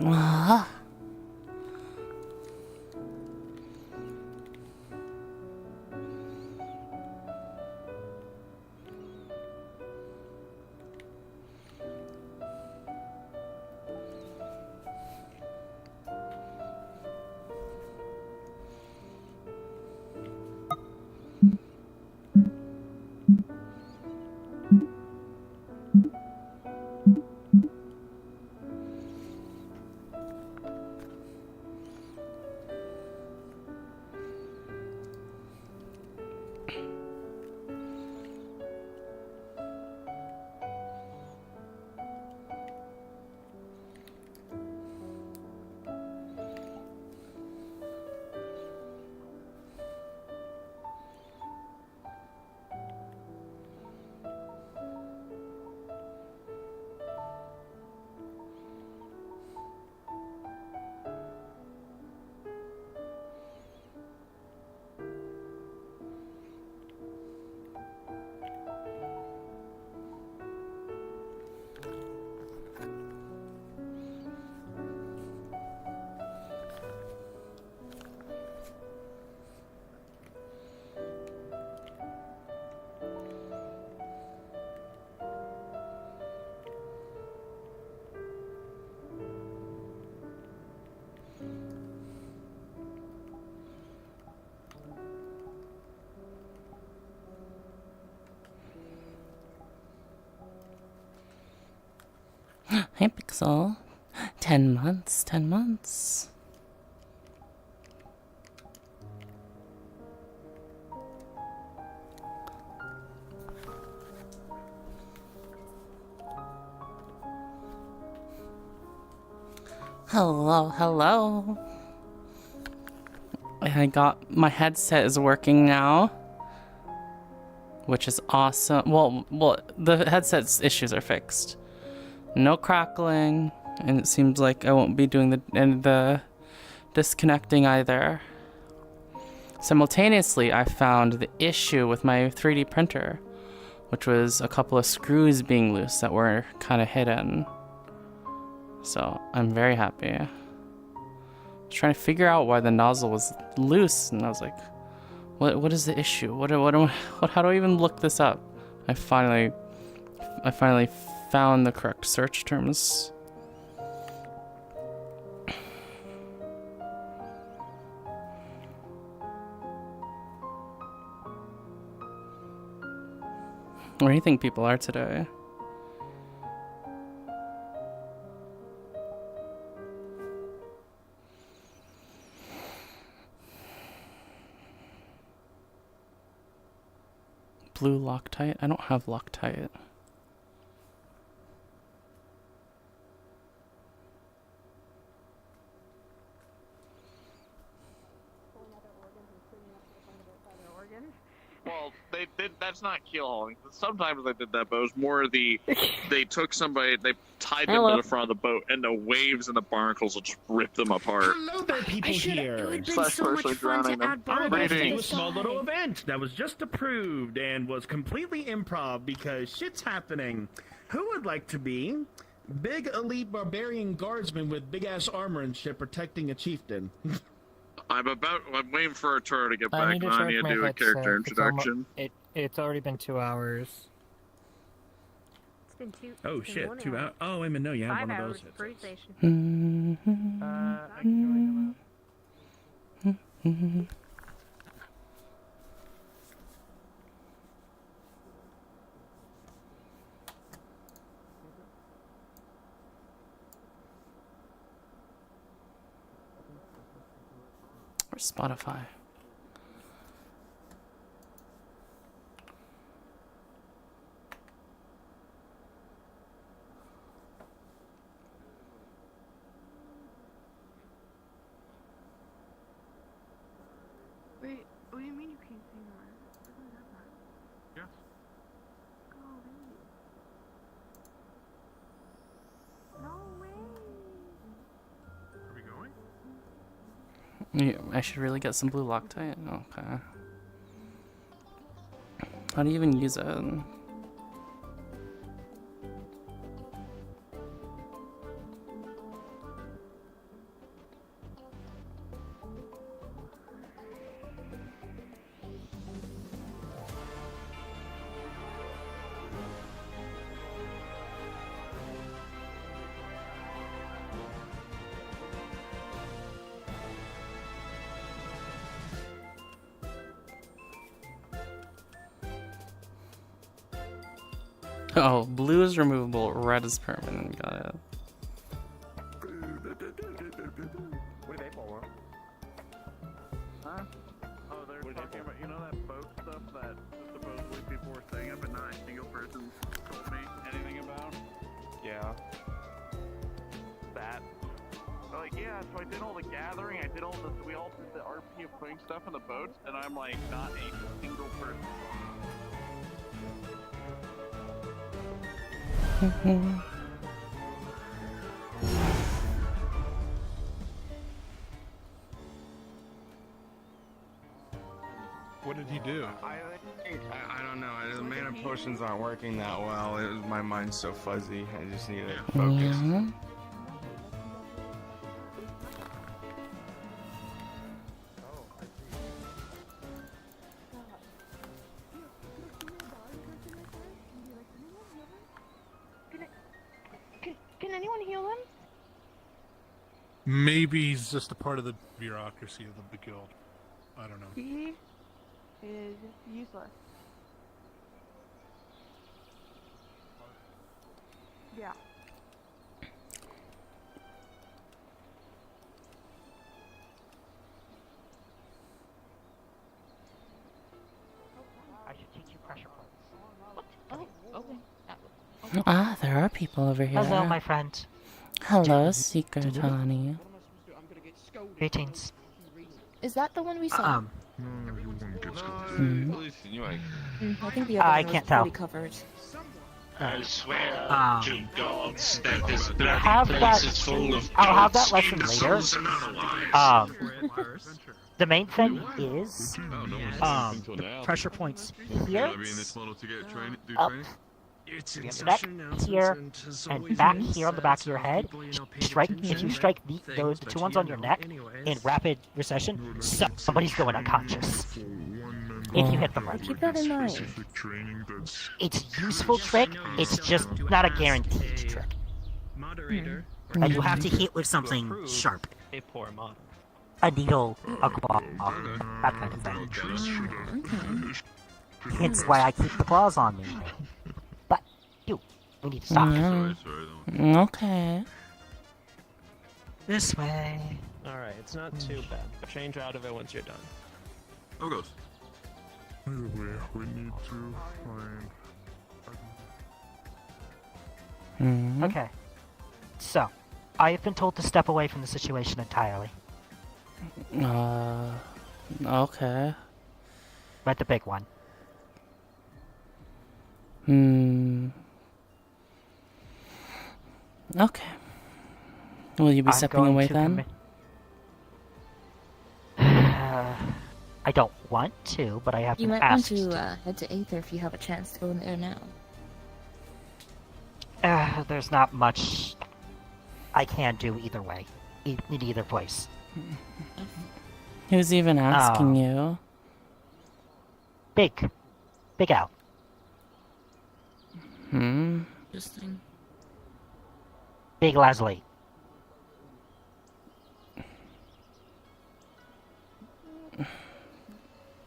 Ah. Hey, Pixel. 10 months, 10 months. Hello, hello. I got my headset is working now, which is awesome. Well, the headset's issues are fixed. No crackling, and it seems like I won't be doing the disconnecting either. Simultaneously, I found the issue with my 3D printer, which was a couple of screws being loose that were kind of hidden. So I'm very happy. I was trying to figure out why the nozzle was loose, and I was like, "What is the issue? How do I even look this up?" I finally found the correct search terms. Where do you think people are today? Blue Loctite? I don't have Loctite. Well, they did. That's not keel hauling. Sometimes they did that, but it was more they took somebody, they tied them to the front of the boat, and the waves and the barnacles will just rip them apart. Hello there, people here. It would have been so much fun to add I'm bourbon about to to do a this small little side. event that was just approved and was completely improv because shit's happening. Who would like to be big elite barbarian guardsman with big ass armor and shit protecting a chieftain? I'm waiting for a tour to get I back, need to and I check need to my do a headset. character introduction. It's already been 2 hours. It's been two. Oh it's been shit, 1 2 hour. hours. Oh, wait a minute, no, you have 5 one of hours those for headsets. station. I can join Or Spotify. Wait, what do you mean you can't sing that? Doesn't have that. Yes. Golly. No way. Are we going? Yeah, I should really get some blue Loctite. Okay. How do you even use it? Oh, blue is removable, red is permanent. Got it. What do they for? Huh? Oh, they're talking about, you know that boat stuff that supposedly people were saying but not a single person told me anything about? Yeah. That. Like, yeah, so I did all the gathering, I did all this, we all did the RP of putting stuff in the boats, and I'm like, not a single person. What did he do? I don't know. The mana potions aren't working that well. My mind's so fuzzy. I just need to focus. Mhm. Can anyone heal him? Maybe he's just a part of the bureaucracy of the guild. I don't know. He is useless. Yeah. I should teach you pressure points. Oh, okay. Ah, there are people over here. Hello, my friend. Hello, Seeker Tawny. Greetings. Is that the one we saw? Mm. I think the other I one can't was tell. fully covered. I swear Um, to gods that this bloody have place that- is full of I'll have that gods lesson and later. souls and otherwise. The main thing is, the pressure points here, up, the neck here, and back here on the back of your head. If you strike the two ones on your neck in rapid recession, somebody's going unconscious. If you hit them right. Keep that in mind. It's a useful trick, it's just not a guaranteed trick. And you have to hit with something sharp. A poor model. A needle, a claw, that kind of thing. Hence why I keep the claws on me. But, we need to stop. Okay. This way. Alright, it's not too bad. Change out of it once you're done. Oh, goes. Anyway, we need to find... Mm. Okay. So, I have been told to step away from the situation entirely. Okay. But the big one. Okay. Will you be I'm stepping going away to then? I don't want to, but I have You been might want asked. to head to Aether if you have a chance to go in there now. There's not much I can do either way. In either place. Who's even asking you? Big Al. Interesting. Big Leslie.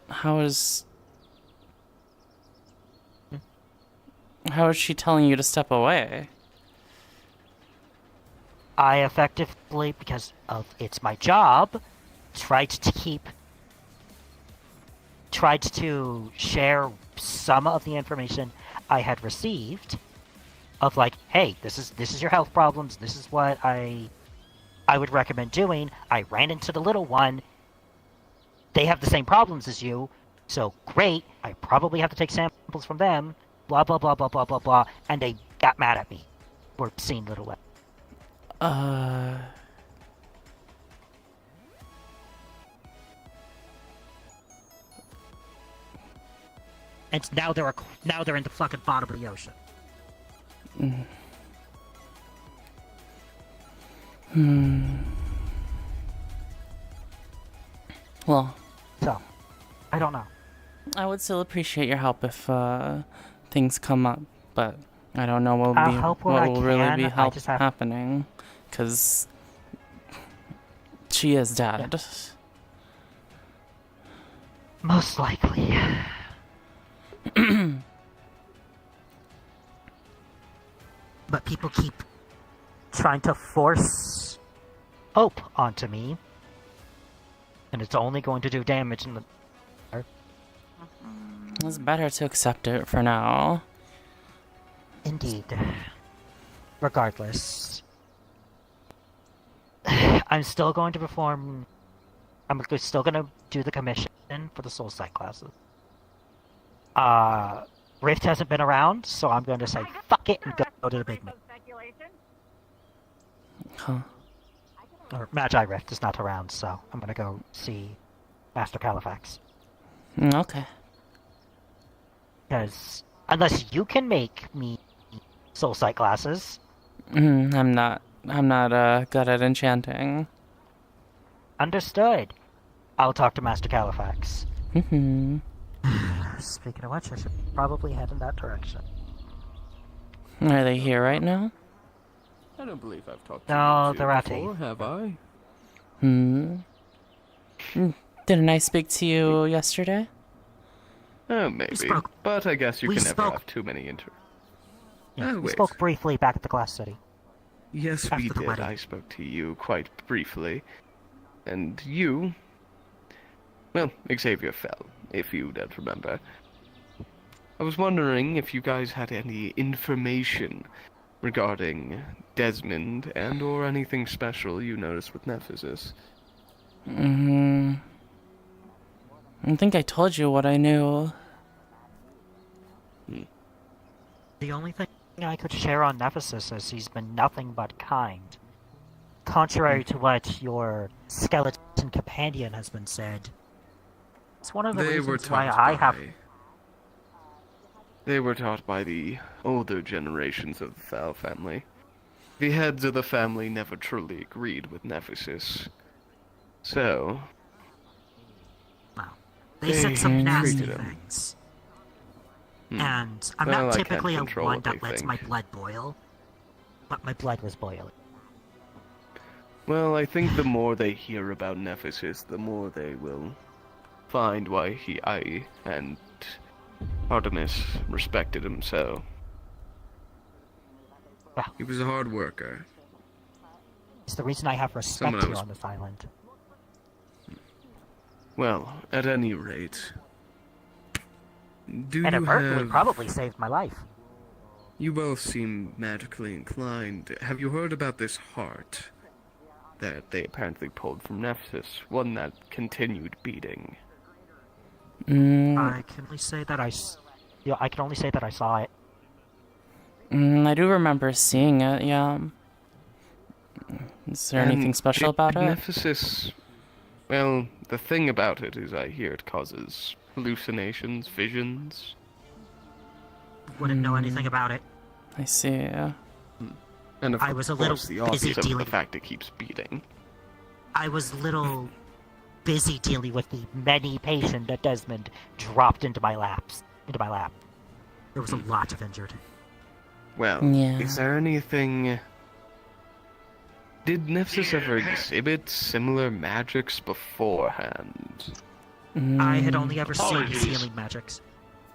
How is she telling you to step away? I effectively, because of it's my job, tried to share some of the information I had received of like, hey, this is your health problems, this is what I would recommend doing. I ran into the little one. They have the same problems as you, so great, I probably have to take samples from them, blah blah blah blah blah blah blah, and they got mad at me for seeing little one. And now they're in the fucking bottom of the ocean. Well, So, I don't know. I would still appreciate your help if things come up, but I don't know what I'll help where I will really can, be I just have- happening, because she is dead. Most likely. but people keep trying to force hope onto me, and it's only going to do damage in the... It's better to accept it for now. Indeed. Regardless, I'm still going to perform... I'm still going to do the commission for the soul side classes. Rift hasn't been around, so I'm going to say fuck it and go to the big man. Huh. Or Magi Rift is not around, so I'm going to go see Master Califax. Okay. Because unless you can make me soul sight glasses, I'm not good at enchanting. understood. I'll talk to Master Califax. Mm-hmm. Speaking of which, I should probably head in that direction. Are they here right now? I don't believe I've talked No, to they're you at before, have I? Didn't I speak to you yesterday? Oh, maybe. But I guess you we can never spoke- have too many Yeah, Oh, we wait. spoke briefly back at the Glass City. Yes, after we the did. wedding. I spoke to you quite briefly. And you... Well, Xavier fell, if you don't remember. I was wondering if you guys had any information regarding Desmond and or anything special you noticed with Nephesis. I think I told you what I knew. The only thing I could share on Nephesis is he's been nothing but kind. Contrary to what your skeleton companion has been said. It's one of the reasons why I have... They were taught by the older generations of the Fowl family. The heads of the family never truly agreed with Nephesis. So... Well, they said some nasty treated him. things. And I'm Well, not I can't typically a control one what they that lets think. my blood boil. But my blood was boiling. Well, I think the more they hear about Nephesis, the more they will find why I and Artemis respected him so. He was a hard worker. It's the reason I have respect Someone here else- on this island. Well, at any rate... Do And you inadvertently have... probably saved my life. You both seem magically inclined. Have you heard about this heart? that they apparently pulled from Nephesis, one that continued beating. I can only say that I can only say that I saw it. I do remember seeing it, yeah. Is there anything special about it? Nephesis, well, the thing about it is I hear it causes hallucinations, visions. Wouldn't know anything about it. I see, yeah. And of I was a course, little the busy obvious of the dealing- fact it keeps beating. I was a little busy dealing with the many patient that Desmond dropped into my lap. There was a lot of injured. Well, Yeah. is there anything... Did Nephesis ever exhibit similar magics beforehand? I had only ever seen his Apologies. healing magics.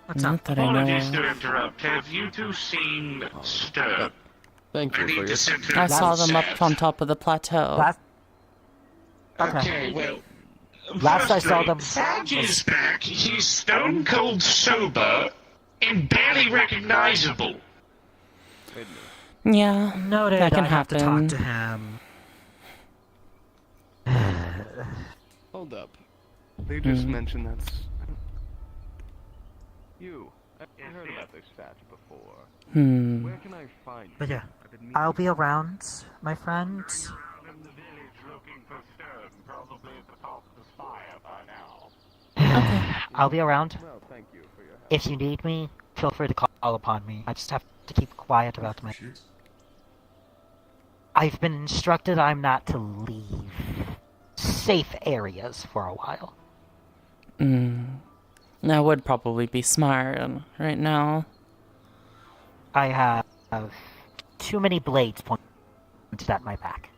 What's Not up? that I know. Apologies to interrupt. Have you two seen Stir? Thank I you for need your... to send her I saw them up set. on top of the plateau. Last, Okay, well. Last I saw them- 5 years back, he's stone cold sober and barely recognizable. Yeah, noted. that can I have to talk happen. to him. Hold up. They just mentioned that's... You. I've heard about this statue before. Where can I find But you? yeah, I'll be around, my friend. I'll be around. Well, thank you for your help. If you need me, feel free to call upon me. I just have to keep quiet about my... I've been instructed I'm not to leave safe areas for a while. That would probably be smart right now. I have too many blades pointed at my back.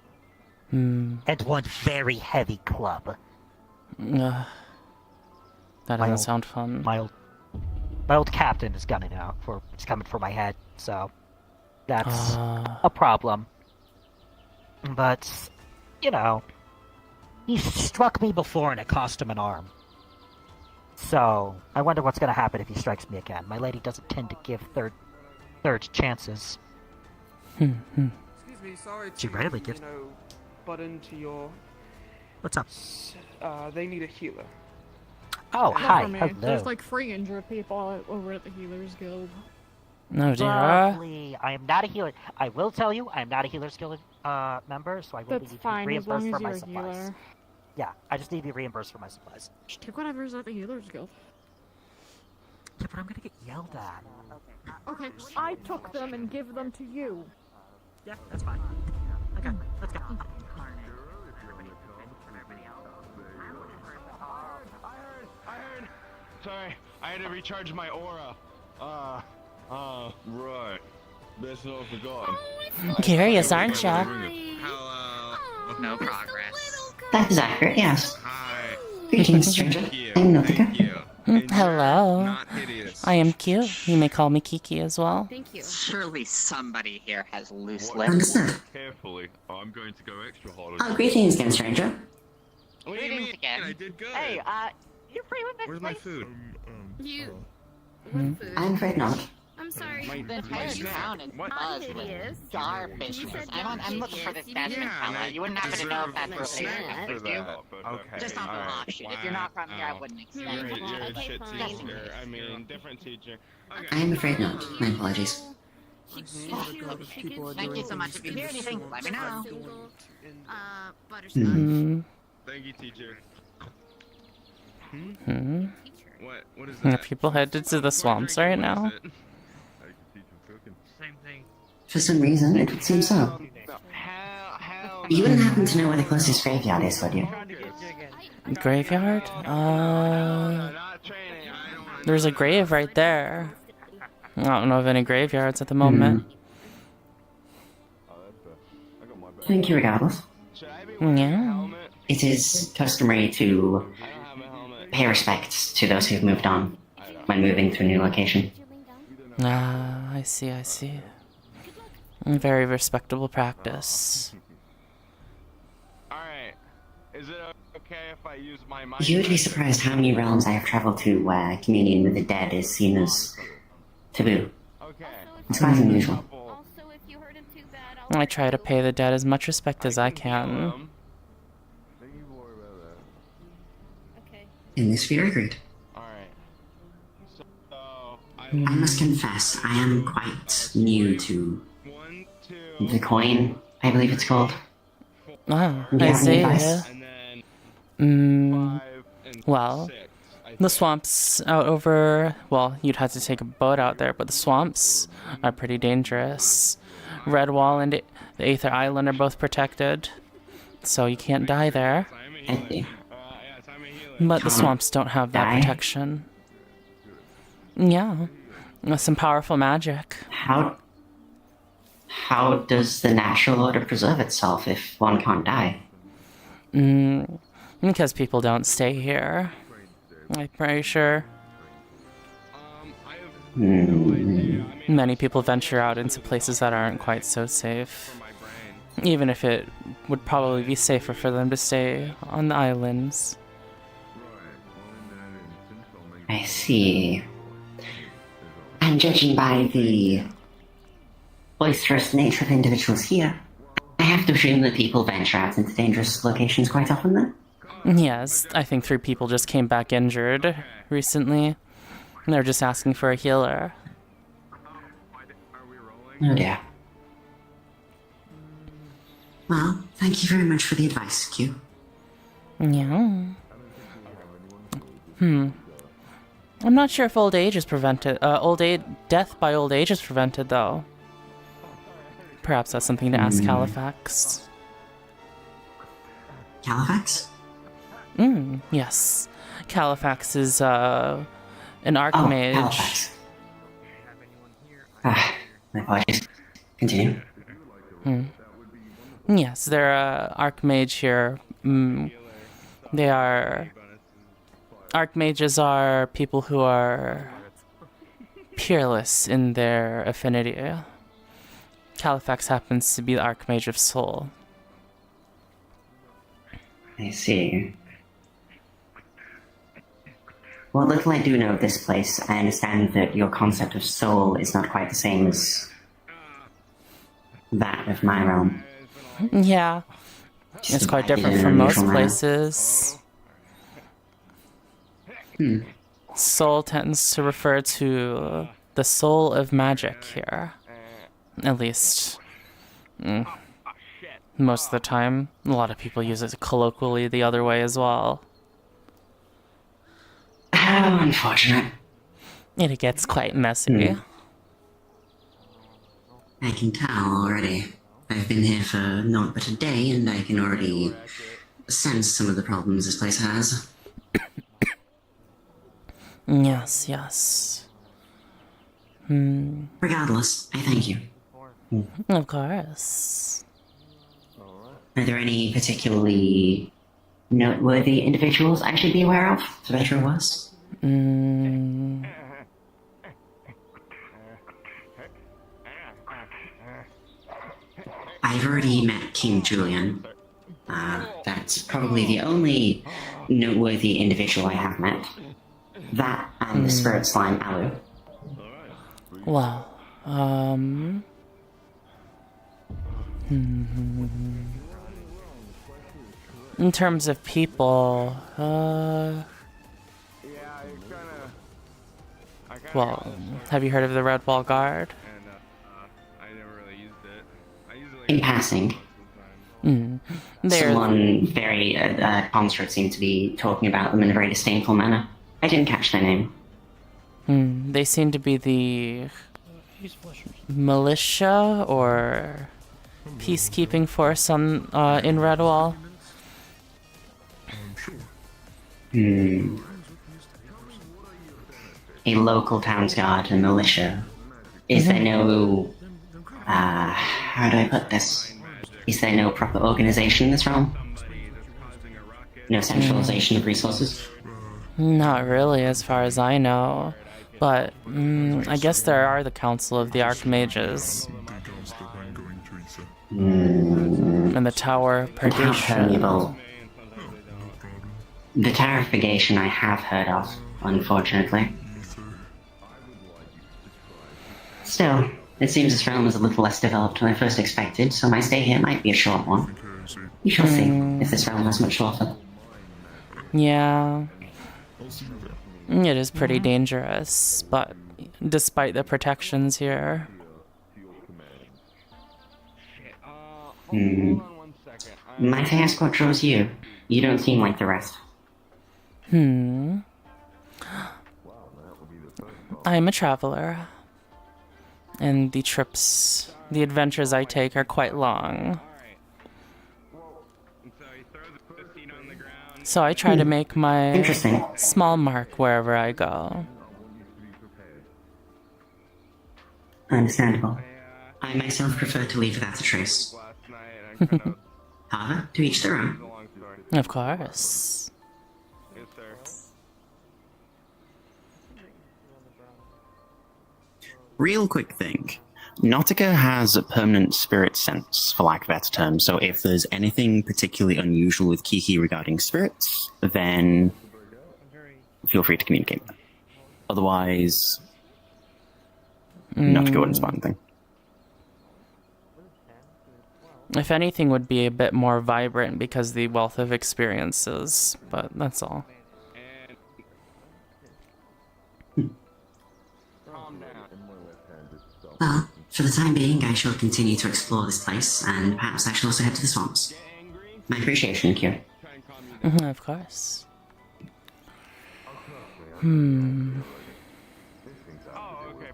And one very heavy club. That doesn't sound fun. My old captain is gunning out for... It's coming for my head, so... that's a problem. But, you know, he struck me before and it cost him an arm. So, I wonder what's going to happen if he strikes me again. My lady doesn't tend to give third chances. Excuse me, sorry She rarely gives... butt into your... What's up? They need a healer. Oh, hi, hello. There's like 3 injured people over at the Healers Guild. No, dear. Lovely. I am not a healer. I will tell you, I am not a Healers Guild member, so I will That's need to fine, be as long reimbursed as for my you're a supplies. healer. Yeah, I just need to be reimbursed for my supplies. Just take whatever's at the Healers Guild. Yeah, but I'm gonna get yelled at. Okay, I took them and give them to you. Yeah, that's fine. Okay, let's go. I heard. Sorry, I had to recharge my aura. Right. That's what I forgot. Curious, aren't ya? Hello. No progress. That is accurate, yes. Hi. Greetings, stranger. I'm Nothika. Hello. Not hideous. I am cute. You may call me Kiki as well. Thank you. Surely somebody here has loose lips. Understood. Carefully. I'm going to go extra hard. Oh, greetings again, stranger. What do you mean? Again. I did good. Hey, you free with this Where's my food? You. Hmm? I'm afraid not. I'm sorry. The entire town is buzzed with starfish. I'm looking for this Desmond fella. You wouldn't happen to know if that's where they are, would you? Okay. Just on the offshoot. If you're not from here, I wouldn't expect You're it. a shit teacher. I mean, different teacher. I'm afraid not. My apologies. Thank you so much. If you hear anything, let me know. Hmm. Thank you, teacher. Hmm. What is Are that? people headed to the swamps right now? Same thing. For some reason, it would seem so. You wouldn't happen to know where the closest graveyard is, would you? Graveyard? There's a grave right there. I don't know of any graveyards at the moment. Thank you regardless. Yeah. It is customary to pay respects to those who've moved on when moving to a new location. Ah, I see, I see. Very respectable practice. Alright. Is it okay if I use my mind? You would be surprised how many realms I have traveled to where communion with the dead is seen as taboo. Okay. It's quite unusual. I try to pay the dead as much respect as I can. In this sphere, agreed. I must confess, I am quite new to the coin, I believe it's called. Ah, Do you I have any see. advice? Well, the swamps out over... Well, you'd have to take a boat out there, but the swamps are pretty dangerous. Redwall and the Aether Island are both protected, so you can't die there. But the swamps don't have that protection. Yeah. Some powerful magic. How does the natural order preserve itself if one can't die? Because people don't stay here. I'm pretty sure. Many people venture out into places that aren't quite so safe. Even if it would probably be safer for them to stay on the islands. I see. And judging by the boisterous nature of individuals here, I have to assume that people venture out into dangerous locations quite often then? Yes, I think 3 people just came back injured recently. And they're just asking for a healer. Oh dear. Well, thank you very much for the advice, Q. Yeah. I'm not sure if old age is prevented. Death by old age is prevented, though. Perhaps that's something to ask Califax. Califax? Yes. Califax is, an archmage. Califax. My apologies. Continue. Yes, they're archmage here. They are... Archmages are people who are peerless in their affinity. Califax happens to be the Archmage of Soul. I see. What little I do know of this place, I understand that your concept of soul is not quite the same as that of my realm. Yeah, it's quite different from most places. Soul tends to refer to the soul of magic here. At least, most of the time. A lot of people use it colloquially the other way as well. How unfortunate. It gets quite messy. I can tell already. I've been here for not but a day, and I can already sense some of the problems this place has. Yes, yes. Regardless, I thank you. Of course. Are there any particularly noteworthy individuals I should be aware of, for better or worse? I've already met King Julian. That's probably the only noteworthy individual I have met. That and the Spirit Slime Alu. Well, in terms of people, well, have you heard of the Red Wall Guard? In passing. Someone very consort seemed to be talking about them in a very disdainful manner. I didn't catch their name. They seem to be the militia or peacekeeping force on in Redwall. A local town's guard and militia. Is there no... how do I put this? Is there no proper organization in this realm? No centralization of resources? Not really, as far as I know. But, I guess there are the Council of the Archmages. And the Tower of Purgation. The Tower of Purgation I have heard of, unfortunately. Still, it seems this realm is a little less developed than I first expected, so my stay here might be a short one. We shall see if this realm has much to offer. Yeah. It is pretty dangerous, but despite the protections here. Might I ask what draws you? You don't seem like the rest. I'm a traveler. And the adventures I take are quite long. So I try to make my small mark wherever I go. Understandable. I myself prefer to leave without a trace. However, to each their own. Of course. Real quick thing. Nautica has a permanent spirit sense, for lack of a better term, so if there's anything particularly unusual with Kiki regarding spirits, then feel free to communicate. Otherwise, Nautica wouldn't spot anything. If anything, would be a bit more vibrant because the wealth of experiences, but that's all. Well, for the time being, I shall continue to explore this place, and perhaps I shall also head to the swamps. My appreciation, Q. Of course. Oh, okay.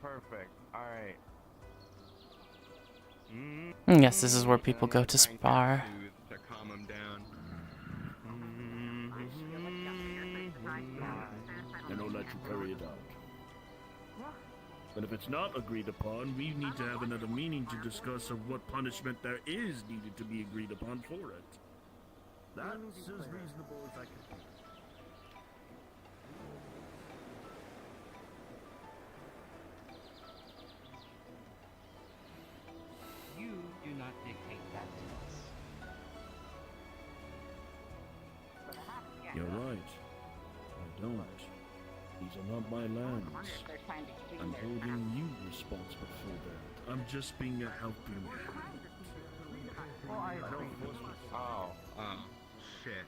Perfect. Alright. Yes, this is where people go to spar. To calm him down. And I'll let you carry it out. But if it's not agreed upon, we need to have another meeting to discuss of what punishment there is needed to be agreed upon for it. That's as reasonable as I can be. You're right. I don't. These are not my lands. I'm holding you responsible for that. I'm just being a helping hand. Oh, shit.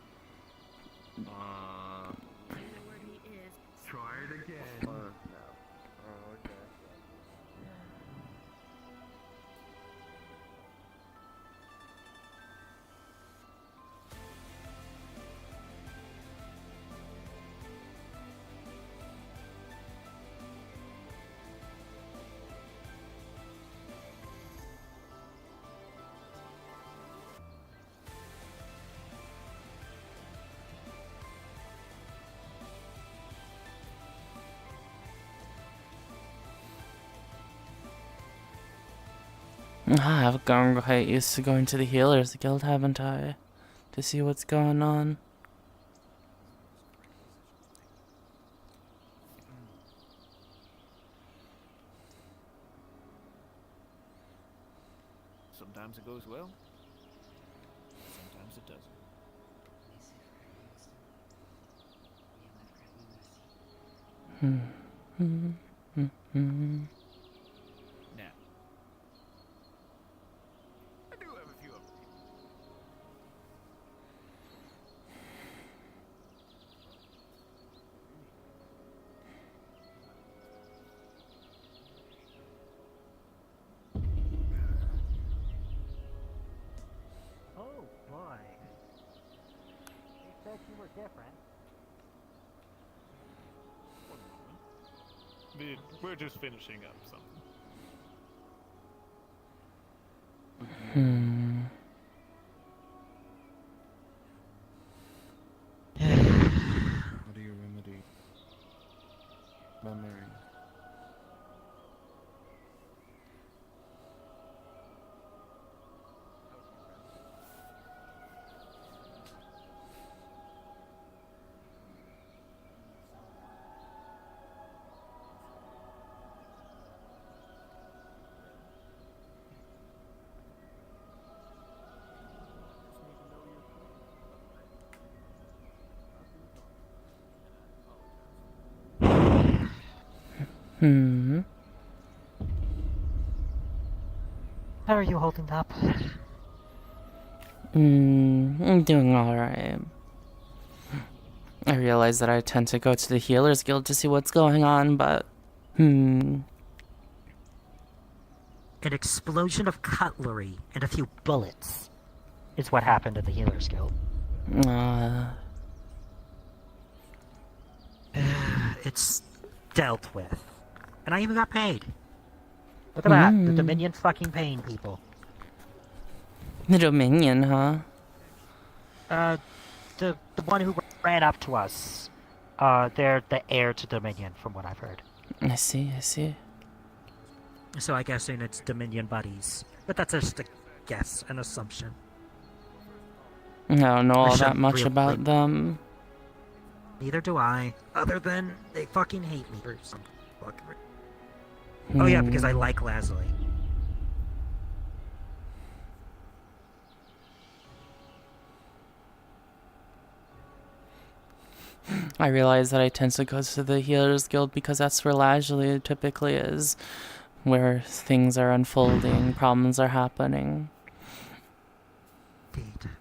Try it again. No. Oh, okay. I've gotten quite used to going to the Healers Guild, haven't I? To see what's going on. Sometimes it goes well, sometimes it doesn't. Now, I do have a few other people. Oh boy. You said you were different. We're just finishing up something. How do you remedy memory? How are you holding up? I'm doing alright. I realize that I tend to go to the Healers Guild to see what's going on, but... An explosion of cutlery and a few bullets is what happened at the Healers Guild. It's dealt with. And I even got paid. Look at that. The Dominion fucking paying people. The Dominion, huh? The one who ran up to us. They're the heir to Dominion, from what I've heard. I see. So I guess it's Dominion buddies. But that's just a guess, an assumption. I don't know all that shouldn't much really- about them. Neither do I. Other than they fucking hate me for some fucking reason. Oh yeah, because I like Lazuli. I realize that I tend to go to the Healers Guild because that's where Lazuli typically is. Where things are unfolding, problems are happening. Indeed.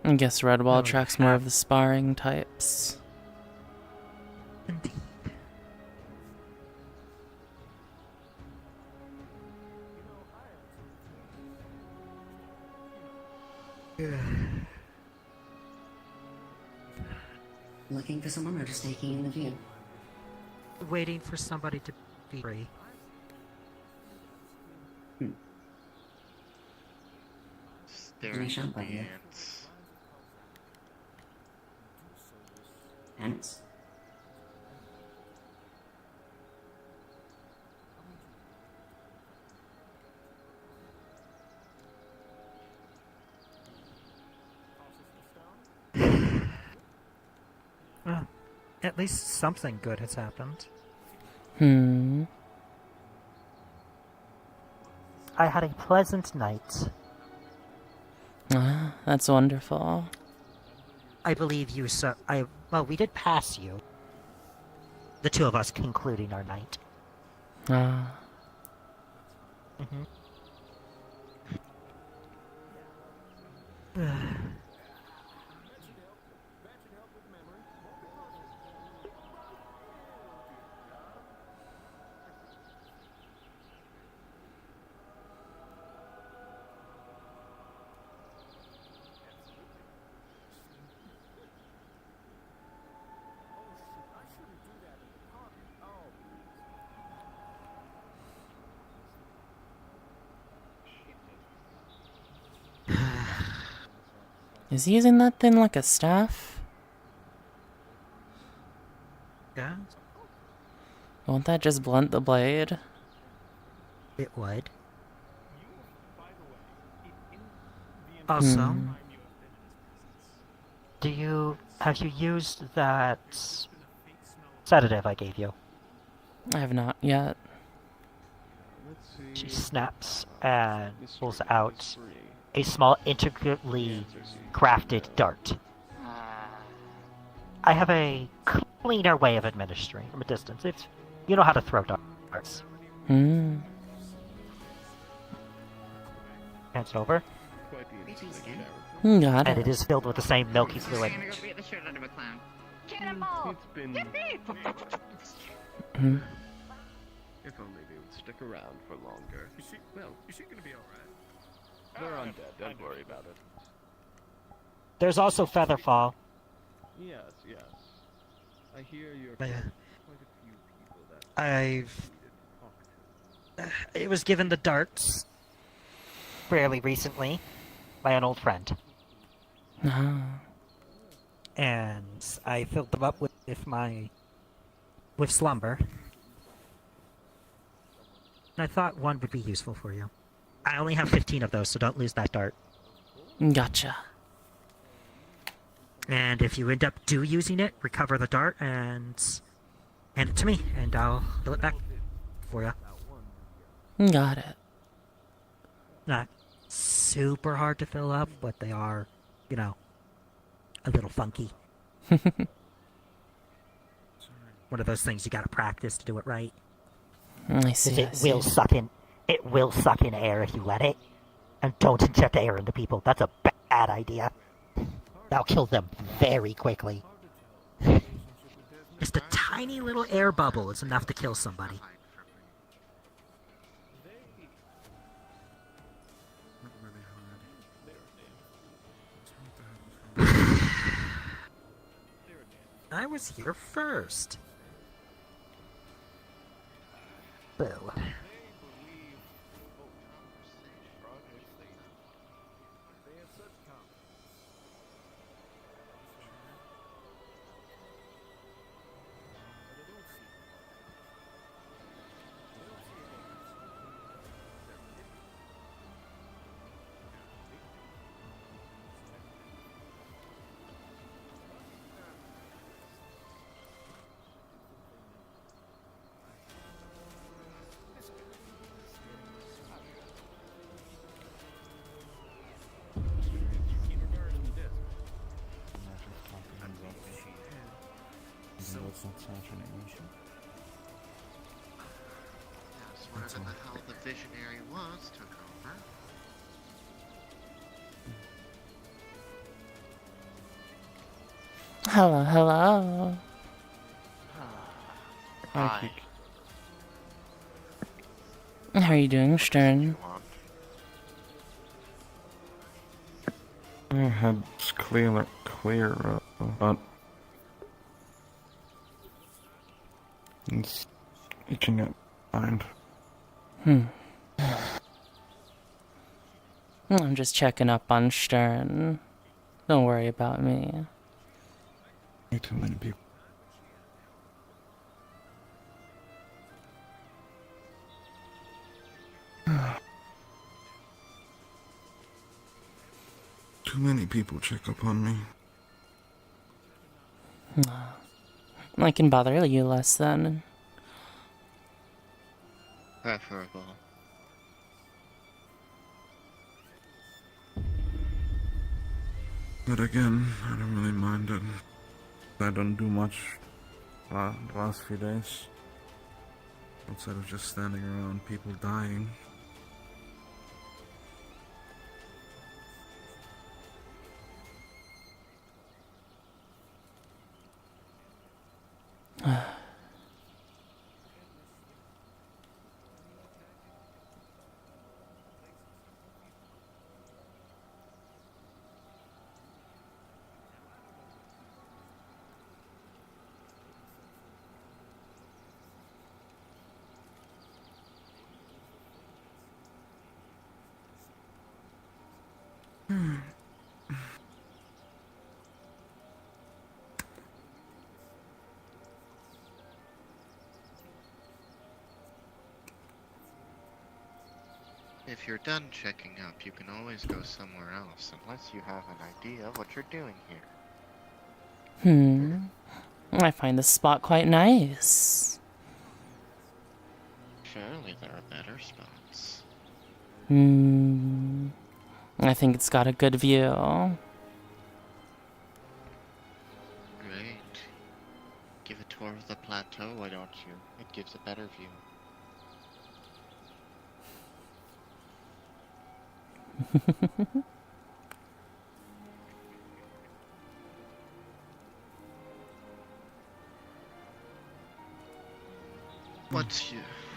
I guess Redwall attracts more of the sparring types. Indeed. Looking for someone or just taking in the view? Waiting for somebody to be free. Nice shot by you. Ants? At least something good has happened. I had a pleasant night. Ah, that's wonderful. I believe you, sir. Well, we did pass you. The two of us concluding our night. Ah. Is he using that thing like a staff? Yeah. Won't that just blunt the blade? It would. Also, have you used that sedative I gave you? I have not yet. She snaps and pulls out a small, intricately crafted dart. I have a cleaner way of administering from a distance. If you know how to throw darts. Hmm. Hands it over. Got And it. it is filled with the same milky fluid. Go beat the shit out of a clown. Cannonball! Yippee! If only they would stick around for longer. Is she gonna be alright? They're undead, don't worry about it. There's also Featherfall. Yes. I hear you're Yeah. quite a few people that I've... It was given the darts fairly recently by an old friend. And I filled them up with slumber. And I thought one would be useful for you. I only have 15 of those, so don't lose that dart. Gotcha. And if you end up using it, recover the dart and hand it to me, and I'll fill it back for you. Got it. Not super hard to fill up, but they are, a little funky. One of those things you gotta practice to do it right. I see. It will suck in air if you let it. And don't inject air into people. That's a bad idea. That'll kill them very quickly. Just a tiny little air bubble is enough to kill somebody. I was here first. Boo. Whatever the hell the visionary was took over. Hello. Hi. How are you doing, Stern? My head's clear, but it's itching at mind. I'm just checking up on Stern. Don't worry about me. Too many people. Too many people check up on me. I can bother you less then. Preferable. But again, I don't really mind it. I don't do much the last few days. Outside of just standing around people dying. If you're done checking up, you can always go somewhere else, unless you have an idea of what you're doing here. I find this spot quite nice. Surely there are better spots. I think it's got a good view. Great. Give a tour of the plateau, why don't you? It gives a better view.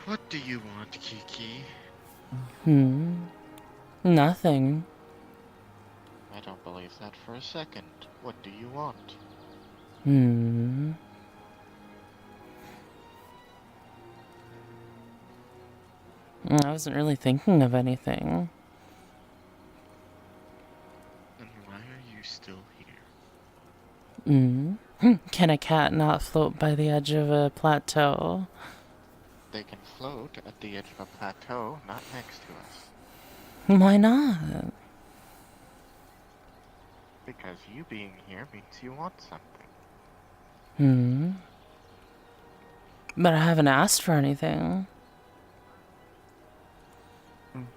What do you want, Kiki? Nothing. I don't believe that for a second. What do you want? I wasn't really thinking of anything. Then why are you still here? Can a cat not float by the edge of a plateau? They can float at the edge of a plateau, not next to us. Why not? Because you being here means you want something. But I haven't asked for anything. I'm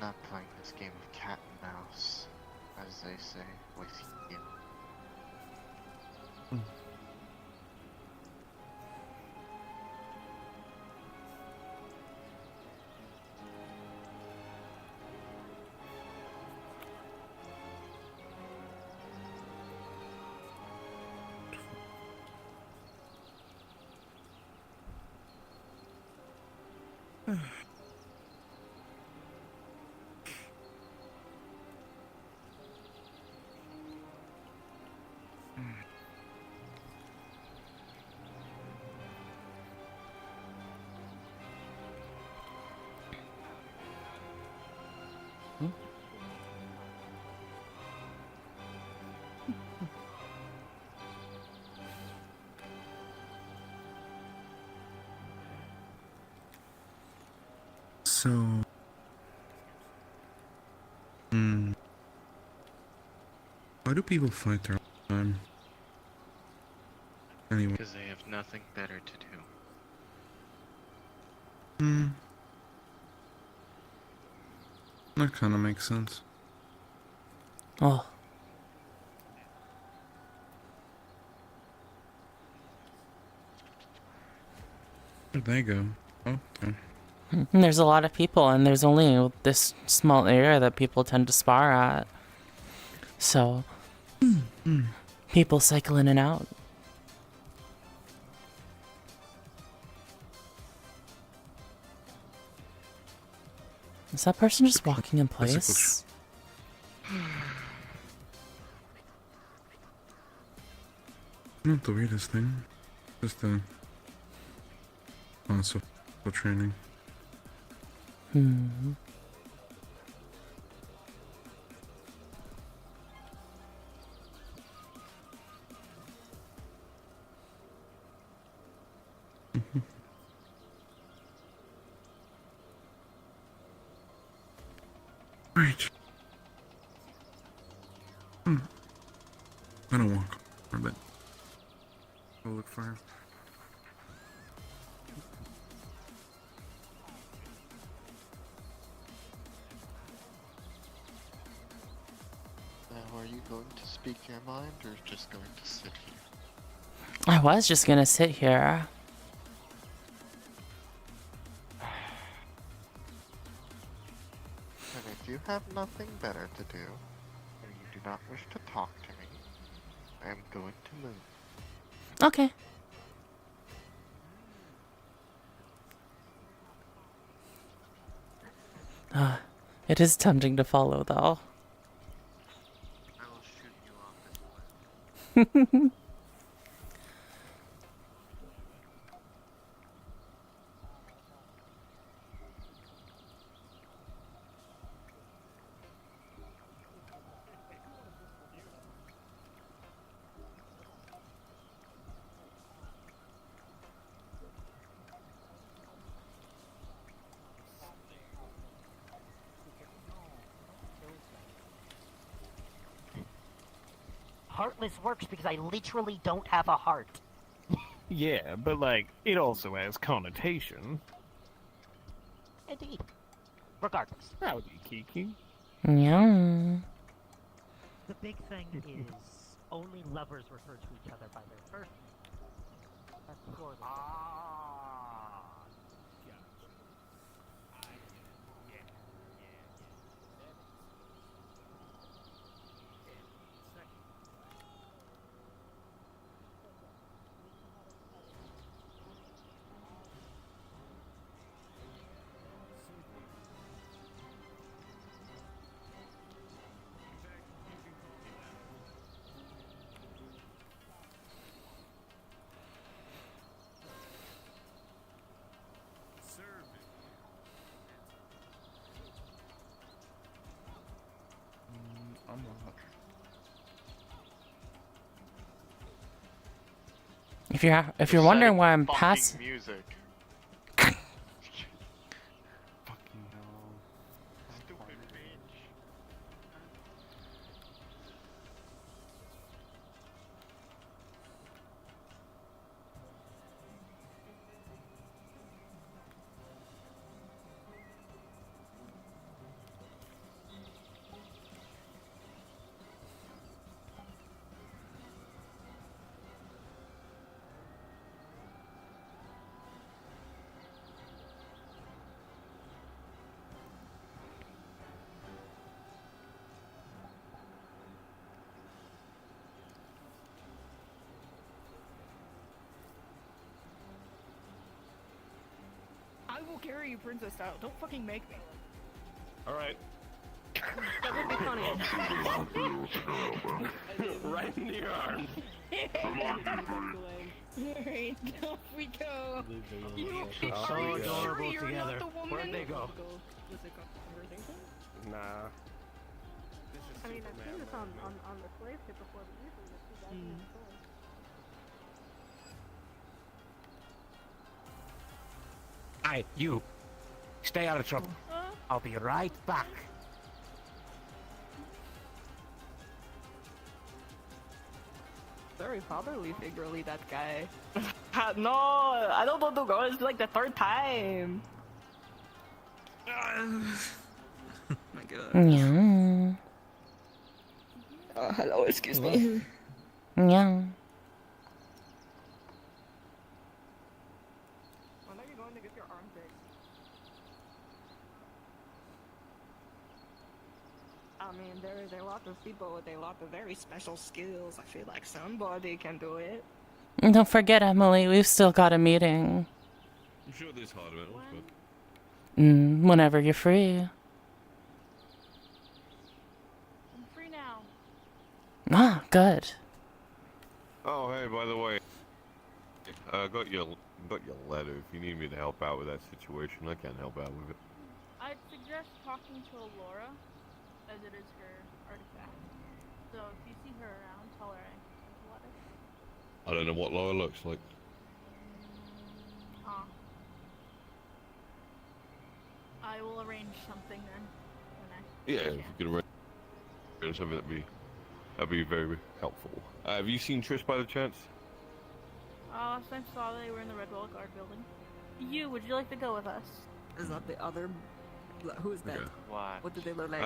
not playing this game of cat and mouse, as they say, with you. So... Why do people fight their time? Anyway. Because they have nothing better to do. That kind of makes sense. Oh. Where'd they go? Oh, okay. There's a lot of people, and there's only this small area that people tend to spar at. So, people cycle in and out. Is that person just walking in place? Not the weirdest thing. Just a console for training. Right. I don't walk for a bit. Go look for her. Now, are you going to speak your mind, or just going to sit here? I was just gonna sit here. And if you have nothing better to do, and you do not wish to talk to me, I am going to move. Okay. It is tempting to follow, though. I will shoot you off this way. Heartless works because I literally don't have a heart. Yeah, but like, it also has connotation. Indeed. Regardless. Howdy, Kiki. Yeah. The big thing is only lovers refer to each other by their first name. That's for the I'm not. If you're wondering why I'm passing. Music. I will carry you, princess style. Don't fucking make me. Alright. That would be funny. Right in your arm. Alright, off we go. You So are you adorable sure you're together. not the woman? Where'd they go? Was it conversation? Nah. I mean, I've seen this on the slave ship before, but usually the two guys in the story. Hey, you. Stay out of trouble. I'll be right back. Very fatherly figurely, that guy. No, I don't want to go. It's like the third time. My God. Yeah. Hello, excuse me. Yeah. When are you going to get your arm fixed? I mean, there is a lot of people with a lot of very special skills. I feel like somebody can do it. And don't forget, Emily, we've still got a meeting. I'm sure there's hard metals, but... Whenever you're free. I'm free now. Ah, good. Oh, hey, by the way, got your letter. If you need me to help out with that situation, I can help out with it. I'd suggest talking to Alora, as it is her artifact. So if you see her around, tell her I sent a letter. I don't know what Laura looks like. Huh. I will arrange something then. When I Yeah, if you could arrange something, that'd be That'd be very helpful. Have you seen Trish by the chance? Last time I saw they were in the Red Wall Guard building. Would you like to go with us? Is that the other? Who's that? Okay. What do they look like?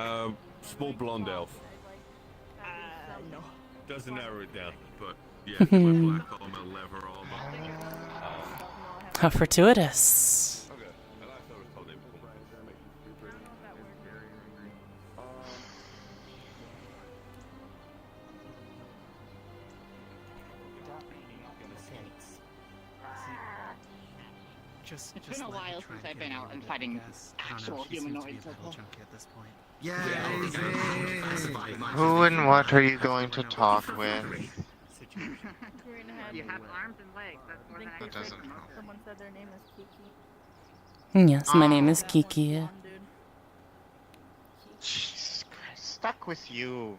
Small blonde elf. No. Doesn't narrow it down, but yeah, my black armor, leather armor. How fortuitous. Okay, and I thought it was called It's been a while since I've been out and fighting actual humanoids. Who and what are you going to talk with? You have arms and legs. That's more than I That doesn't expected. help. Someone said their name is Kiki. Yes, my name is Kiki. Jesus Christ, stuck with you.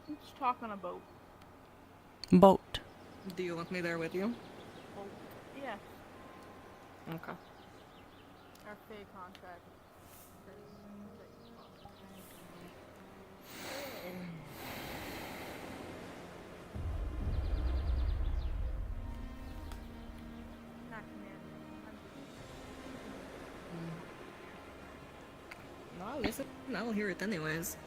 Let's talk on a boat. Boat. Do you want me there with you? Yeah. Okay. Our pay contract. No, listen. I'll hear it anyways.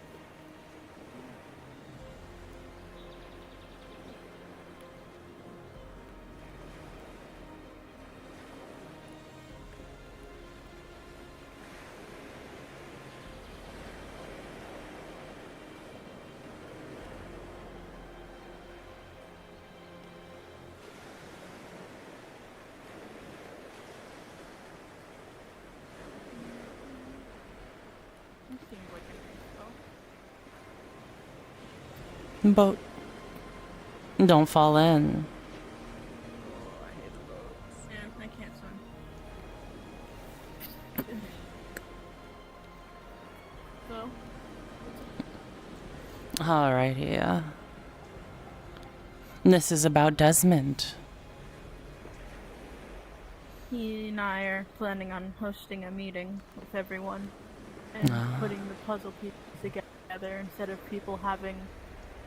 Boat. Don't fall in. Yeah, I can't swim. So? Alrighty. This is about Desmond. He and I are planning on hosting a meeting with everyone and putting the puzzle pieces together instead of people having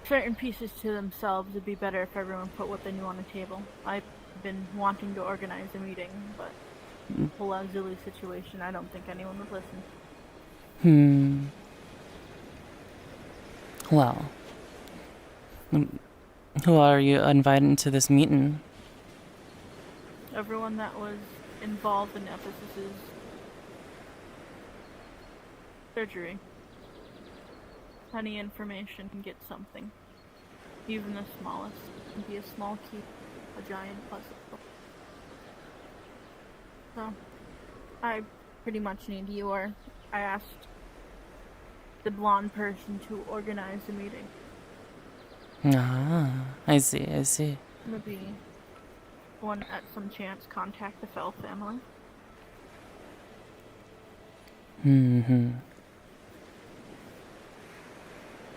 certain pieces to themselves. It'd be better if everyone put what they knew on the table. I've been wanting to organize a meeting, but the whole Azuli situation, I don't think anyone would listen. Well, who are you inviting to this meeting? Everyone that was involved in Ephesus's surgery. Any information can get something. Even the smallest can be a small key, a giant puzzle. So, I pretty much need you, or I asked the blonde person to organize the meeting. I see. Maybe one at some chance contact the Fell family.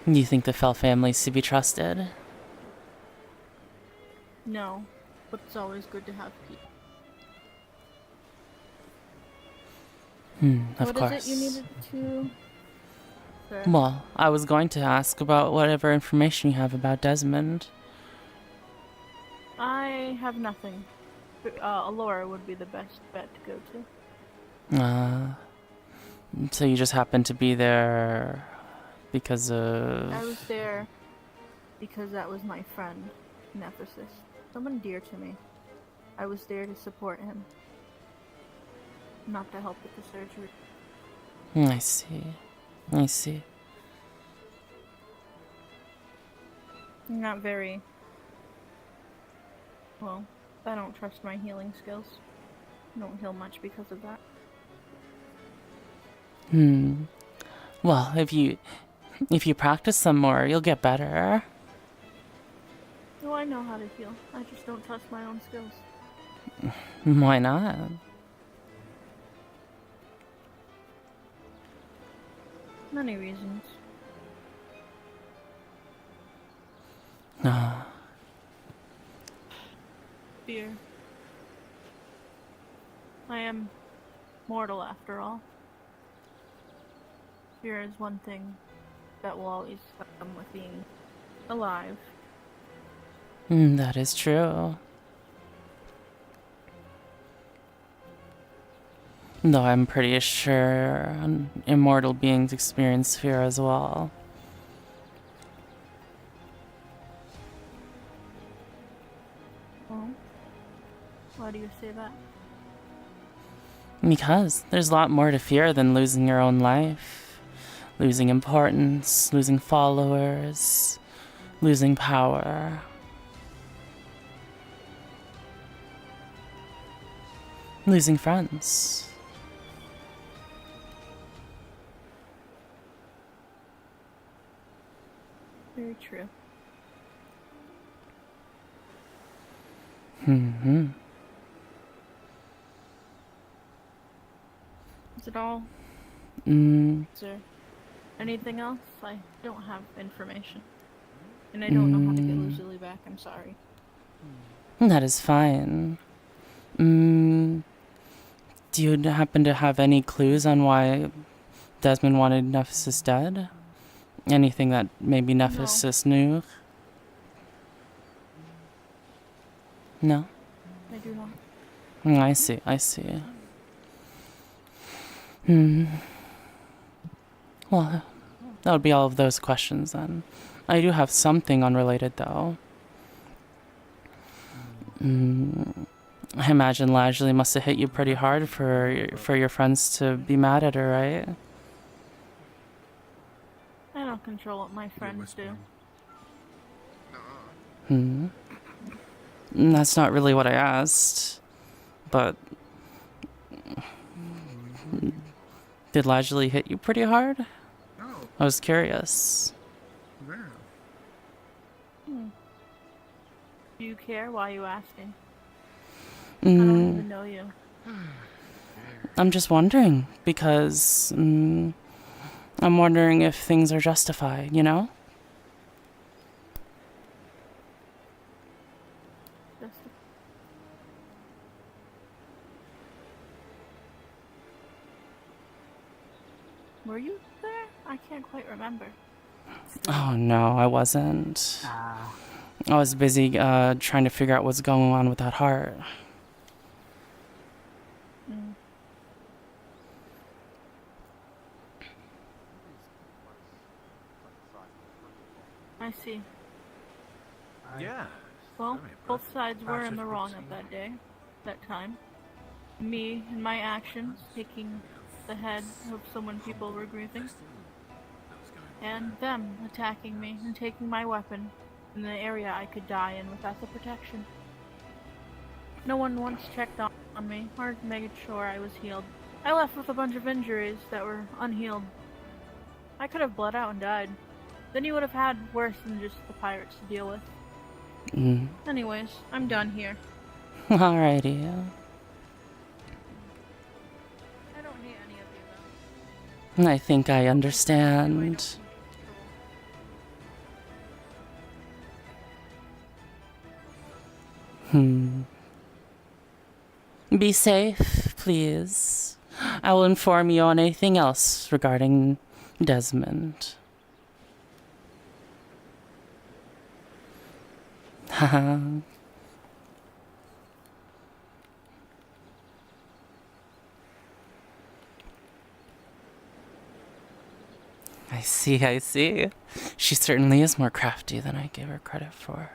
You think the Fell family's to be trusted? No, but it's always good to have people. Of course. What is it you needed to... Sir? Well, I was going to ask about whatever information you have about Desmond. I have nothing. Alora would be the best bet to go to. So you just happened to be there because of... I was there because that was my friend, Nephesis. Someone dear to me. I was there to support him. Not to help with the surgery. I see. I'm not very... Well, I don't trust my healing skills. I don't heal much because of that. Well, if you practice some more, you'll get better. Oh, I know how to heal. I just don't trust my own skills. Why not? Many reasons. Fear. I am mortal after all. Fear is one thing that will always come with being alive. That is true. Though I'm pretty sure immortal beings experience fear as well. Well, why do you say that? Because there's a lot more to fear than losing your own life, losing importance, losing followers, losing power. Losing friends. Very true. Is it all? Is there anything else? I don't have information. And I don't know how to get Luzuli back, I'm sorry. That is fine. Do you happen to have any clues on why Desmond wanted Nephesis dead? Anything that maybe Nephesis knew? No? I do not. I see. Well, that would be all of those questions then. I do have something unrelated though. I imagine Lashley must have hit you pretty hard for your friends to be mad at her, right? I don't control what my friends do. That's not really what I asked. But did Lashley hit you pretty hard? No. I was curious. There. Do you care? Why are you asking? I don't even know you. I'm just wondering, because I'm wondering if things are justified, you know? Were you there? I can't quite remember. Oh no, I wasn't. I was busy trying to figure out what's going on with that heart. I see. Yeah. Well, both sides were in the wrong at that day, that time. Me and my actions, taking the head of someone people were grieving, and them attacking me and taking my weapon in the area I could die in without the protection. No one once checked on me or made sure I was healed. I left with a bunch of injuries that were unhealed. I could have bled out and died. Then you would have had worse than just the pirates to deal with. Anyways, I'm done here. Alrighty. I don't hate any of you, though. I think I understand. Be safe, please. I will inform you on anything else regarding Desmond. Haha. I see. She certainly is more crafty than I gave her credit for.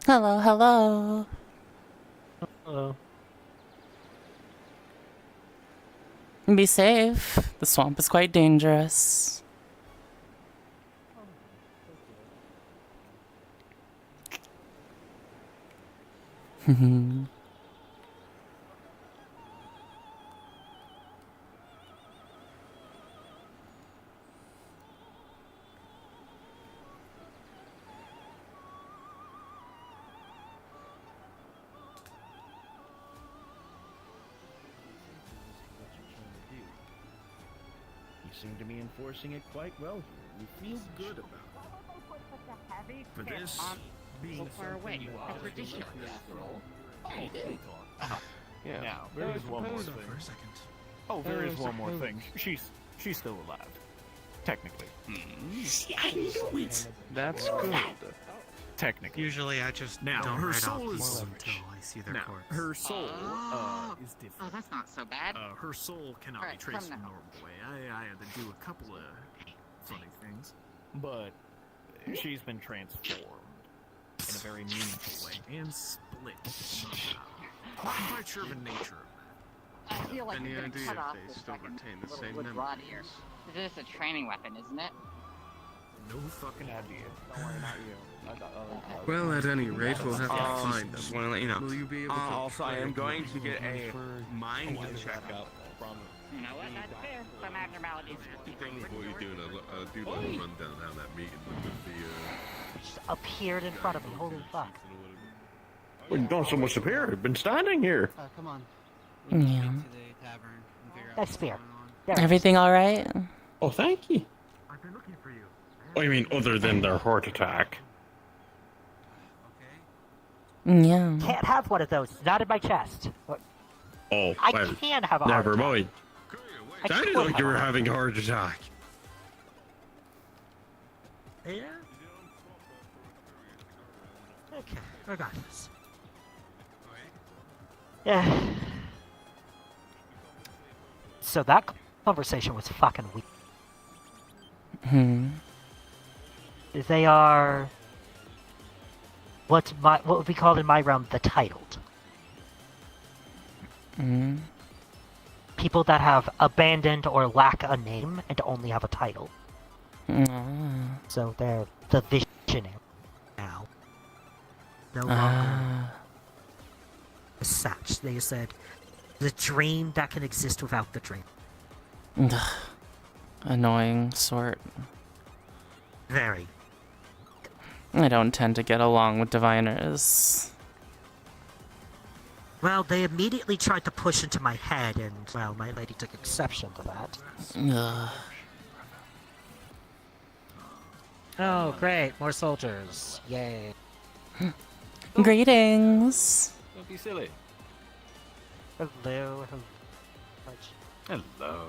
Hello. Hello. Be safe. The swamp is quite dangerous. You seem to be enforcing it quite well here. You feel good about it. For this being so far away, a tradition after all. Yeah. Now, there is one more thing. For a second. Oh, there is one more thing. She's still alive. Technically. I knew it. That's good. Technically. Usually I just Now, don't her write soul off is- people until I see their Now, corpse. Her soul is Oh, different. that's not so bad. Her soul cannot Alright, be traced from in the now. normal way. I had to do a couple of funny things. But she's been transformed in a very meaningful way. And split somehow. Not quite sure of the nature of I feel like Any you're gonna idea cut if off they this still fucking retain the little same wood rod memories? here. This is a training weapon, isn't it? No fucking idea. Don't worry, not you. Well, at any rate, we'll have to find them. Just want to let you know. Will you be able to Also, I am going to get a mind checkup. You know what? That's fair. Some abnormalities. Regardless of what you're doing, I do like the rundown how that meeting went with the, Just appeared in front of me. Holy fuck. Well, not so much up here. I've been standing here. Come on. Yeah. To the tavern and figure out That's what's fair. going on. There it is. Everything all right? Oh, thank you. I've been looking for you. I mean, other than their heart attack. Yeah. Can't have one of those. It's not in my chest. Oh, I well, can have a heart never attack. mind. I Sounded could like you have were a- having a heart attack. Yeah? Okay, regardless. Yeah. So that conversation was fucking weird. Hmm. They are what would be called in my realm the titled. Hmm. People that have abandoned or lack a name and only have a title. Ah. So they're the visionary now. No longer Ah. as such. They said the dream that can exist without the dream. Ugh. Annoying sort. Very. I don't tend to get along with diviners. Well, they immediately tried to push into my head, and, well, my lady took exception to that. Ugh. Oh, great, more soldiers. Yay. Greetings. Don't be silly. Hello. Hello.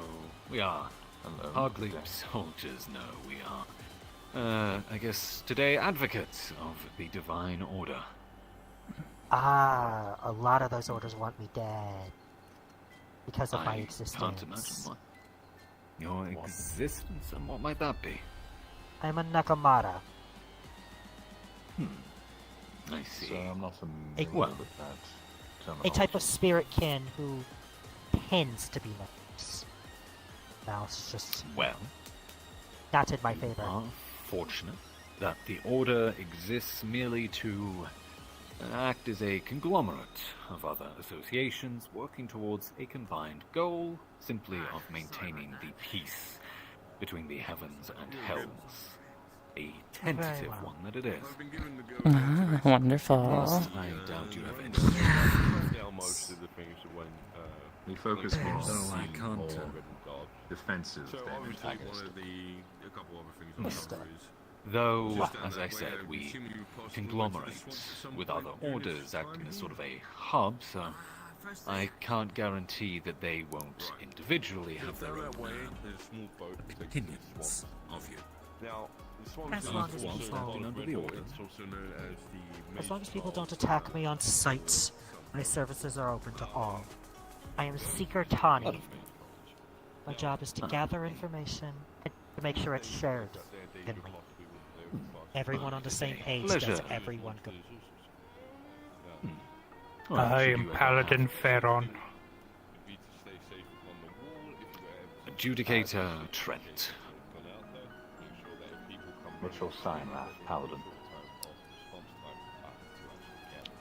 We are. Hello. Hardly soldiers, no, we are. I guess today advocates of the Divine Order. Ah, a lot of those orders want me dead. Because of my existence. Can't imagine what. Your existence, and what might that be? I'm a Nakamata. I see. So I'm not A- familiar with that A terminology. type of spirit kin who tends to be nice. Now it's just Well, not in my favor. are fortunate that the Order exists merely to act as a conglomerate of other associations working towards a combined goal, simply of maintaining the peace between the heavens and hells. A tentative well. one that it is. Ah, wonderful. Whilst I doubt you have any. Most of the things that when We focus more on Don't like scene content. or defensive So than obviously one antagonistic. of a couple other things we cover is Though, just down as that I way, said, I'm we assuming you possibly conglomerate went to the swamp at some with point other during this orders acting time as sort of here? a hub, so I can't guarantee that they won't individually have their own there's a small boat that takes opinions of you. Now, the swamp As is long as also people- part of under Red the Hawk. order. It's also known as the As long as people Mage don't Guard. attack me on sight, my services are open to all. I am Seeker Tani. My job is to gather information and to make sure it's shared evenly. Everyone on the same page does Pleasure. everyone good. I am Paladin Ferron. Adjudicator Trent. What's your sign, Wrath, Paladin?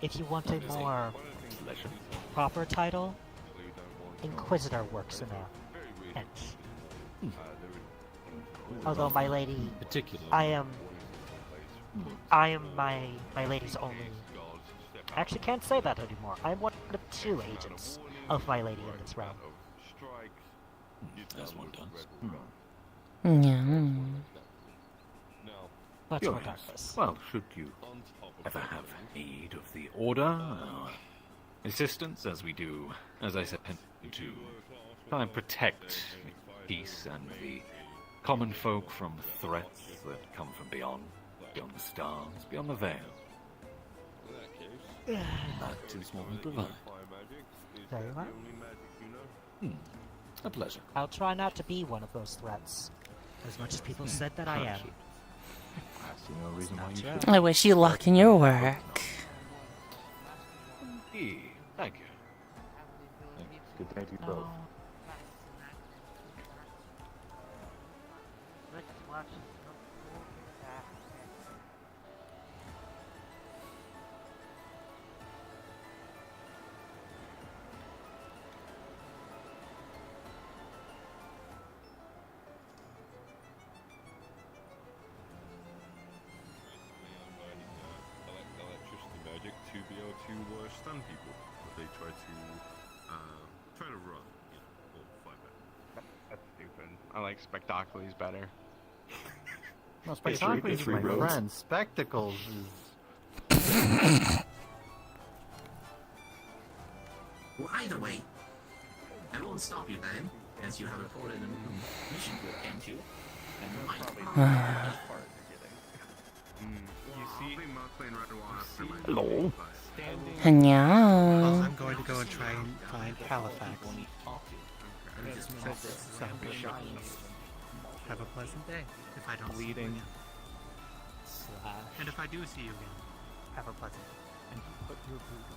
If you want a more Pleasure. proper title, Inquisitor works in a pinch. Although my lady, I am my lady's only. I actually can't say that anymore. I'm one of 2 agents of my lady in this realm. As one does. Yeah. But Yours. regardless. Well, should you ever have need of the Order, assistance, as we do, as I said, to try and protect peace and the common folk from threats that come from beyond the stars, beyond the veil. That is what we provide. Very well. A pleasure. I'll try not to be one of those threats, as much as people said that I am. I see no reason why you should. I wish you luck in your work. Thank you. Good day to you both. Electricity magic to be able to stun people if they try to run, or fight back. That's stupid. I like Spectacles better. No, Spectacles is my friend. Spectacles is... Well, either way, I won't stop you then, as you have reported a new mission to attend to. And might Hello. I'm going to go and try and find Halifax. So, have a pleasant day. If I don't Bleeding. see you again. And if I do see you again, have a pleasant day. And put your boot on.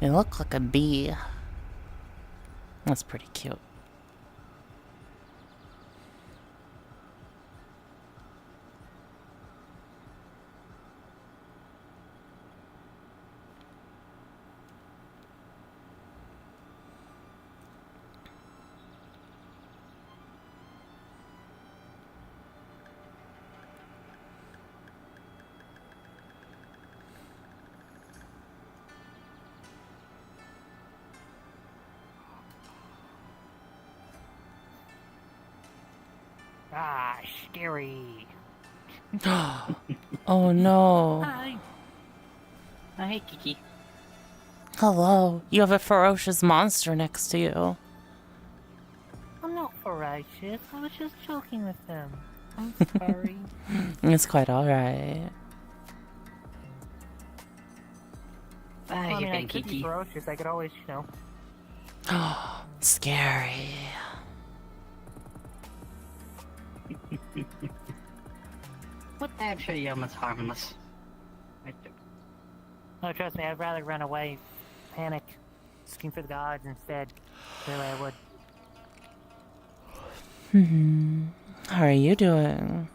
You look like a bee. That's pretty cute. Ah, scary. Oh no. Hi. Hi, Kiki. Hello. You have a ferocious monster next to you. I'm not ferocious. I was just joking with them. I'm sorry. It's quite alright. I mean, I could be ferocious. I could always, Scary. What actually almost harmless. No, trust me, I'd rather run away, panic, scream for the gods instead. Really, I would. How are you doing?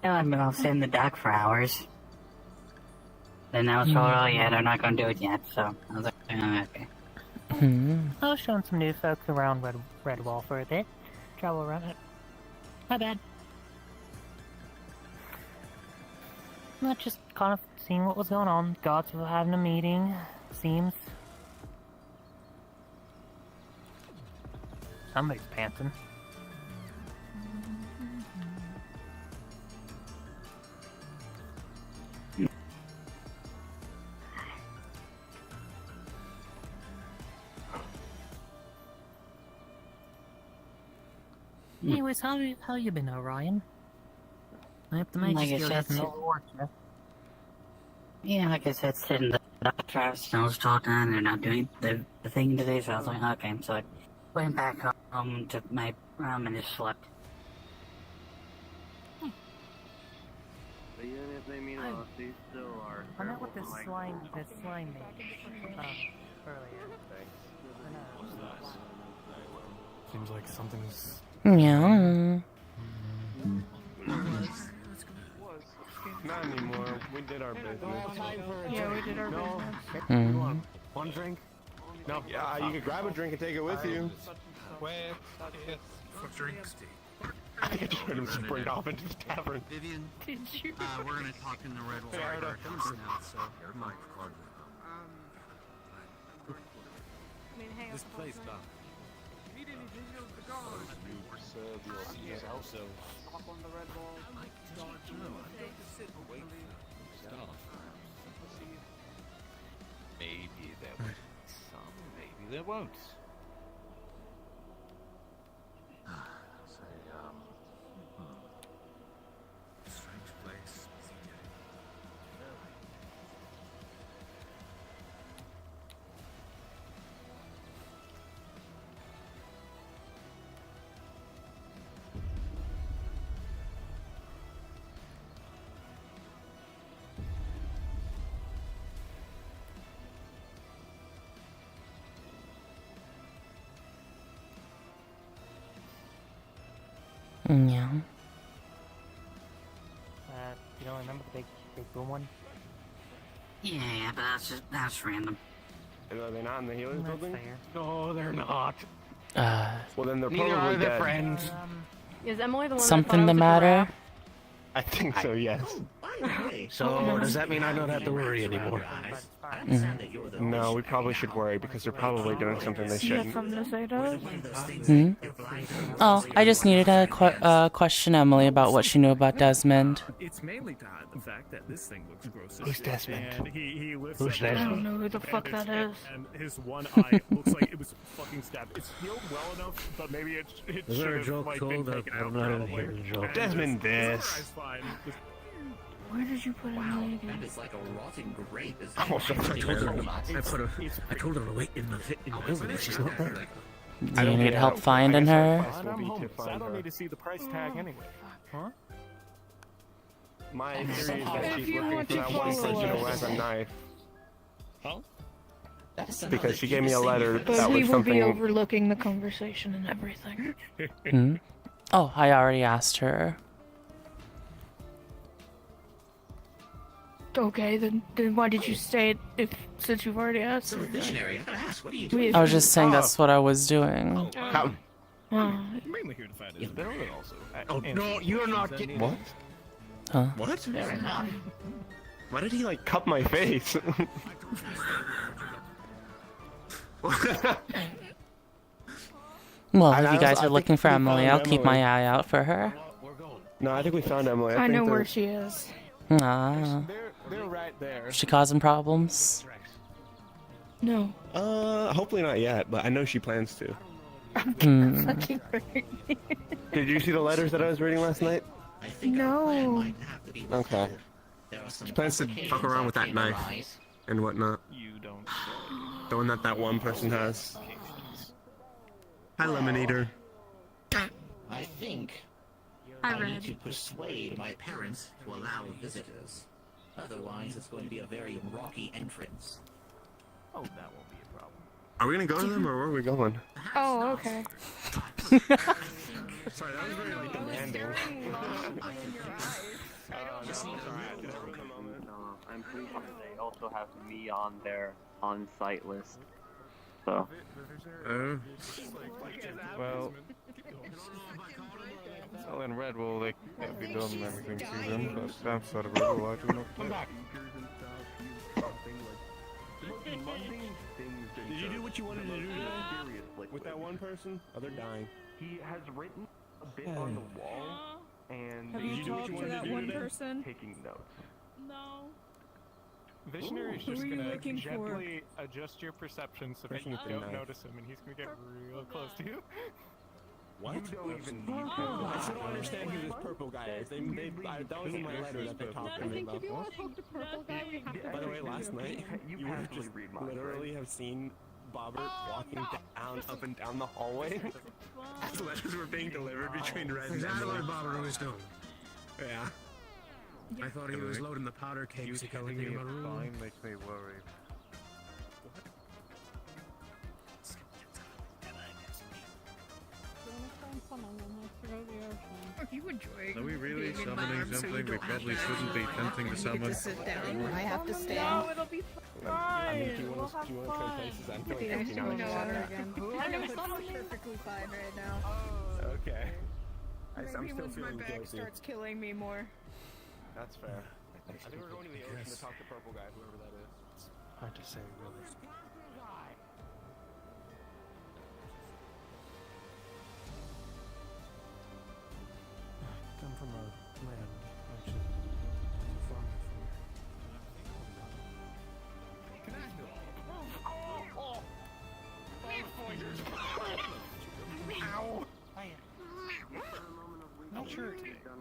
No, I've been all sit in the dock for hours. Then I was told, oh yeah, they're not gonna do it yet, so I was like, oh, okay. I was showing some new folks around Redwall for a bit. Travel around it. My bad. Not just kind of seeing what was going on. Gods were having a meeting, seems. Somebody's panting. Anyways, how you been, Orion? I hope the Like I Magus Guild said, hasn't overworked you. Yeah, like I said, sitting the Travis Snow's talking, and they're not doing the thing today, so I was like, okay, so I went back home to my room and just slept. But even if they mean well, they still are. I met with this slime mage earlier. Seems like something's... Yeah. Not anymore. We did our business. Yeah, we did our business. Mhm. One drink? No. Yeah, you could grab a drink and take it with you. Where is for drinks? I think I just heard him sprint off into the tavern. Vivian, Did you? we're gonna talk in the Red Wolf Yeah, I know. now, so come on. This place, Doc. Also, Hop on the Red Ball. Maybe there will be some, maybe there won't. strange place. Yeah. You don't remember the big boom one? Yeah, but that's random. Are they not in the healing That's building? fair. No, they're not. Uh, Well, then they're neither probably are their dead. friends. Is Emily the one something that the thought I was a matter? giraffe? I think so, yes. So, does that mean I don't have to worry anymore? No, we probably should worry because they're probably doing something they You have shouldn't. something to say to us? Hmm? Oh, I just needed to question Emily about what she knew about Desmond. It's mainly to hide the fact that this thing looks gross as Who's shit, Desmond? and he lifts Who's up I Desmond? don't know who the fuck and that it's- is. And his one eye looks like it was fucking stabbed. It's healed well enough, but maybe it Is there a should have joke like told? been taken I out. don't know how to probably. hear the joke. And Desmond, his other this. eye's fine. Where did you put Emily again? It's like a rotting grape. Oh, so I told her. I told her to wait in the building, but she's not there. Do you need help finding her? Will be to So I find don't her. need to see the price tag anyway. Huh? My theory is that If she's you looking want for to that one follow person who us. has a knife. That's Because she gave me a letter But that we was will be something. overlooking the conversation and everything. Hmm? Oh, I already asked her. Okay, then why did you say it since you've already asked? So visionary, I gotta ask, what are you We- doing? I was just saying that's what I was doing. How? Mainly here to find his building also. Oh no, you're not getting what? Huh? What? Fair enough. Why did he like cup my face? Well, I if you also- guys I are think looking for we Emily, found I'll keep my Emily. eye out for her. No, I think we found Emily. I think know they're- where she is. Ah, They're right there. she causing problems? No. Hopefully not yet, but I know she plans to. Hmm. Fucking Did you see the letters that I was reading last night? I think No. Okay. there are some She plans to fuck around with that knife arise. and whatnot. You don't. The one that one person has. Hi, Lemon Eater. I think I need to persuade my parents to allow visitors. Otherwise, it's going to be a very rocky entrance. Oh, that won't be a problem. Are we gonna go to them or where are we going? Oh, okay. Sorry, that was very like demanding. I'm pretty sure they also have me on their on-site list. So. Well, in Red Bull, they can't be doing anything to them, but outside of Red Bull, I do not. Did you do what you wanted to do today? With that one person? Oh, they're dying. He has written a bit on the wall, and Have you talked to that one person? taking notes. No. Visionary is Who just are you gonna looking for? gently adjust your perception so that Person you with the don't knife. notice him, and he's gonna get real close to you. What? You don't even need I still don't understand who this purple guy is. That was in my letter that they talked to me about. talk to Purple Guy, we have to By the way, last night, you would have just literally have seen Bobbert walking down, up and down the hallway as letters were being delivered between Red and Exactly what Emily. Bobbert was doing. Yeah. I thought he was loading the powder kegs to go telling into me my it's room. fine makes me worried. Are you enjoying? Are we really being in my summoning arms so something you we don't have probably to shouldn't be attempting to get summon? to sit down. I have to stand. No, it'll be fine. I mean, do you We'll want to have trade fun. places? I'm feeling Okay, 59 no, water. again. I know, it's perfectly fine right now. Okay. Maybe once my back starts killing me more. That's fair. I think we're going to the ocean to talk to Purple Guy, whoever that is. It's hard to say, really. Come from a land, actually, far enough from here. Ow! Not sure.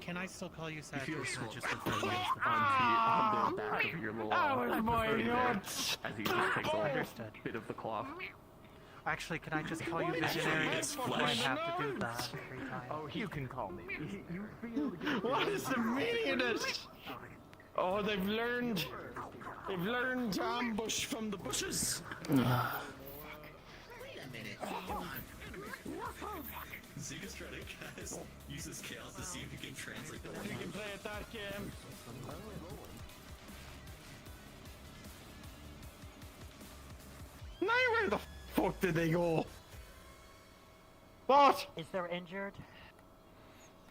Can I still call you Sad? You feel Or small. just refer to you as the On the back of your little was my nuts. As he just takes a Understood. bit of the cloth. Actually, can I just call you Visionary? Or do I have to do that every time? Oh, you can call me. You feel What is the meaning of this? Oh, they've learned to ambush from the bushes. Wait a minute. Zika's trying to use his chaos to see if he can translate the You can play at that game. Now where the fuck did they go? What? Is there injured?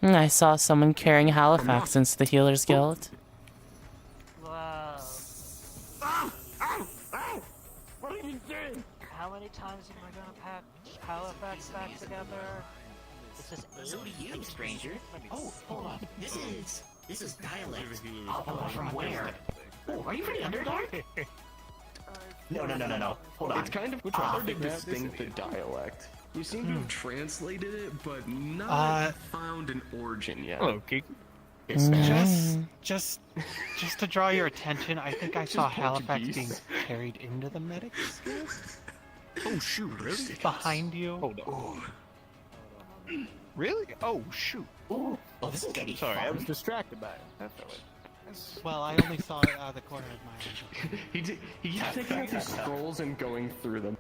I saw someone carrying Halifax into the Healers Guild. Wow. What are you doing? How many times am I gonna patch Halifax back together? This is So do you, stranger. Oh, hold on. This is dialect. From where? Oh, are you from the Underdark? No. Hold on. It's kind of hard to distinct the dialect. You seem to have translated it, but not found an origin yet. Hello, Geek. Just to draw your attention, I think I saw Halifax being carried into the medics. Oh shoot, really? Behind you. Hold on. Really? Oh shoot. Oh, this is gonna be Sorry, fun. I was distracted by it. That's all right. Well, I only saw it out of the corner of my eye. He's taking out his scrolls and going through them.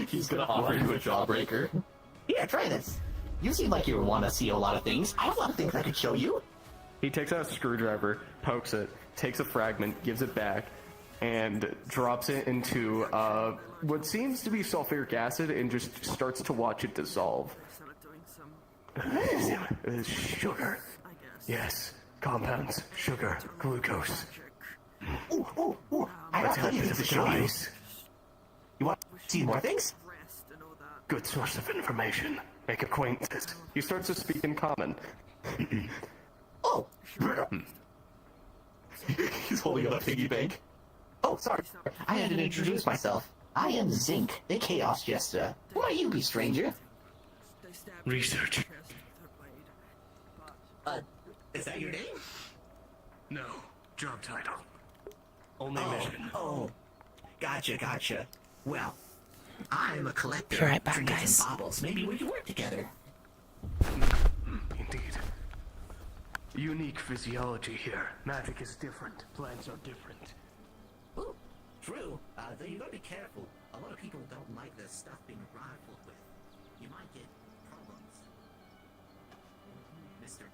He's gonna offer you a jawbreaker. Here, try this. You seem like you want to see a lot of things. I have a lot of things I could show you. He takes out a screwdriver, pokes it, takes a fragment, gives it back, and drops it into what seems to be sulfuric acid and just starts to watch it dissolve. Sugar. Yes. Compounds. Sugar. Glucose. Ooh. I have plenty of things to show you. You want to see more things? Good source of information. Make acquaintances. He starts to speak in common. Oh. He's holding up a piggy bank. Oh, sorry. I had to introduce myself. I am Zinc, the Chaos Jester. Who might you be, stranger? Research. Is that your name? No. Job title. Only mission. Oh. Gotcha. Well, I'm a collector. Be right back, Trinkets and guys. baubles. Maybe we can work together. Indeed. Unique physiology here. Magic is different. Plants are different. Ooh, true. Though you gotta be careful. A lot of people don't like their stuff being rifled with. You might get problems. Mister.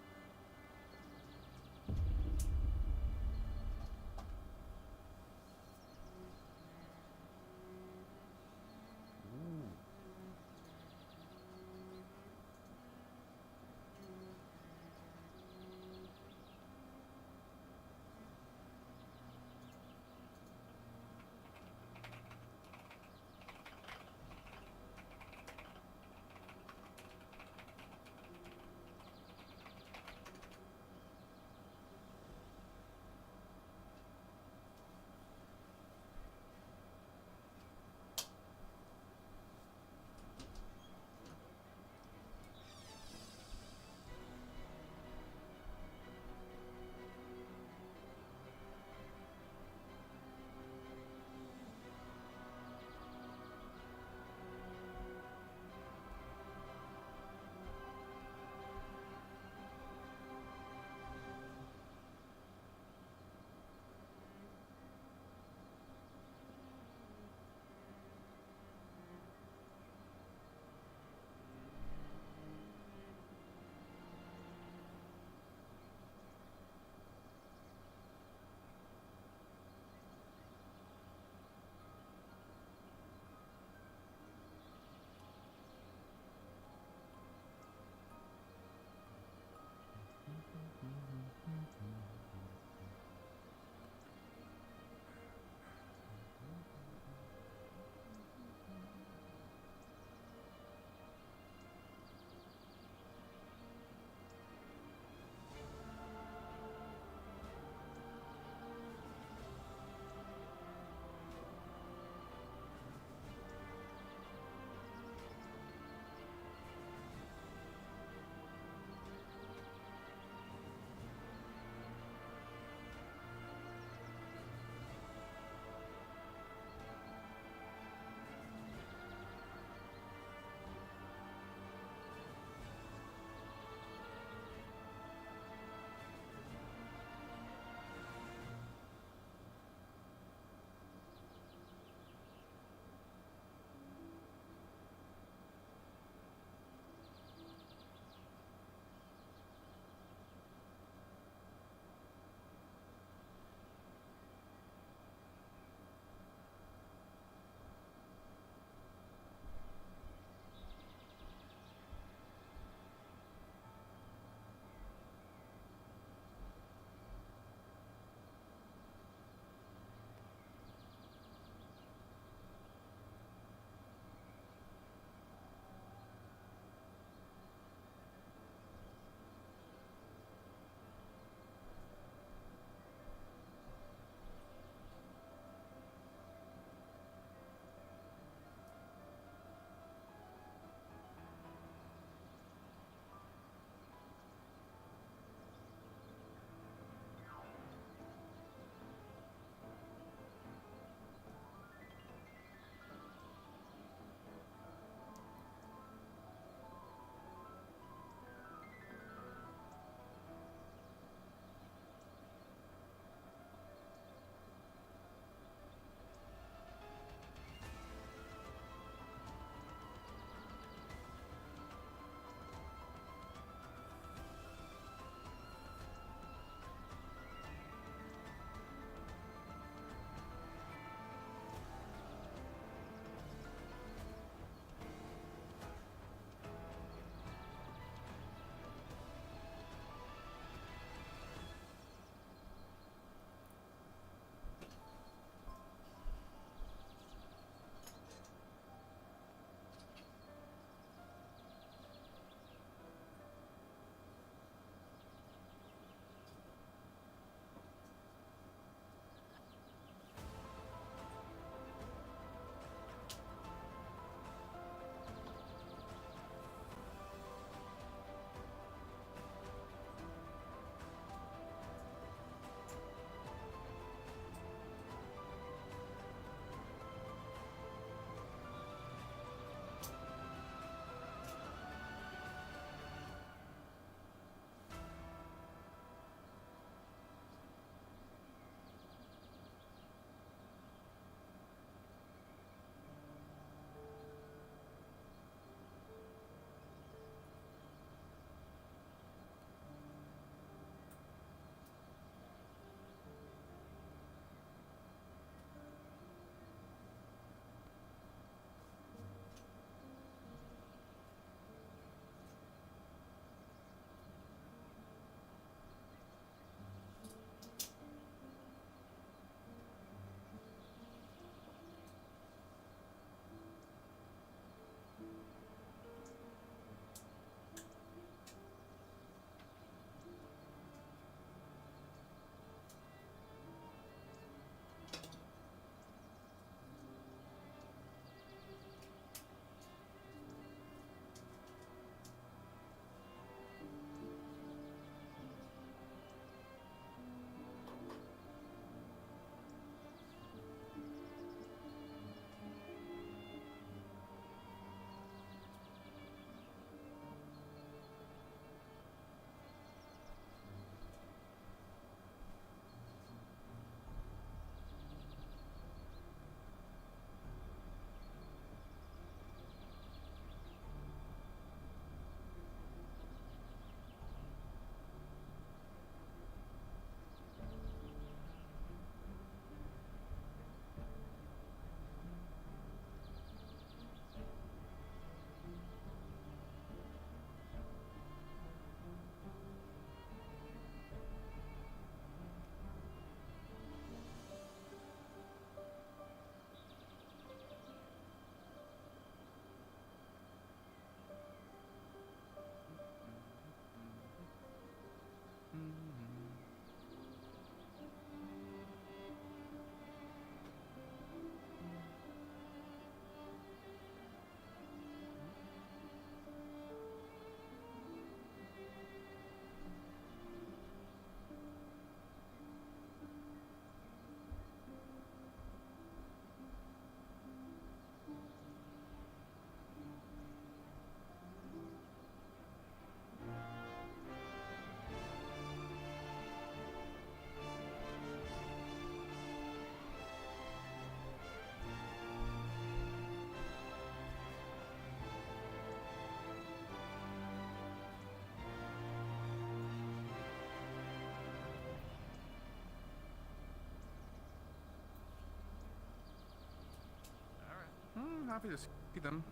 happy to see them.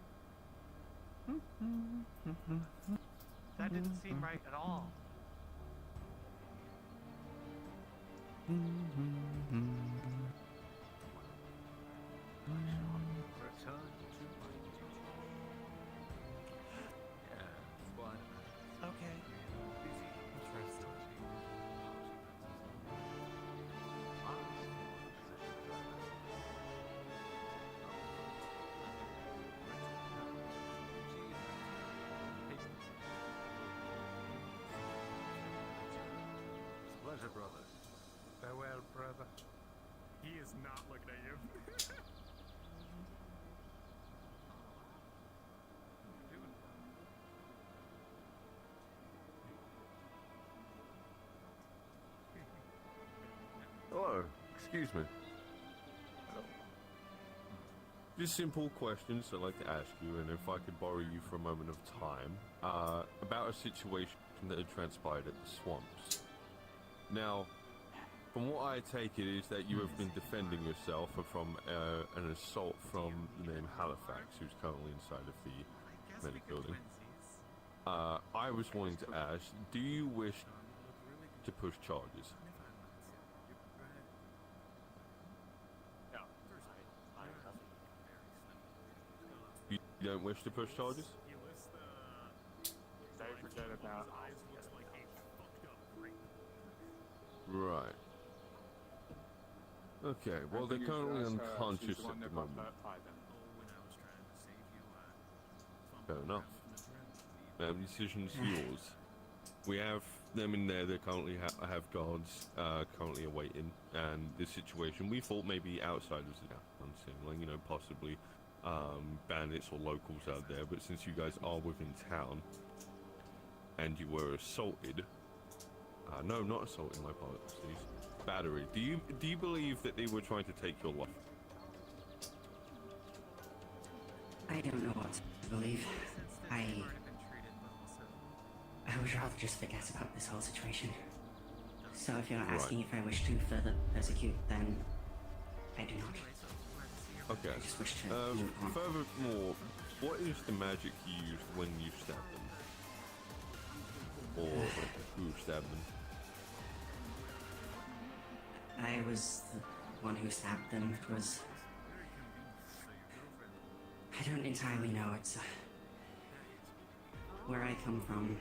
That didn't seem right at all. Return to my duty. Yes, why not? Okay. Interesting. Pleasure, brother. Farewell, brother. He is not looking at you. Hello, excuse me. Just simple questions I'd like to ask you, and if I could borrow you for a moment of time, about a situation that had transpired at the swamps. Now, from what I take it is that you have been defending yourself from an assault from the name Halifax, who's currently inside of the medic building. I was wanting to ask, do you wish to push charges? You don't wish to push charges? They forget about. Right. Okay, well they're currently unconscious at the moment. Fair enough. The decision's yours. We have them in there, they currently have guards currently awaiting, and this situation we thought maybe outsiders of the town, like, you know, possibly bandits or locals out there, but since you guys are within town and you were assaulted, no, not assaulted, my apologies, battery. Do you believe that they were trying to take your life? I don't know what to believe. I would rather just forget about this whole situation. So if you're asking if I wish to further persecute, then I do not. Okay. I just wish to move on. Furthermore, what is the magic you used when you stabbed them? Or who stabbed them? I was the one who stabbed them. It was... I don't entirely know. It's... where I come from,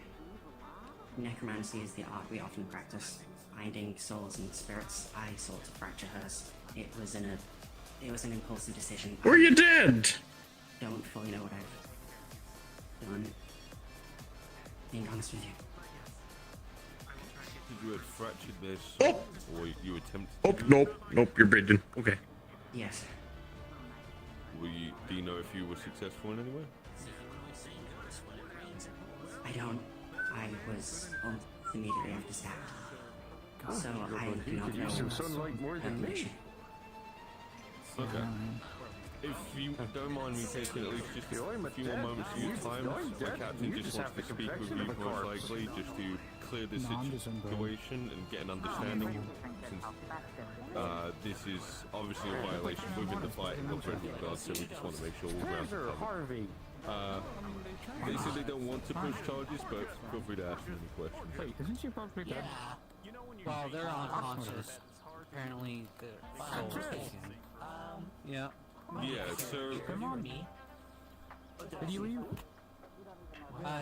necromancy is the art we often practice. Binding souls and spirits. I sought to fracture hers. It was an impulsive decision. Were you dead? Don't fully know what I've done. Being honest with you. You had fractured their soul, or you attempted to do Nope, you're bridging. Okay. Yes. Do you know if you were successful in any way? I don't. I was immediately after stabbed. So I do not know her condition. Okay. If you don't mind me taking at least just a few more moments of your time, my captain just wants to speak with you most likely, just to clear the situation and get an understanding, since this is obviously a violation within the fight of Red Guard, so we just want to make sure all grounds are covered. They said they don't want to push charges, but feel free to ask them any questions. Wait, isn't she probably dead? Well, they're unconscious. Apparently, the soul is taken. Yeah. Yeah, so... Come on, me. Did you leave?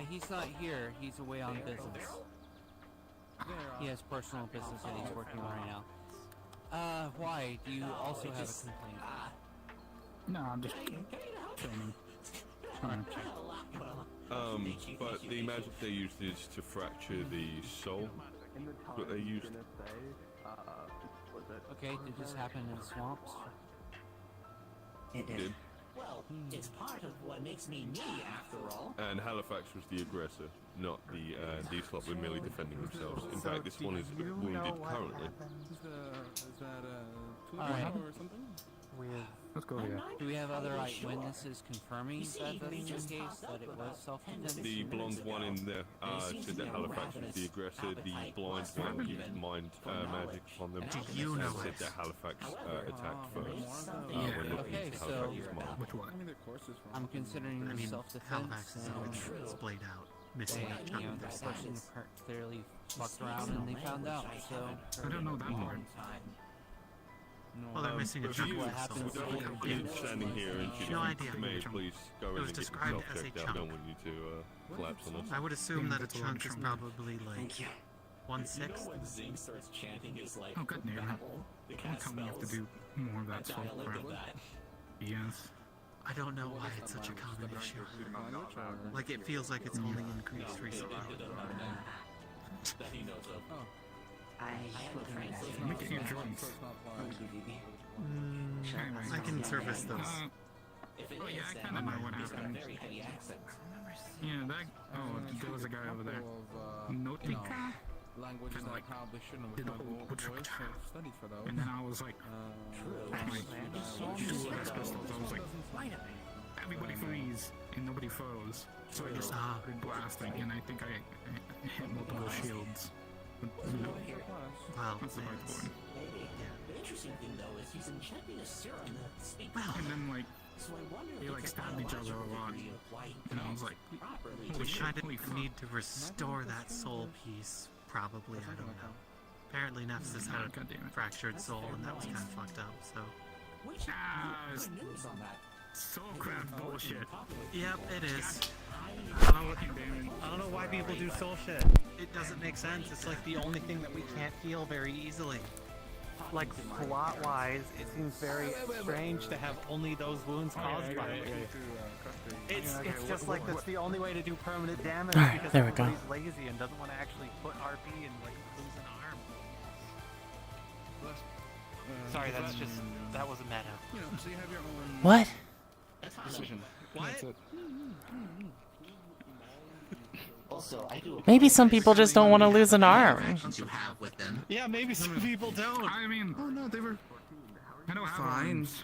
He's not here. He's away on business. He has personal business that he's working on right now. Why? Do you also have a complaint? No, I'm just training. But the magic they used is to fracture the soul. But they used... Okay, did this happen in the swamps? It did. did. Well, it's part of what makes me me, after all. And Halifax was the aggressor. not these lot were merely defending themselves. In fact, this one is wounded currently. Is that a Alright. or something? Let's go here. Do we have other eyewitnesses confirming that that's the case, that it was self-defense? The blonde one in there said that Halifax was the aggressor. The blind one used mind magic on them. Do you know said it? that Halifax attacked first. Yeah. When looking Okay, into so Halifax's mind. Which one? I'm considering I mean, self-defense. Halifax is always splayed out, missing a You chunk know, of their that person sides. clearly fucked around and they found out, so... I don't know that part. Well, they're missing a If chunk you- of their soul. With you standing here and she No doesn't idea. may please go It in was and get described yourself as a checked out. chunk. Don't want you to collapse on us. I would assume that a chunk is probably like You 1/6. know when Zing starts chanting his like Oh, god damn it. babble, the Don't cast tell me you have to spells, do more of that that soul dialect crap. of that. Yes. I don't know why it's such a common issue. Like, it feels like it's only increased recently. That he knows of. I Make it your joints. Sure. I can service those. If it Oh yeah, is, I then kind of know what he's got a happened. very heavy accent. Yeah, that. Oh, there was a guy over there. Notika. Languages Kinda I like probably shouldn't have did the with whole my butch voice, so I've studied for those. And then I was like, two X pistols. I was like, everybody freeze, and nobody froze. So I just started blasting, and I think I hit multiple shields. Well, that's the right one. The interesting thing though is he's injecting a serum that speaks. And then like, So I wonder if they like stabbed each other a lot, why he and I was like, properly. we kind of need to restore that soul piece. Probably, I don't know. Apparently, Nef's had a fractured soul, and that was kind of fucked up. So. News on that. Soul craft bullshit. Yep, it is. I don't know why people do soul shit. It doesn't make sense. It's like the only thing that we can't heal very easily. Like plot-wise, it seems very strange to have only those wounds caused by it. It's just like that's the only way to do permanent damage because There we go. everybody's lazy and doesn't want to actually put RP and like lose an arm. Sorry, that's just that was a meta. You know, so you have your own What? decision. What? That's it. Also, I do. Maybe some people just don't want to lose an arm. You have with them. Yeah, maybe some people don't. I mean, Oh no, they were I don't have fine. arms.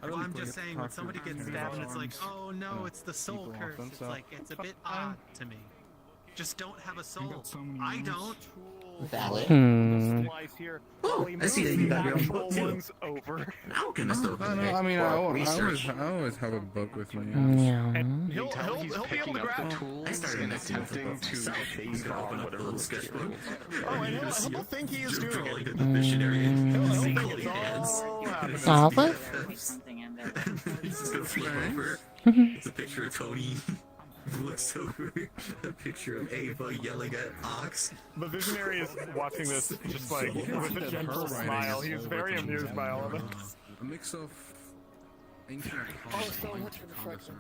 Well, I'm just saying, when somebody gets stabbed and it's like, oh no, it's the soul curse. It's like, it's a bit odd to me. Just don't have a soul. I don't. Valid. Hmm. Here. I see that you got your Full one's over. Alchemist over I there. mean, I Research. always have a book with me. Yeah. He'll be able to grab. I started attempting to take on what a little sketchbook. Oh, and he'll think he is doing it. The missionary He'll think holding it's hands. all happening. Olive? He's just gonna flip over. It's a picture of Tony. Looks over a picture of Ava yelling at Ox. The visionary is watching this just like with a gentle smile. He's very amused by all of it. A mix of ancient so much for the Cognizant.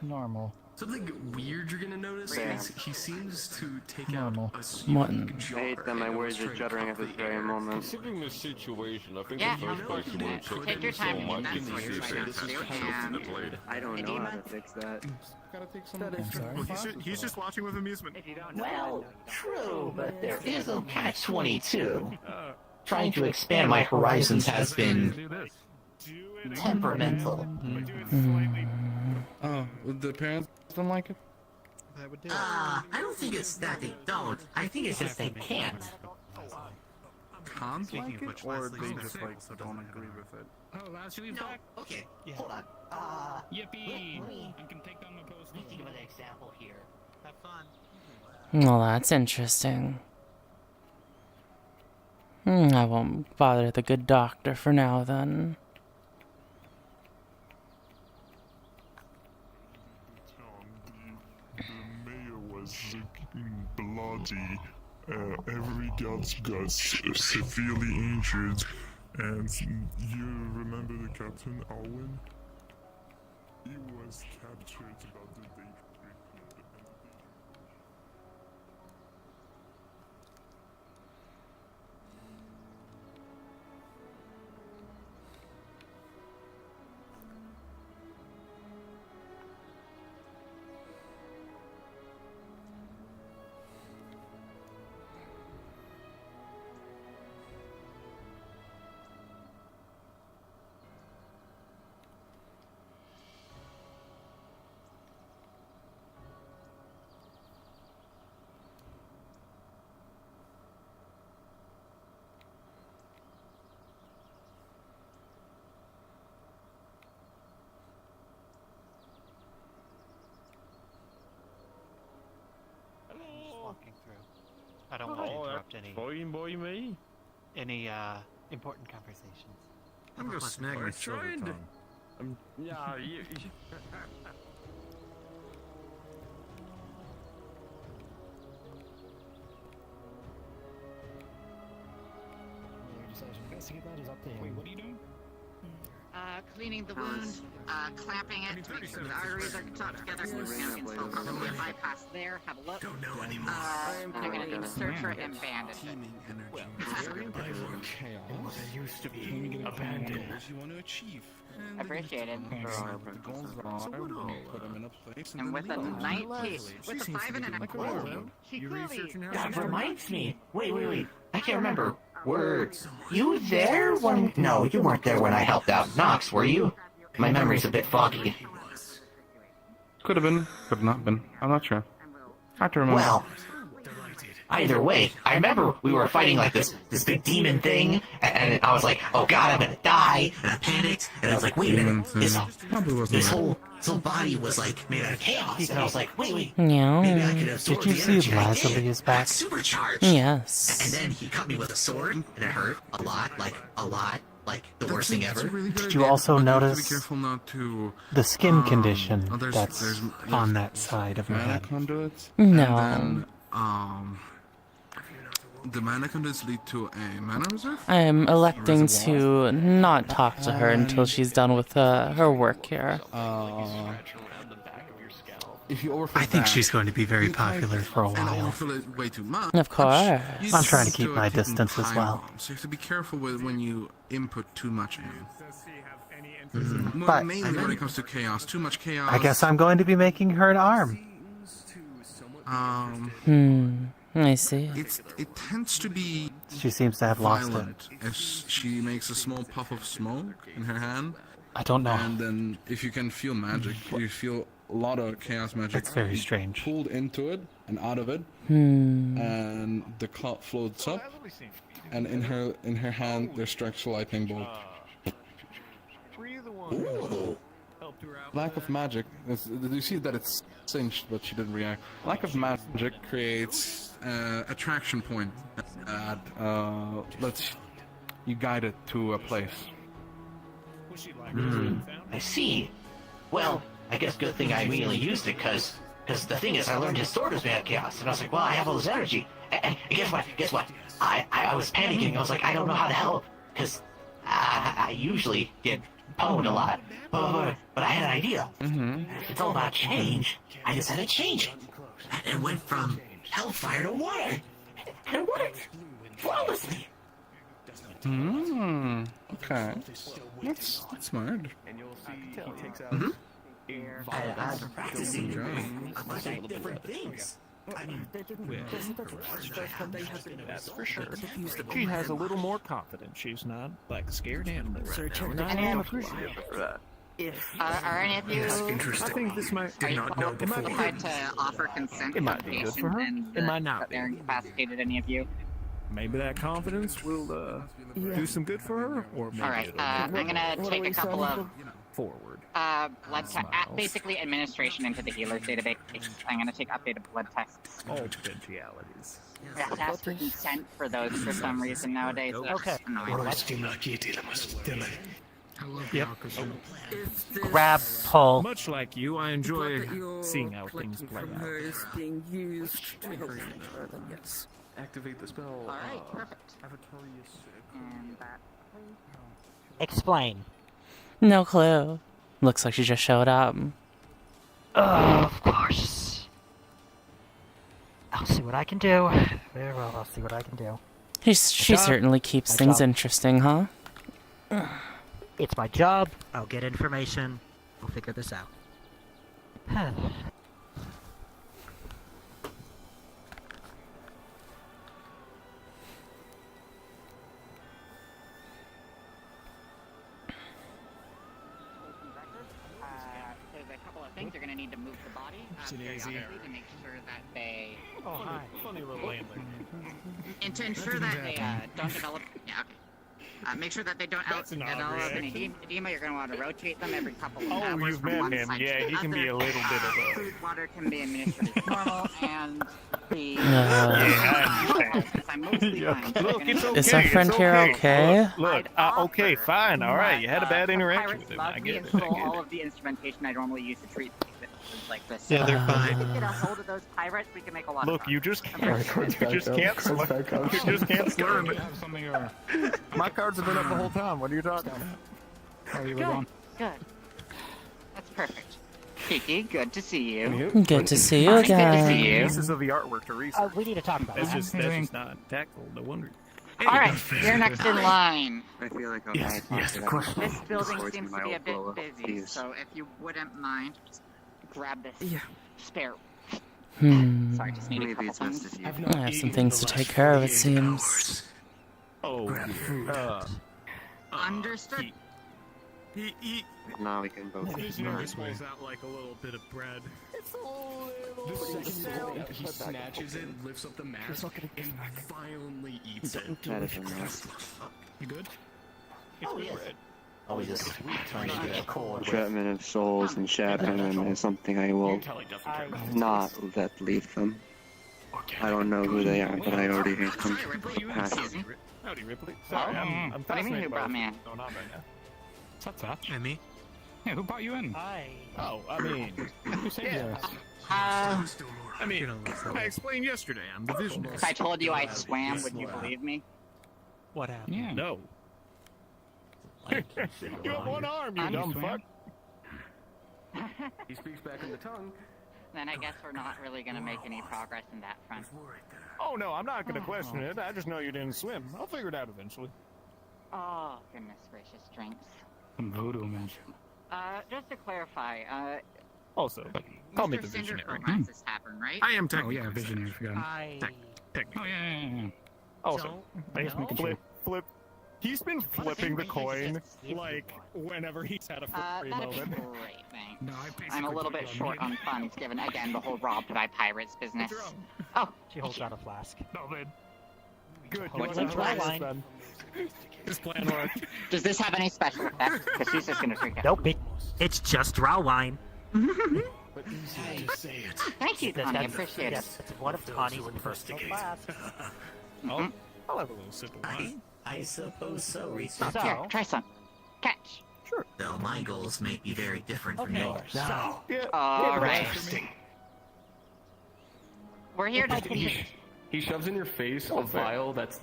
Normal. Something weird you're gonna notice is he seems to take Normal. out a Mutton. jar. I hate that my words are juddering at this very moment. Considering the situation, I think Yeah, the first person would check take your time, might that's be what you're the trying to do, and I don't know how to fix that. Gotta take some. Well, he's just watching with amusement. Well, true, but there is a catch-22. Trying to expand my horizons has been temperamental. Oh, the parents don't like it? That would do. I don't think it's that they don't. I think it's just they can't. Can't Speaking like of it, which, or Wesley's they back, just so like it don't doesn't agree matter. with it. Oh, last week's back. Okay, Yeah. hold on. Yippee! let me I can take down the post. think of an example here. Have fun. Well, that's interesting. I won't bother the good doctor for now, then. The mayor was bloody. Every guard got severely injured. And you remember the captain, Alwyn? He was captured about the day. I don't want to interrupt Fine by me. any important conversations. I'm Have a gonna pleasant snag day. my silver tongue. Yeah, Wait, what are you doing? Cleaning the wound, clamping it to make sure the arteries are taut together. Install probably a bypass there. Have a look. Don't know anymore. Then I'm gonna need to search for it and bandage it. Chaos. It used to be abandoned. You want to achieve. Appreciated. The goals are, put them in a place, And with a 19, with a 5 and a quarter, she clearly. That reminds me. Wait. I can't remember. Were you there when... No, you weren't there when I helped out Nox, were you? My memory's a bit foggy. Could have been, could have not been. I'm not sure. Hard to remember. Well, either way, I remember we were fighting like this big demon thing, and I was like, oh god, I'm gonna die, and I panicked, and I was like, wait a minute, this whole body was like made out of chaos, and I was like, wait, Yeah. maybe I could absorb Did you the see energy I Lazuli did. is back? Supercharged. Yes. And then he cut me with a sword, and it hurt a lot, like the worst thing ever. Did you also notice be careful not to, the skin condition there's that's on that side of your mana head? conduits? No. And then, the mana conduits lead to a mana reserve? I am electing to not talk to her until she's done with her work here. If you overfill I think that, she's going to be very you type popular for a and while. overfill it way too much. Of course. you I'm trying to get keep into my a ticking distance as time well. bomb, so you have to be careful with when you input too much in. But Mainly when it comes to chaos, too much chaos. I guess I'm going to be making her an arm. I see. It tends to be She seems to have lost it. violent if she makes a small puff of smoke in her hand. I don't know. And then if you can feel magic, you feel a lot of chaos magic. That's very strange. Pulled into it and out of it, Hmm. and the cloud floats up, and in her hand there strikes a lightning bolt. Lack of magic. You see that it's cinched, but she didn't react. Lack of magic creates attraction point that lets you guide it to a place. I see. Well, I guess good thing I immediately used it, because the thing is, I learned his sword was made of chaos, and I was like, well, I have all this energy. And guess what? I was panicking. I was like, I don't know how to help, because I usually get pwned a lot. But I had an idea. If it's all about change, I just had to change it. And it went from hellfire to water. And it worked flawlessly. Okay. That's smart. And you'll see he takes out I've been practicing a bunch of different things. I mean, That's for sure. She has a little more confidence. She's not like a scared animal right now. And I'm appreciative for that. Are any of you? I think this might qualified to offer consent It to might be good for her. and It might not be. they're incapacitated. Any of you? Maybe that confidence will do some good for her, or maybe All right. it'll I'm gonna take a couple of forward. basically administration into the healer's database. I'm gonna take updated blood tests. All potentialities. I have to ask for consent for those for some reason nowadays. So that's Okay. annoying. Yep. Grab, pull. Much like you, I enjoy seeing how things play out. is being used to help yes. activate the spell. Alright, perfect. And that. Explain. No clue. Looks like she just showed up. Of course. I'll see what I can do. Very well, I'll see what I can do. She job. certainly keeps My things job. interesting, huh? It's my job. I'll get information. We'll figure this out. There's a couple of things you're gonna need to move the body periodically to make sure that they. Oh, hi. Funny little landlady. And to ensure that they don't develop. Yeah. Okay. Make sure that they don't develop an edema. You're going to want to rotate them every couple of hours. You've from met one him. side Yeah, to the he can be other. a little bit of a. Food, water can be administered as normal, and Is our friend here okay? Look, okay, fine, all right. You had a bad interaction with him. I get it. All of the instrumentation I normally use to treat things like this. Yeah, they're fine. If we could get a hold of those pirates, we can make a lot Look, of you just progress. can't slur. You just can't slur. My cards have been up the whole time. What are you talking about? Oh, you Good. Good. That's perfect. Kiki, good to see you. Good to see you Good to see again. you. Pieces of the artwork to research. We need to talk about That's that. just not tactful. No wonder. All right, you're next in line. I feel like Yes, of course. This building seems to be a bit busy, so if you wouldn't mind, just grab this spare. Sorry, just need a couple things. I have some things to take care of, it seems. Oh, Understood. Now we can both. Visionary pulls out like a little bit of bread. It's He snatches it, lifts up the mask, and violently eats it. That is a mess. You good? Oh, yes. Oh, just trying to get a cord. Entrapment of souls and shattering them is something I will not let leave them. I don't know who they are, but I already hate them. Howdy, Ripley. Sorry, I'm What do you mean who fascinated by brought me in? what's going on right now. What's up? And me? Yeah, who brought you in? Oh, I mean, who said yes? Uh, I mean, I explained yesterday. I'm the visionary. if I told you I swam, would you believe me? What happened? Yeah. No. You have one arm, you dumb fuck. He speaks back in the tongue. Then I guess we're not really gonna make any progress in that front. Oh no, I'm not gonna question it. I just know you didn't swim. I'll figure it out eventually. Oh, goodness gracious, drinks. Some voodoo magic. Just to clarify, Also, call me Mr. the Cinder visionary. runs this tavern, right? I am Oh technically. yeah, visionary. Forgot. Technically. Oh yeah. Also, No. flip. He's been flipping the coin like whenever he's had a free That'd be moment. great, thanks. No, I I'm a little bit short on funds, given again the whole robbed by pirates business. Oh, She holds out a flask. No, man. Good. What's You in want dry to wine? then. His plan worked. Does this have any special effects? Because she's just gonna drink it. Nope, it's just raw wine. Say it. Thank you, Connie. I appreciate it. Yes, it's one of Connie's personal flasks. I'll have a little sip of wine. I suppose so, research. So, Here, try some. Catch. Sure. Though my goals may be very different from Okay, yours. so All right. We're here to. He shoves in your face a vial that's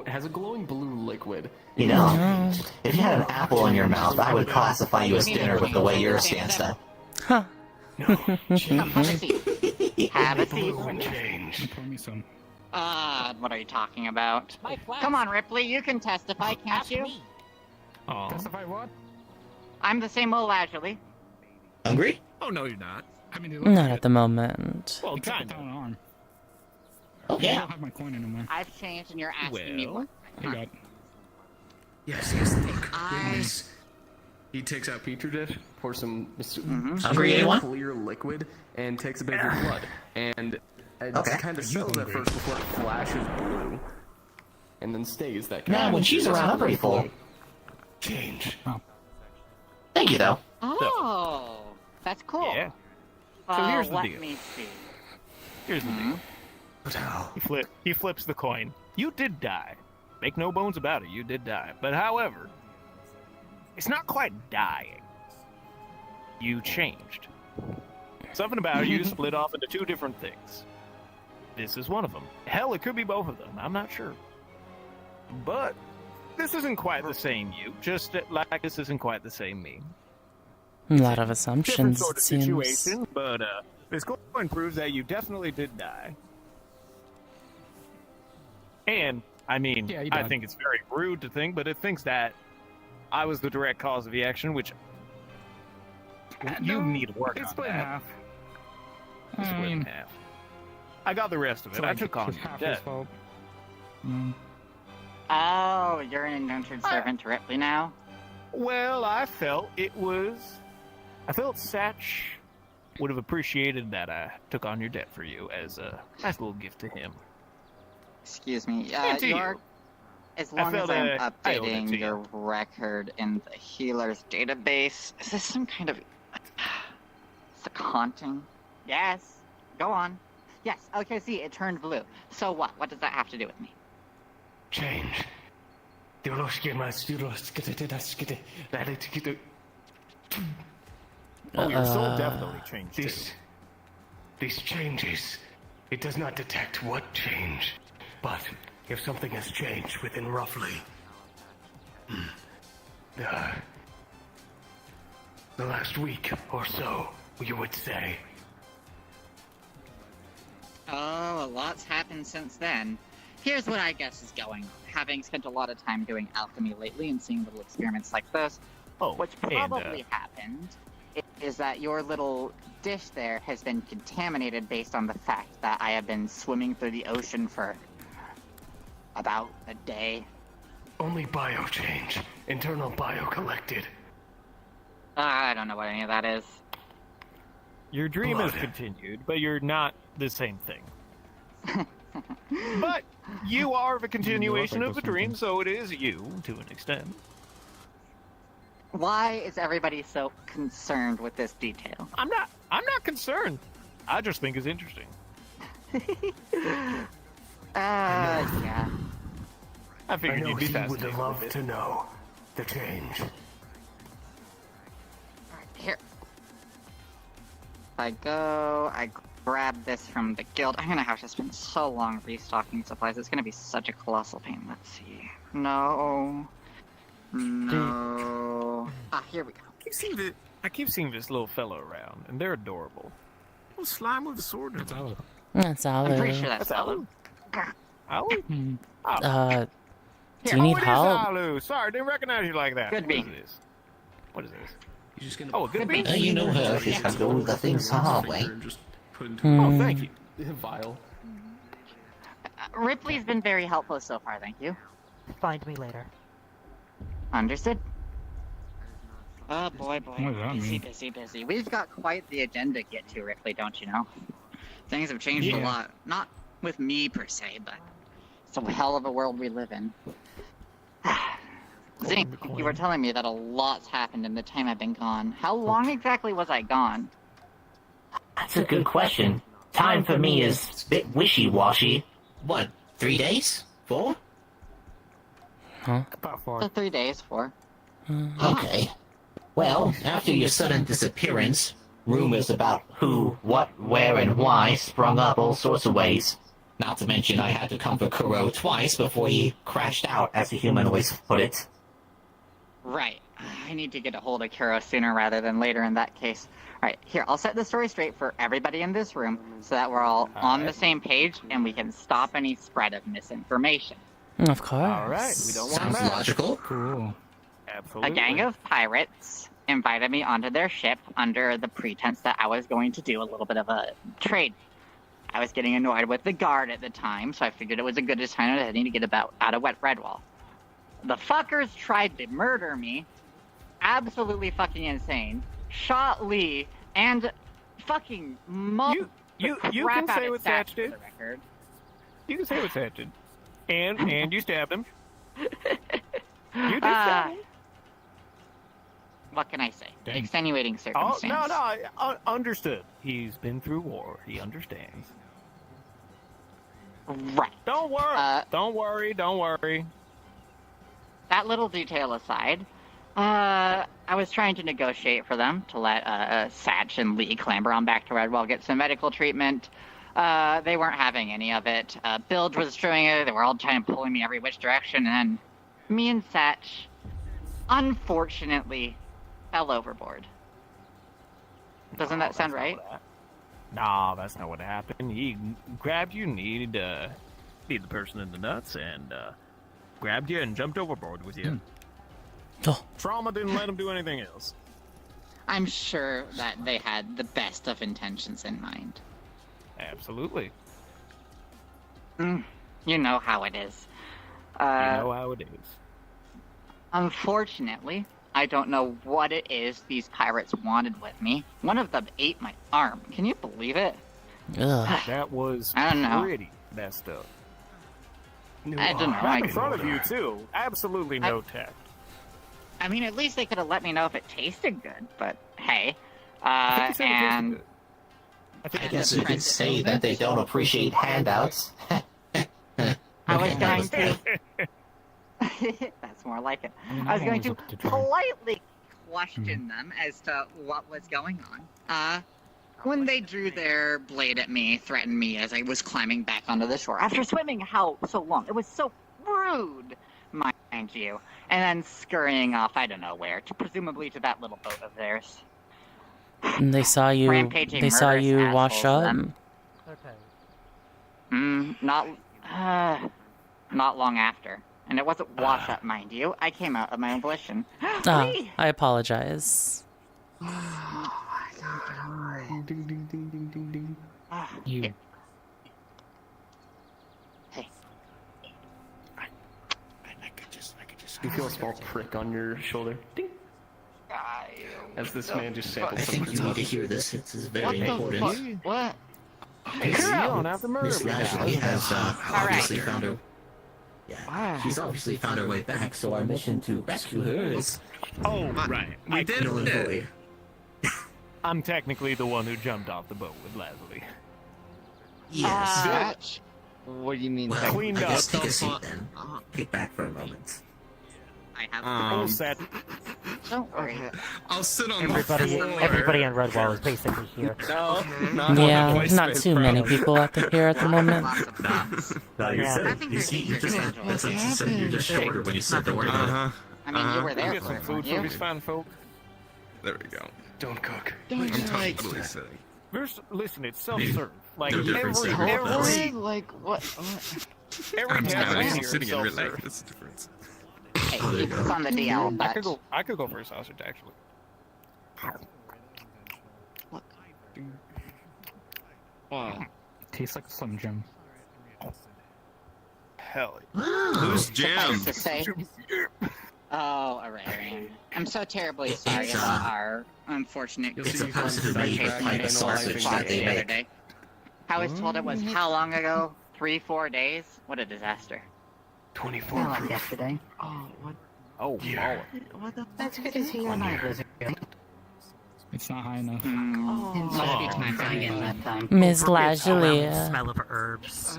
has a glowing blue liquid. You know, if you had an apple in your mouth, I would classify you as dinner with the way yours stands up. Huh. Have a seat. Have a seat. Pour me some. What are you talking about? My flask. Come on, Ripley, you can testify, can't Ask you? me. Oh. Testify what? I'm the same old Lazuli. Hungry? Oh no, you're not. I mean, Not at the moment. Well, Except kind without of. an arm. Oh, I yeah. don't have my coin anymore. I've changed and you're asking me what? I got. Yes, look. Witness. He takes out petri dish, pours some Hungry, anyone? clear liquid, and takes a bit of your blood. And it Okay. kind of settles at first before it flashes blue, and then stays that Now, color. when she's around, I'm pretty full. Change. Thank you, though. Oh, that's cool. Yeah. So here's the let deal. me see. Here's the deal. But how? He flips the coin. You did die. Make no bones about it. You did die. But however, it's not quite dying. You changed. Something about you split off into two different things. This is one of them. Hell, it could be both of them. I'm not sure. But this isn't quite the same you. Just like this isn't quite the same me. A lot of Different assumptions, sort it of seems. situation, but this coin proves that you definitely did die. And, I mean, Yeah, you I died. think it's very rude to think, but it thinks that I was the direct cause of the action, which you need to work It's on split in that. half. It's split in half. I got the rest of it. So I took on it's you. half Dead. his fault. Oh, you're an indentured servant to Ripley now? Well, I felt Satch would have appreciated that I took on your debt for you as a nice little gift to him. Excuse me. And to You're, you. as long as felt, I'm I owed it updating to your record in the healer's database, is this some kind of... It's a haunting? Yes. Go on. Yes, okay, see, it turned blue. So what? What does that have to do with me? Change. Oh, your soul definitely changed too. These changes, it does not detect what change, but if something has changed within roughly the last week or so, you would say. Oh, a lot's happened since then. Here's what I guess is going on. Having spent a lot of time doing alchemy lately and seeing little experiments like this, what's probably happened is that your little dish there has been contaminated based on the fact that I have been swimming through the ocean for about a day. Only bio change. Internal bio collected. I don't know what any of that is. Your dream is continued, but you're not the same thing. But you are the continuation of the dream, so it is you, to an extent. Why is everybody so concerned with this detail? I'm not concerned. I just think it's interesting. Yeah. I figured know you'd be he would fascinated love with it. to know the change. Here. I grab this from the guild. I'm gonna have to spend so long restocking supplies. It's gonna be such a colossal pain. Let's see. No. Here we go. I keep seeing this little fellow around, and they're adorable. Well, slime with a sword. That's all. That's Alu. I'm pretty sure that's Alu. Alu? Do you need it is help? Alu. Sorry, I didn't recognize you like that. Good bean. What is this? You're just gonna a good bean? You know her. She's got all the things the hard way. Oh, thank you. Vial. Ripley's been very helpful so far, thank you. Find me later. Understood. Oh boy. What does that mean? Busy. We've got quite the agenda to get to, Ripley, don't you know? Things have changed a lot. Not with me per se, but it's a hell of a world we live in. Zink, you were telling me that a lot's happened in the time I've been gone. How long exactly was I gone? That's a good question. Time for me is a bit wishy-washy. What, 3 days? 4? Huh? About 4. 3 days, 4. Okay. Well, after your sudden disappearance, rumors about who, what, where, and why sprung up all sorts of ways. Not to mention I had to comfort Kuro twice before he crashed out, as the human always put it. Right. I need to get a hold of Kuro sooner rather than later in that case. Alright, here, I'll set the story straight for everybody in this room so that we're all on the same page and we can stop any spread of misinformation. Of course. All right, we don't want Sounds that. logical. Cool. Absolutely. A gang of pirates invited me onto their ship under the pretense that I was going to do a little bit of a trade. I was getting annoyed with the guard at the time, so I figured it was a good time I need to get out of Wet Redwall. The fuckers tried to murder me. Absolutely fucking insane. Shot Lee and fucking You can say what Satch did. You can say what Satch did. And you stabbed him. You did stab him. What can I say? Dang. Extenuating circumstance. Understood. He's been through war. He understands. Right. Don't worry. Don't worry. That little detail aside, I was trying to negotiate for them to let Satch and Lee clamber on back to Redwall, get some medical treatment. They weren't having any of it. Bilge was destroying it. They were all trying to pull me every which direction, and me and Satch, unfortunately, fell overboard. Doesn't that sound right? Nah, that's not what happened. He grabbed you, needed the person in the nuts, and grabbed you and jumped overboard with you. Trauma didn't let him do anything else. I'm sure that they had the best of intentions in mind. Absolutely. You know how it is. You know how it is. Unfortunately, I don't know what it is these pirates wanted with me. One of them ate my arm. Can you believe it? Ugh. That was I don't know. pretty messed up. I don't know. Right in front of you, too. Absolutely no tact. I mean, at least they could have let me know if it tasted good, but hey. I think you said it tasted And good. I guess we could say that they don't appreciate handouts. I was going to. That's more like it. I was going to politely question them as to what was going on. When they drew their blade at me, threatened me as I was climbing back onto the shore. After swimming how so long? It was so rude, mind you. And then scurrying off, I don't know where, presumably to that little boat of theirs. And they saw you. Rampaging They saw murderous you assholes, wash up. them. Not long after. And it wasn't wash up, mind you. I came out of my own volition. I apologize. Ding ding ding ding ding ding. You. You feel a small prick on your shoulder. Ding. As this man just sampled I some think you need to hear this. This is very important. What? Miss Lashley has obviously found her. Yeah, she's obviously found her way back. So our mission to rescue her is. Oh, right. We did it. I'm technically the one who jumped off the boat with Leslie. Yes. What do you mean? Well, cleaned I guess up. take a seat then. Kick back for a moment. I have the whole set. Don't worry. I'll sit on Everybody, the floor. everybody in Redwall is basically here. Yeah, not too many people here at the moment. No, you see, you're just you're just shorter when you said the word. I mean, you were there Get for some it, food weren't for you? these fine folk. There we go. Don't cook. I'm totally sitting. Listen, it's self-serve. Like No difference there. every Like what? every I'm task actually here is sitting in real self-serve. life. That's the difference. Hey, keep this on the DL, I but... could go for a sausage actually. Wow. Tastes like a Slim Jim. Hell Who's Jam? To say... Oh, alright. I'm so terribly sorry about our unfortunate It's a positively type of sausage that they make. Saturday. I was told it was how long ago? 3-4 days? What a disaster. 24 Not like proof. yesterday. Oh, what? Oh, Yeah. What the? That's good to see you're not blizzard. It's not high enough. Must be time for again that time. Ms. Smell Lagelia. of herbs.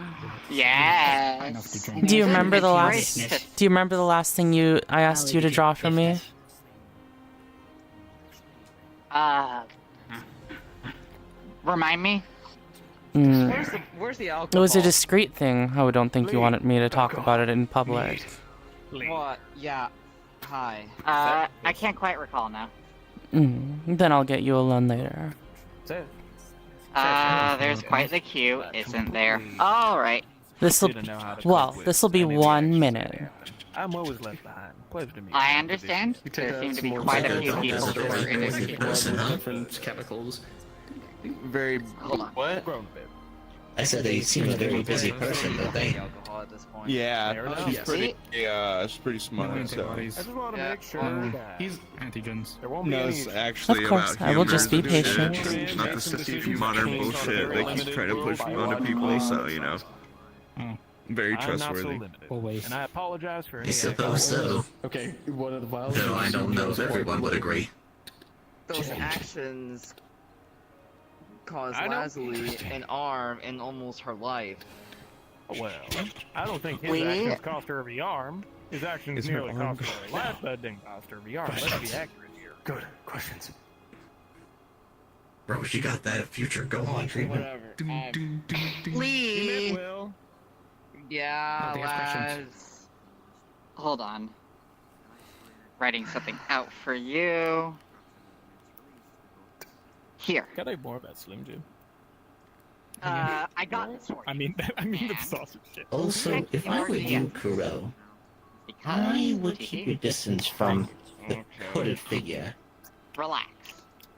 Yes. Do you remember the last? Do you remember the last thing I asked you to draw for me? Remind me. Where's the It alcohol? was a discreet thing. I don't think you wanted me to talk about it in public. What? Yeah. Hi. I can't quite recall now. Then I'll get you alone later. There's quite the queue, isn't there? Alright. This'll be 1 minute. I'm always left behind. Pleasure to meet you. I understand. There seem to be quite a few people who are in this queue. Different chemicals. Very. What? Grown bit. I said they seem a very busy person, don't they? Alcohol at this point. Yeah, she's pretty smart. So. I just want to make sure that He's antigens. there won't be Knows any actually Of course, about I will just be humans and patient. shit, not the modern bullshit they keep trying to push onto people. So you know, very I'm not so trustworthy. limited. Always. And I apologize for I any suppose so. okay. One of the vials. Though I don't know if everyone would agree. Those actions caused I know. Leslie an arm and almost her life. Well, I don't think his We- actions cost her every arm. His actions Is her nearly arm cost her her life, but it didn't cost her every arm. Let's be accurate here. Good. Questions. Bro, she got that future go on treatment. Whatever. Lee! Will. Yeah, they have questions. lads. Hold on. Writing something out for you. Here. Can I have more about Slim Jim? I got this for you. I mean the sausage shit. Also, if I were you, Kuro, I would keep your distance from the hooded figure. Relax.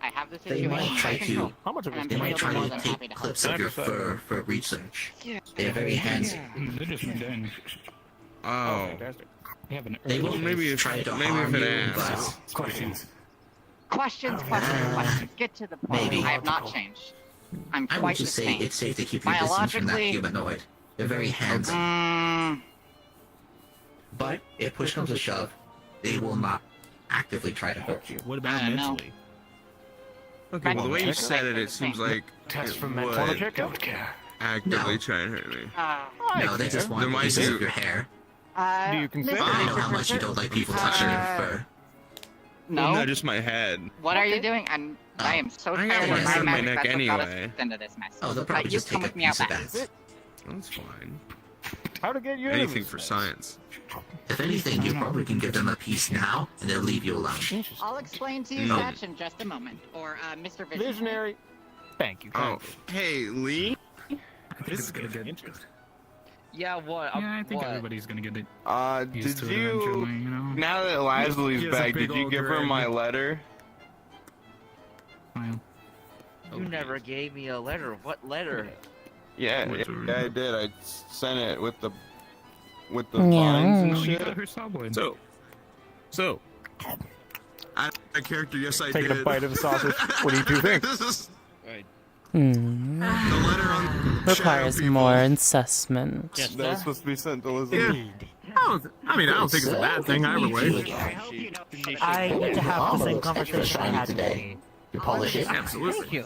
I have the They situation might try under control. to. How much of And I'm They might more try than to happy take to clips help. of your fur for research. Yeah. They're very handsy. They're just done. Oh, Fantastic. They have an They herb. will maybe if try to maybe harm if you, it but asks. Questions. Questions. Get to the point. Maybe. I have not changed. I'm I would quite the just say same. it's safe to keep your distance from that Biologically- humanoid. They're very handsy. But if push comes to shove, they will not actively try to hurt you. What about no. mentally? Okay, well, the way you said it, it seems like Test it from would mental check. Don't care. actively try and hurt me. No, they just want There might pieces be- of your hair. Do you consent? I know how much you don't like people touching your fur. Well, No. no, just my head. What are you doing? I am so I got tired one of hair on my magic neck that's got us anyway. into this mess. Oh, they'll probably You just come take a with me out piece of back. that. That's fine. How to get you Anything for science. If anything, you probably can give them a piece now, and they'll leave you alone. I'll explain to you No. Satch in just a moment. Or Mr. Visionary. Thank you. Oh, hey, Lee? This is gonna get interesting. Yeah, what? Yeah, I think what? everybody's gonna get it. Did used to it you... eventually, you know? Now that Lasley's He has a back, big did you old give her drag. my letter? Well, You never gave me a letter. What letter? Yeah, What's yeah, I did. I sent it with the Yeah. vines and no, you shit. got her subway. So, I a character. Yes, I Taking did. a bite of the sausage. What do you think? This is Hmm. the letter on Requires more assessment. That's supposed to be sent to Elizabeth. I mean, I don't think it's a bad thing either way. I need to have the same conversation I had today. You polish it. Absolutely.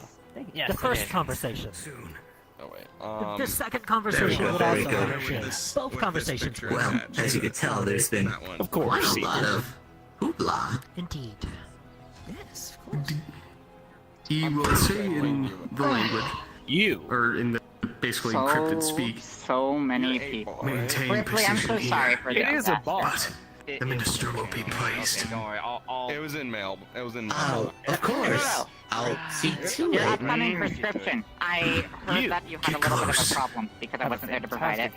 The first conversation. Oh wait. The second conversation would Very also good. change. Both conversations were. Well, as you can tell, there's been quite a lot of hoopla. Indeed. Yes, of course. He will say in the language, or in the basically encrypted speak. So many people. Maintain Ripley, I'm so precision sorry here. for It this. is a boss. The minister will be placed. Okay, don't worry. I'll... It was in mail. It was in mail. Oh, of course. I'll see to Your it. upcoming prescription. I heard that you had a little bit of a problem because I wasn't there to provide it.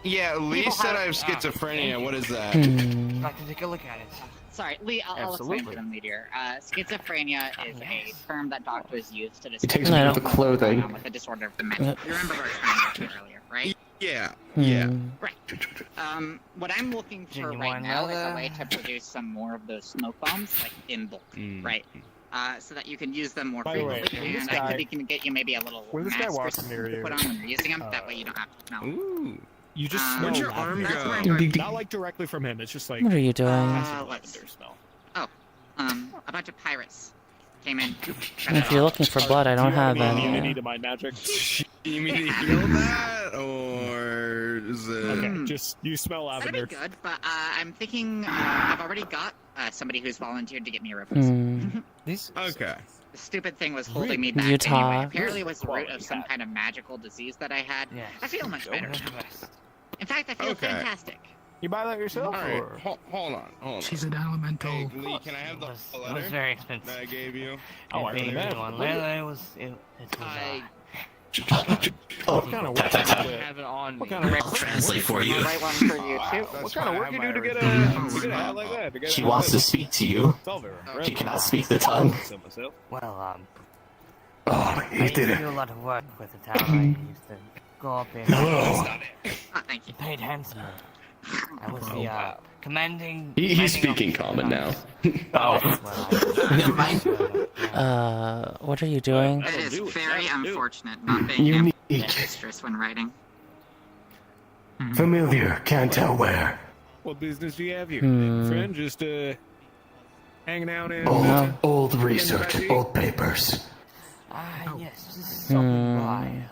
Yeah, Lee people said have- I have schizophrenia. What is that? Hmm. like to take a look at it. Sorry, Lee, I'll explain to them later. Schizophrenia is a term that doctors use to He describe takes No, me I with the what's clothing. going on with the disorder of the mental. You remember what I was trying to get earlier, right? Yeah, yeah. Hmm. Right. What I'm looking for right Genuine now is a leather. way to produce some more of those smoke bombs, like in bulk, right? So that you can use them more By the way, frequently, when this and I guy- think we can get you maybe a little when this guy mask or walks something near to you, put on when you're using them. That way you don't have to smell. Ooh. You just smell Where'd your lavender. arm That's where I'm go? going. Not like directly from him. It's just like What are you doing? passive let's lavender smell. A bunch of pirates came in. If you're looking for blood, I don't have Immunity any. to my magic. You mean to heal that, or is it? Okay, just you smell That'd lavender. be good, but I'm thinking I've already got somebody who's volunteered to get me a replacement. Hmm. Okay. The stupid thing was holding me back Utah. anyway. Apparently it was the root of some kind of magical disease that I had. I feel much better now. In fact, I feel Okay. fantastic. You buy that yourself? All right. Or? Hold on. She's an elemental. Hey, Lee, can I have the letter very expensive. that I gave you? Oh, I can imagine. Oh, kind of work you do to- have it on What me. kind of I'll translate for you. Right one for you too. What kind of work you do to get a hat like that? To get She a- wants to speak to you. It's all very She impressive. cannot speak the tongue. Myself. Well, Oh, he did it. a lot of work with the tower. I used to go up and Hello. Oh, thank you. paid handsomely. I was the commanding. He's speaking common now. Oh. Never mind. What are you doing? It is very unfortunate not being able to be mistress when writing. Familiar, can't tell where. What business do you have here? Hmm. Friend, just hanging out in. Old research, old papers. Yes, this is something why.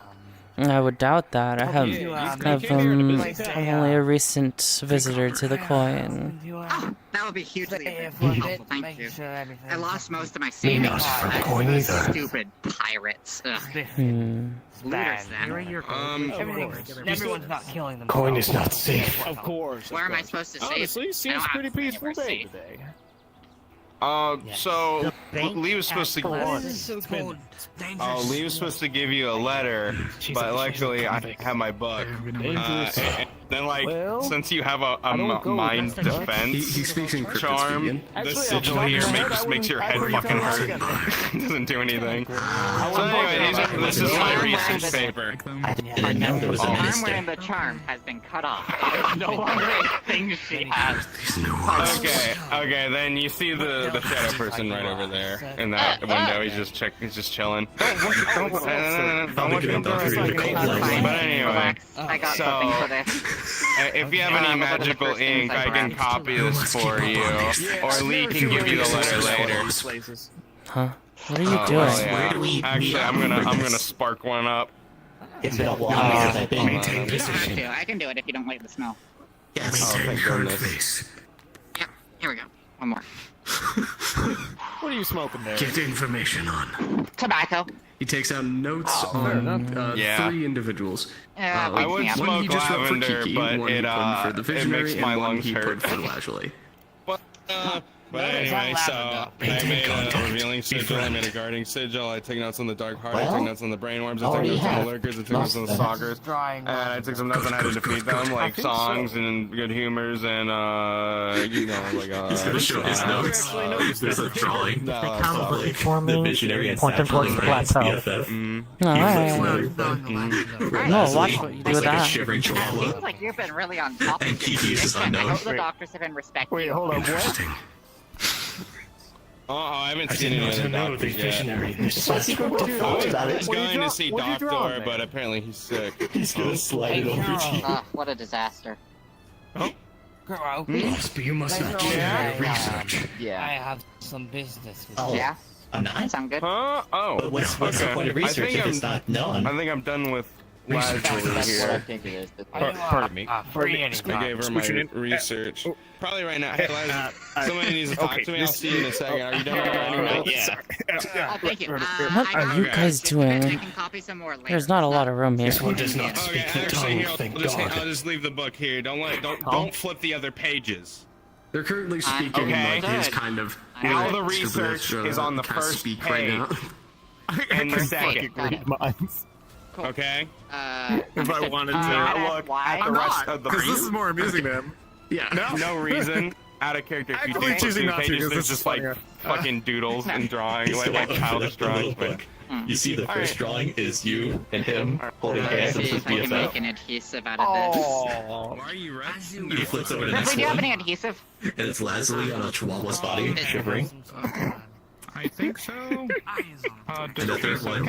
I would doubt that. I have, I'm only a recent visitor to the coin. Oh, that would be hugely for a bit, helpful. Thank making you. sure everything. I lost most of my Me savings. not from That's coin the either. Stupid pirates. Ugh. Hmm. Looters Everyone's not killing them. Coin is not safe. Of course. Where am I supposed to save? Honestly, it? seems I don't pretty have to peaceful anywhere day safe. today. So bank Lee was supposed to. This is so cold. It's dangerous. Oh, Lee was supposed to give you a letter, but luckily I have my book. And then, like, since you have a mind defense He speaks encrypted charm, speaking. the sigil here makes your head fucking hurt. Doesn't do anything. So anyway, this is my research paper. I didn't know there was a The arm minister. wearing the charm has been cut off. It is no longer a thing she has. Okay, then you see the shadow person right over there in that window. He's just chilling. Don't look him. But anyway, Relax. I got something for this. if you have any magical ink, I can copy this for you, or Lee can give you the letter later. Huh? What are you doing? Well, yeah. Actually, I'm gonna spark one up. It's been a while since I've been. You don't have to. I can do it if you don't like the smell. Yes. Thank goodness. Yep. Here we go. One more. What are you smoking there? Get information on. Tobacco. He takes out notes on Yeah. 3 individuals. I would one smoke he just wrote for lavender, Kiki, but one he it put for the it visionary, makes and my one lungs he hurt. put for Lazuli. But anyway, so I made a revealing sigil, I made a guarding sigil, I took notes on the dark heart, I took notes on the brainworms, I took notes on the lurkers, I took notes on the stalkers, and I took some notes on how to defeat them, like songs and good humors and you know, like He's gonna show his notes. There's a drawing. Probably forming visionary and pointing towards the plateau. No, watch what you do with like a that. shivering It chihuahua. seems like you've been really on top of And this Kiki is condition. I unknown. hope the doctors have been respecting you. Hold on, what? Interesting. I haven't seen any of the doctors yet. I was going to see Doctor, but apparently he's sick. He's gonna slide it over to you. What a disaster. Girl, You must not share your research. I have some business with Oh. Yeah? Not? Sound good? Huh? Oh. But what's the point of research if it's not known? I think I'm done with Lazuli That's what I here. think it is. Pardon me. I gave her my research. Probably right now. Hey, somebody needs to talk to me. I'll see you in a second. Are you done with writing notes? Thank you. What are you guys I doing? can copy some more later. There's not a lot of room here. This one does not Okay, speak the actually, here, tongue, thank I'll God. just leave the book here. Don't flip the other pages. They're currently speaking Okay. like his kind of... All the like, research is on the kind of first speak page. right now. And the second. Read minds. Okay? If I wanted to. Look at the rest of the Because this is more amusing to him. Yeah. No reason. Out of character. If you Actually do choosing not to, pages, because there's this just is like funnier. fucking doodles and drawing, like childish drawings. But You see, the first drawing is you and him holding hands and See this if I can make BFF. an adhesive out of this. Oh. Why are you red? He flips over to the Does next we do have one, any adhesive? and it's Lazuli on a chihuahua's body, shivering. I think so. And the third one,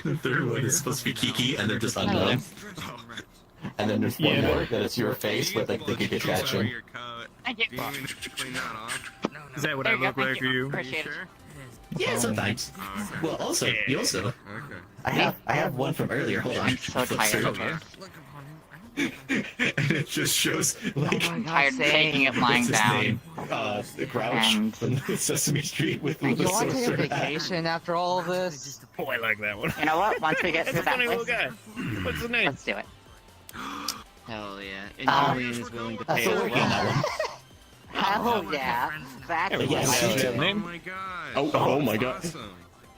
the third one is supposed to be Kiki, and they're just unknown. And then there's one more that it's your face with like the Giga catching. Thank you. Is that what I There you look go, like thank for you? Appreciate it. Yeah, sometimes. Well, also, you also. I have one from earlier. Hold on. I'm so tired of it. And it just shows like I'm tired of taking it lying what's his down. name? The Grouch And- from Sesame Street with the You want to take a sorcerer hat. vacation after all of this? Oh, I like that one. You know what? Once we get That's through a that funny little place, guy. What's his name? let's do it. Hell yeah. And Julian is willing to pay So as we're on that well. one. Oh yeah, that's But yes, Yeah. Name? Oh my god.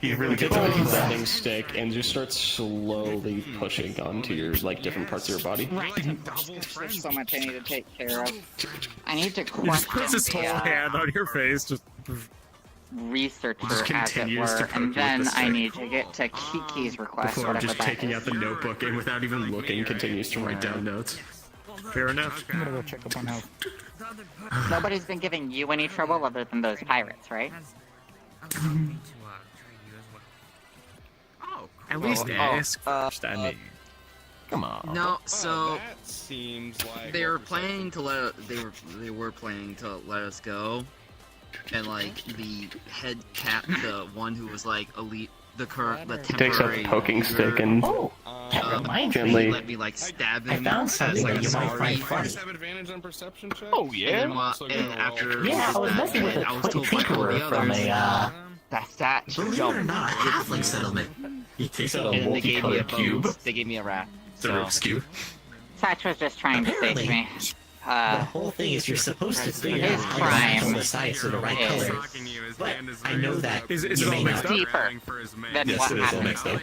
He really gets Oh. a grabbing stick and just starts slowly pushing onto your like different parts of your body. There's so much I need to take care of. I need to He just puts question his whole the hand on your face. Just. researcher, Just as it continues to were, poke and with then the I stick. need to get to Kiki's request, Before whatever just that taking is. out the notebook and without even looking continues to write down notes. Fair enough. I'm gonna go check up on health. Nobody's been giving you any trouble other than those pirates, right? At least ask first. I mean, come on. No, so that seems like they were planning to they were planning to let us go, and like the head cap, the one who was like elite, the He takes out the poking stick and gently. let me like stab him found as something like that a you might sorry. find funny. Does have advantage on perception check? Oh yeah. And after Yeah, I was messing with a I was told by all tinkerer the from others, a, that's that. believe it or not, a halfling settlement. He takes out a And they gave me a multicolored cube. boat. They gave me a raft. The So Rubik's Cube. Satch was just trying to save Apparently, me. The whole thing is you're supposed to figure his out how to crime match on the sides are the right is- color. But I know that Is you it all may mixed not. up? Deeper than Yes, what it is all happened. mixed up.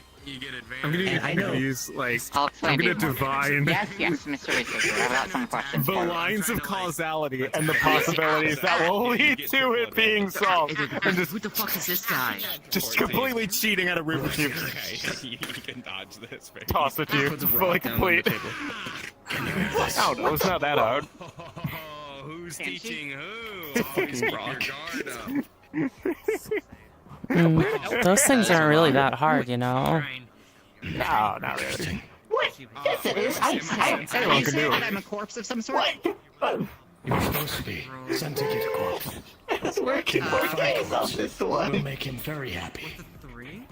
I'm gonna, And I know- use like I'll I'm explain gonna to you. divine Yes, yes, Mr. Researcher, I've got some questions the for you. lines of causality and the possibilities that will lead to it being solved. And just, who the fuck is this guy? just completely cheating at a Rubik's Cube. Okay, you can dodge this. Baby. Toss it to you. Fully complete. Oh no, it's not that hard. Oh, who's teaching who? It's Always keep your guard up. Those things aren't really that hard, you know. No, not really. What? Yes, it is. Anyone You can say do that it. I'm a corpse of some sort? You're supposed to be sent to get a corpse. was working for days on this one. We'll make him very happy.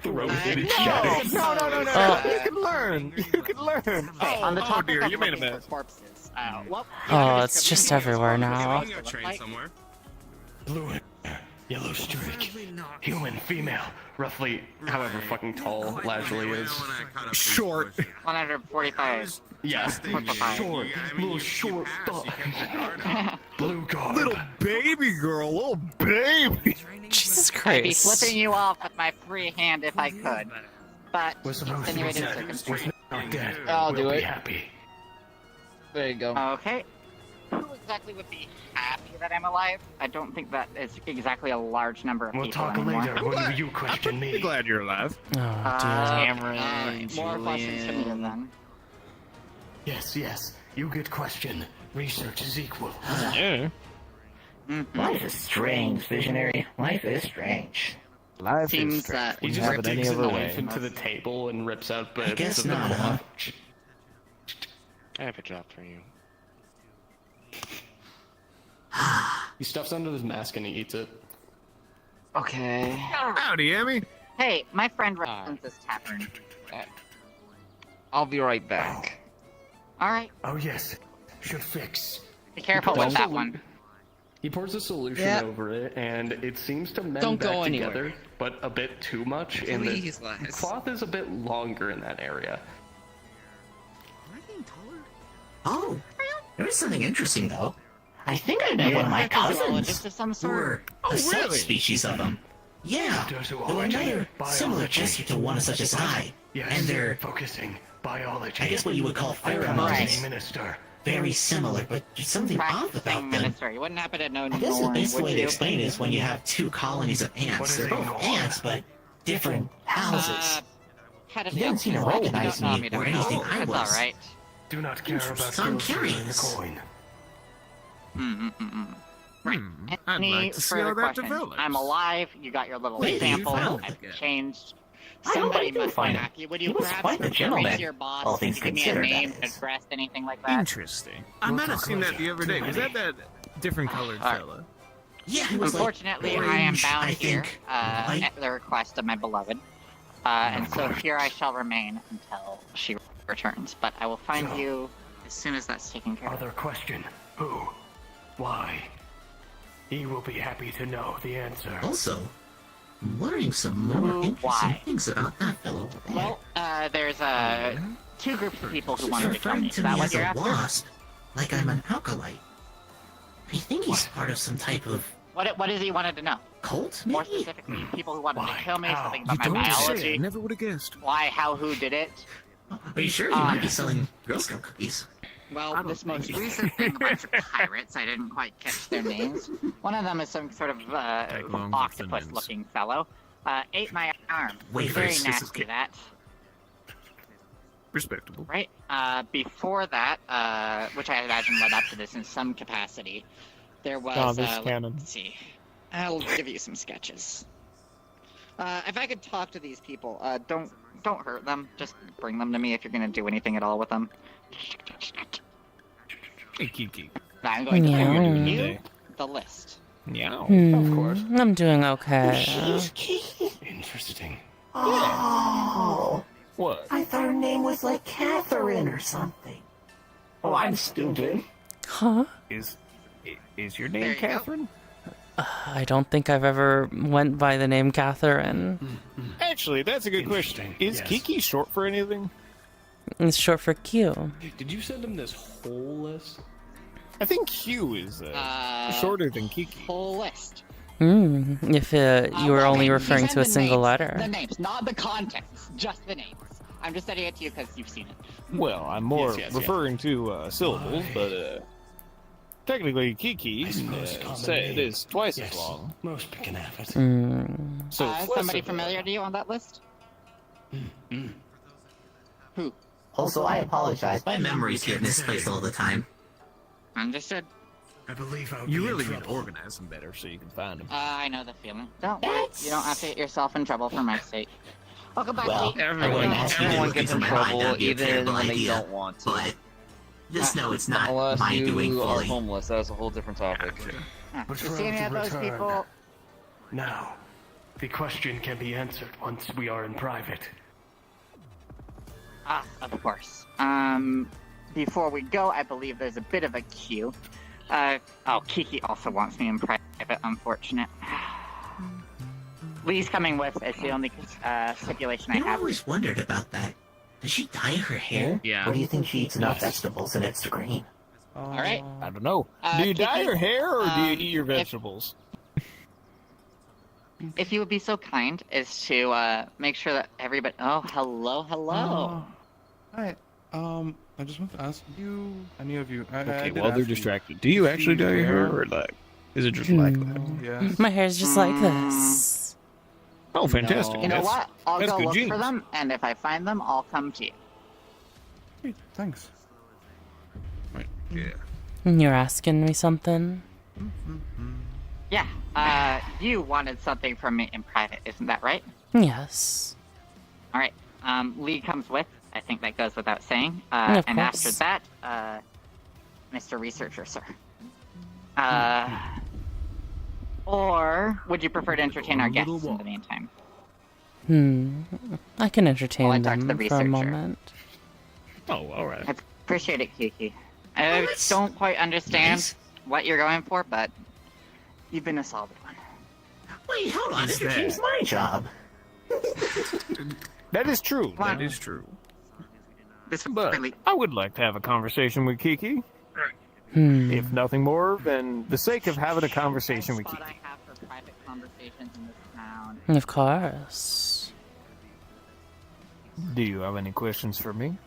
Throw it in No, shadows. no. You can learn. You can learn. On the topic dear, of you made a looking for mess. corpses, what Oh, it's just everywhere now. Blue hair, yellow streak, human, female, Roughly, however fucking tall Lazuli is. Short. 145. Yeah. Short. Little short fuck. blue garb. Little baby girl, little baby. Jesus I'd be Christ. flipping you off with my free hand if I could. But We're supposed to be extenuating dead. circumstances. We're not dead. I'll we'll do be it. happy. There you go. Okay. Who exactly would be happy that I'm alive? I don't think that is exactly a large number of We'll people talk anymore. later when you question me. I'm glad you're alive. Oh, Cameron, more questions to me then. Yes. You get questioned. Research is equal. Yeah. Life is strange, visionary. Life is strange. Life Seems is strange. He We just have it any digs a other knife way. into the table and rips out bits guess of the not, huh? watch. I have a job for you. He stuffs under his mask and he eats it. Okay. Howdy, Emmy. Hey, my friend runs this tavern. I'll be right back. Alright, Oh yes, should fix. be careful with that one. He pours a solution Yeah. over it, and it seems to mend Don't back go anywhere. together, but a bit too much. And the Please, Les. cloth is a bit longer in that area. Oh, there is something interesting though. I think I met one of my cousins Of some who sort. were a subspecies of them. Yeah, they were another similar gesture to one such as I. Yes, And they're, focusing. Biology. I guess what you would call Practicing pheromones. minister. Very similar, but there's something off Practicing about them. minister. You wouldn't happen to know I guess the Norn, best would way to you? explain it is when you have two colonies of What ants. is They're a both Norn? ants, but different houses. Head of He the doesn't seem to Elks. recognize Don't know me don't or know. anything I That's was. alright. Do not care about So I'm skills for curious. the coin. Right. I'd Any like to see further how that questions? develops. I'm alive. You got your little Wait, sample. well, I've changed. I hope Somebody I do must be find him. happy. Would He you was perhaps quite the refer me gentleman, to your boss? all things Give me a considered, name, that is. address, anything like that? Interesting. I might have seen that the other day. Was that different colored fella? Yeah, he was Unfortunately, like I am orange, bound I here think. at the request of my beloved. And so here I shall remain until she returns. But I will find you as soon as that's taken care of. Other question. Who? Why? He will be happy to know the answer. Also, I'm learning some more interesting Why? things about that fellow. Well, there's two groups of people who He's want to become referring me. to Is that me what as you're a after? wasp, like I'm an alkalite. I think he's part of some type of What is he wanted to know? cult, More maybe? specifically, people who wanted to kill me, How? something You about my don't say. I biology. never would have guessed. Why, how, who did it? Are you sure? You might be selling Girl Scout cookies. Well, this most recent thing, a bunch of pirates, I didn't quite catch their names. One of them is some sort of along with octopus-looking fellow. Ate my arm. Wafers, Very this is nasty, good. that. Respectable. Right? Before that, which I imagine led up to this in some capacity, there was, this canon. let's see. I'll give you some sketches. If I could talk to these people, don't hurt them. Just bring them to me if you're gonna do anything at all with them. Hey, Kiki. I'm going to Meow. forward you the list. Meow. Of course. I'm doing okay. Interesting. Oh, What? I thought her name was like Catherine or something. Oh, I'm stupid. Huh? Is your There name you go. Catherine? I don't think I've ever went by the name Catherine. Actually, that's a good question. Is Yes. Kiki short for anything? It's short for Q. Did you send him this whole list? I think Q is shorter than Kiki. Whole list. If you were only referring to a single letter. The names, not the context, just the names. I'm just sending it to you because you've seen it. Well, I'm more Yes, referring to syllables, but technically Kiki it is twice as long. Most can have it. So it's less Somebody of a- familiar to you on that list? Who? Also, I apologize. My memories get misplaced all the time. Understood. I believe I'll You be really in need to trouble. organize them better so you can find them. I know the feeling. Don't worry. You don't have to get yourself in trouble for my sake. Welcome back, Well, Pete. I wouldn't ask you to Everyone look gets into in my mind, trouble that'd be a even terrible when they idea. don't want to. But just know it's not Unless my doing you are fully. homeless, that is a whole different topic. Which You road see any to of those return? people? Now, the question can be answered once we are in private. Ah, of course. Before we go, I believe there's a bit of a queue. Kiki also wants me in private, unfortunate. Lee's coming with. It's the only stipulation I I have. always wondered about that. Does she dye her hair? Yeah. Or do you think she eats enough vegetables and it's green? Alright. I don't know. Do you dye Kiki, your hair or do you eat your vegetables? If you would be so kind as to make sure that everybody. Oh, hello. Hi. I just want to ask you, any of you. I Okay, did well, they're ask you, distracted. Do you actually dye your hair, or like, is it just like that? Yes. My hair's just like this. Oh, fantastic. You know That's- what? I'll that's go good look genes. for them, and if I find them, I'll come to you. Hey, thanks. Yeah. You're asking me something? Yeah, you wanted something from me in private, isn't that right? Yes. Alright, Lee comes with. I think that goes without saying. Of And course. after that, Mr. Researcher, sir. Or would you prefer to entertain our guests in the meantime? I can entertain While I talk to them the for a researcher. moment. Oh, alright. I appreciate it, Kiki. I don't quite understand what you're going for, but you've been a solid one. Wait, hold on. Is Entertain's that- my job. That is true. Come on. That is true. This But really... I would like to have a conversation with Kiki. Hmm. If nothing more than the sake of having a conversation with Spot Kiki. I have for private conversations in this town. Of course. Do you have any questions for me?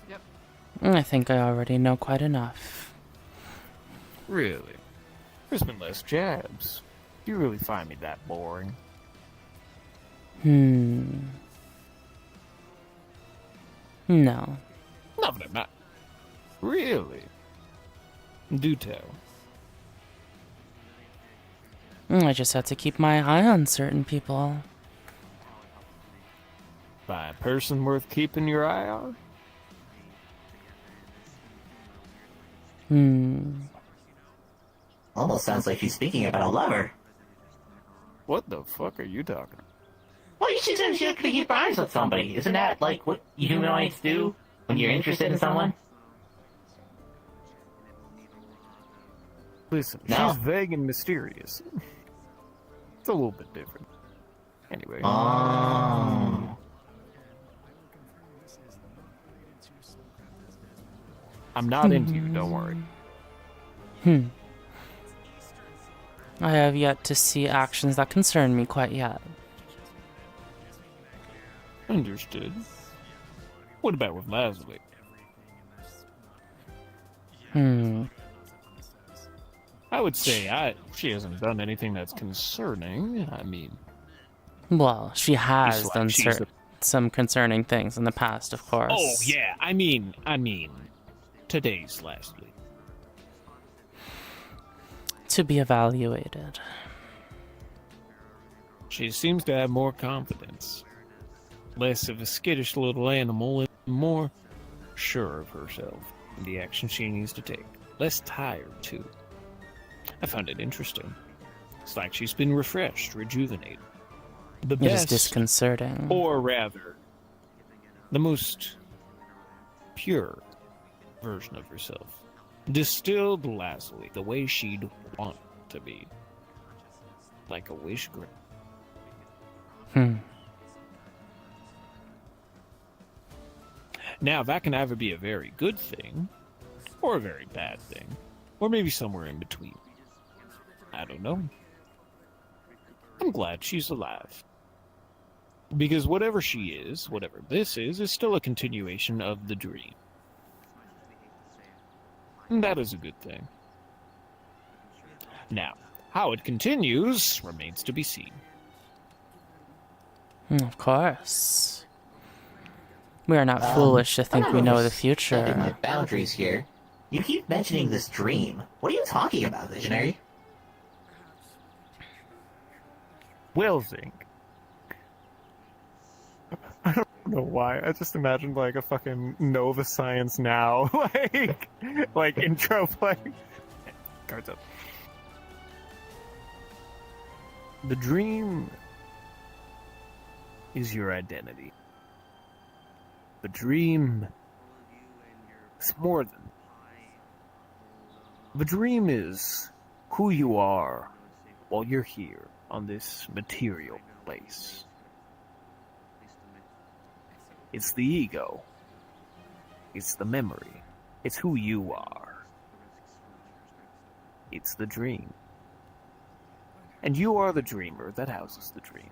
Yep. I think I already know quite enough. Really? There's been less jabs. You really find me that boring? No. Not that not. Really? Do tell. I just have to keep my eye on certain people. By a person worth keeping your eye on? Almost sounds like she's speaking about a lover. What the fuck are you talking about? Well, she said she has to keep eyes on somebody. Isn't that like what humanoids do when you're interested in someone? Listen, No. she's vague and mysterious. It's a little bit different. Anyway. Oh. I'm not into you, don't worry. I have yet to see actions that concern me quite yet. Understood. What about with Leslie? I would say she hasn't done anything that's concerning. I mean... Well, she has like done she's some concerning things in the past, of course. Oh, yeah, I mean... Today's Leslie. To be evaluated. She seems to have more confidence. Less of a skittish little animal and more sure of herself and the action she needs to take. Less tired, too. I found it interesting. It's like she's been refreshed, rejuvenated. The It is best, disconcerting. or rather, the most pure version of herself. Distilled Leslie the way she'd want to be. Like a wish grant. Now, that can either be a very good thing, or a very bad thing, or maybe somewhere in between. I don't know. I'm glad she's alive. Because whatever she is, whatever this is still a continuation of the dream. And that is a good thing. Now, how it continues remains to be seen. Of course. We are not foolish to think we know the future. My boundaries here. You keep mentioning this dream. What are you talking about, Visionary? Well, Zink. I don't know why. I just imagined like a fucking Nova Science Now like intro play. Cards up. The dream is your identity. The dream is more than. The dream is who you are while you're here on this material place. It's the ego. It's the memory. It's who you are. It's the dream. And you are the dreamer that houses the dream.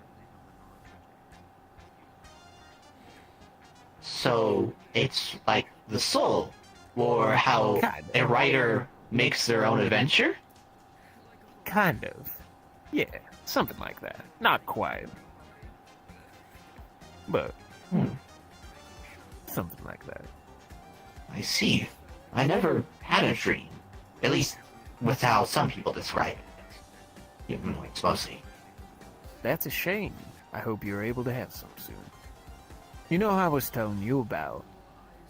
So it's like the soul, or how a writer makes their own adventure? Kind of. Yeah, something like that. Not quite. But, something like that. I see. I never had a dream. At least, with how some people describe it. It's mostly. That's a shame. I hope you're able to have some soon. You know how I was telling you about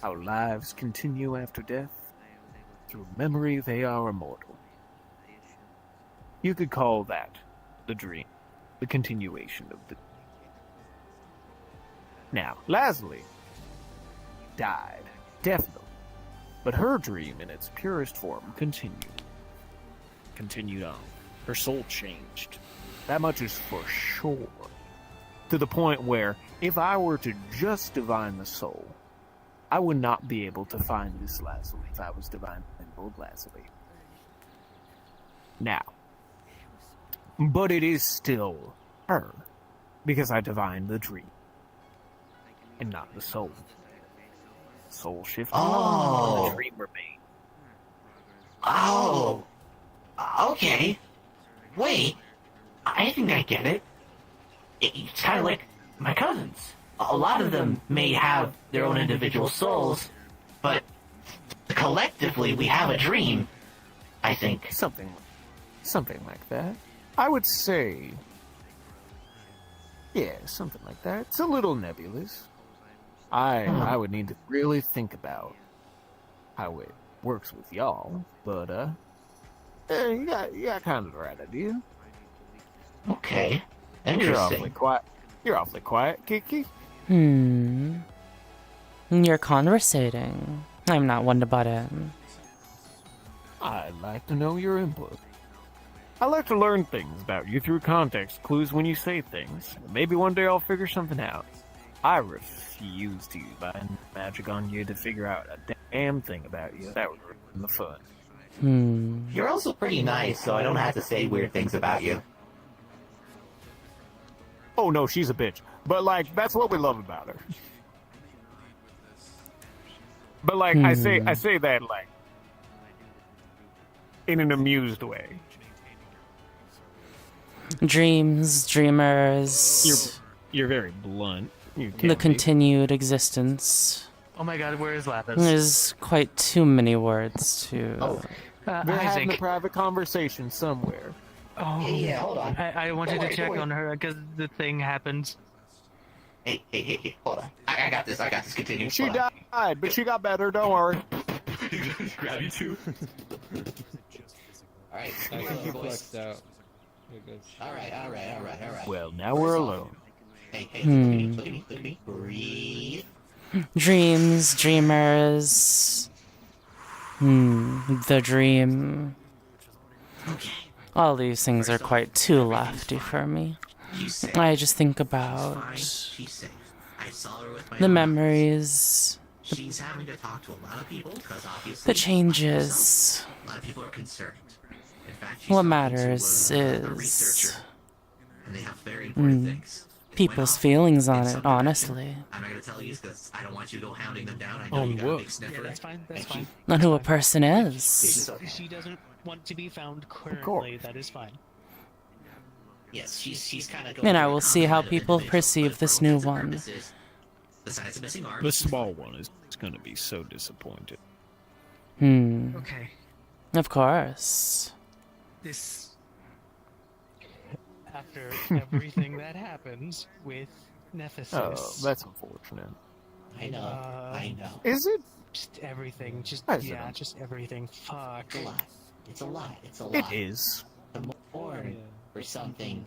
how lives continue after death? Through memory, they are immortal. You could call that the dream, the continuation of the. Now, Leslie died, definitely, but her dream in its purest form continued on. Her soul changed. That much is for sure. To the point where, if I were to just divine the soul, I would not be able to find this Leslie if I was divining old Leslie. Now, but it is still her, because I divined the dream, and not the soul. Soul shifted, and the dream remained. Oh, okay. Wait, I think I get it. It's kind of like my cousins. A lot of them may have their own individual souls, but collectively we have a dream, I think. Something like that. I would say, yeah, something like that. It's a little nebulous. I would need to really think about how it works with y'all, but you got kind of the right idea. Okay, You're interesting. awfully quiet, Kiki. You're conversating. I'm not one to butt in. I'd like to know your input. I like to learn things about you through context clues when you say things. Maybe one day I'll figure something out. I refuse to use my magic on you to figure out a damn thing about you. That would ruin the fun. You're also pretty nice, so I don't have to say weird things about you. Oh no, she's a bitch. But like, that's what we love about her. But like, I say that like in an amused way. Dreams, dreamers. You're very blunt. The continued existence. Oh my god, where is Lapis? There's quite too many words to. They're having a private conversation somewhere. Oh, yeah, hold on. I wanted to check on her because the thing happened. Hey, hold on. I got this, continue. She died, but she got better, don't worry. Grab you too. Alright, Alright. Well, now we're alone. Hey, look at me. Breathe. Dreams, dreamers. The dream. All these things are quite too lofty for me. I just think about the memories, She's having to talk to a lot of people because obviously the changes. a lot of people are concerned. In fact, she's What talking matters to a is researcher, and they have very important things. people's feelings on it, honestly. I'm not gonna tell you because I don't want you to go hounding them down. I know you got a big sniffer. Yeah, that's fine. That's fine. Not who a person is. She doesn't want to be found currently. That is fine. Yes, she's kind of going. And I will see how people perceive this new one. Besides the missing arm, The small one is going to be so disappointed. Okay. Of course. This. After everything that happens with Nephesis. Oh, that's unfortunate. I know. Is it? Just everything. Just That's just everything. Fuck. It's a lot. It's a It lot. is. To mourn for something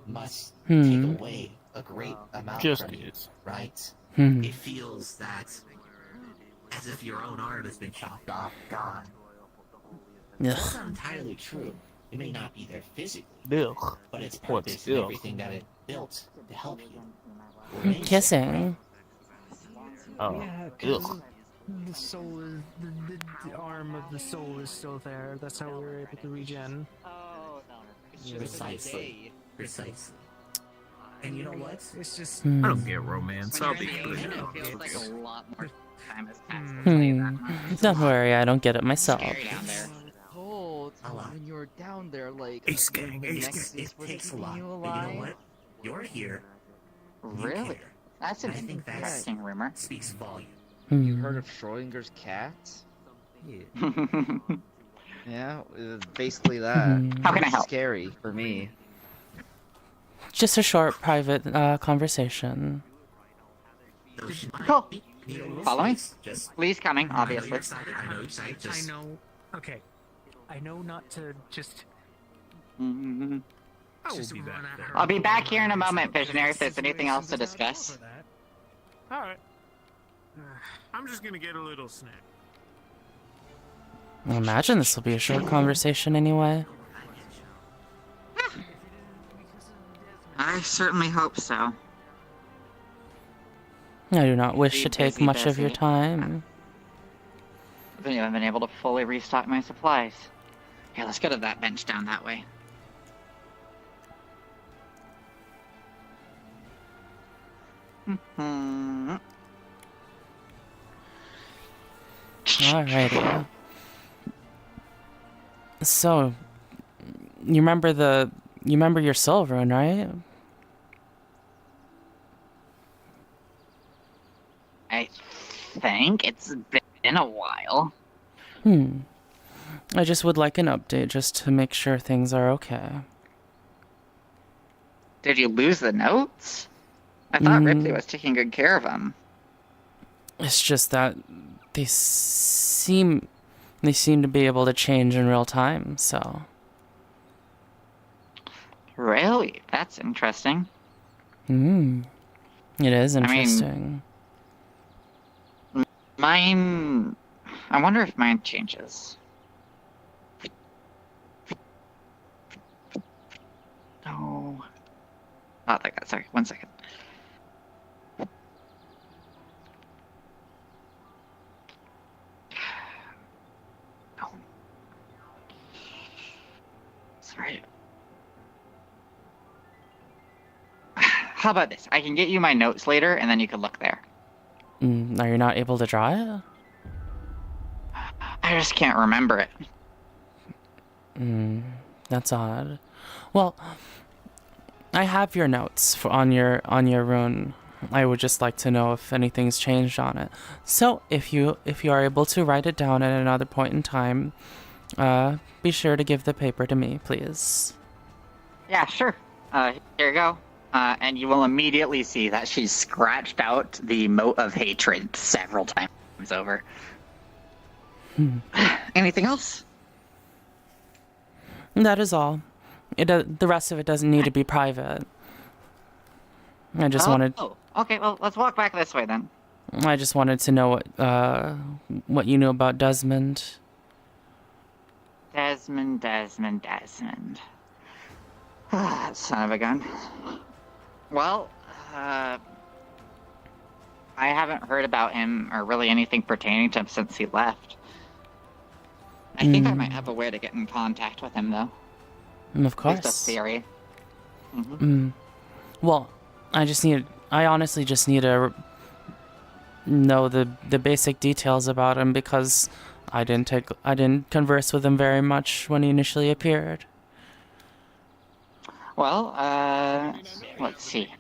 must Hmm. take away a great amount Just from you, is. right? Hmm. It feels that as if your own arm has been chopped off, gone. That's not entirely true. It may not be there physically, Ugh. but its What's purpose and ugh? everything that it built to help you. remains there, Kissing. Oh. Yeah, 'cause the soul is the arm of the soul is still there. That's how we were able to regen. Precisely. Precisely. And you know what? It's just Hmm. I don't get romance. I'll be It good. feels like a lot more time has passed. I'll tell you that much. Don't worry, I don't get it myself. Scary down there. Told when you were down there, like Ace the gang, Ace gang. Nexus It was takes a keeping lot. you But you alive. know what? You're here. You Really? care. That's an And I think that interesting rumor. speaks volume. You Hmm. heard of Schrodinger's cat? Yeah, basically that. How can I It's help? Scary for me. Just a short private conversation. Cool. Follow me. Please coming, obviously. I know. Okay. I know not to just. Mhm. I will be back. I'll be back here in a moment, Visionary, if there's anything else to discuss. Alright. I'm just gonna get a little snack. I imagine this will be a short conversation anyway. I certainly hope so. I do not wish to Be take busy, much of your busy. time. I haven't been able to fully restock my supplies. Here, let's go to that bench down that way. Alrighty. So, you remember your soul rune, right? I think it's been a while. I just would like an update just to make sure things are okay. Did you lose the notes? I thought Ripley was taking good care of them. It's just that they seem to be able to change in real time, so. Really? That's interesting. It is I mean- interesting. Mine... I wonder if mine changes. No. Not like that. Sorry, 1 second. No. Sorry. How about this? I can get you my notes later, and then you can look there. Are you not able to draw it? I just can't remember it. That's odd. Well, I have your notes on your rune. I would just like to know if anything's changed on it. So, if you are able to write it down at another point in time, be sure to give the paper to me, please. Yeah, sure. Here you go. And you will immediately see that she's scratched out the mote of hatred several times over. Anything else? That is all. The rest of it doesn't need to be private. I just wanted. Oh, okay. Well, let's walk back this way then. I just wanted to know what you knew about Desmond. Desmond. Son of a gun. Well, I haven't heard about him or really anything pertaining to him since he left. I think I might have a way to get in contact with him, though. Of course. Just a theory. Well, I honestly just need to know the basic details about him because I didn't converse with him very much when he initially appeared. Well, let's see.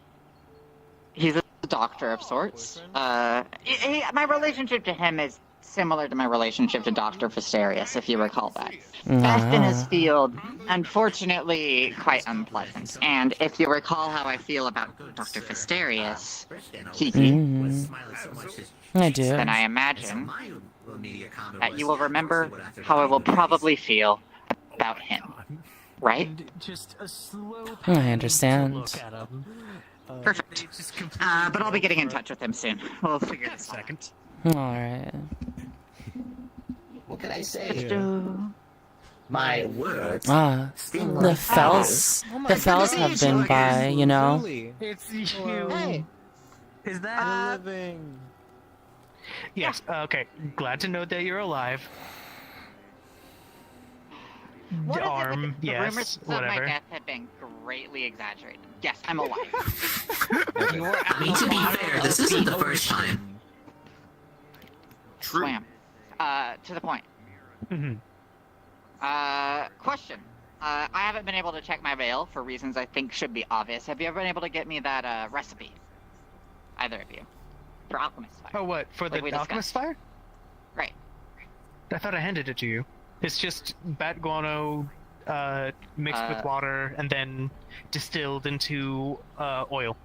He's a doctor of sorts. My relationship to him is similar to my relationship to Dr. Fasterius, if you recall back. Best in his field, unfortunately quite unpleasant. And if you recall how I feel about Dr. Fasterius, Kiki, I do. then I imagine that you will remember how I will probably feel about him. Right? Just a slow I understand. look at him. Perfect. But I'll be getting in touch with him soon. We'll figure this out. Alright. What can I say? My words. Ah, the fells. The fells have been by, you know. It's you. Hey. Is that living? Yes. Okay. Glad to know that you're alive. What is it Arm. with the Yes. rumors of Whatever. my death have been greatly exaggerated. Yes, I'm alive. I mean, to be fair, this isn't the first time. True. Slam. To the point. Question. I haven't been able to check my veil for reasons I think should be obvious. Have you ever been able to get me that recipe? Either of you. For Alchemist Fire. Oh, what? For Like we the Alchemist Fire? Right. I thought I handed it to you. It's just bat guano mixed with water and then distilled into oil.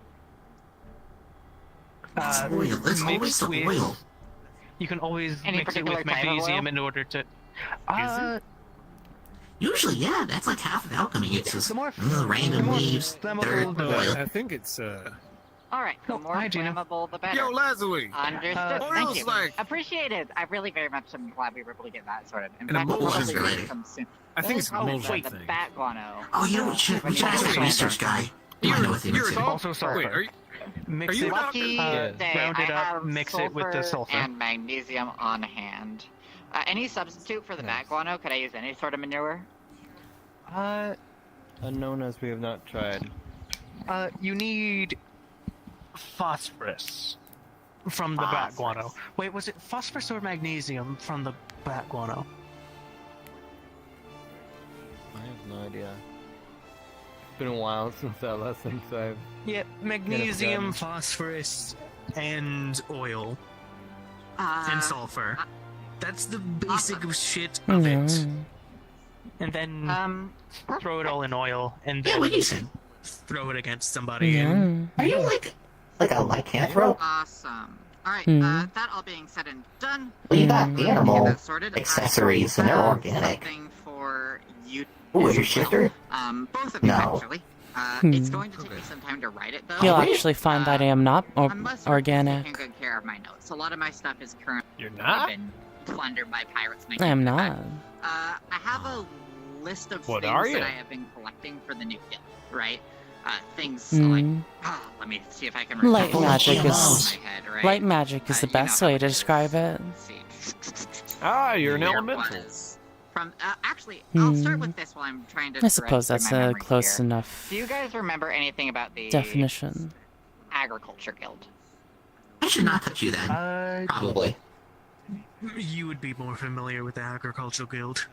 It's oil. It's always Mixed the with- oil. You can always Any mix it particular with type of magnesium oil? in order to. Usually, yeah, that's like half of alchemy. It's just the more random leaves, dirt, oil. I think it's Alright, the more hi, Gina. flammable, the better. Yo, Lazuli. Understood. Thank oil's you. like- Appreciated. I really very much am glad we were able to get that sorted. In An fact, we'll emulsion probably related. do some soon. I think it's an Oh, emulsion the thing. bat guano. Oh, you know what? We should ask the research guy. He might know what they You're would a say. Also sulfur. Wait, are you? Mix you it, Lucky day, round it I up, have mix it with the sulfur. and magnesium on hand. Any substitute for the bat guano? Could I use any sort of manure? Unknown as we have not tried. You need phosphorus from the bat guano. Wait, was it phosphorus or magnesium from the bat guano? I have no idea. It's been a while since that lesson, so I've... Yeah, magnesium, done. phosphorus, and oil. And sulfur. That's the basic shit of it. And then throw it all in oil, and Yeah, then what you said. throw it against somebody. And Are you like a lycanthrope? Awesome. Alright, that all being said and done. Well, you got get animal that sorted. accessories and they're I have organic. Something for you. Ooh, your shifter? Both of you, No. actually. It's going to take me some time to write it, though. You'll actually find that I am not organic. Taking good care of my notes. A lot of my stuff is currently not? been plundered by pirates. I am not. I have a list of What things are that you? I have been collecting for the new guild, right? Things Hmm. like, let me see if I can Light remember magic off is the top of my head, right? light magic is the best way to describe it. Ah, you're an Here it elemental. was. From actually, I'll start Hmm. with this while I'm trying to. I suppose thread that's through my a memory close here. enough Do you guys remember anything about the definition. agriculture guild? I should not touch you then. Probably. you would be more familiar with the agricultural guild.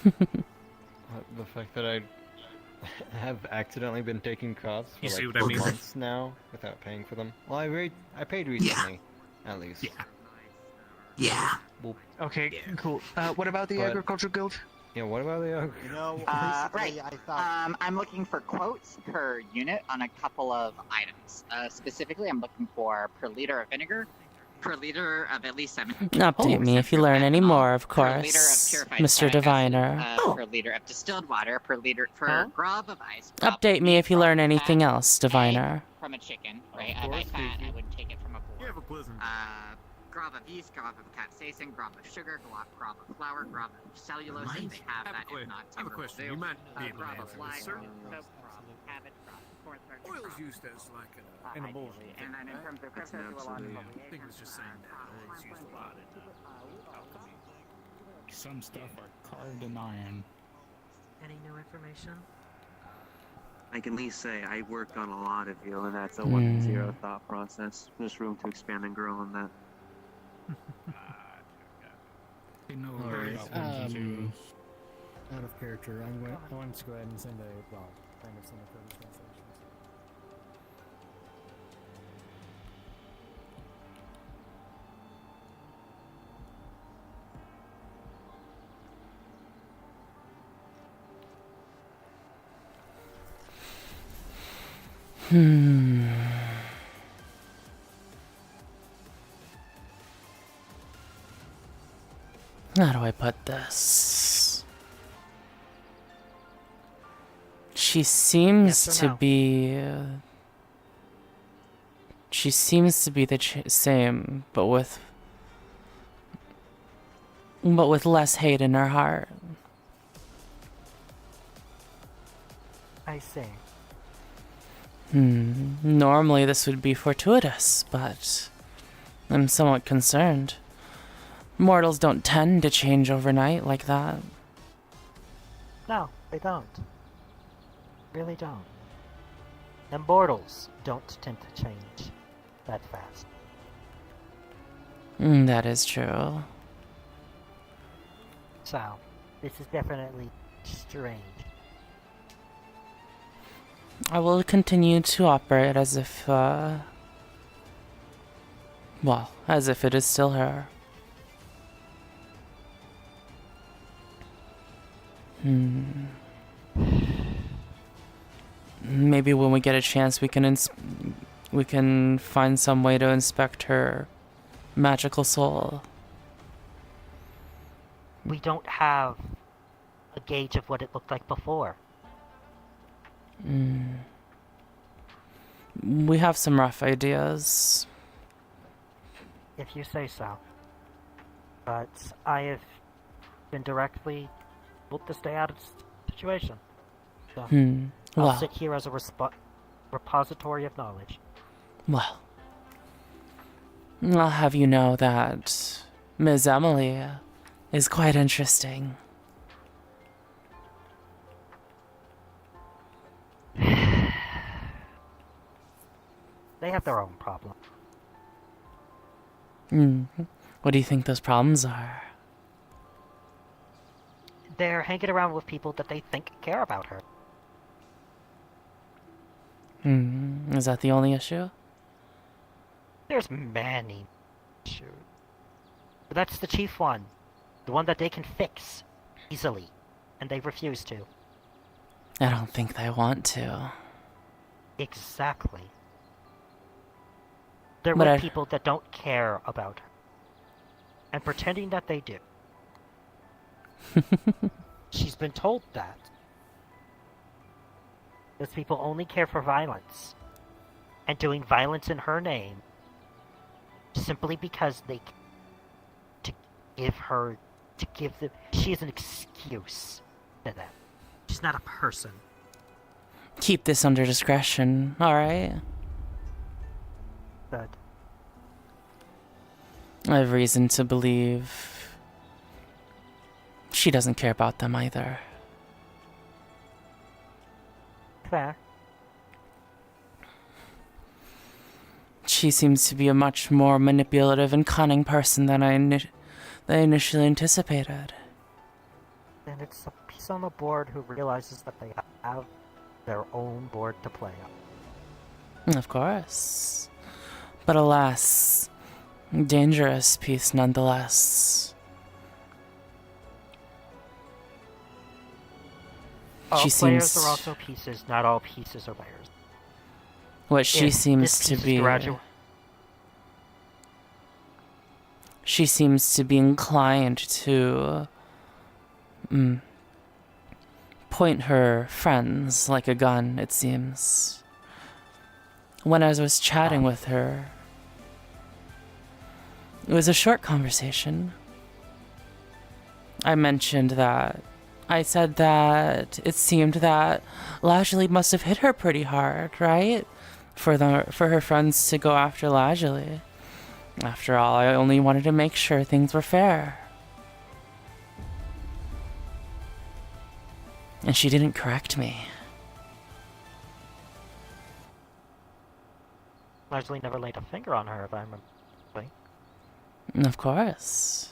The fact that I have accidentally been taking crops You for see like what I mean? months now without paying for them. Well, I paid recently, at least. Yeah. Well, Okay, cool. What about the But- agricultural guild? yeah, what about the Right. I'm looking for quotes per unit on a couple of items. Specifically, I'm looking for per liter of vinegar, per liter of at least 7. Update me if you learn any more, of Per liter of course, purified Mr. stomach Diviner. acid, per liter of distilled water, per liter per grob of ice. grob Update of me meat, if you grob learn of anything fat, else, Diviner. from a chicken, right? By fat, I would take it from a boar. You have a pleasant. Grob of yeast, grob of capsaicin, grob of sugar, grob of flour, grob of cellulose. If they have that, if not, I have a question. You might be able to grob of answer lye, this, sir. grob of soap, grob of cabbage, grob of cornstarch. Oil is used as like an emulsion. And then in terms of cryptozoological I think it was just saying that oil is used a lot in alchemy. Some stuff are carved in iron. Any new information? I can at least say I worked on a lot of you, and that's a 1-0 thought process. There's room to expand and grow on that. They know Alright, about ones and zeros. out of character, I want to go ahead and send a, well, kind of send a code translation. Hmm. How do I put this? She seems Yes or to no? be. She seems to be the same, but with less hate in her heart. I see. Normally this would be fortuitous, but I'm somewhat concerned. Mortals don't tend to change overnight like that. No, they don't. Really don't. Immortals don't tend to change that fast. That is true. So, this is definitely strange. I will continue to operate as if, as if it is still her. Maybe when we get a chance, we can find some way to inspect her magical soul. We don't have a gauge of what it looked like before. We have some rough ideas. If you say so. But I have been directly told to stay out of the situation. So I'll Well. sit here as a repository of knowledge. Well, I'll have you know that Ms. Emily is quite interesting. They have their own problem. What do you think those problems are? They're hanging around with people that they think care about her. Is that the only issue? There's many issues. But that's the chief one. The one that they can fix easily. And they refuse to. I don't think they want to. Exactly. There But were I- people that don't care about her. And pretending that they do. She's been told that. Those people only care for violence. And doing violence in her name. Simply because they... To give her... To give them... She is an excuse to them. She's not a person. Keep this under discretion, alright? But I have reason to believe she doesn't care about them either. fair. She seems to be a much more manipulative and cunning person than I initially anticipated. And it's a piece on the board who realizes that they have their own board to play on. Of course. But alas, dangerous piece nonetheless. All She players seems... are also pieces, not all pieces are players. What she If seems this to piece is be... She seems to be inclined to... point her friends like a gun, it seems. When I was chatting with her... It was a short conversation. I mentioned that... I said that it seemed that Lajali must have hit her pretty hard, right? For her friends to go after Lajali. After all, I only wanted to make sure things were fair. And she didn't correct me. Largely never laid a finger on her, if I remember right. Of course.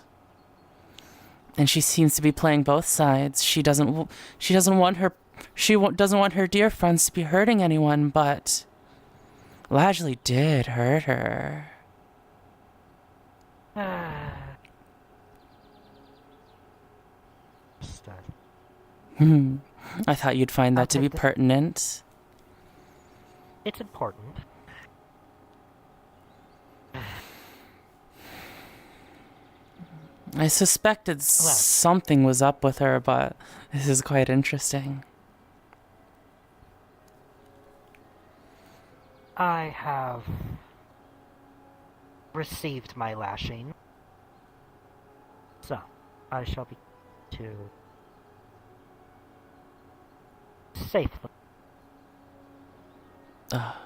And she seems to be playing both sides. She doesn't want her dear friends to be hurting anyone, but Lajali did hurt her. I thought you'd find that to be pertinent. It's important. I suspected something was up with her, but this is quite interesting. I have received my lashing, so I shall be to safely.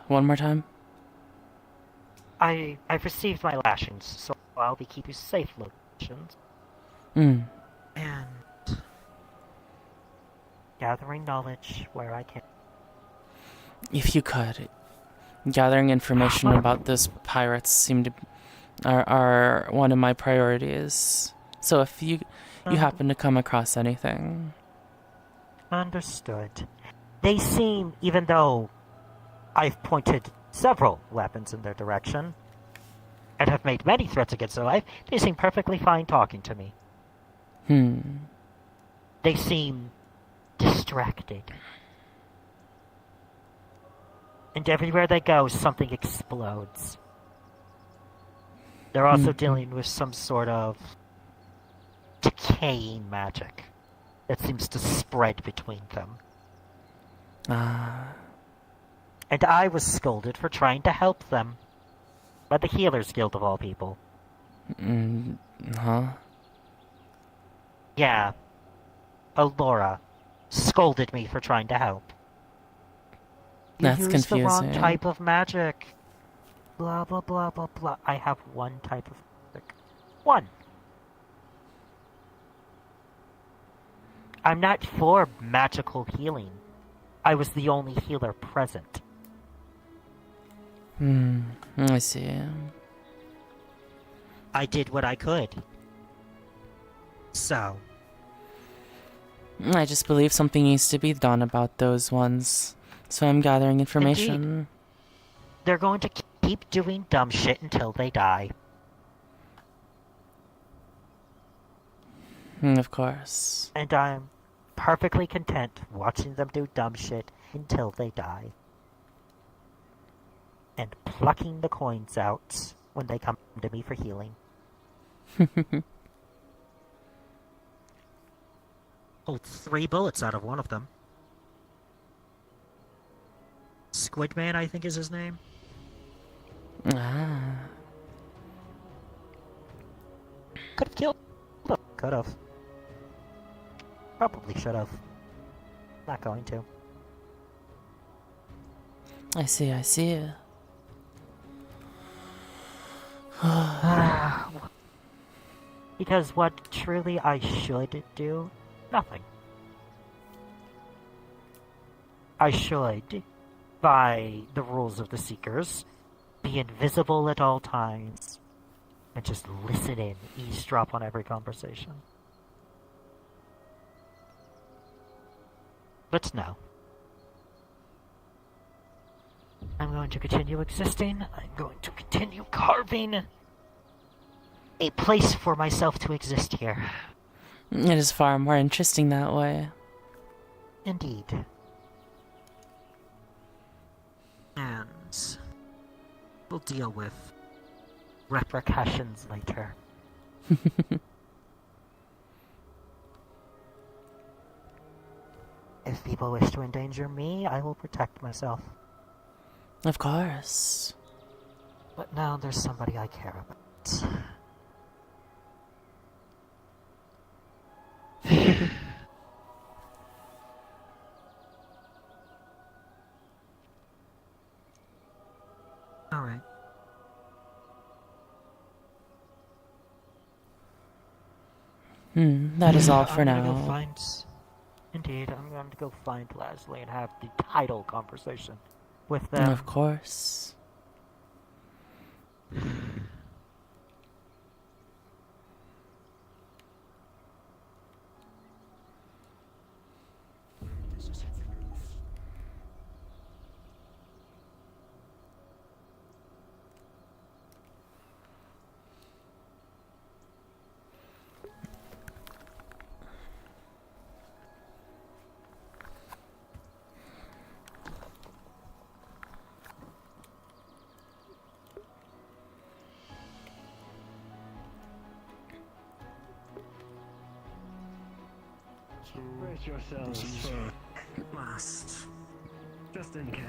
One more time? I've received my lashings, so I'll be keep you safe locations. Mm. And gathering knowledge where I can. If you could, gathering information about those pirates are one of my priorities. So if you happen to come across anything. Understood. They seem, even though I've pointed several weapons in their direction, and have made many threats against their life, they seem perfectly fine talking to me. They seem distracted. And everywhere they go, something explodes. They're also dealing with some sort of decaying magic that seems to spread between them. And I was scolded for trying to help them. By the Healers Guild of all people. Huh? Yeah. Alora scolded me for trying to help. That's you confusing. used the wrong type of magic. Blah, blah, blah, blah, blah. I have one type of magic. One. I'm not for magical healing. I was the only healer present. I see. I did what I could. So. I just believe something needs to be done about those ones. So I'm gathering information. Indeed. They're going to keep doing dumb shit until they die. Of course. And I'm perfectly content watching them do dumb shit until they die. And plucking the coins out when they come to me for healing. Pulled 3 bullets out of one of them. Squidman, I think is his name. Could have killed him. Could have. Probably should have. Not going to. I see. Because what truly I should do? Nothing. I should, by the rules of the Seekers, be invisible at all times and just listen in, eavesdrop on every conversation. But no. I'm going to continue existing. I'm going to continue carving a place for myself to exist here. It is far more interesting that way. Indeed. And we'll deal with repercussions later. If people wish to endanger me, I will protect myself. Of course. But now there's somebody I care about. Alright. That is all for I'm now. gonna go find... Indeed, I'm going to go find Leslie and have the title conversation with them. Of course. Brace yourselves for last. Just in case.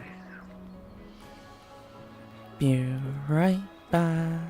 Be right back.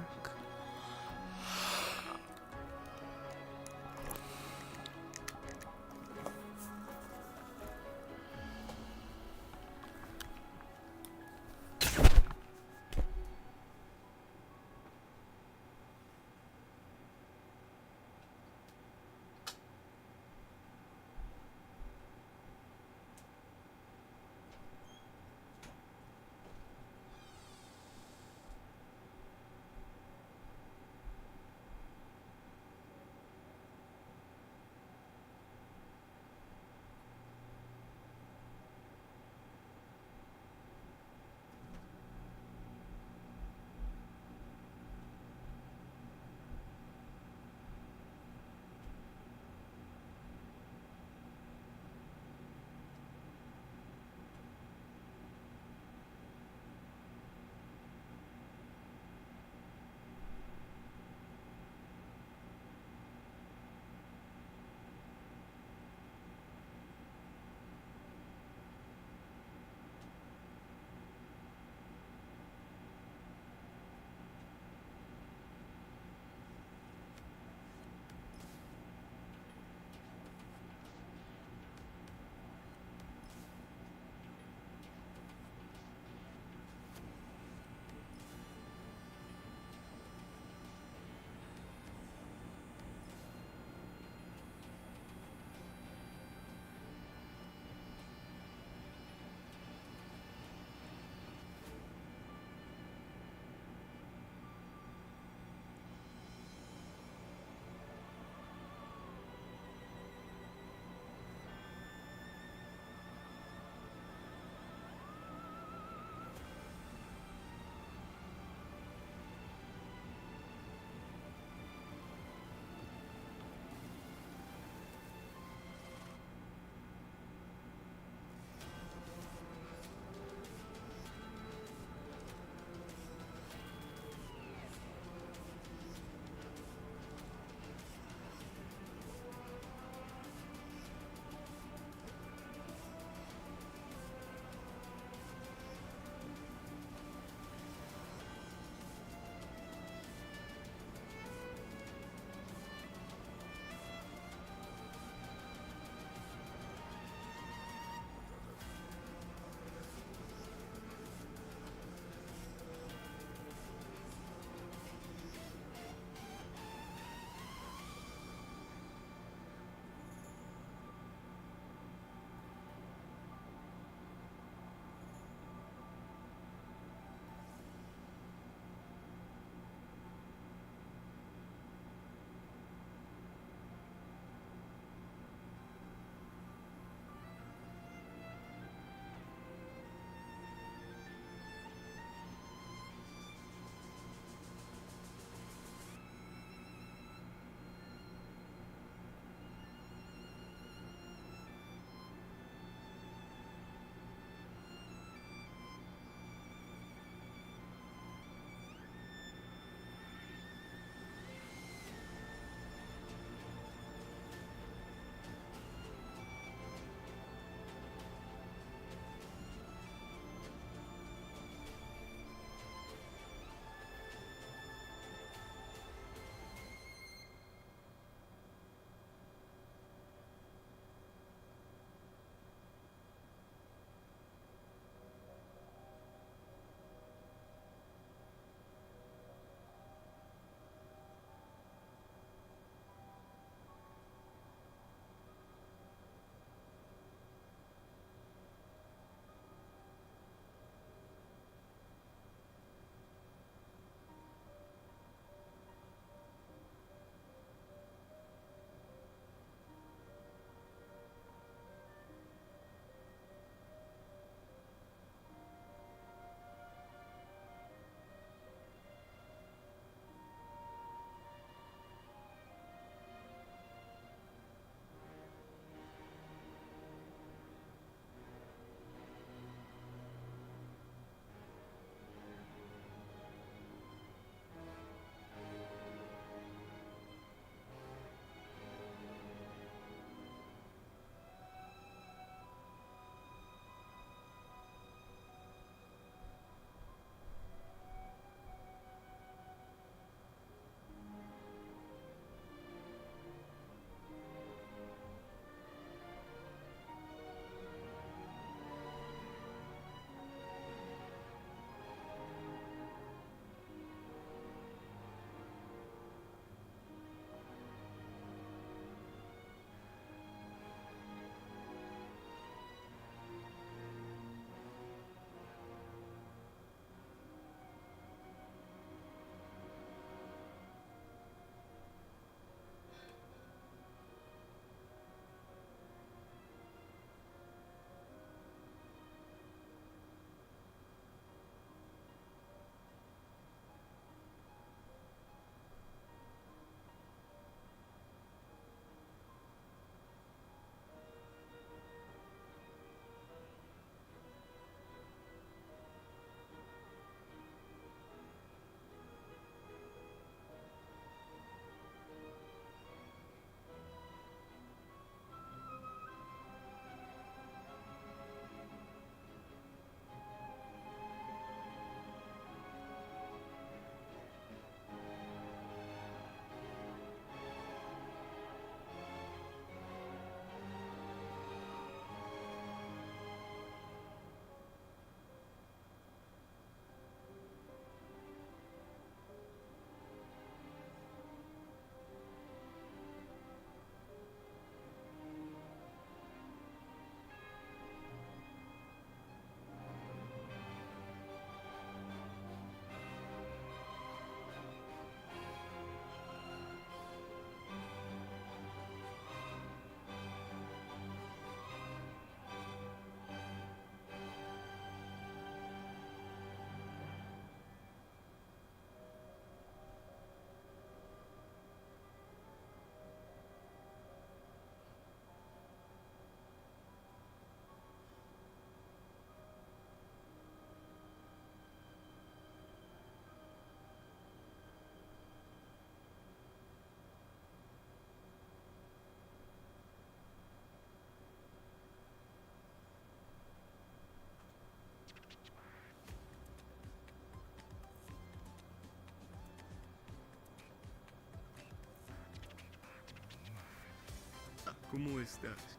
¿Cómo estás?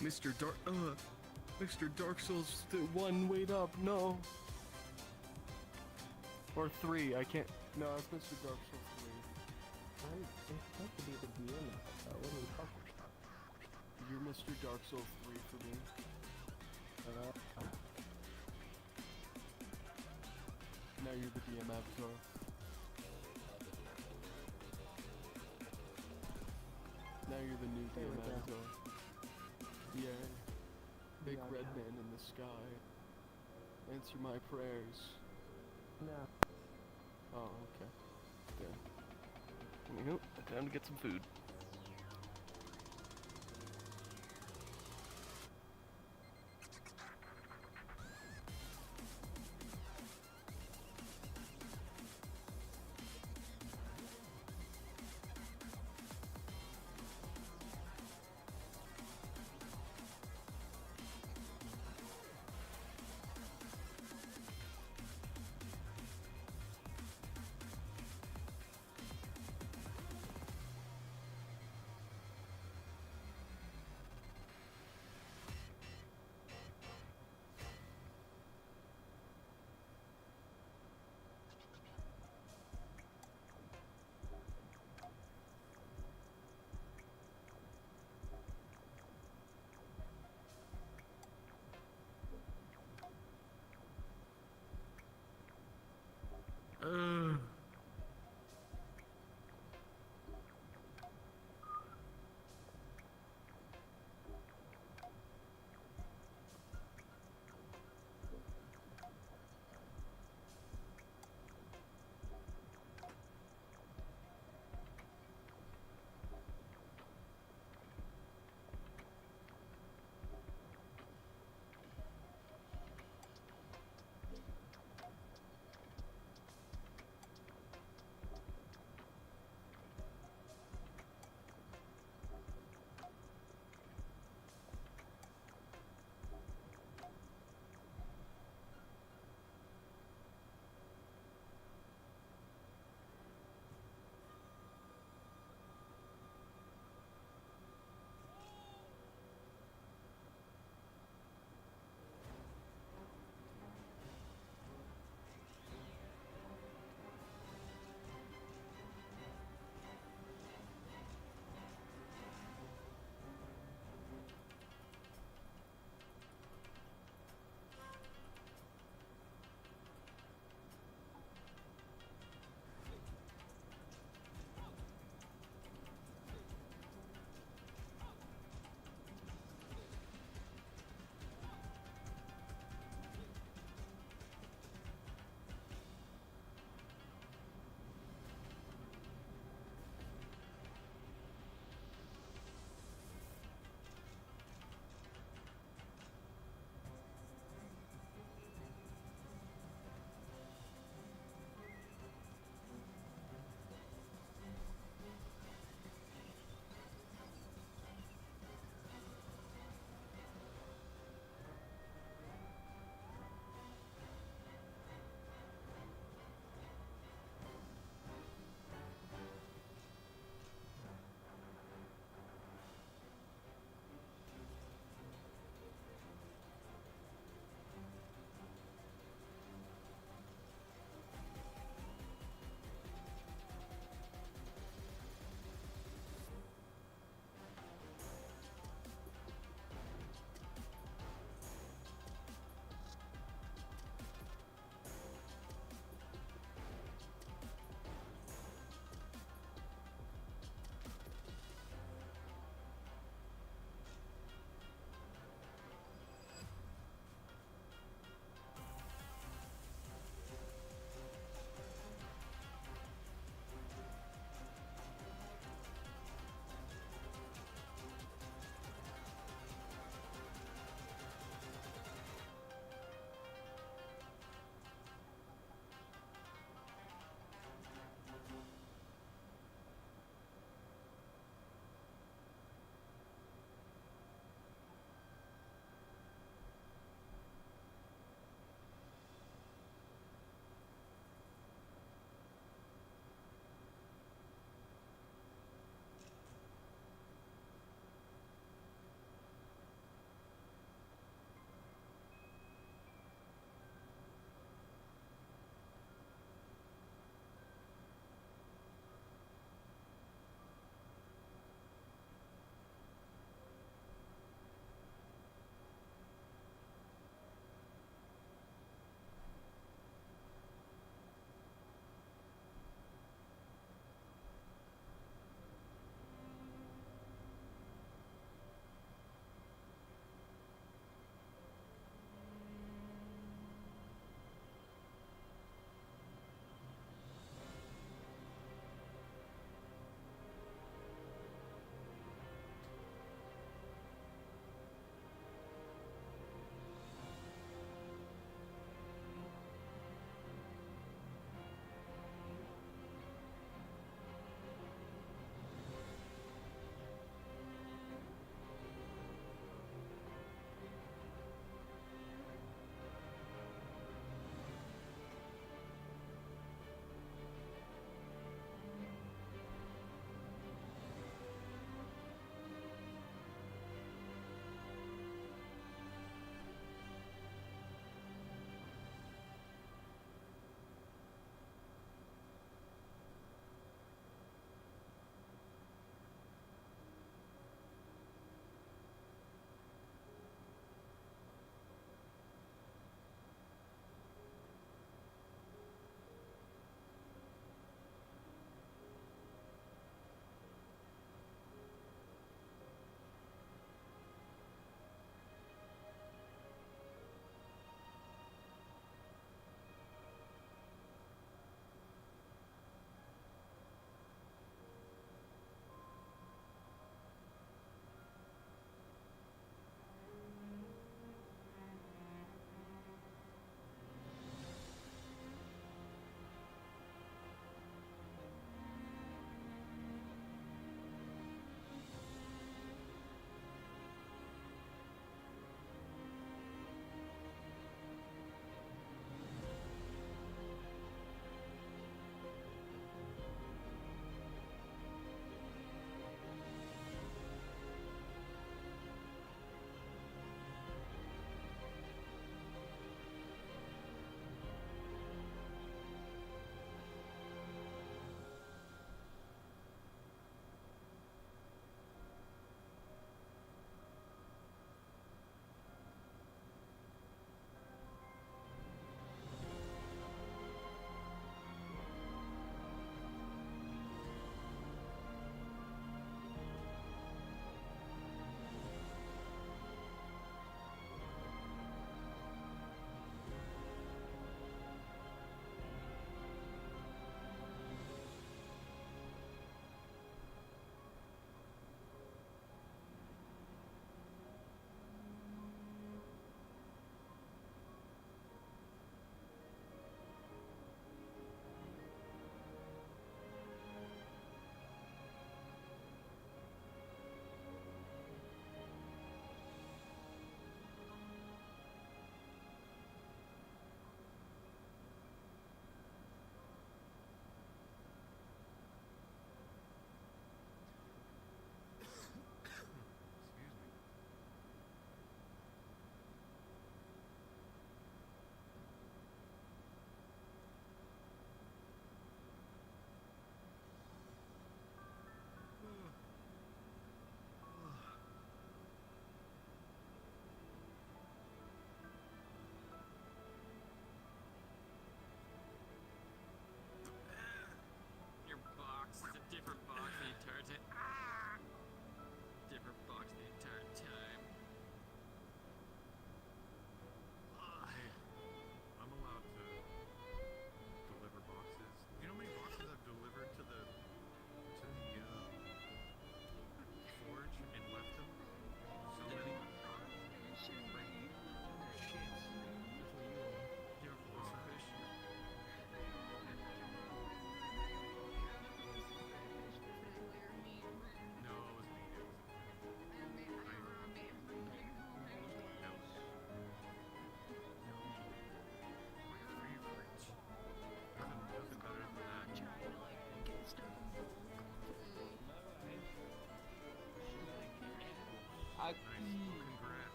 Mr. Dark Souls 1, wait up, no. Or 3, I can't. No, it's Mr. Dark Souls 3. I'm supposed to be the DM of it, though. What are you talking about? You're Mr. Dark Souls 3 for me. Now you're the DM avatar. Now you're the new DM avatar. Yeah. Big red man in the sky. Answer my prayers. No. Oh, okay. Yeah. Anywho, time to get some food.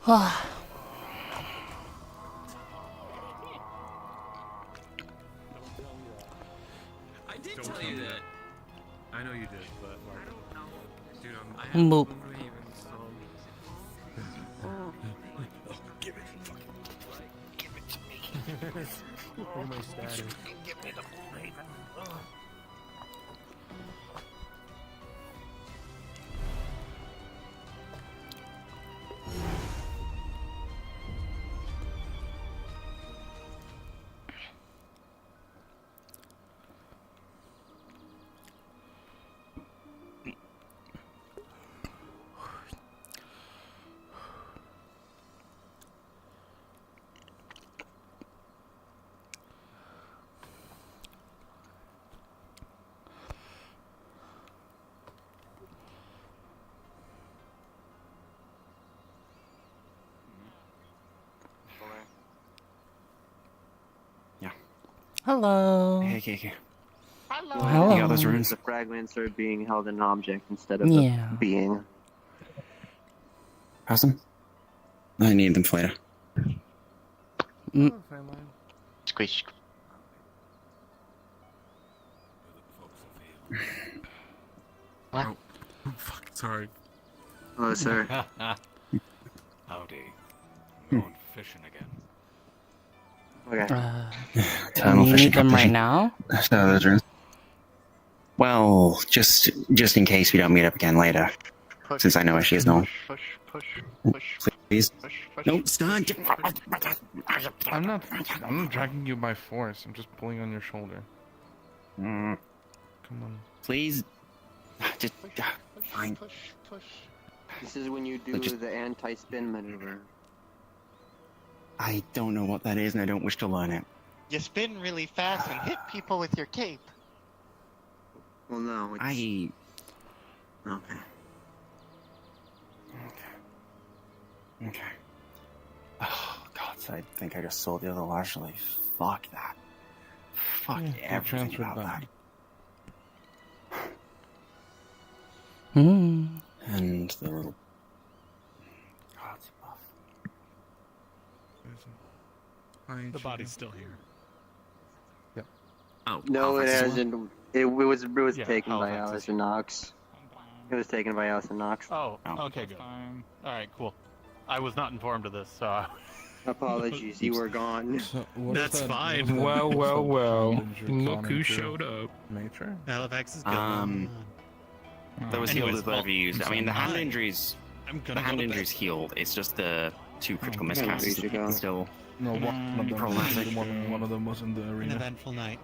I did tell you that. I know you did, but like, dude, I have Moop. Gloomhaven installed. Give it, give it to me. Look at my status. Give me the Gloomhaven. Hello. Hey, Kiki. Hello. You got those runes? The fragments are being held in an object instead of Yeah. a being. Awesome. I need them for later. Squish. What? Oh, fuck, sorry. Hello, sir. Howdy. I'm going fishing again. Okay. Eternal you fishing need them right competition. now? No, those runes. Well, just in case we don't meet up again later. Since I know where she is now. Please. Nope, stun. I'm not dragging you by force. I'm just pulling on your shoulder. Mm. Come on. Please. Just fine. This is when you do the anti-spin maneuver. I don't know what that is, and I don't wish to learn it. You spin really fast and hit people with your cape. Well, no, it's... Okay. Okay. Oh, God, I think I just saw the other largely. Fuck that. Fuck everything about that. Hmm. And the little... God's buff. The body's still here. Yep. Oh, No, it hasn't. It was Yeah, taken by Halifax is Alistair Knox. It was taken by Alistair Knox. Oh, okay, good. Alright, cool. I was not informed of this, so... Apologies, you were gone. So, That's that, fine. well. Look who showed up. Nature? Halifax is gone. That was healed as whatever you used. I mean, the hand I'm injuries... gonna The go hand to bed. injuries healed. It's just the two critical Yeah, miscasts there you go. still... No, one of them. Problematic. One of them was in the An arena. eventful night.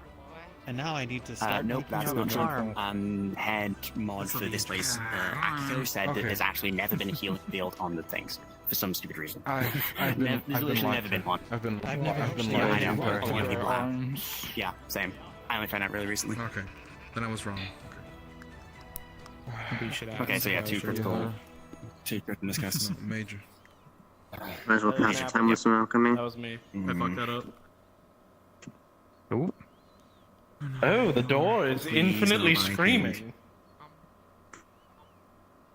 And now I need to start Nope, picking that's up not a charm. true. Head mod for this place, Akiko said that there's actually never been a healing field on the things for some stupid reason. I've been There's literally never been one. I've been Yeah, I lying know. to you. A lot of people have. Yeah, same. I only found out really recently. Okay, then I was wrong. Okay, so yeah, two critical miscasts. Major. Might as well pass the time with some alchemy. That was me. I fucked that up. Ooh. Oh, the door is infinitely no, I screaming.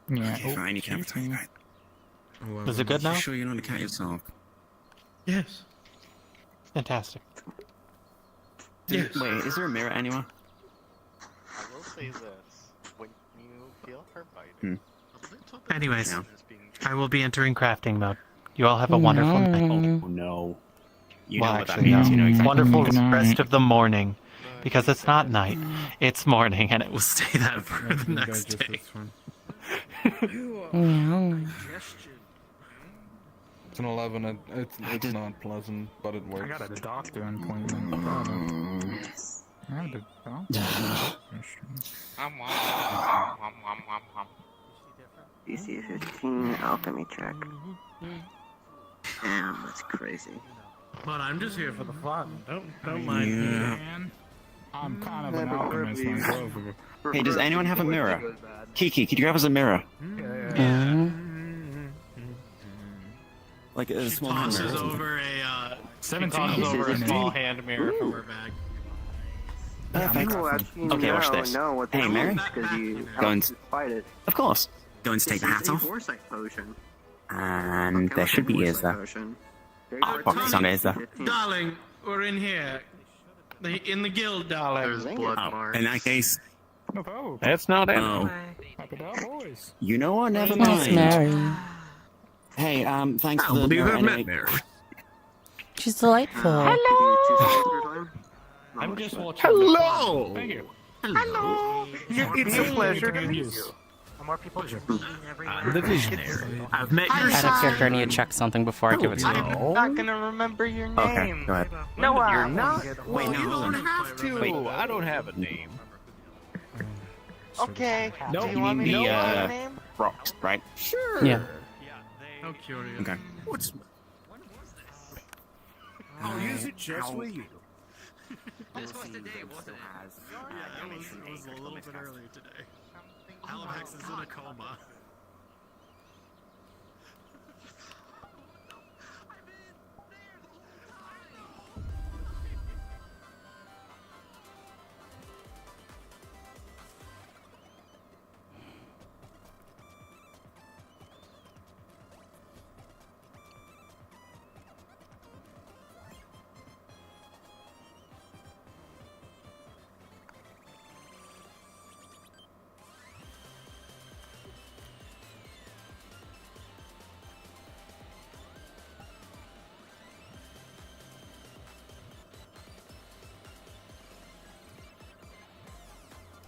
Yeah. Okay, fine, you can have time. Is it good now? You sure you're not a cat yourself? Yes. Fantastic. Wait, is there a mirror anywhere? I will say this: when you feel her biting, Anyways, Yeah. I will be entering crafting mode. You all have a wonderful night. Oh no. You well, know what that actually, means. no. You know exactly Wonderful what it means. rest of the morning, because it's not night, it's morning, and it will stay that for the next day. It's an 11. It's not pleasant, but it works. I got a doctor appointment. I had a doctor. DC 15 alchemy check. Damn, that's crazy. But I'm just here for the fun. Don't mind me. Man, I'm kind of an alchemist myself. Hey, does anyone have a mirror? Kiki, could you grab us a mirror? Like a small hand Tosses mirror. over a 17. tosses over a small hand mirror from her bag. Perfect. Okay, watch this. Hey, Mary? Go and... fight it. Of course. Go and take the hat off. Foresight potion. And there should be ears there. Oh, pockets on ears there. Darling, we're in here. In the guild, darling. There's blood marks. In that case... That's not it. Oh. Boys. You know what? Never That's mind. Mary. Hey, thanks for I the believe mirror I've met anyway. Mary. She's delightful. I'm just watching. Hello! Thank you. Hello. It's a pleasure to meet you. More people just being everywhere. I'm the visionary. I've met your Out of character, I need to check something before I give it to you. I'm not gonna remember your name. Okay, go ahead. No, You're not? Wait, no, You hold don't on. have to. Wait. I don't have a name. Okay. No, Do You you want mean me to the, know your name? rocks, right? Sure. Yeah. How curious. Okay. What's... I'll use it just with you. This was today, wasn't it? Yeah, it was a little bit earlier today. Halifax is in a coma.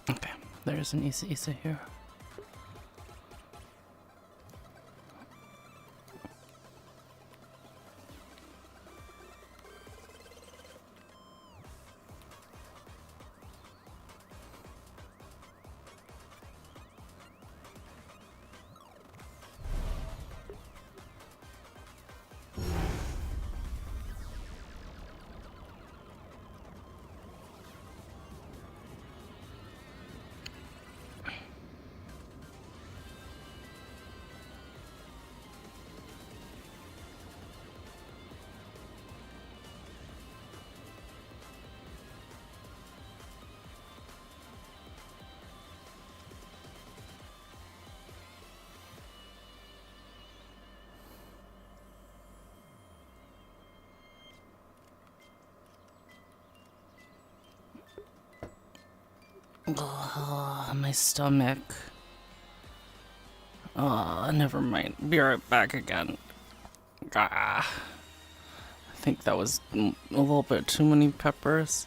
Okay, there's an Isa here. Oh, my stomach. Oh, never mind. Be right back again. Ah, I think that was a little bit too many peppers.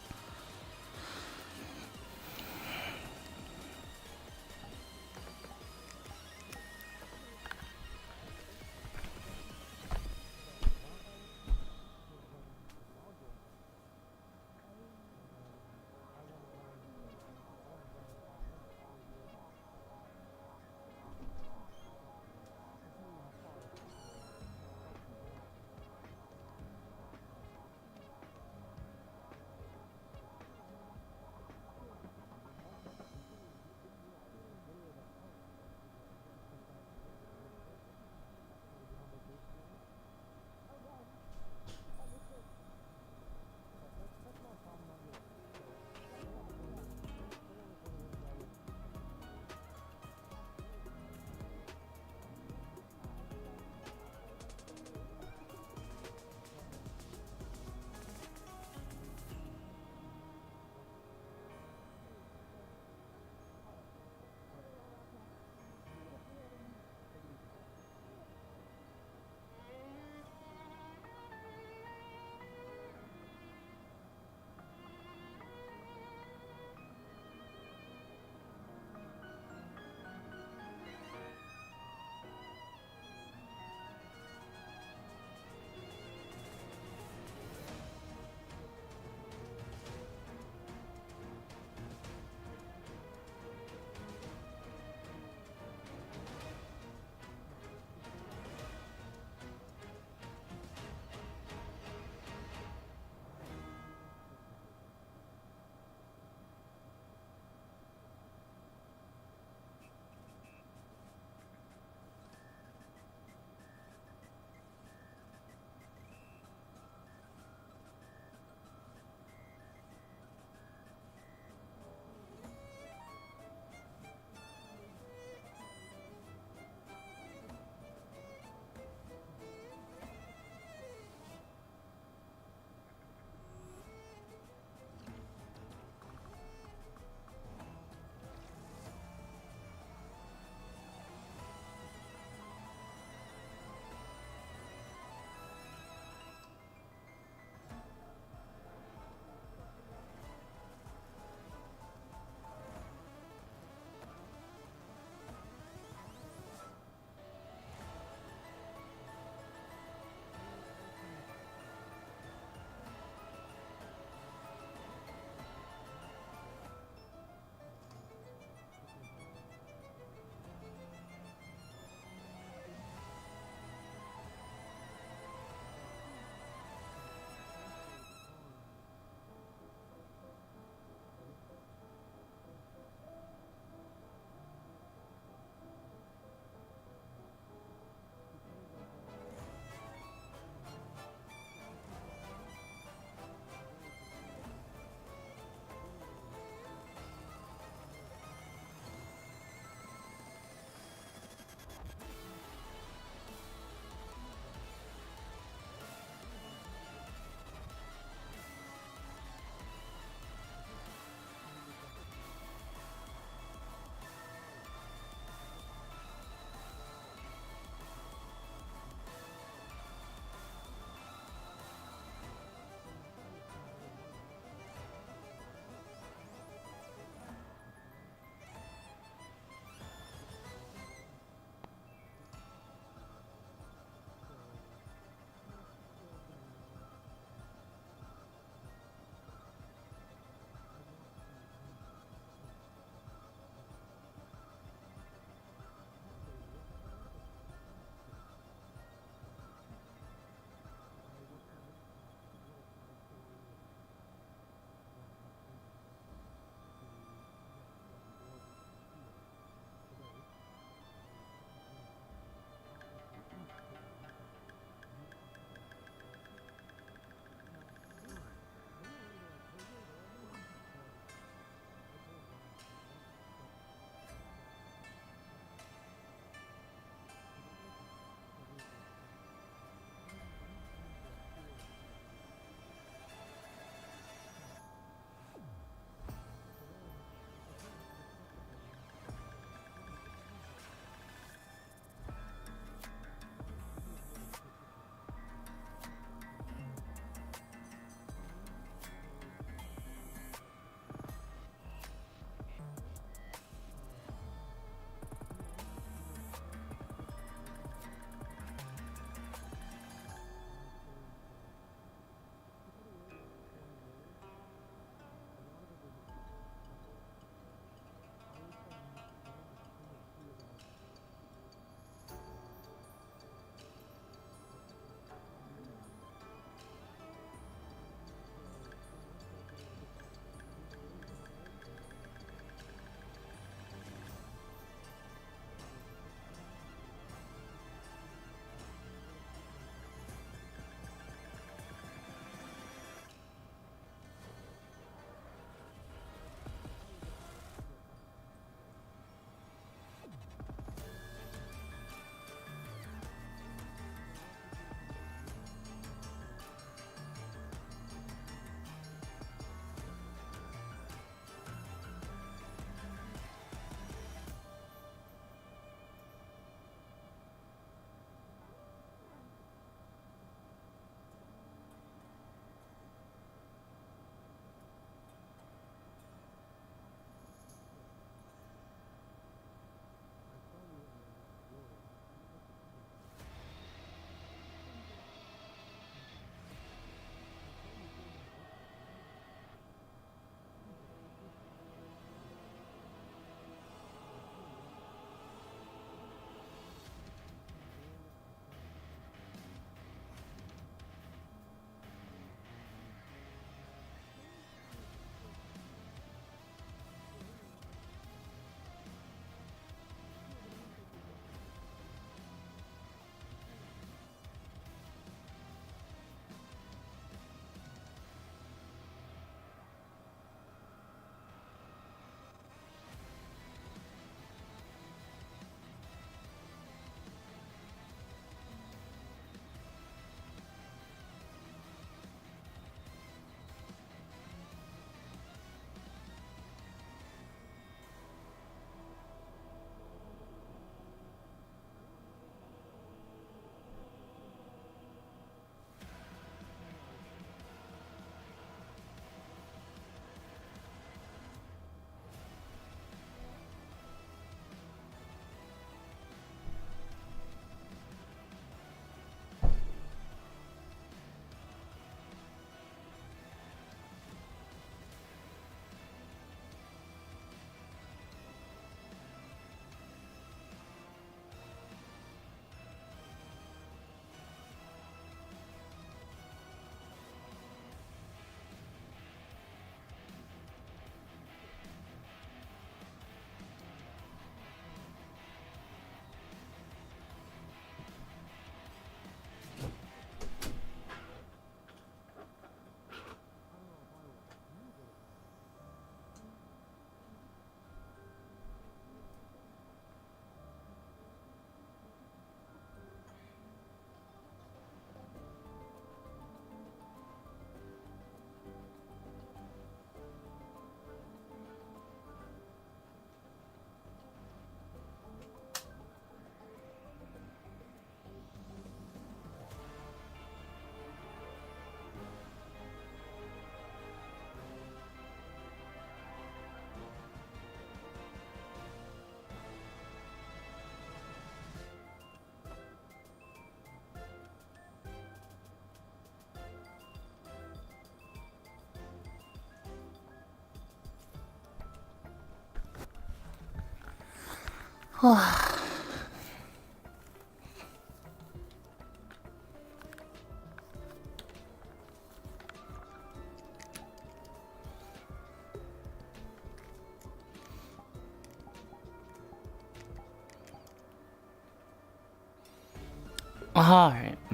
Alright,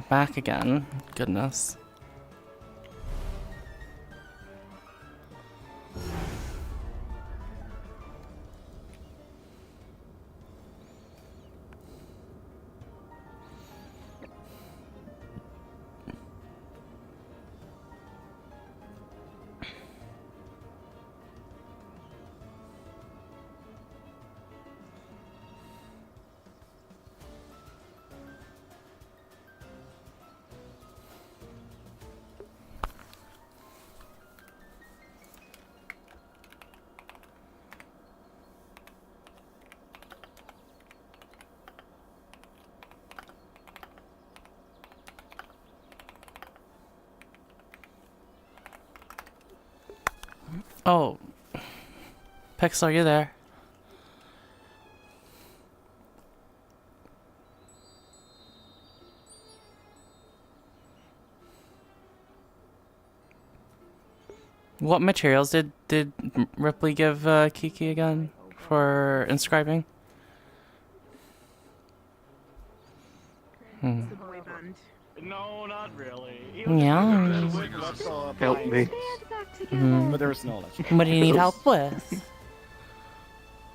back again. Goodness. Oh. Pixel, are you there? What materials did Ripley give Kiki again for inscribing? No, not really. Yeah. Help me. But there was no What do you need help with?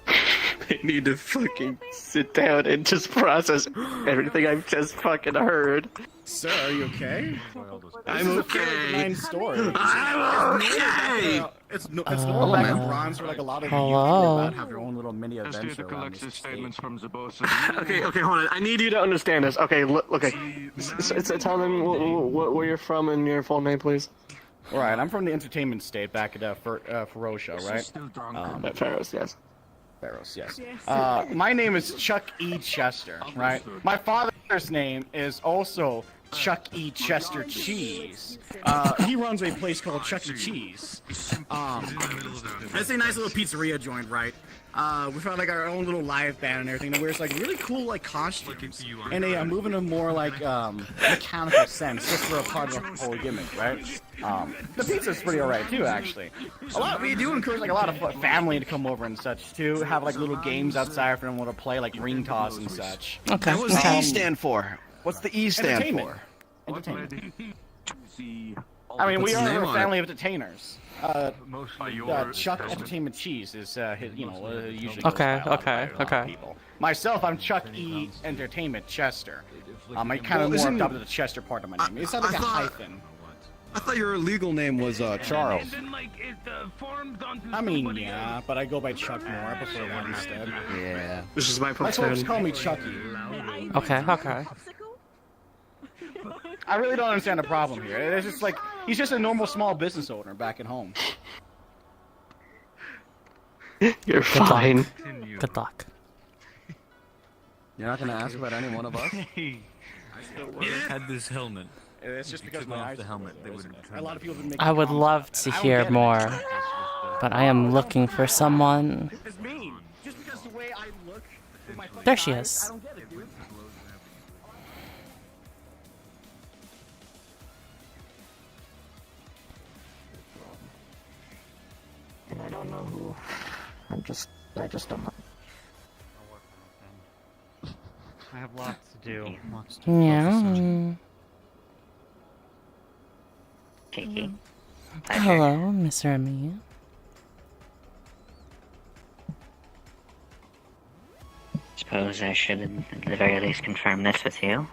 I need to fucking sit down and just process everything I've just fucking heard. Sir, are you okay? I'm okay. Story. I'm okay. It's normal back in bronze for like a lot of Hello? you have their own little mini adventure around this statements from Okay, hold on. I need you to understand this. Okay, okay. Tell them where you're from and your full name, please. Alright, I'm from the entertainment state back at Ferocia, right? At Pharos, yes. Pharos, yes. My name is Chuck E. Chester, right? My father's name is also Chuck E. Chester Cheese. He runs a place called Chuck E. Cheese. It's a nice little pizzeria joint, right? We found like our own little live band and everything that wears like really cool like costumes and they move in a more like mechanical sense just for a part of the whole gimmick, right? The pizza's pretty alright too, actually. We do encourage like a lot of family to come over and such too. Have like little games outside for them to play, like ring toss and such. Okay. What does the E stand for? What's the E stand for? Entertainment. I mean, we are a family of entertainers. Chuck Entertainment Cheese is usually goes by a lot of people. Myself, I'm Chuck E. Entertainment Chester. I kind of more adopted the Chester part of my name. It's not like a hyphen. I thought your legal name was Charles. I mean, yeah, but I go by Chuck more. I prefer that instead. Yeah. This is my folks call me Chucky. Okay, okay. I really don't understand the problem here. It's just like he's just a normal small business owner back at home. You're fine. Good luck. You're not gonna ask about any one of us? Had this helmet. It's just because my eyes. The helmet, they would. A lot of people have been making I would comments love about to that. I don't hear get it. more, but I am looking for someone. It's mean. Just because the way I look with my fucking There she eyes, is. I don't get it, dude. And I don't know who. I just don't know. I have lots to do. Yeah. Kiki. Hello, Miss Remy. Suppose I should, at the very least, confirm this with you.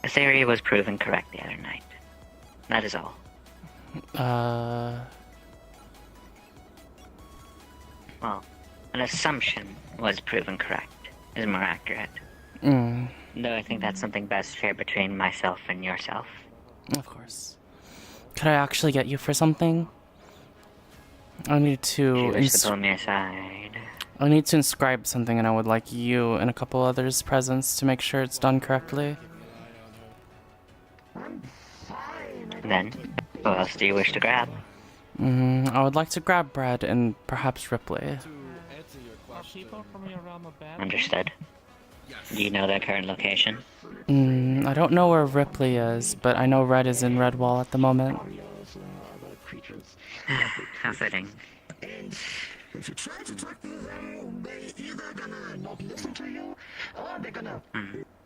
The theory was proven correct the other night. That is all. Well, an assumption was proven correct, is more accurate. Though I think that's something best shared between myself and yourself. Of course. Could I actually get you for something? I need to. She wished to pull me aside. I need to inscribe something, and I would like you and a couple others' presence to make sure it's done correctly. Then, what else do you wish to grab? I would like to grab Brad and perhaps Ripley. To answer your question, Understood. Do you know their current location? I don't know where Ripley is, but I know Red is in Redwall at the moment. How fitting. If you try to talk to them, they either gonna not listen to you, or they're gonna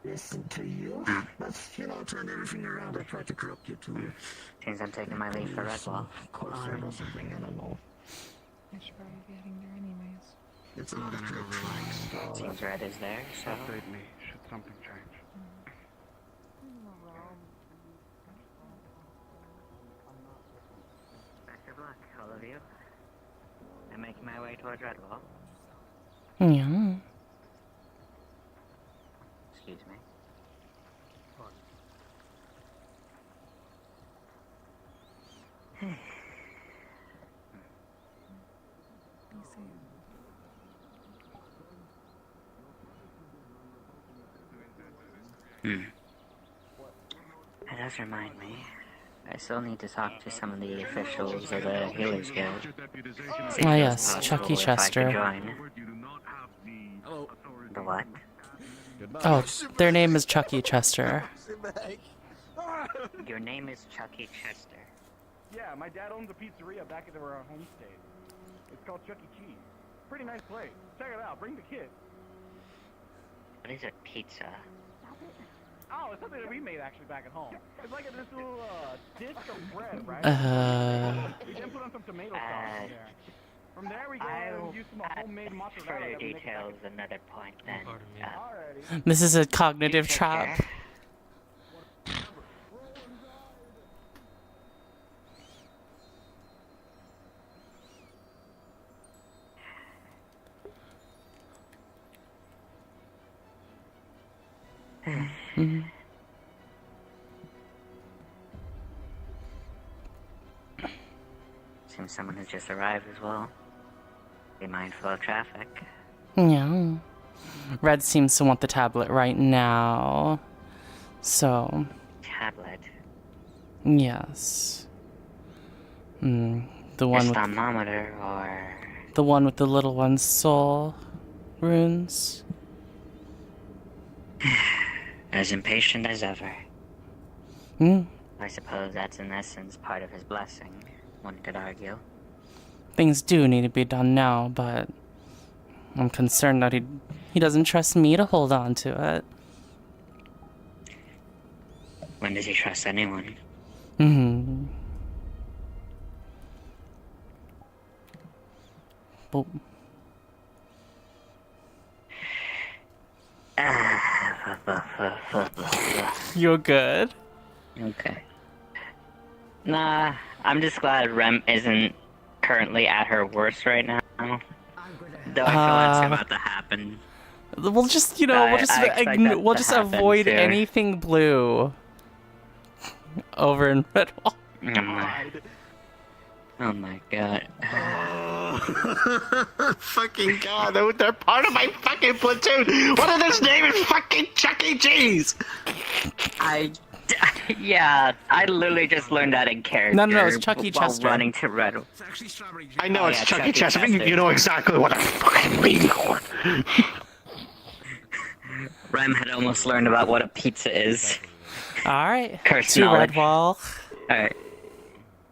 listen to you, but, you know, turn everything around and try to corrupt you too. Seems I'm taking my leave for Redwall. Of course, there was something animal. I should probably be heading there anyways. It's all gonna go wrong. Seems Red is there, so... Update me, should something change. Best of luck, all of you. I'm making my way towards Redwall. Yeah. Excuse me. That does remind me. I still need to talk to some of the officials of the Healers Guild. See if Ah, it's yes, possible Chucky if I could Chester. join. The what? Oh, their name is Chucky Chester. Your name is Chucky Chester. Yeah, my dad owns a pizzeria back at our homestead. It's called Chuck E. Cheese. Pretty nice place. Check it out. Bring the kids. What is a pizza? Oh, it's something that we made actually back at home. It's like this little dish of bread, right? We then put on some tomato sauce in there. From there we go use some homemade mozzarella. Further details another point then. This is a cognitive trap. Seems someone has just arrived as well. Be mindful of traffic. Yeah. Red seems to want the tablet right now. So. Tablet. Yes. The one with thermometer or the one with the little one's soul runes. as impatient as ever. Hmm. I suppose that's in essence part of his blessing, one could argue. Things do need to be done now, but I'm concerned that he doesn't trust me to hold on to it. When does he trust anyone? Mm-hmm. But... You're good? Okay. Nah, I'm just glad Rem isn't currently at her worst right now. Though I feel that's about to happen. We'll just, we'll just avoid soon. anything blue over in Redwall. Oh my god. Fucking god, they're part of my fucking platoon! What is his name? Is fucking Chuck E. Cheese! Yeah, I literally just learned that in character. No, it's Chuck E. while Chester. running to Red. I know it's Chuck E. Chester, but you know exactly what I'm fucking waiting for. Rem had almost learned about what a pizza is. Alright, Cursed to knowledge. Redwall. Alright.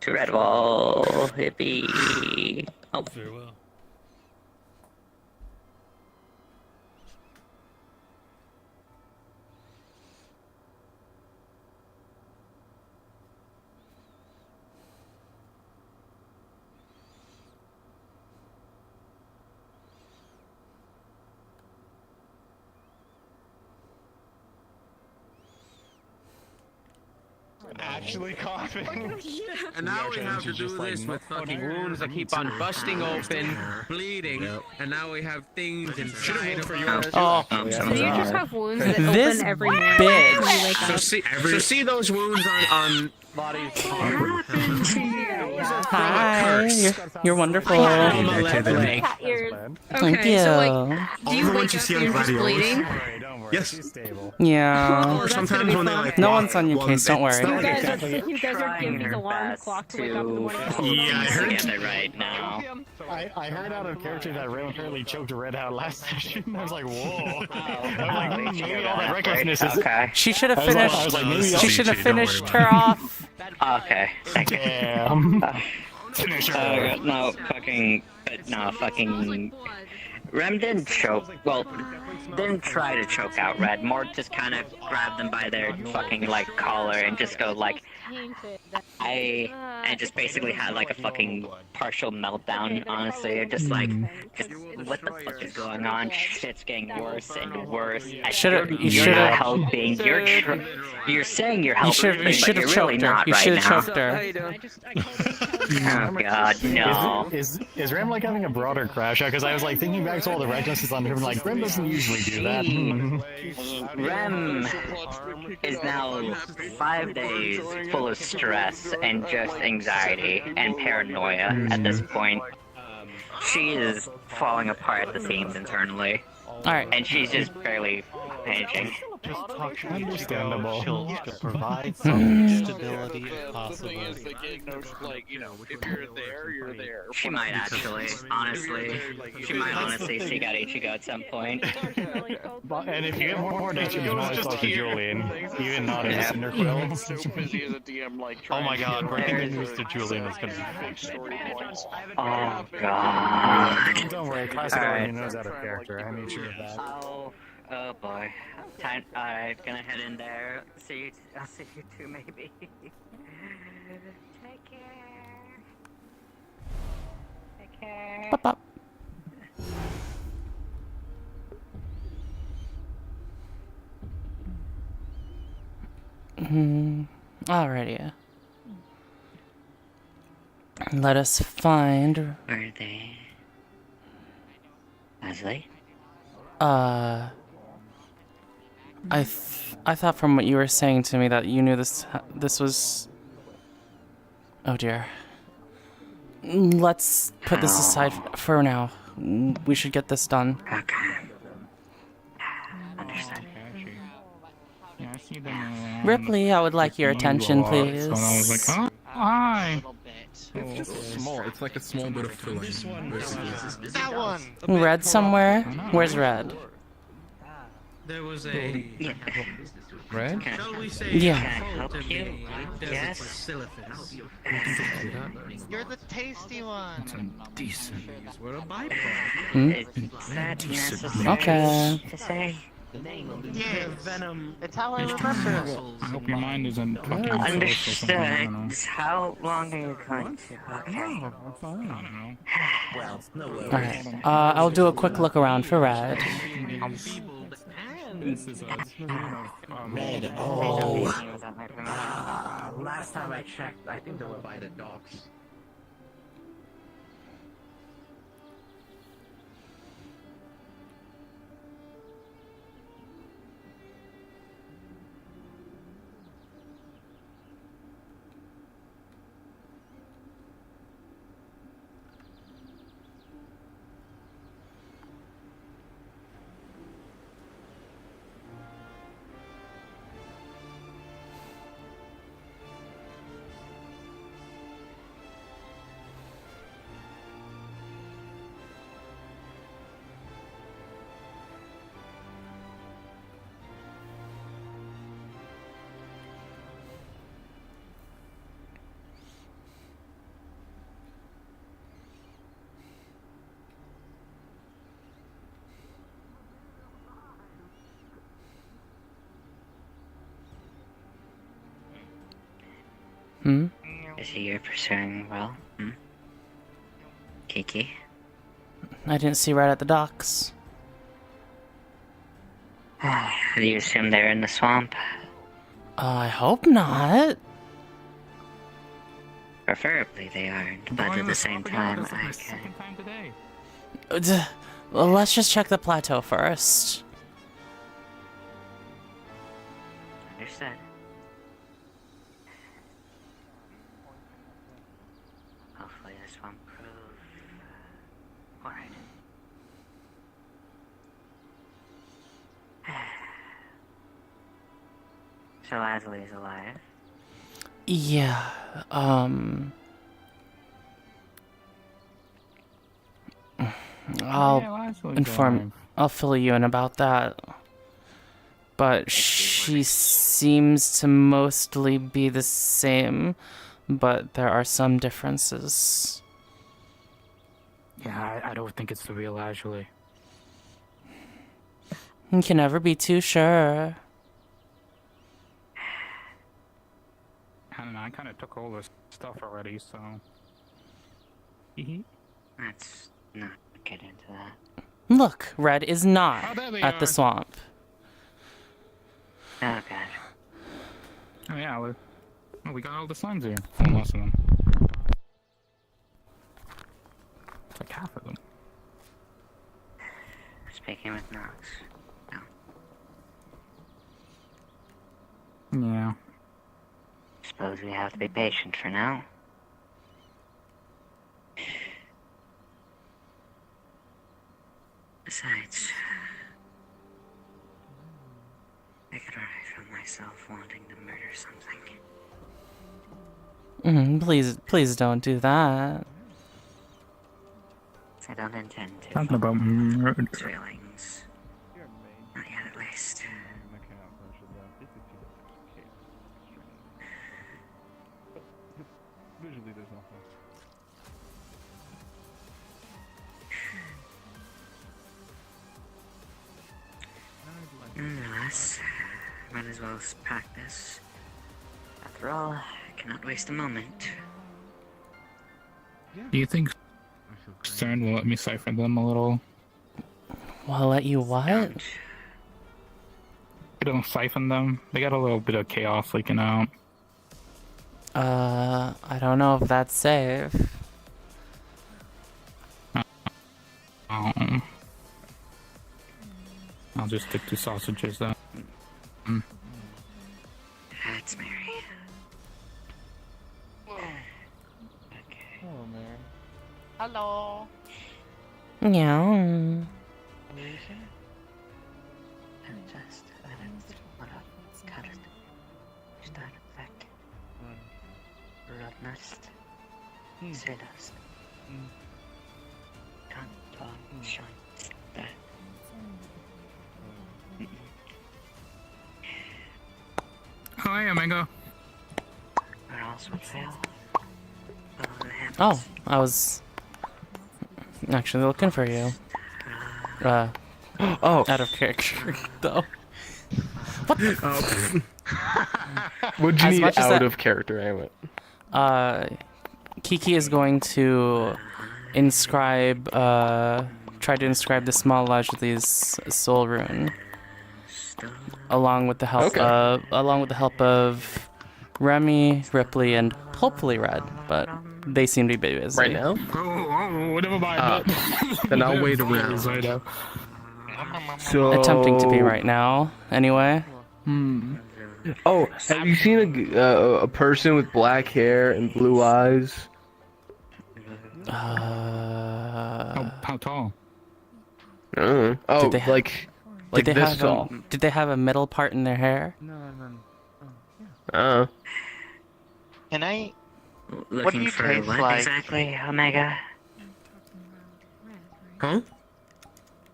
To Redwall, hippie. Oh. Very well. Actually coughing. And now we have to do this with fucking wounds that keep on busting open, bleeding, and now we have things inside of us. Oh, So you just have wounds that This open every morning bitch. when you wake So up. see those wounds on Bodies. Hi, you're wonderful. Cat ears. Thank Okay, you. so like, do you the wake ones you up see and on you're just videos. bleeding? Yes. Yeah. Oh, that's gonna Sometimes be when they fun. like No walk, one's on your well, case, don't it's worry. not like You guys are giving the alarm clock to wake up in the morning. Yeah, I heard. Together right now. So I heard out of character that Ram apparently choked Red out last session. I was like, whoa. I was like, maybe all that recklessness is. Okay. She should have I was like- finished. I was like, maybe she I'll- should have CJ, don't worry finished about her it. off. Okay. Damn. Finish her. No, fucking. Rem didn't choke. Well, didn't try to choke out Red. More just kind of grabbed them by their fucking like collar and just go like, and just basically had like a fucking partial meltdown. Honestly, just like, just what the fuck is going on? Shit's getting worse and worse. You're not helping. You're saying you're helping, but you're really not right now. choked her. Oh god, no. Is Ram like having a broader crash out? Because I was like thinking back to all the recklessness on him, like Ram doesn't usually do that. Rem is now 5 days full of stress and just anxiety and paranoia at this point. She is falling apart at the seams internally. Alright. And she's just barely managing. Understandable. To provide some stability if possible. She might actually, honestly. She might honestly seek out Ichigo at some point. And if you get more attention, you can always talk to Julian, even not in the Cinderquill. Oh my god, breaking the news to Julian is gonna be fixed. Oh god. Don't worry, classic Alright. already knows out of character. I made sure of that. Oh boy. Time. Alright, gonna head in there. I'll see you too, maybe. Take care. Take care. Pop up. Alrighty. Let us find. Where are they? Leslie? I thought from what you were saying to me that you knew this was. Oh dear. Let's put this aside for now. We should get this done. Okay. Understood. Ripley, I would like your attention, please. And I was like, oh, hi. It's just small. It's like a small bit of filling. Basically. That one! Red somewhere? Where's Red? There was a Red? shall we say Yeah. cult of the desert bacillifers. You're the tasty one! Decent. These were a byproduct. Hmm? Is that necessary Okay. to say? Yeah, Venom. it's how I remember it. I hope your mind isn't fucking close or Understood. something. I don't know. How long are you going to? Okay. I don't know. Alright. I'll do a quick look around for Red. This is Red. Oh. Last time I checked, I think they were by the docks. Hmm? Is he you're pursuing well? Hmm? Kiki? I didn't see Red at the docks. Do you assume they're in the swamp? I hope not. Preferably they aren't, but at the same time, I can. Second time today. Well, let's just check the plateau first. Understood. Hopefully this won't prove. Alright. So Leslie is alive? Yeah, I'll fill you in about that. But she seems to mostly be the same, but there are some differences. Yeah, I don't think it's the real Ashley. You can never be too sure. I don't know, I kind of took all this stuff already, so... Let's not get into that. Look, Red is not there they at the are. swamp. Oh god. Oh yeah, we got all the signs here. Well, most of them. It's like half of them. Speaking with Knox. Yeah. Suppose we have to be patient for now. Besides, I could already feel myself wanting to murder something. Please don't do that. I don't intend to. Talking about murder. Feelings. Not yet, at least. Visually, there's nothing. Nonetheless, might as well practice. After all, I cannot waste a moment. Do you think CERN will let me cipher them a little? Will let you what? I don't siphon them. They got a little bit of chaos leaking out. I don't know if that's safe. I'll just stick to sausages then. That's Mary. Hello, Mary. Hello. Yeah. What are you saying? Just bara kallt. Starkt. Rådnast. Svedast. Kan ta chans där. Hi, Omega. Where else would fail? Oh, I was actually looking for you. Out of character, though. What the? What'd you As need much as out that- of character? Anyway. Kiki is going to inscribe, try to inscribe the small Lajli's soul rune, along with the help of Remy, Ripley, and hopefully Red, but they seem to be busy Right now? Oh, never mind. Then I'll wait around. Right now. So Attempting to be right now, anyway. Oh, have you seen a person with black hair and blue eyes? How tall? Oh, Did they like Did they this have tall. did they have a middle part in their hair? Can I? What do Looking you for taste what like? exactly, Omega? Huh?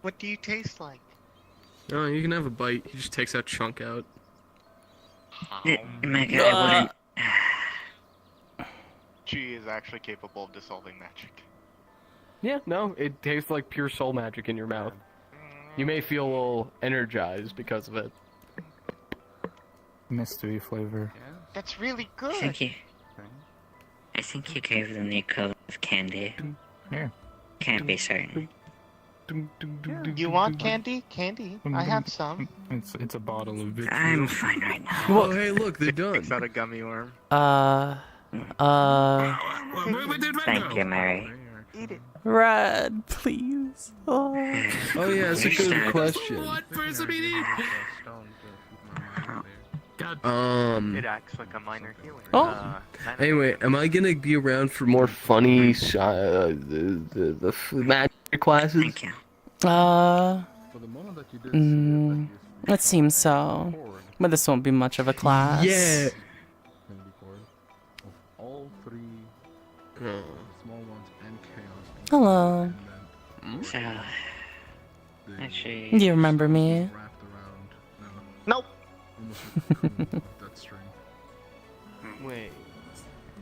What do you taste like? Oh, you can have a bite. He just takes that chunk out. Omega, I wouldn't. She is actually capable of dissolving magic. Yeah, no, it tastes like pure soul magic in your mouth. You may feel a little energized because of it. Mystery flavor. That's really I good. think you gave them the equivalent of candy. Yeah. Can't be certain. You want candy? Candy. I have some. It's a bottle of it. I'm fine right now. Oh, hey, look, they're done. Is that a gummy worm? Thank you, Mary. Eat it. Red, please. Oh, Oh yeah, that's a good question. It acts like a minor healing. Oh. Anyway, am I gonna be around for more funny the magic classes? Thank you. It seems so. But this won't be much of a class. Yeah. All three Oh. small ones and chaos. Hello. So, actually, You remember me? Nope. That string. Wait.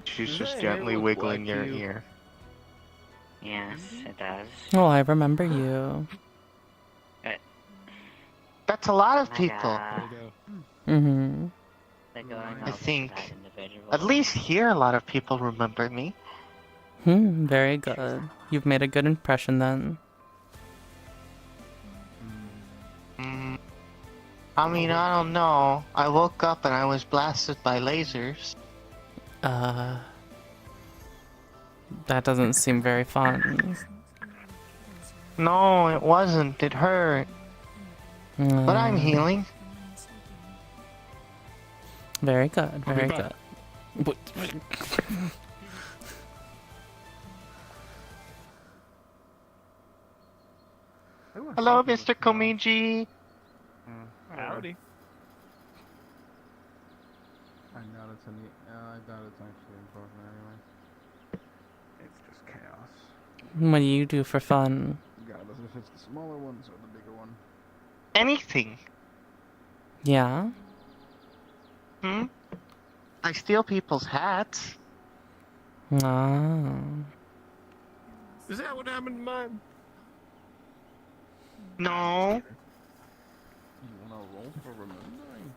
She's Does just that gently look wiggling like your you? ear. yes, it does. Oh, I remember you. That's a lot of My people. God. Mm-hmm. They're going I over to think that individual. at least here a lot of people remember me. Very good. You've made a good impression then. I mean, I don't know. I woke up and I was blasted by lasers. That doesn't seem very fun. No, it wasn't. It hurt. But I'm healing. Very good, I'll be very back. good. Hello, Mr. Komiji. Howdy. I doubt it's actually important anyway. It's just chaos. What do you do for fun? Regardless if it's the smaller ones or the bigger one. Anything. Yeah? I steal people's hats. Ah. Is that what happened to mine? No. You wanna roll for remembering?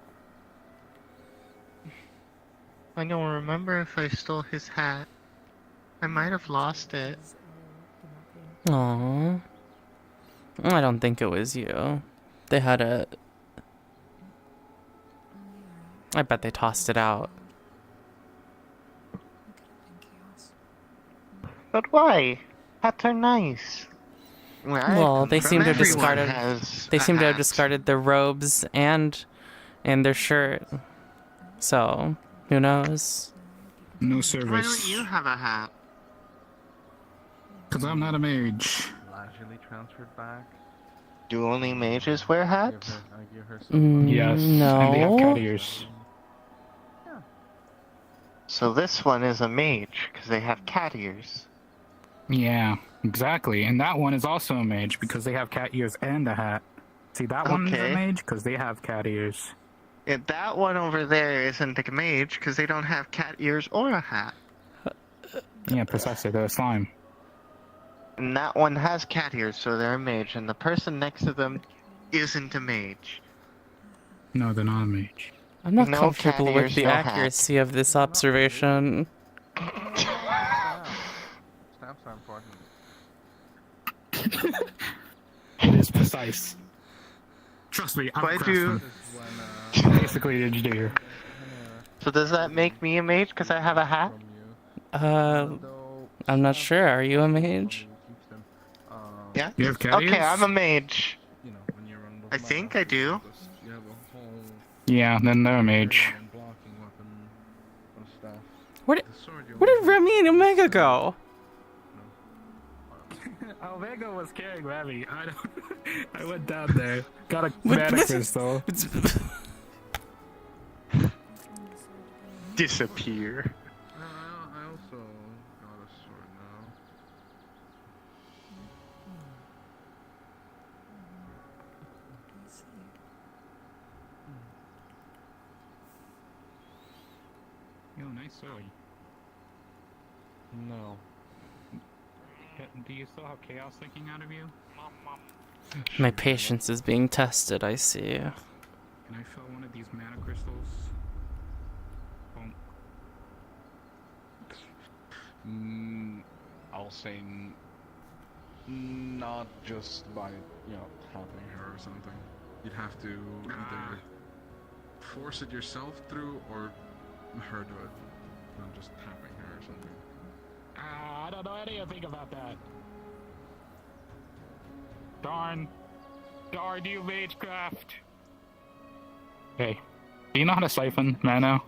I don't remember if I stole his hat. I might have lost it. Aww. I don't think it was you. They had a... I bet they tossed it out. But why? Hats are nice. Well, they seem to have Everyone discarded. has They a seem to have hat. discarded their robes and their shirt. So, who knows? No Why service. don't you have a hat? Because I'm not a mage. Largely transferred back. Do only mages wear hats? I give her Yes, and they have cat No. ears. So this one is a mage, because they have cat ears. Yeah, exactly. And that one is also a mage because they have cat ears and a hat. See, that one's a Okay. mage because they have cat ears. That one over there isn't a mage, because they don't have cat ears or a hat. Yeah, precisely. They're a slime. And that one has cat ears, so they're a mage, and the person next to them isn't a mage. No, they're not a mage. I'm not No comfortable cat with ears, the no hat. accuracy of this observation. Stamps are important. It is precise. Trust me, I'm a Why do- craftsman. Basically, did you do here? So does that make me a mage, because I have a hat? I'm not sure. Are you a mage? Yeah? You have cat Okay, ears? I'm a mage. I think I do. You have a whole Yeah, then they're a mage. blocking weapon and stuff. Where did Remy and Omega go? Omega was carrying Remy. I went down there. Got a mana crystal. Disappear. I also got a sword now. Yo, nice sword. No. Do you still have chaos leaking out of you? My patience is being tested, I see. Can I fill one of these mana crystals? I'll say not just by, helping her or something. You'd have to either force it yourself through or her do it. Not just tapping her or something. I don't know anything about that. Darn you magecraft. Hey, do you know how to siphon mana?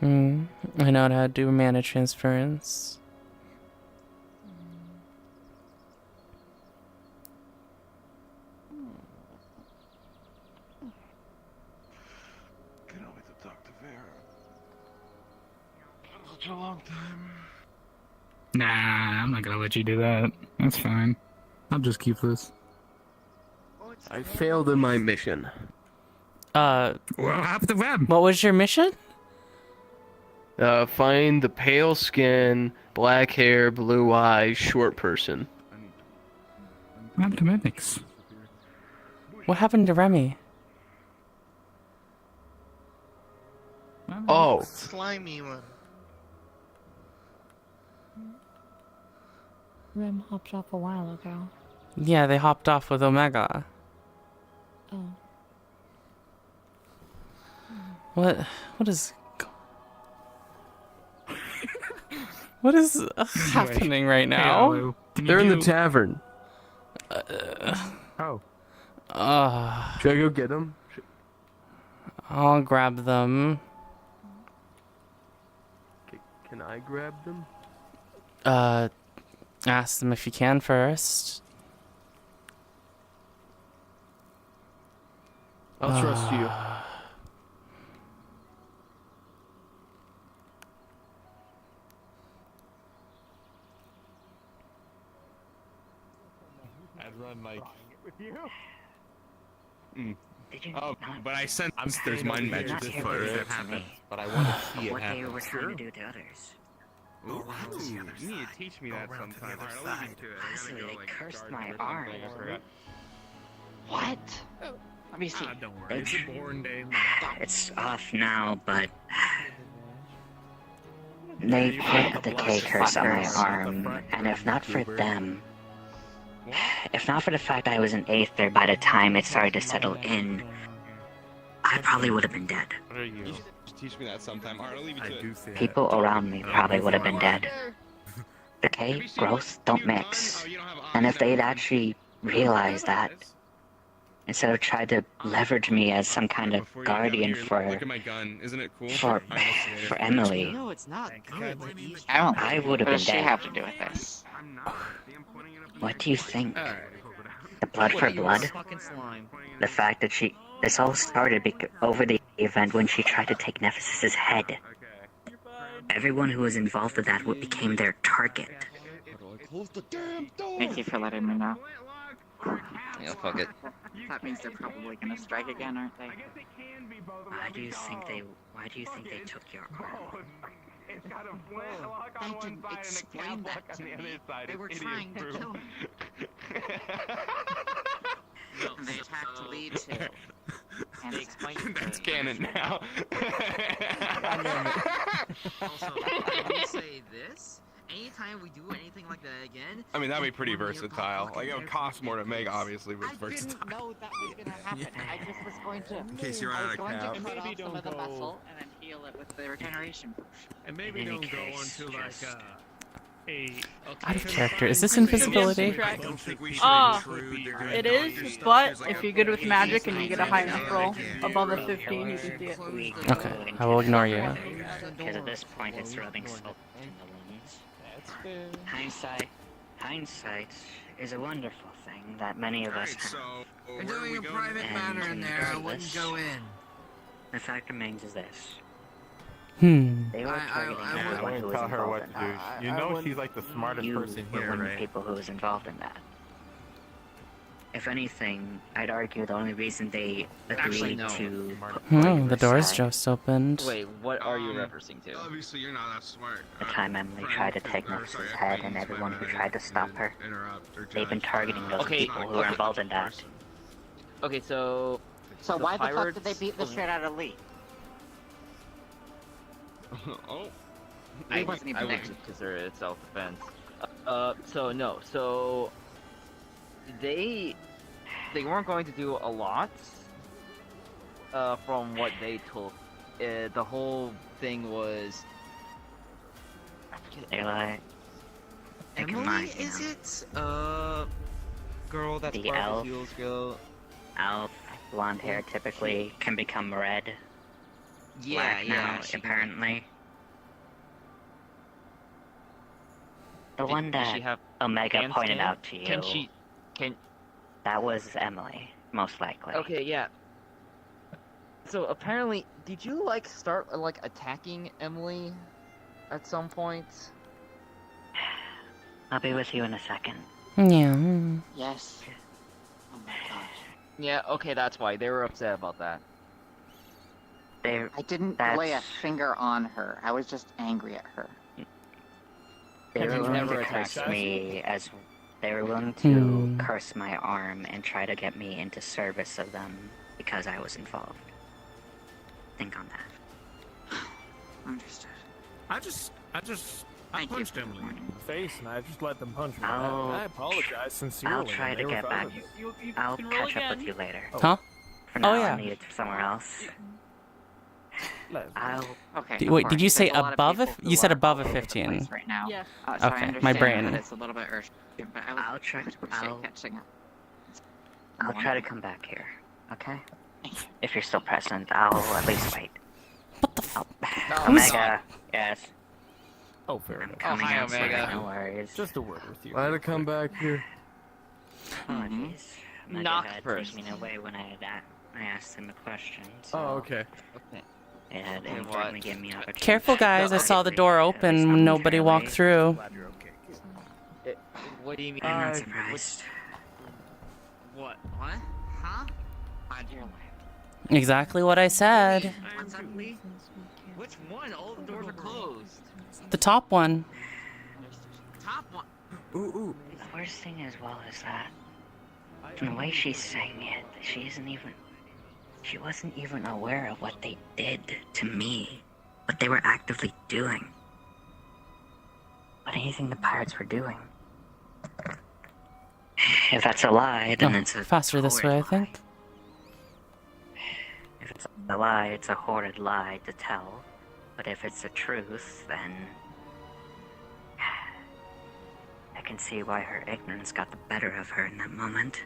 I know how to do mana transference. Can't wait to talk to Vera. Such a long time. Nah, I'm not gonna let you do that. That's fine. I'll just keep this. I failed in my mission. Well, have the web. What was your mission? Find the pale skin, black hair, blue eyes, short person. What happened to mimics? What happened to Remy? Oh. Slimy one. Rem hopped off a while ago. Yeah, they hopped off with Omega. Oh. What is what is happening right now? They're in the tavern. Oh. Should I go get them? I'll grab them. Can I grab them? Ask them if you can first. I'll trust you. I'd run like. But I sense there's mind magic before it happens. But I want to see it what happen. they were trying to do to others. Ooh, you need to teach me that sometime. Alright, I'll leave you to it. I Honestly, gotta go, they like, cursed guard my or something. arm. I forgot. What? Let me see. Don't worry. It's a born day. It's off now, but they put the K curse on my arm, and if not for them, if not for the fact I was an Aether by the time it started to settle in, I probably would have been dead. What are you? Teach me that sometime. Alright, I'll leave you to it. People around me probably would have been dead. Decay, growth, don't mix. And if they'd actually realized that, instead of trying to leverage me as some kind of guardian for Look at my gun. Isn't it cool? for Emily, No, it's not good. I would have What been does she dead. have to do with this? What do you think? The blood for blood? Fucking slime. The fact that this all started over the event when she tried to take Nephthys' head. Everyone who was involved with that became their target. Thank you for letting me know. Yeah, fuck it. That means they're probably gonna strike again, aren't they? Why do you think they took your arm? They didn't explain that to me. They were trying to kill me. And they attacked Lee too. And they explained That's canon now. Also, can we say this? Anytime we do anything like that again... I mean, that'd be pretty versatile. Like, it would cost more to make, obviously, but it's I versatile. didn't know that was gonna happen. I just was going to... In case you run out of I was cap. going to cut Maybe off some of the don't go- muscle and then heal it with the regeneration potion. And maybe In any don't go case, onto like a Out of character. Is this invisibility? It is, but if you're good with magic and you get a high enough roll above a 15, you can see it. Okay, I will ignore you. Because at this point it's rubbing salt in the wounds. Hindsight is a wonderful thing that many of us have. We're doing a private matter in there. I wouldn't go in. The fact remains is this. They were targeting everyone who was tell her involved what in to do. that. You know she's like the smartest You person were here, one of the right? people who was involved in that. If anything, I'd argue the only reason they Actually, agreed no. to Oh, the door's just opened. Wait, what are you referencing to? Obviously, you're not that smart. the time Emily tried to take Nephthys' head and everyone who tried to stop her. They've been targeting those Okay, people who are involved in that. Okay, so... So why the fuck pirates did they beat the shit out of Lee? Oh. He wasn't even there. consider it self-defense. So they weren't going to do a lot. From what they told, the whole thing was. They're like, Emily, is it? Girl that's the part of elf, the Fuels girl. elf, blonde hair typically can become red. Yeah, Black yeah, now, she can. apparently. The Did- one does that she have Omega handstand? pointed out to you. Can That was Emily, most likely. Okay, yeah. So apparently, did you like start like attacking Emily at some point? I'll be with you in a second. Yeah. Yes. Oh my gosh. Yeah, okay, that's why. They were upset about that. They didn't lay a finger on her. I was just angry at her. They Have were you willing never to attacked curse us? me as they were willing to curse my arm and try to get me into service of them because I was involved. Think on that. Understood. I punched him in the face, and I just let them punch me back. I'll- I apologize sincerely. I'll try and to they were get fine back. with it. I'll can roll catch up again. with you later. Huh? For now, Oh, yeah. I need it somewhere else. I'll. Okay. Wait, did you say There's a lot of above people a? who You said are above all a over the 15. place right now. Yes. So I Okay, understand my that brain. it's a little bit urgent, but I would I'll try. appreciate catching up. I'll try to come back here. Okay. If you're still present, I'll at least wait. What the f? Omega. Yes. Oh, fair enough. Coming hi, out, sorry, Omega. no worries. Just a word with you. Why to come back here? Apologies. Omega Knock had first. taken me away when I asked him a question. So Oh, okay. it had Okay, inadvertently what? given me opportunity. Careful, guys! I Okay, saw the please, door at least open not when nobody entirely. walked through. What do you mean? I'm not surprised. What? What? Huh? Dear life. Exactly what I said. What's up, Lee? Which one? All the doors are closed. The top one. Top one. The worst thing as well is that from the way she's saying it, she wasn't even aware of what they did to me, what they were actively doing, what anything the pirates were doing. If that's a lie, then Oh, it's a faster this way, I think. If it's a lie, it's a horrid lie to tell. But if it's the truth, then I can see why her ignorance got the better of her in that moment.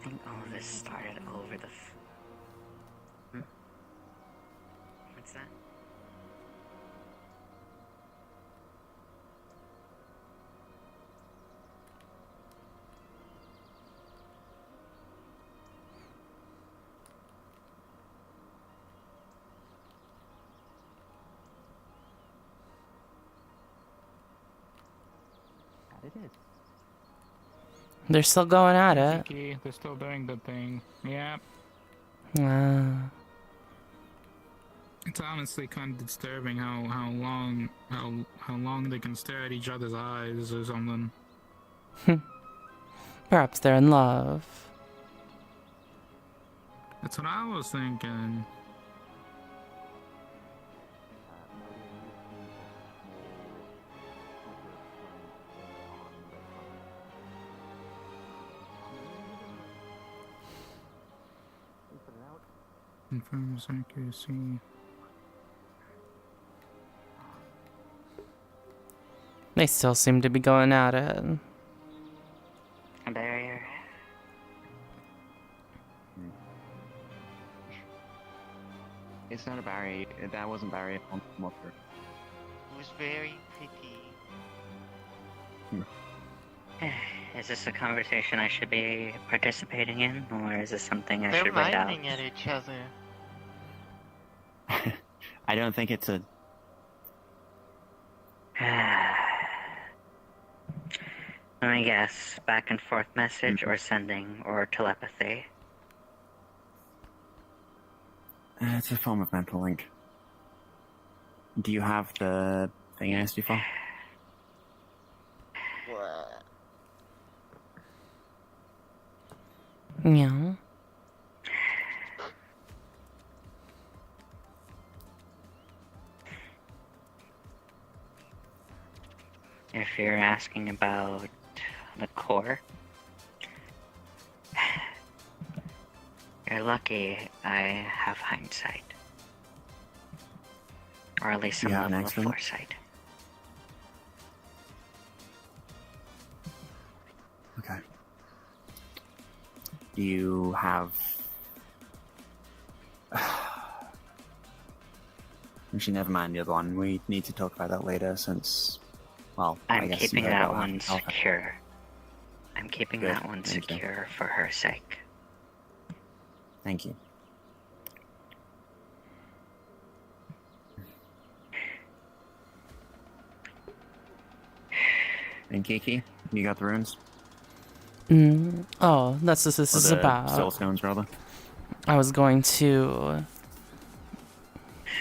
I think all of this started over the. What's that? It is. They're still going at it. Kiki, they're still doing the thing. Yeah. It's honestly kind of disturbing how long they can stare at each other's eyes or something. Perhaps they're in love. That's what I was thinking. Confirms accuracy. They still seem to be going at it. A barrier. It's not a barrier. That wasn't barrier on Mocker. It was very pretty. Is this a conversation I should be participating in, or is this something I They're should write out? miming at each other. I don't think it's a. Let me guess. Back and forth message, or sending, or telepathy. It's a form of mental link. Do you have the thing I asked you for? Yeah. If you're asking about the core, you're lucky I have hindsight. Or at least some You have an level of accident? foresight. Okay. Do you have... Actually, never mind the other one. We need to talk about that later since, well, I I'm guess keeping you heard that about one Alpha. secure. I'm keeping Good, that one thank you. secure for her sake. Thank you. And Kiki, you got the runes? Oh, that's what this Or is the about. soul stones, rather. I was going to.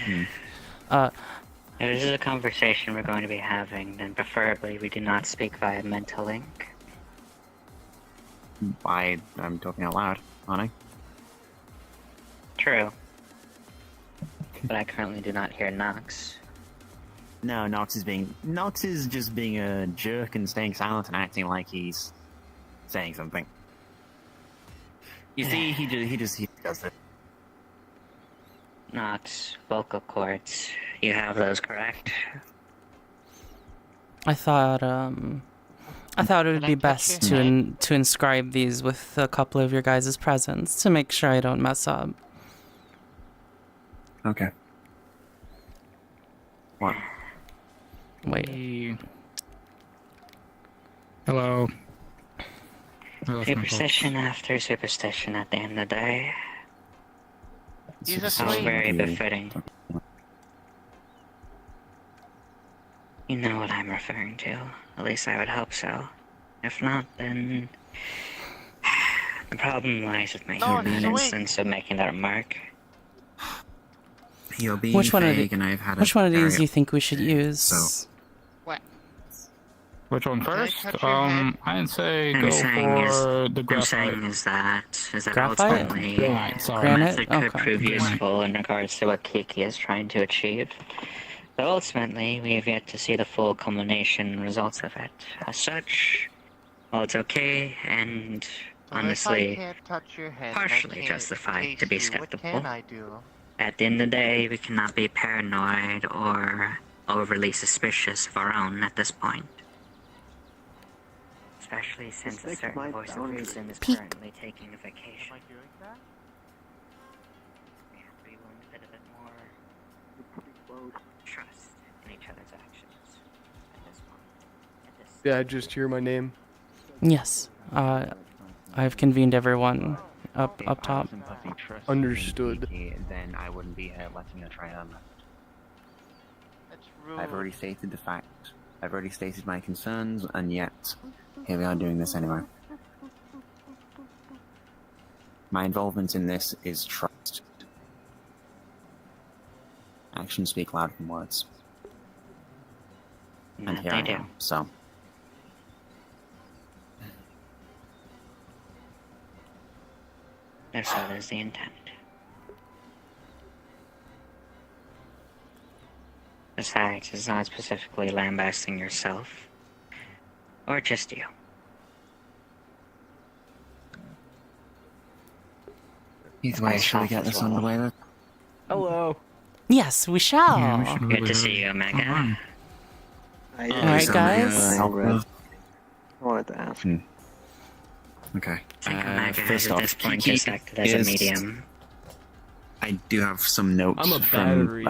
If this is a conversation we're going to be having, then preferably we do not speak via mental link. I'm talking out loud, aren't I? True. But I currently do not hear Nox. No, Nox is just being a jerk and staying silent and acting like he's saying something. You see, he does it. Nox, vocal cords. You have those, correct? I thought it would be best to inscribe these with a couple of your guys' presents to make sure I don't mess up. Okay. What? Wait. Hello. Superstition after superstition at the end of the day. How very befitting. You know what I'm referring to. At least I would hope so. If not, then the problem lies with my human instance of making that remark. You're being Which one vague, and I've had which one of these do you think we should use? So. Which one first? I'd say I'm go saying for the I'm graphite. saying is that Graphite? ultimately Granite, sorry. the Granite? method could Okay. prove useful in regards to what Kiki is trying to achieve. But ultimately, we have yet to see the full culmination results of it. As such, while it's okay and honestly partially justified to be skeptical, at the end of the day, we cannot be paranoid or overly suspicious of our own at this point. Especially since a certain voice of reason is currently taking a vacation. We have to be willing to put a bit more trust in each other's actions at this point. Yeah, just hear my name. Yes. I've convened everyone up top. Understood. Then I wouldn't be letting her try on that. I've already stated the fact. I've already stated my concerns, and yet here we are doing this anyway. My involvement in this is trust. Actions speak louder than words. And here I am, so. If so is the intent. Besides, it's not specifically lambasting yourself. Or just you. Either way, shall we get this on the way then? Hello. Yes, we shall. Yeah, we should Good to see you, Omega. Alright, guys. I wanted to ask. Okay. I think Omega has First at off, this point Kiki just acted as a is- medium. I do have some notes I'm a from, battery.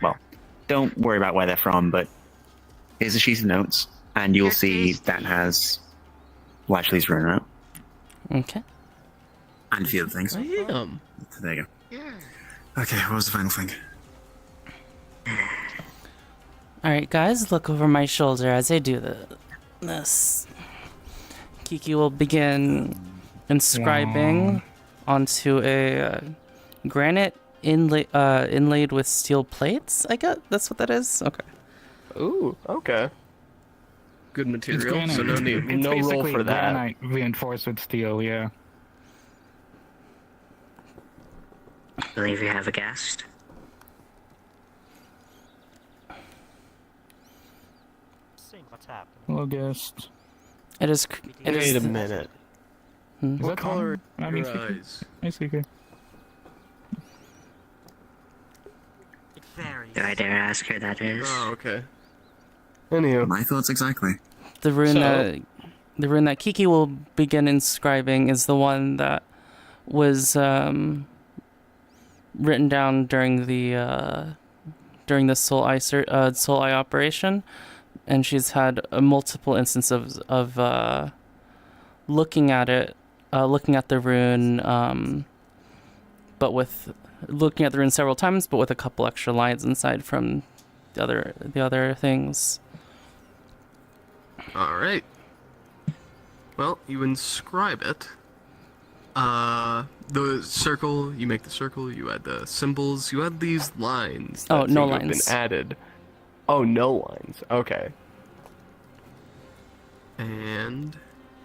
well, don't worry about where they're from, but here's a sheet of notes, and you'll see that has Lashley's rune out, Okay. and a few other things. I am. So there you go. Okay, what was the final thing? Alright, guys, look over my shoulder as I do this. Kiki will begin inscribing onto a granite inlaid with steel plates, I guess? That's what that is? Okay. Ooh, okay. Good It's material, granite. so no need, It's no roll basically for that. granite reinforced with steel, yeah. I believe you have a guest. Seeing what's happening. Hello, guest. It is. It Wait is a minute. Is What that color Tom? are your eyes? Hey, Seeker. It varies. Do I dare ask who that is? Oh, okay. Anywho. My thoughts exactly. The rune So- that Kiki will begin inscribing is the one that was written down during the Soul Eye operation, and she's had multiple instances of looking at it, looking at the rune, but with looking at the rune several times, but with a couple extra lines inside from the other things. Alright. Well, you inscribe it. The circle, you make the circle, you add the symbols, you add these lines that Oh, no seem to have lines. been added. Oh, no lines. Okay. And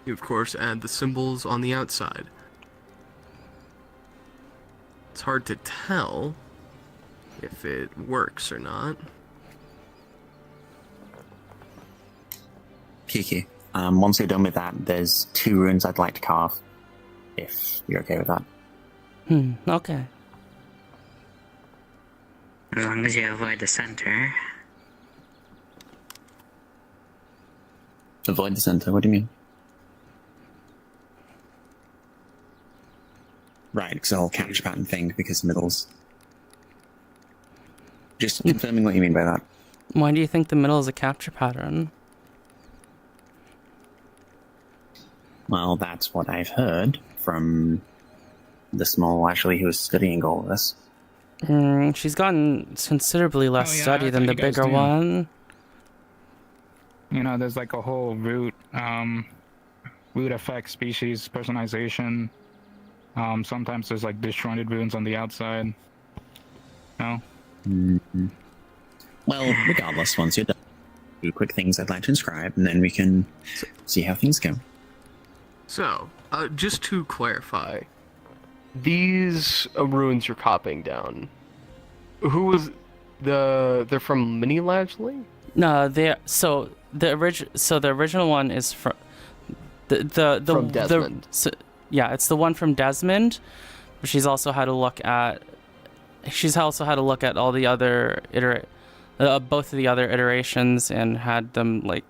you, of course, add the symbols on the outside. It's hard to tell if it works or not. Kiki, once you're done with that, there's 2 runes I'd like to carve, if you're okay with that. Okay. As long as you avoid the center. Avoid the center, what do you mean? Right, it's a whole capture pattern thing because middles. Just confirming what you mean by that. Why do you think the middle is a capture pattern? Well, that's what I've heard from the small Ashley who was studying all of this. She's gotten considerably less study than the bigger one. You know, there's like a whole root effect, species, personalization. Sometimes there's like disjointed runes on the outside. No? Mm-hmm. Well, regardless, once you're done, 2 quick things I'd like to inscribe, and then we can see how things go. So, just to clarify, these runes you're copying down, who was they're from Mini Lashley? No, the original one is from from Desmond. Yeah, it's the one from Desmond. But she's also had a look at all the other both of the other iterations and had them like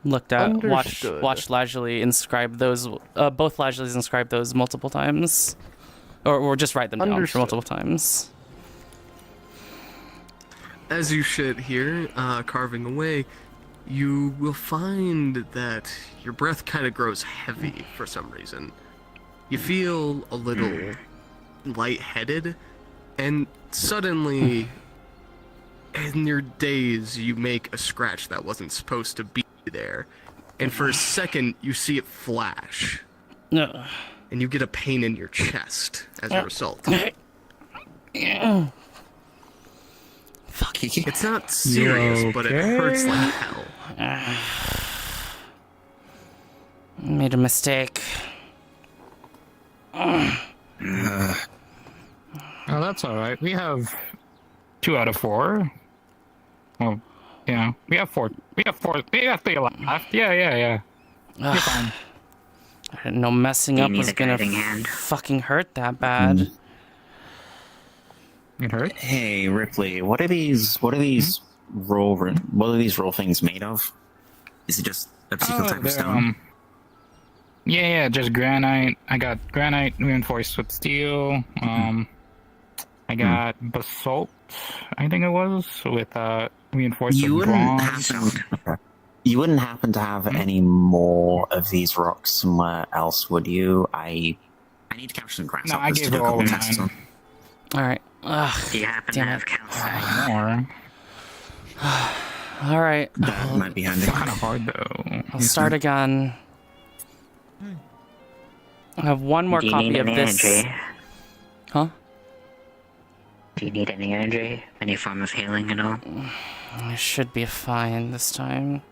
looked at, watched Lashley inscribe those. Both Lashleys inscribed those multiple times, or just write them down for multiple times. As you sit here, carving away, you will find that your breath kind of grows heavy for some reason. You feel a little lightheaded, and suddenly, in your daze, you make a scratch that wasn't supposed to be there. And for a second, you see it flash. No. And you get a pain in your chest as a result. Fuck, it's not serious, but it hurts like hell. Made a mistake. Oh, that's alright. We have 2 out of 4. Well, yeah. We have 4. We have 3 left. Yeah. You're fine. I didn't know messing up was gonna fucking hurt that bad. It hurt? Hey, Ripley, what are these raw things made of? Is it just a particular type of stone? Yeah, just granite. I got granite reinforced with steel. I got basalt, I think it was, with reinforced with bronze. You wouldn't happen to have any more of these rocks somewhere else, would you? I need to capture some grasshoppers. No, I gave to do a her couple all tests mine. on. Alright. Do you happen to have calcite? More. Alright. That might be handy. It's kind of hard, though. I'll start again. I have one more Do you copy need of any this. energy? Huh? Do you need any energy? Any form of healing at all? I should be fine this time.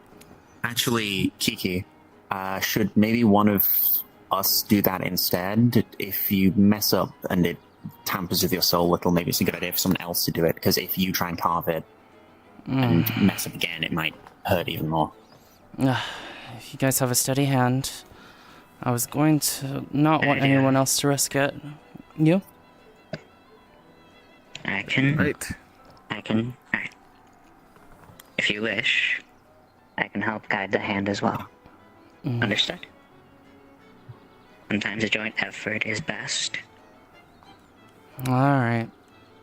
Actually, Kiki, should maybe one of us do that instead? If you mess up and it tampers with your soul a little, maybe it's a good idea for someone else to do it, because if you try and carve it and mess up again, it might hurt even more. If you guys have a steady hand, I was going to not want anyone else to risk it. You? I can. Right. Alright. If you wish, I can help guide the hand as well. Understood? Sometimes a joint effort is best. Alright.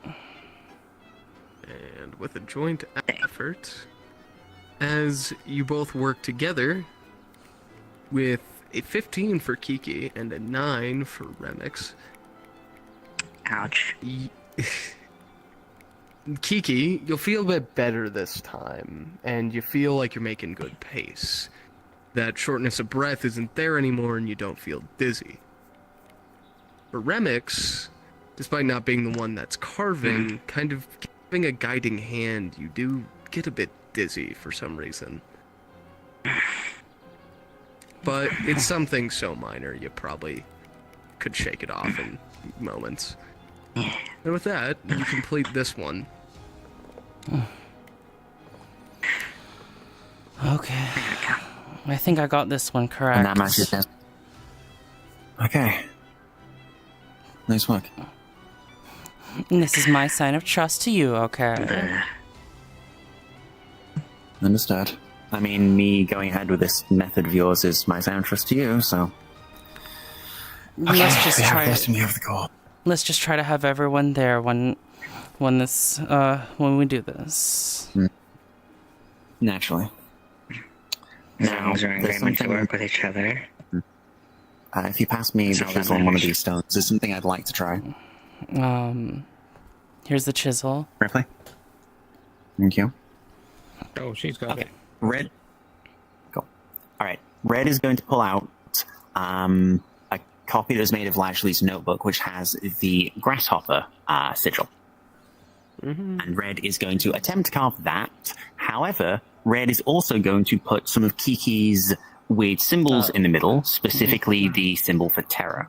And with a joint effort, as you both work together, with a 15 for Kiki and a 9 for Remix. Ouch. Kiki, you'll feel a bit better this time, and you feel like you're making good pace. That shortness of breath isn't there anymore, and you don't feel dizzy. For Remix, despite not being the one that's carving, kind of giving a guiding hand, you do get a bit dizzy for some reason. But it's something so minor, you probably could shake it off in moments. And with that, you complete this one. Okay. I think I got this one correct. And that matches it. Okay. Nice work. And this is my sign of trust to you, okay? Understood. I mean, me going ahead with this method of yours is my sign of trust to you, so... Let's just try. this and we have the call. Let's just try to have everyone there when we do this. Naturally. Now, we're in agreement to work with each other. If you pass me the chisel on one of these stones, there's something I'd like to try. Here's the chisel. Ripley. Thank you. Oh, she's got it. Red. Go. All right. Red is going to pull out a copy that's made of Lashley's notebook, which has the grasshopper sigil. And Red is going to attempt to carve that. However, Red is also going to put some of Kiki's weird symbols in the middle, specifically the symbol for terror.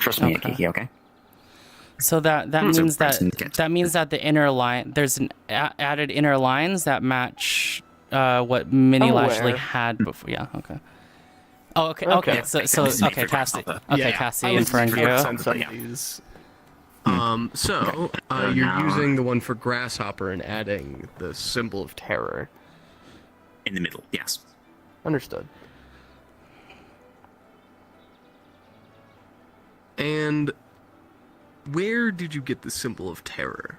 Trust me, Kiki, okay? So that means that the inner line, there's an added inner lines that match what Mini Lashley had before. Yeah, okay. Oh, okay. So okay, Cassie. Okay, Cassie and Ferengio. You're using the one for grasshopper and adding the symbol of terror. In the middle, yes. Understood. And where did you get the symbol of terror?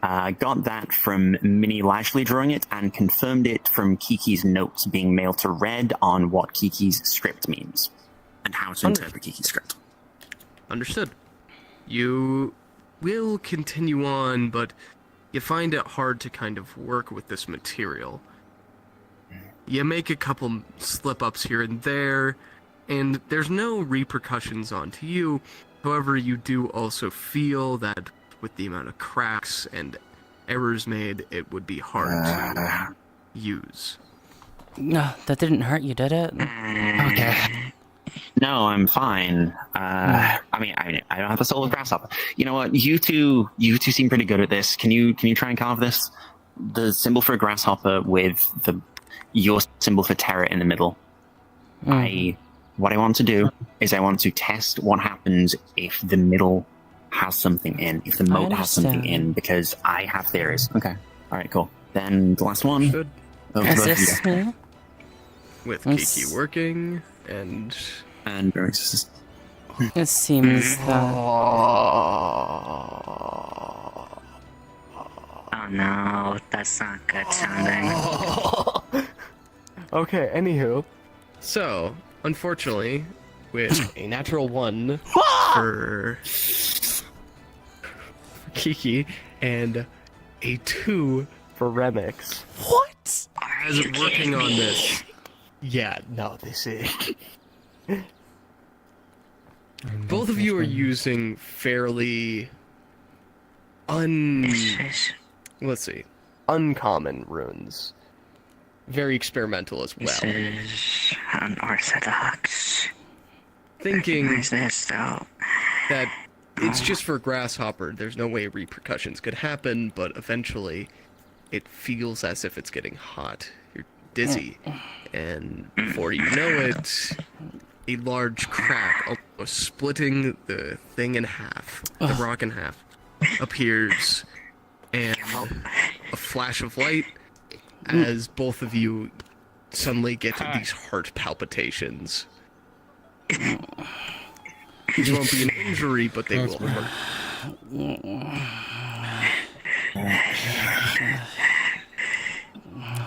Got that from Minnie Lashley drawing it and confirmed it from Kiki's notes being mailed to Red on what Kiki's script means and how to interpret Kiki's script. Understood. You will continue on, but you find it hard to kind of work with this material. You make a couple slip-ups here and there, and there's no repercussions onto you. However, you do also feel that with the amount of cracks and errors made, it would be hard to use. No, that didn't hurt you, did it? Okay. No, I'm fine. I mean, I don't have the soul of grasshopper. You know what? You two seem pretty good at this. Can you try and carve this? The symbol for a grasshopper with your symbol for terror in the middle. What I want to do is I want to test what happens if the middle has something in, if the moat has something in, because I have theories. Okay. All right, cool. Then the last one. Assist me. With Kiki working and Remix. It seems that. Oh no, that's not good sounding. Okay, anywho. So, unfortunately, with a natural 1 for Kiki and a 2 for Remix. What? As working on this. Yeah, no, this is... Both of you are using fairly let's see, uncommon runes. Very experimental as well. This is unorthodox. Thinking Where's this though? that it's just for grasshopper. There's no way repercussions could happen, but eventually it feels as if it's getting hot. You're dizzy, and before you know it, a large crack, almost splitting the thing in half, the rock in half, appears, and a flash of light as both of you suddenly get these heart palpitations. These won't be an injury, but they will hurt.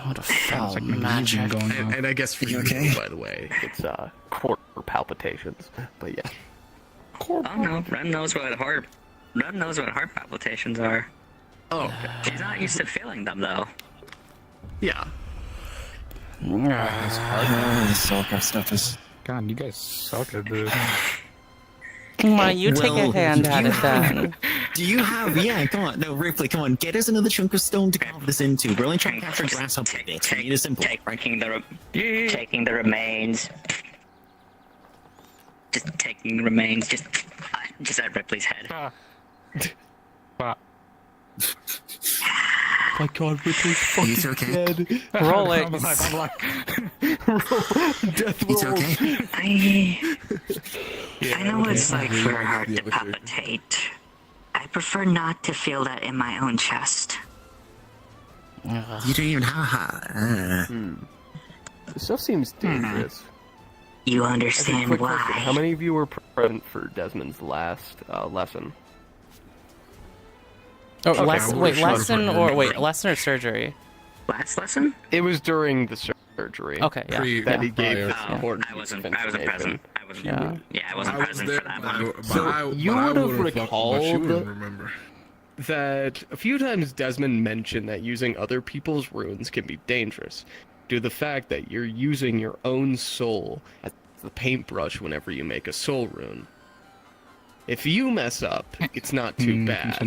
What a foul magic. And I guess for you, by the way, it's quarter palpitations. But yeah. Oh no, Ren knows what heart palpitations are. Oh, okay. She's not used to feeling them, though. Yeah. God, you guys suck at this. Come on, you take a Well, hand at it then. Do you have? Yeah, come on. No, Ripley, come on. Get us another chunk of stone to carve this into. We're only trying to capture grasshopper with it. We need a simple. Taking the remains. Just taking the remains. Just at Ripley's head. My God, Ripley's fucking okay? dead. Roll it. Death It's rolls. okay. I know what it's like for a heart to palpitate. I prefer not to feel that in my own chest. You don't even have a heart. This stuff seems dangerous. You As a understand quick why? question, how many of you were present for Desmond's last lesson? Oh, Okay, lesson or surgery? Last lesson? It was during the surgery. Okay, yeah. That he gave Yeah. this important I piece wasn't of present. information. I wasn't present for that one. So you would have recalled remember. that a few times Desmond mentioned that using other people's runes can be dangerous, due to the fact that you're using your own soul as the paintbrush whenever you make a soul rune. If you mess up, it's not too bad,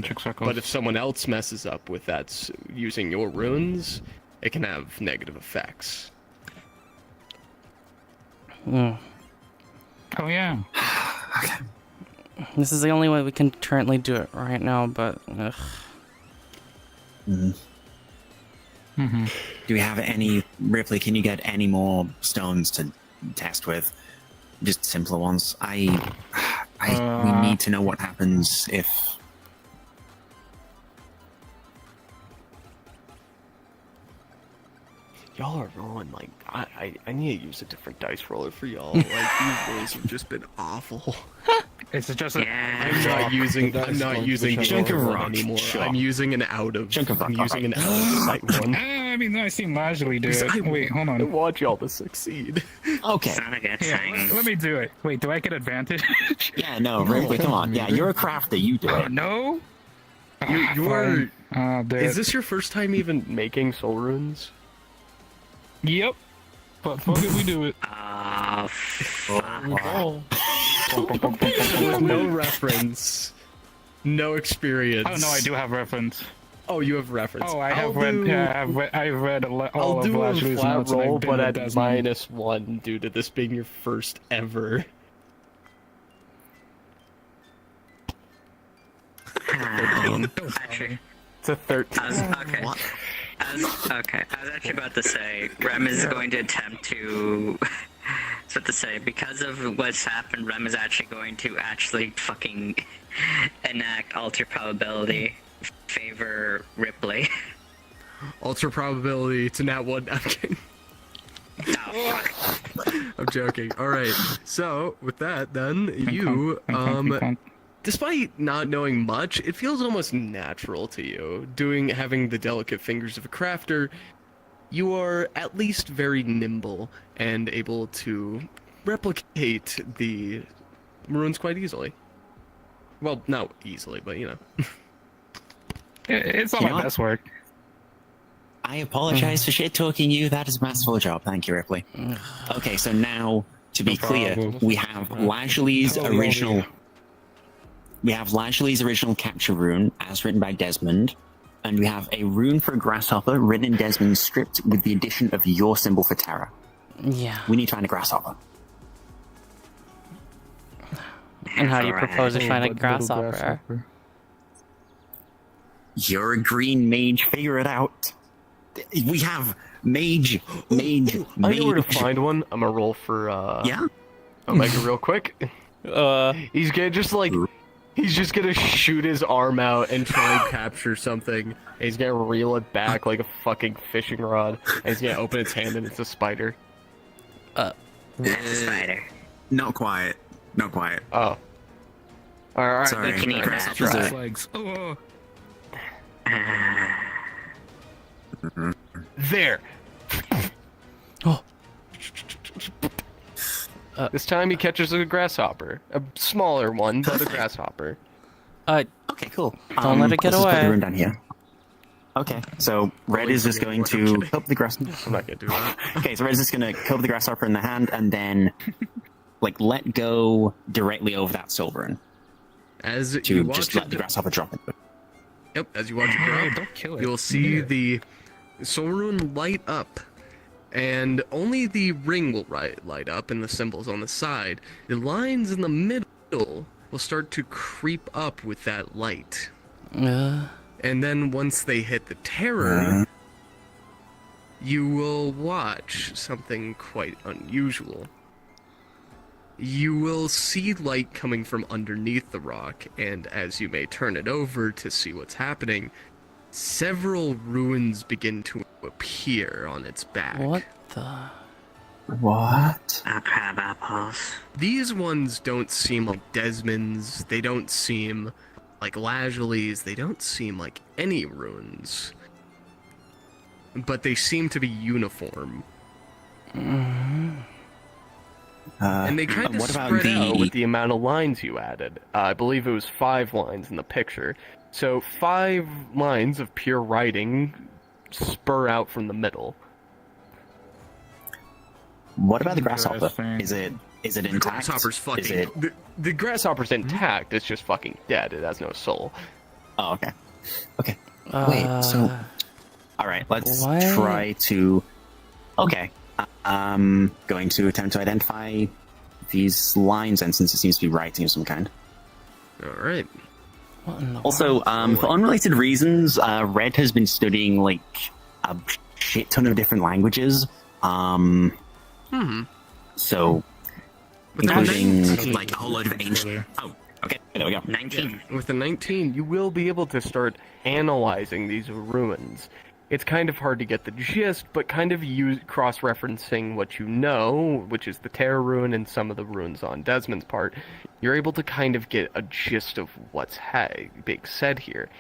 but if someone else messes up with that using your runes, it can have negative effects. Mm. Oh yeah. This is the only way we can currently do it right now, but ugh. Do we have any, Ripley? Can you get any more stones to test with? Just simpler ones. We need to know what happens if. Y'all are rolling like I need to use a different dice roller for y'all. Like these rolls have just been awful. It's just I'm not using Chunk of rock anymore. sure. I'm using an out of Chunk of rock. I'm using an out of sight one. I mean, I seen Lajley do it. Wait, hold I on. want y'all to succeed. Okay. It's not a good Yeah, thing. let me do it. Wait, do I get advantage? Yeah, no, Ripley, come on. Yeah, you're a crafter. You do it. No. You're. Dude. Is this your first time even making soul runes? Yep. But fuck it, we do it. With no reference, no experience. Oh no, I do have reference. Oh, you have reference. Oh, I've read all I'll of do a Lajley's flat notes, and roll, I've been but with at Desmond. -1 due to this being your first ever. Actually, It's a 13. okay. I was actually about to say, Rem is going to attempt to. So to say, because of what's happened, Rem is actually going to fucking enact alter probability, favor Ripley. Ultra probability to nat 1. I'm kidding. Oh, fuck. I'm joking. Alright, so with that then, you, despite not knowing much, it feels almost natural to you. Having the delicate fingers of a crafter, you are at least very nimble and able to replicate the runes quite easily. Well, not easily, but you know. It's not my best work. I apologize for shit talking you. That is a masterful job. Thank you, Ripley. Okay, so now, to be clear, we have Lajley's original. We have Lajley's original capture rune, as written by Desmond, and we have a rune for a grasshopper written in Desmond's script with the addition of your symbol for terror. Yeah. We need to find a grasshopper. And how do you propose to find a grasshopper? You're a green mage. Figure it out. We have mage. I know where to find one. I'm gonna roll for Yeah? Omega real quick. He's gonna he's just gonna shoot his arm out and try and capture something. And he's gonna reel it back like a fucking fishing rod. And he's gonna open its hand and it's a spider. That's a spider. Not quiet. Not quiet. Oh. Alright, Sorry. You can eat that. Grasshoppers are- Legs. Oh. There. This time he catches a grasshopper. A smaller one, but a grasshopper. Okay, cool. Don't let it get let's just put the away. rune down here. Okay, so Red is just going to cope the grass. I'm not gonna do that. Okay, so Red's just gonna cope the grasshopper in the hand and then, like, let go directly over that soul rune. As to you just watch let the grasshopper drop it. Yep, as you watch it drop, don't kill it. you'll see the soul rune light up, and only the ring will light up and the symbols on the side. The lines in the middle will start to creep up with that light. And then once they hit the terror, you will watch something quite unusual. You will see light coming from underneath the rock, and as you may turn it over to see what's happening, several runes begin to appear on its back. What the? What? Crab apples. These ones don't seem like Desmonds, they don't seem like Lazuli's, they don't seem like any runes. But they seem to be uniform. And they kind of spread out with the amount of lines you added. I believe it was 5 lines in the picture. So 5 lines of pure writing spur out from the middle. What about the grasshopper? Is it intact? The grasshopper's fucking... Is it... The grasshopper's intact, it's just fucking dead, it has no soul. Oh, okay. Okay. Wait, so... Alright, let's try to... Okay. I'm going to attempt to identify these lines, and since it seems to be writing of some kind. Alright. Also, for unrelated reasons, Red has been studying, like, a shit ton of different languages. So, including, like, a whole load of ancient... Oh, okay, there we go. 19. With the 19, you will be able to start analyzing these runes. It's kind of hard to get the gist, but kind of cross-referencing what you know, which is the Terror rune and some of the runes on Desmond's part, you're able to kind of get a gist of what's being said here.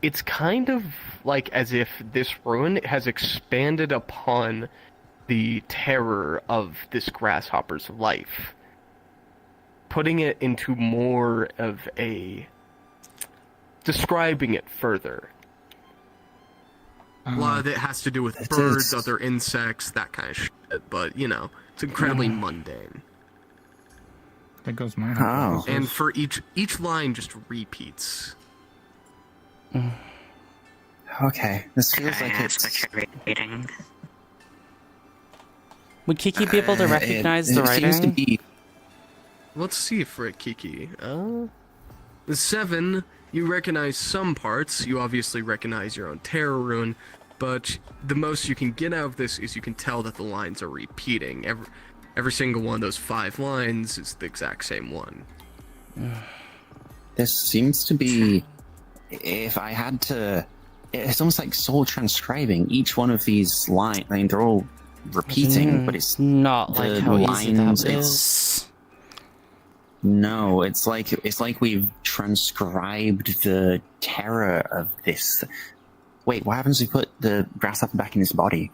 It's kind of like as if this rune has expanded upon the terror of this grasshopper's life, putting it into more of a... describing it further. A lot of it has to do with birds, other insects, that kind of shit, but, you know, it's incredibly mundane. There goes mine. Oh. And for each line just repeats. Okay, this feels like it's... Would Kiki be able to recognize the writing? Seems to be... Let's see for it, Kiki. The 7, you recognize some parts. You obviously recognize your own Terror rune, but the most you can get out of this is you can tell that the lines are repeating. Every single one of those 5 lines is the exact same one. This seems to be... If I had to... It's almost like soul transcribing each one of these lines. I mean, they're all repeating, but it's not like how easy that is. No, it's like we've transcribed the terror of this. Wait, what happens if we put the grasshopper back in his body?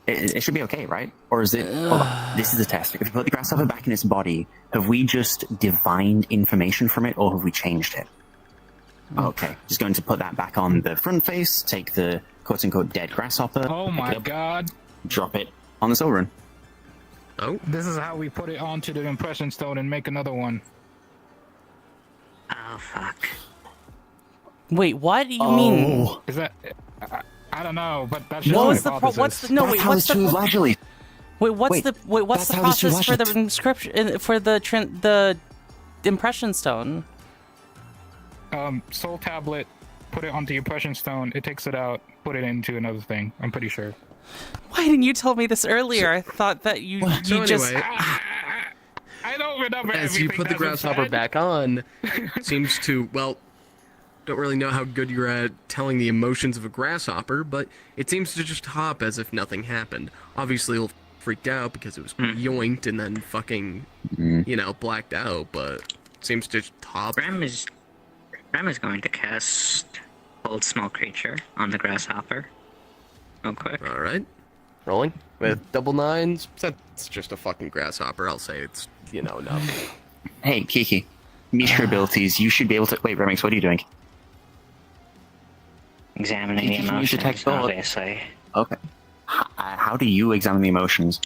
It should be okay, right? Or is it... Hold on, this is a test. If we put the grasshopper back in its body, have we just divined information from it, or have we changed it? Okay, just going to put that back on the front face, take the quote-unquote dead grasshopper... Oh my god. Drop it on the soul rune. Oh. This is how we put it onto the impression stone and make another one. Oh, fuck. Wait, what do you mean? Is that... I don't know, but that's just What my was the hypothesis. what's the no? Wait, what's the what's the process for the inscription for the impression stone? Soul tablet, put it onto the impression stone. It takes it out, put it into another thing. I'm pretty sure. Why didn't you tell me this earlier? I thought that you just. I don't remember. As you put the grasshopper back on, seems to, well, don't really know how good you're at telling the emotions of a grasshopper, but it seems to just hop as if nothing happened. Obviously, it'll freaked out because it was yoinked and then fucking, you know, blacked out, but it seems to just hop. Ram is going to cast Hold Small Creature on the grasshopper. Real quick. Alright. Rolling. With double 9s. That's just a fucking grasshopper. I'll say it's, you know, enough. Hey, Kiki. Meet your abilities. You should be able to... Wait, Remix, what are you doing? Examining the Can you emotions, detect thought? obviously. Okay. How do you examine the emotions?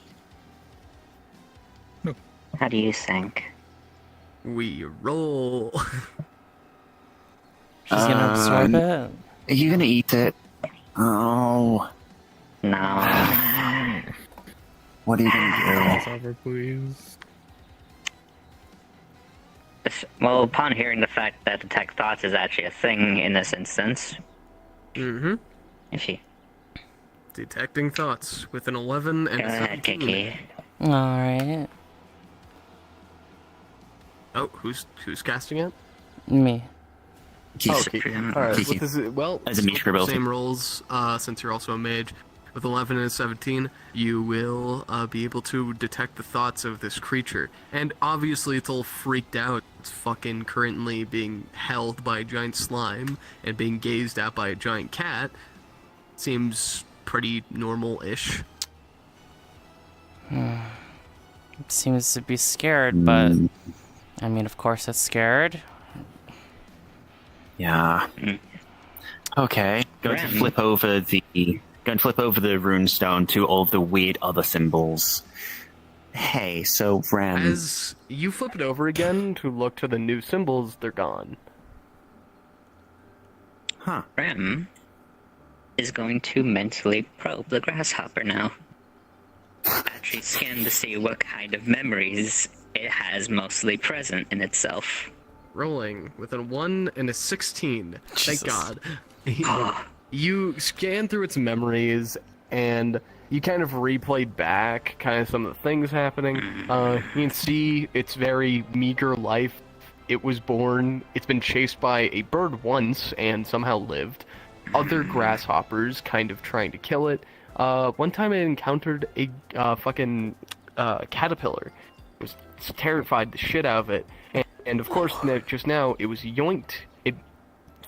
How do you think? We roll. She's gonna absorb it? Are you gonna eat it? Oh. No. What are you gonna do? Over, please. Well, upon hearing the fact that detect thoughts is actually a thing in this instance. Mm-hmm. If you... Detecting thoughts with an 11 and Go a ahead, 17. Kiki. Alright. Oh, who's casting it? Me. Oh, Kiki. Alright, Kiki. what is it? Well, As a mage ability. same rolls, since you're also a mage. With 11 and a 17, you will be able to detect the thoughts of this creature. And obviously it's all freaked out. It's fucking currently being held by a giant slime and being gazed at by a giant cat. Seems pretty normal-ish. It seems to be scared, but... I mean, of course it's scared. Yeah. Okay. Going to flip over the rune stone to all of the weird other symbols. Hey, so Rem. As you flip it over again to look to the new symbols, they're gone. Huh. Rem is going to mentally probe the grasshopper now. Actually scan to see what kind of memories it has mostly present in itself. Rolling with a 1 and a 16. Jesus. Thank God. You scan through its memories, and you kind of replay back kind of some of the things happening. You can see its very meager life. It was born, it's been chased by a bird once and somehow lived. Other grasshoppers kind of trying to kill it. One time it encountered a fucking caterpillar. It was terrified the shit out of it. And of course, just now, it was yoinked. It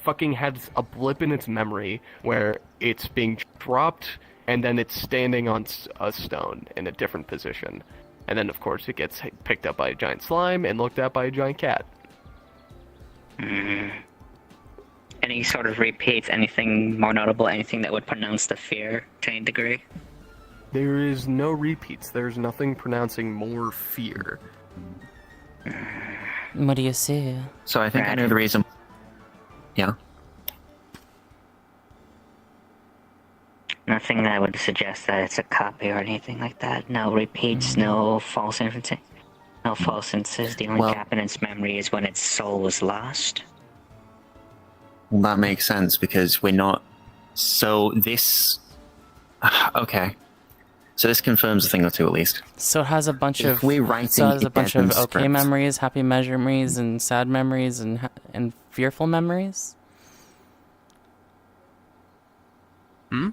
fucking had a blip in its memory where it's being dropped, and then it's standing on a stone in a different position. And then, of course, it gets picked up by a giant slime and looked at by a giant cat. Any sort of repeats, anything more notable, anything that would pronounce the fear to any degree? There is no repeats. There's nothing pronouncing more fear. What do you see? So I think I know the reason. Yeah. Nothing that would suggest that it's a copy or anything like that. No repeats, no false inferences. No false instances. The only gap in its memory is when its soul was lost. Well, that makes sense because we're not. So this. Okay. So this confirms a thing or two at least. So it has a bunch of. We're writing so it has a bunch of okay scripts. memories, happy memories, and sad memories, and fearful memories. Hmm.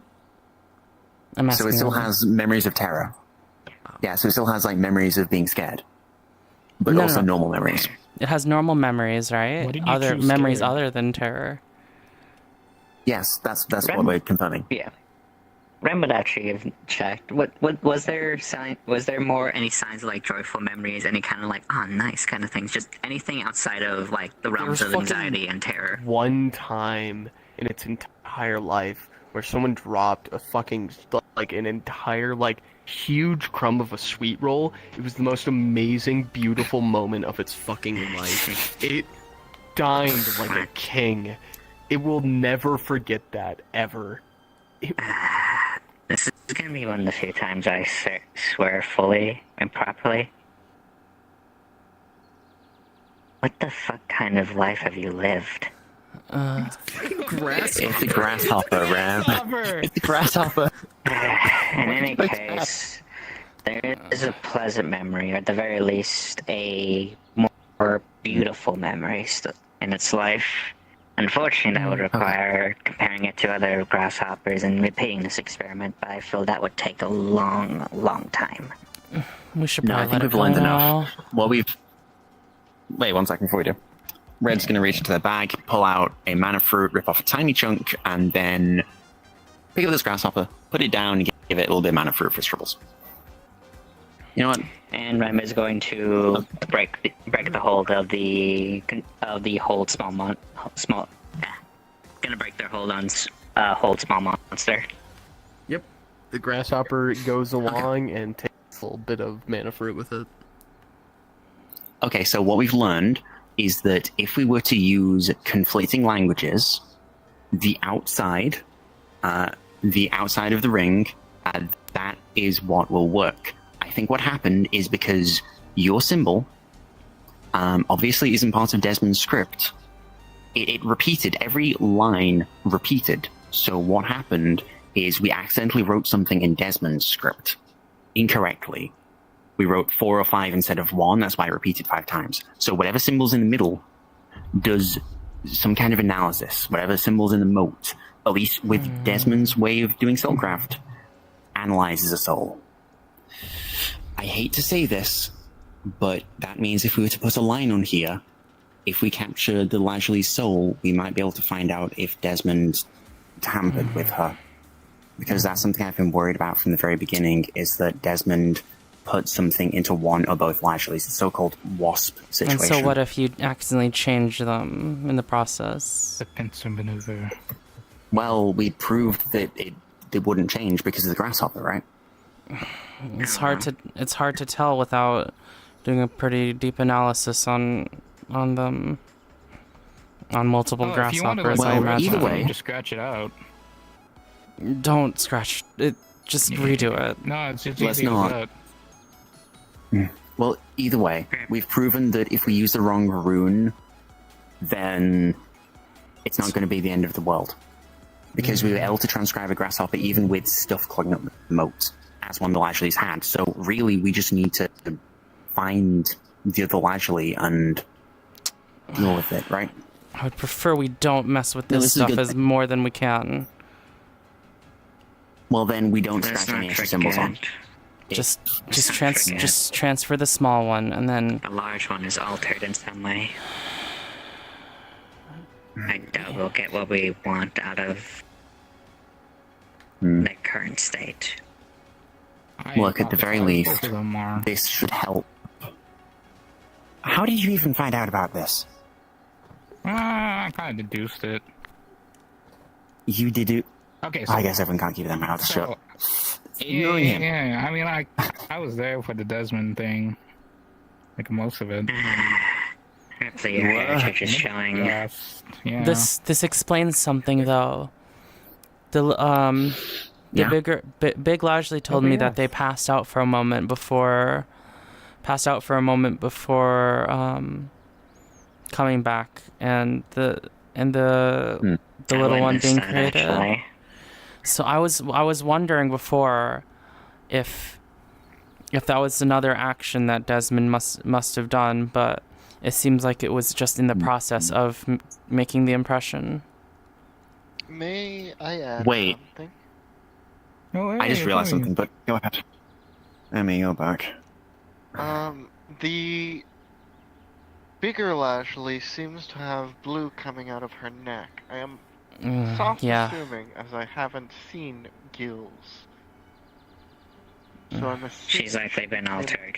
I'm So asking it still you. has memories of terror. Yeah. So it still has like memories of being scared, but No, also no. normal memories. It has normal memories, right? Why did you Other choose memories scared? other than terror. Yes, that's what we're confirming. Yeah. Ren would actually have checked. What was there any signs of like joyful memories, any kind of like nice kind of things, just anything outside of like the realms There's of anxiety and terror? One time in its entire life where someone dropped a fucking like an entire like huge crumb of a sweet roll. It was the most amazing, beautiful moment of its fucking life. It dined like a king. It will never forget that ever. This is gonna be one of the few times I swear fully and properly. What the fuck kind of life have you lived? Grasshopper. It's a grasshopper, Ram. It's a grasshopper. In any case, there is a pleasant memory, or at the very least, a more beautiful memory in its life. Unfortunately, that would require comparing it to other grasshoppers and repeating this experiment, but I feel that would take a long, long time. We should No, I probably think let we've it learned go enough. now. Well, Wait 1 second before we do. Red's going to reach into their bag, pull out a mana fruit, rip off a tiny chunk, and then pick up this grasshopper, put it down, and give it a little bit of mana fruit for its troubles. You know what? And Rem is going to break the hold of the hold gonna break their hold on hold small monster. Yep. The grasshopper goes along and takes a little bit of mana fruit with it. Okay, so what we've learned is that if we were to use conflicting languages, the outside of the ring, that is what will work. I think what happened is because your symbol obviously isn't part of Desmond's script. It repeated, every line repeated. So what happened is we accidentally wrote something in Desmond's script incorrectly. We wrote 4 or 5 instead of 1, that's why I repeated 5 times. So whatever symbol's in the middle does some kind of analysis. Whatever symbol's in the moat, at least with Desmond's way of doing soulcraft, analyzes a soul. I hate to say this, but that means if we were to put a line on here, if we capture the Lajli's soul, we might be able to find out if Desmond tampered with her. Because that's something I've been worried about from the very beginning, is that Desmond put something into one or both Lajli's, the so-called wasp situation. And so what if you accidentally change them in the process? The pincer maneuver. Well, we proved that it wouldn't change because of the grasshopper, right? It's hard to tell without doing a pretty deep analysis on them, on multiple grasshoppers. I imagine. Either way, just scratch it out. Don't scratch it. Just redo it. No, it's just Let's easy as not. that. Well, either way, we've proven that if we use the wrong rune, then it's not going to be the end of the world. Because we were able to transcribe a grasshopper even with stuff clogging up the moat, as one of the Lajli's had. So really, we just need to find the other Lajli and deal with it, right? I would prefer we don't mess with No, this this is stuff good. as more than we can. Well, then we don't scratch any extra symbols on. Just transfer the small one, and then The large one is altered in some way. I doubt we'll get what we want out of the current state. Look, at the very least, this should help. How did you even find out about this? I kind of deduced it. You did it? Okay, I guess everyone can't keep their mouths shut. Knowing him. Yeah, I mean, I was there for the Desmond thing. Like, most of it. Hopefully your heritage is showing. Yeah. this explains something though. The Yeah. Big Lajli told me that they passed out for a moment before coming back, and the little one being created. Actually. So I was wondering before if that was another action that Desmond must have done, but it seems like it was just in the process of making the impression. May I add Wait. something? I just realized something, but go ahead. Let me go back. The bigger Lajli seems to have blue coming out of her neck. I am softly assuming, as I haven't seen gills. So I'm assuming She's likely been altered.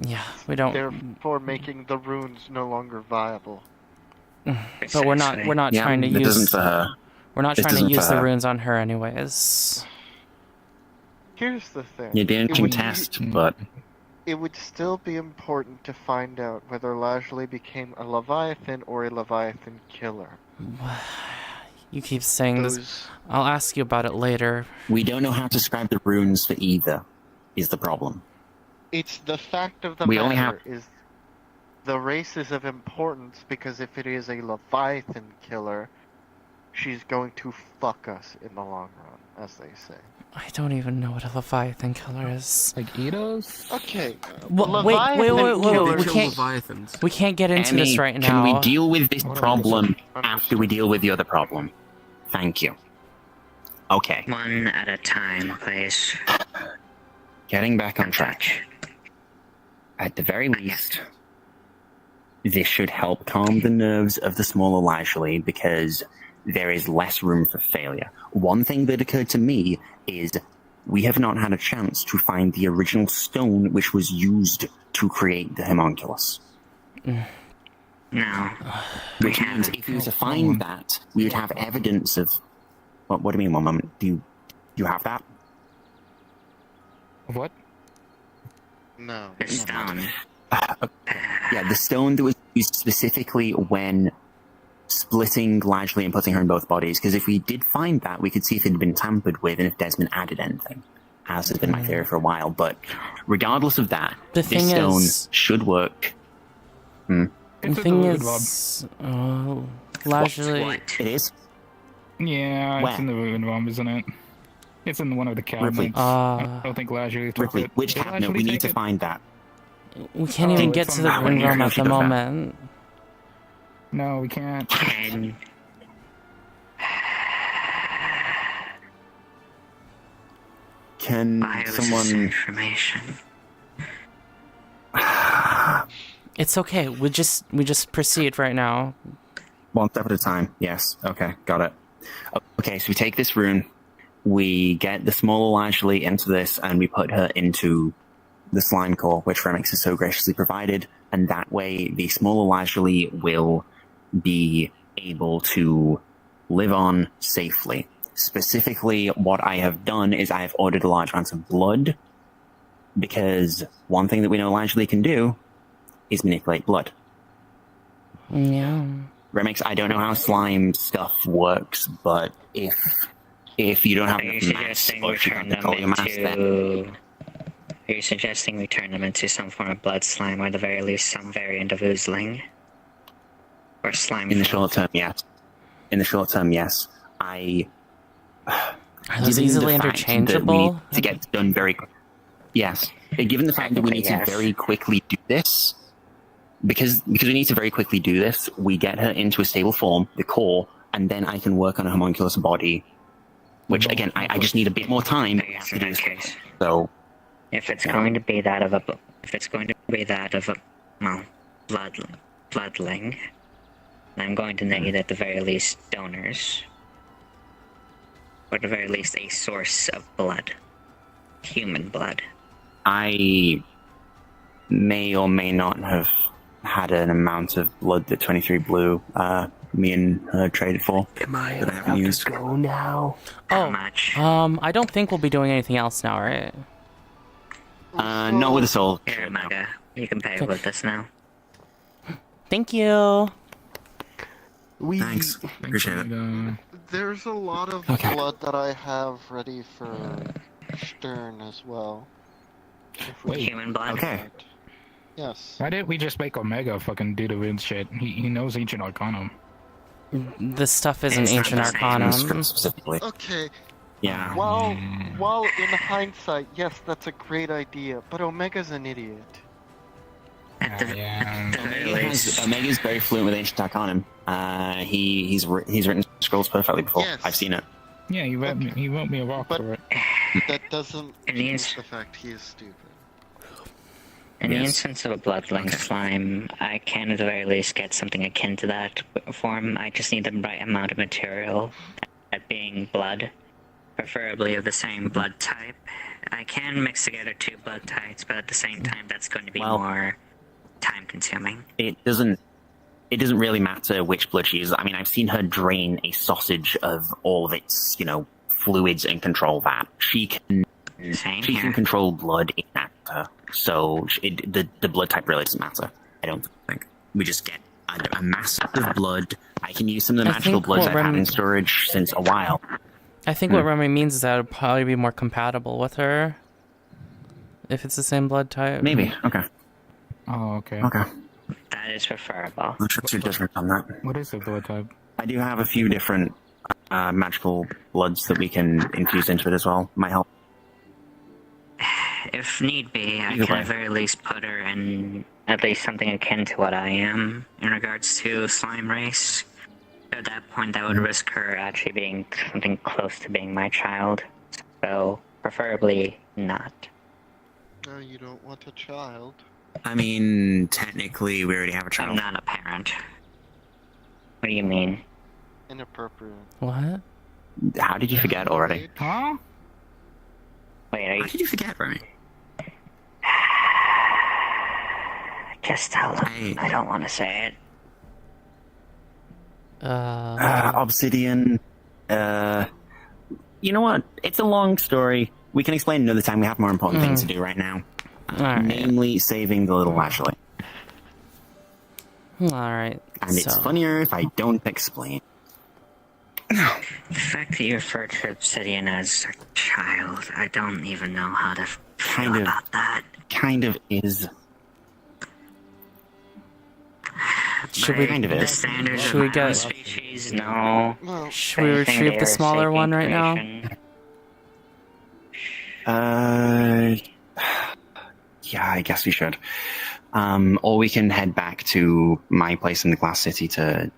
Yeah, we don't. Therefore, making the runes no longer viable. But we're not Yeah, trying to it use. isn't for her. We're not This trying to isn't for use the her. runes on her, anyways. Here's the thing. You're doing It would- test, but It would still be important to find out whether Lajli became a Leviathan or a Leviathan killer. You keep saying this. I'll ask you about it later. we don't know how to describe the runes for either, is the problem. It's the fact of the We matter only have- is the race is of importance because if it is a Leviathan killer, she's going to fuck us in the long run, as they say. I don't even know what a Leviathan killer is. Like Eidos? Okay. Well, wait, Leviathans. we can't get into this right now. Can we deal with this problem after we deal with the other problem? Thank you. Okay. One at a time, please. Getting back on track. At the very least, this should help calm the nerves of the smaller Lajli because there is less room for failure. One thing that occurred to me is we have not had a chance to find the original stone which was used to create the homunculus. No. Which means if we were to find that, we would have evidence of What do you mean, one moment? Do you have that? What? No. The stone. Yeah, the stone that was used specifically when splitting Lashley and putting her in both bodies, because if we did find that, we could see if it had been tampered with and if Desmond added anything, as has been my theory for a while. But regardless of that, this stone should work. The thing is, Lashley... It is? Yeah, Where? it's in the Ruin Bomb, isn't it? It's in one of the cabinets. Ripley. I don't think Lashley took Ripley, it. which Did cabinet? Lashley We need take to it? find that. We can't even get to the Ruin Realm at the moment. No, we can't. Can someone... information. It's okay. We just proceed right now. One step at a time. Yes. Okay. Got it. Okay. So we take this rune, we get the smaller Lashley into this, and we put her into the slime core, which Remix has so graciously provided. And that way, the smaller Lashley will be able to live on safely. Specifically, what I have done is I have ordered a large amount of blood, because one thing that we know Lashley can do is manipulate blood. Yeah. Remix, I don't know how slime stuff works, but if you don't have enough mass, or if you can't control your mass, then... Are you suggesting we turn them into some form of blood slime, or at the very least some variant of oozling? Or slime? In the short term, yes. In the short term, yes. Are those easily interchangeable? To get done very quick. Yes. Given the fact that we need to very quickly do this, because we need to very quickly do this, we get her into a stable form, the core, and then I can work on a homunculus body. Which, again, I just need a bit more time to do this. So... If it's going to be that of a, bloodling, I'm going to need at the very least donors, or at the very least a source of blood, human blood. I may or may not have had an amount of blood that 23 Blue, me and her traded for. Am I that I haven't used. to go now? Oh, I don't think we'll be doing anything else now, right? Not with a soul. Here, Maga, you can pay with this now. Thank you. Thanks. Appreciate it. There's a lot of blood that I have ready for Stern as well. Human blood? Okay. Yes. Why didn't we just make Omega fucking do the weird shit? He knows Ancient Arcanum. This stuff isn't Ancient Arcanum. Specifically. Okay. Yeah. While in hindsight, yes, that's a great idea, but Omega's an idiot. Omega's very fluent with Ancient Arcanum. He's written scrolls perfectly before. Yes. I've seen it. Yeah, he wrote me a rock for it. That doesn't change the fact he is stupid. In the instance of a bloodling slime, I can at the very least get something akin to that form. I just need the right amount of material, that being blood, preferably of the same blood type. I can mix together two blood types, but at the same time, that's going to be more time-consuming. It doesn't really matter which blood she uses. I mean, I've seen her drain a sausage of all of its, fluids and control that. She can control blood in Aether, so the blood type really doesn't matter. I don't think. We just get a mass of blood. I can use some of the magical bloods I've had in storage since a while. I think what Remy means is that it would probably be more compatible with her if it's the same blood type. Maybe. Okay. Oh, okay. Okay. That is preferable. I'll trust your judgment on that. What is the blood type? I do have a few different magical bloods that we can infuse into it as well. Might help. If need be, I can at the very least put her in at least something akin to what I am in regards to slime race. At that point, I would risk her actually being something close to being my child. So, preferably not. No, you don't want a child. I mean, technically, we already have a child. I'm not a parent. What do you mean? Inappropriate. What? How did you forget already? Huh? Wait, How did you forget, Remy? Just tell them. I don't want to say it. Obsidian, You know what? It's a long story. We can explain another time. We have more important things to do right now. Namely, saving the little Ashley. Alright. And it's funnier if I don't explain. The fact that you refer to Obsidian as a child, I don't even know how to feel about that. Kind of is. Should we kind of is. Should we get species? No. Should we retrieve the smaller one right now? Yeah, I guess we should. Or we can head back to my place in the Glass City to...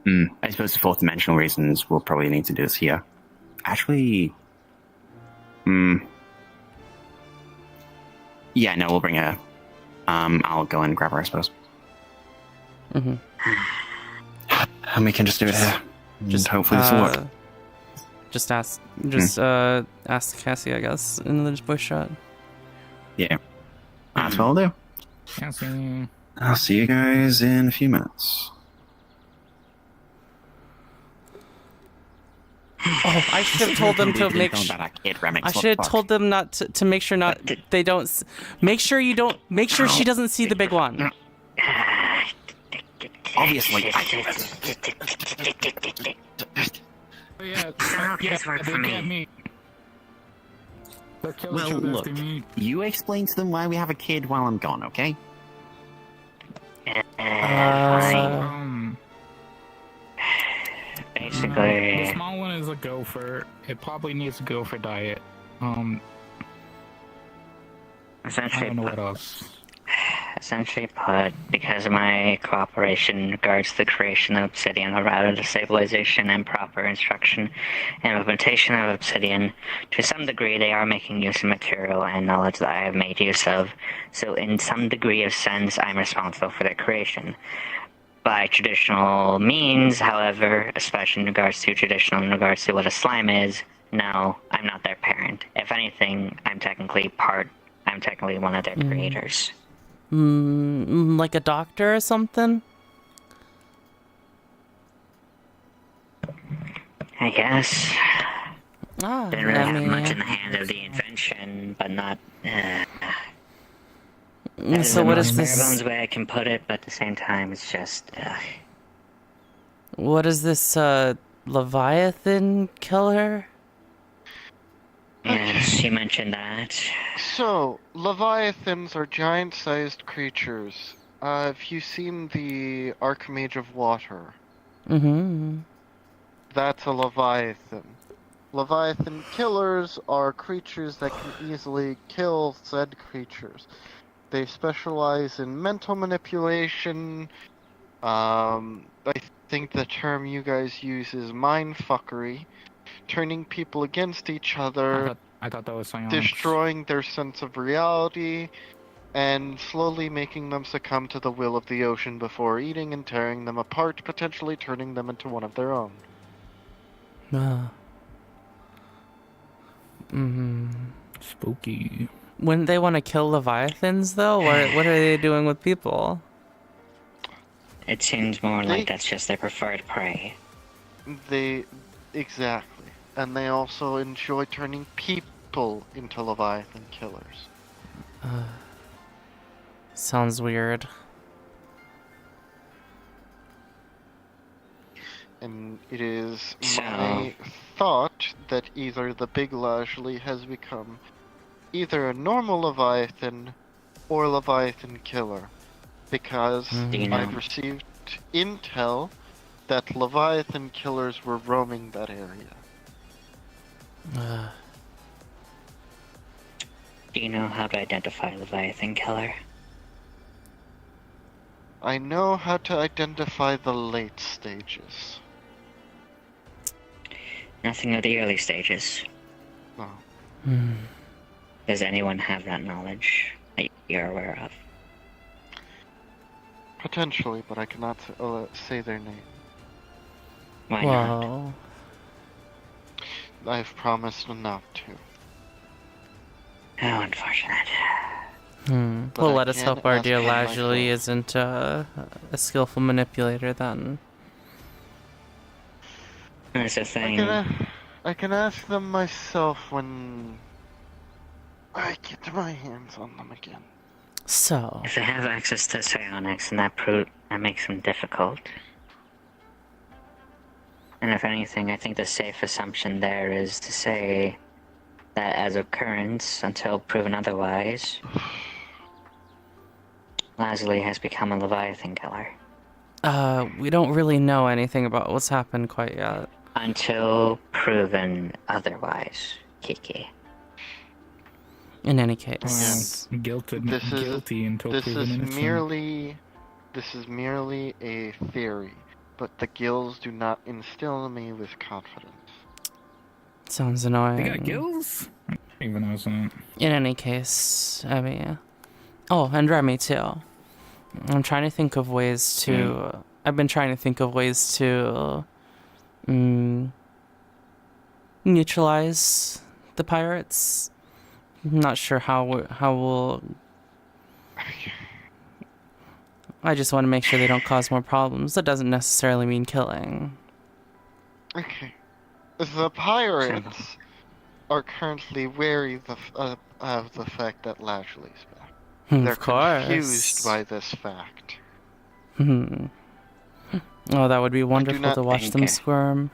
I suppose for 4th dimensional reasons, we'll probably need to do this here. Actually... Yeah, no, we'll bring her. I'll go and grab her, I suppose. And we can just do it here. Just hopefully this will work. Just ask Cassie, I guess, in the voice chat. Yeah. That's what I'll do. Cassie. I'll see you guys in a few minutes. Oh, I should have told them to make sure. I should have told them not to make sure they don't. Make sure you don't. Make sure she doesn't see the big one. Obviously. Well, look. You explain to them why we have a kid while I'm gone, okay? Basically, the small one is a gopher. It probably needs to go for diet. Essentially, I don't know what else. Essentially put, because of my cooperation regards the creation of Obsidian, or rather the stabilization and proper instruction and implementation of Obsidian, to some degree they are making use of material and knowledge that I have made use of, so in some degree of sense I'm responsible for their creation. By traditional means, however, especially in regards to what a slime is, no, I'm not their parent. If anything, I'm technically one of their creators. Like a doctor or something? I guess. Didn't really have mean, much in the hand of the invention, but not. So what is this? That's the way I can put it, but at the same time, it's just. What is this? Leviathan killer? Yes, you mentioned that. So, Leviathans are giant-sized creatures. Have you seen the Archmage of Water? That's a Leviathan. Leviathan killers are creatures that can easily kill said creatures. They specialize in mental manipulation. I think the term you guys use is mindfuckery. Turning people against each other, I thought that was psionics. Destroying their sense of reality, and slowly making them succumb to the will of the ocean before eating and tearing them apart, potentially turning them into one of their own. Spooky. Wouldn't they want to kill Leviathans, though? What are they doing with people? It seems more like that's just their preferred prey. Exactly. And they also enjoy turning people into Leviathan killers. Sounds weird. And it is my thought that either the Big Lashley has become either a normal Leviathan or Leviathan killer. Because I've received intel that Leviathan killers were roaming that area. Do you know how to identify Leviathan killer? I know how to identify the late stages. Nothing of the early stages. No. Does anyone have that knowledge that you're aware of? Potentially, but I cannot say their name. Why not? I've promised not to. How unfortunate. Well, let us hope our dear Lashley isn't a skillful manipulator then. That's the thing. I can ask them myself when I get my hands on them again. So, if they have access to psionics, and that makes them difficult. And if anything, I think the safe assumption there is to say that as of current, until proven otherwise, Lazuli has become a Leviathan killer. We don't really know anything about what's happened quite yet. Until proven otherwise, Kiki. In any case, guilty until This proven is innocent. this is merely a theory, but the gills do not instill in me with confidence. sounds annoying. They got gills? I don't even know that. In any case, I mean, oh, and Remy too. I'm trying to think of ways to. I've been trying to think of ways to neutralize the pirates. I'm not sure how we'll. I just want to make sure they don't cause more problems. That doesn't necessarily mean killing. Okay. The pirates are currently wary of the fact that Lashley's back. They're Of course. confused by this fact. Oh, that would be wonderful to watch them squirm.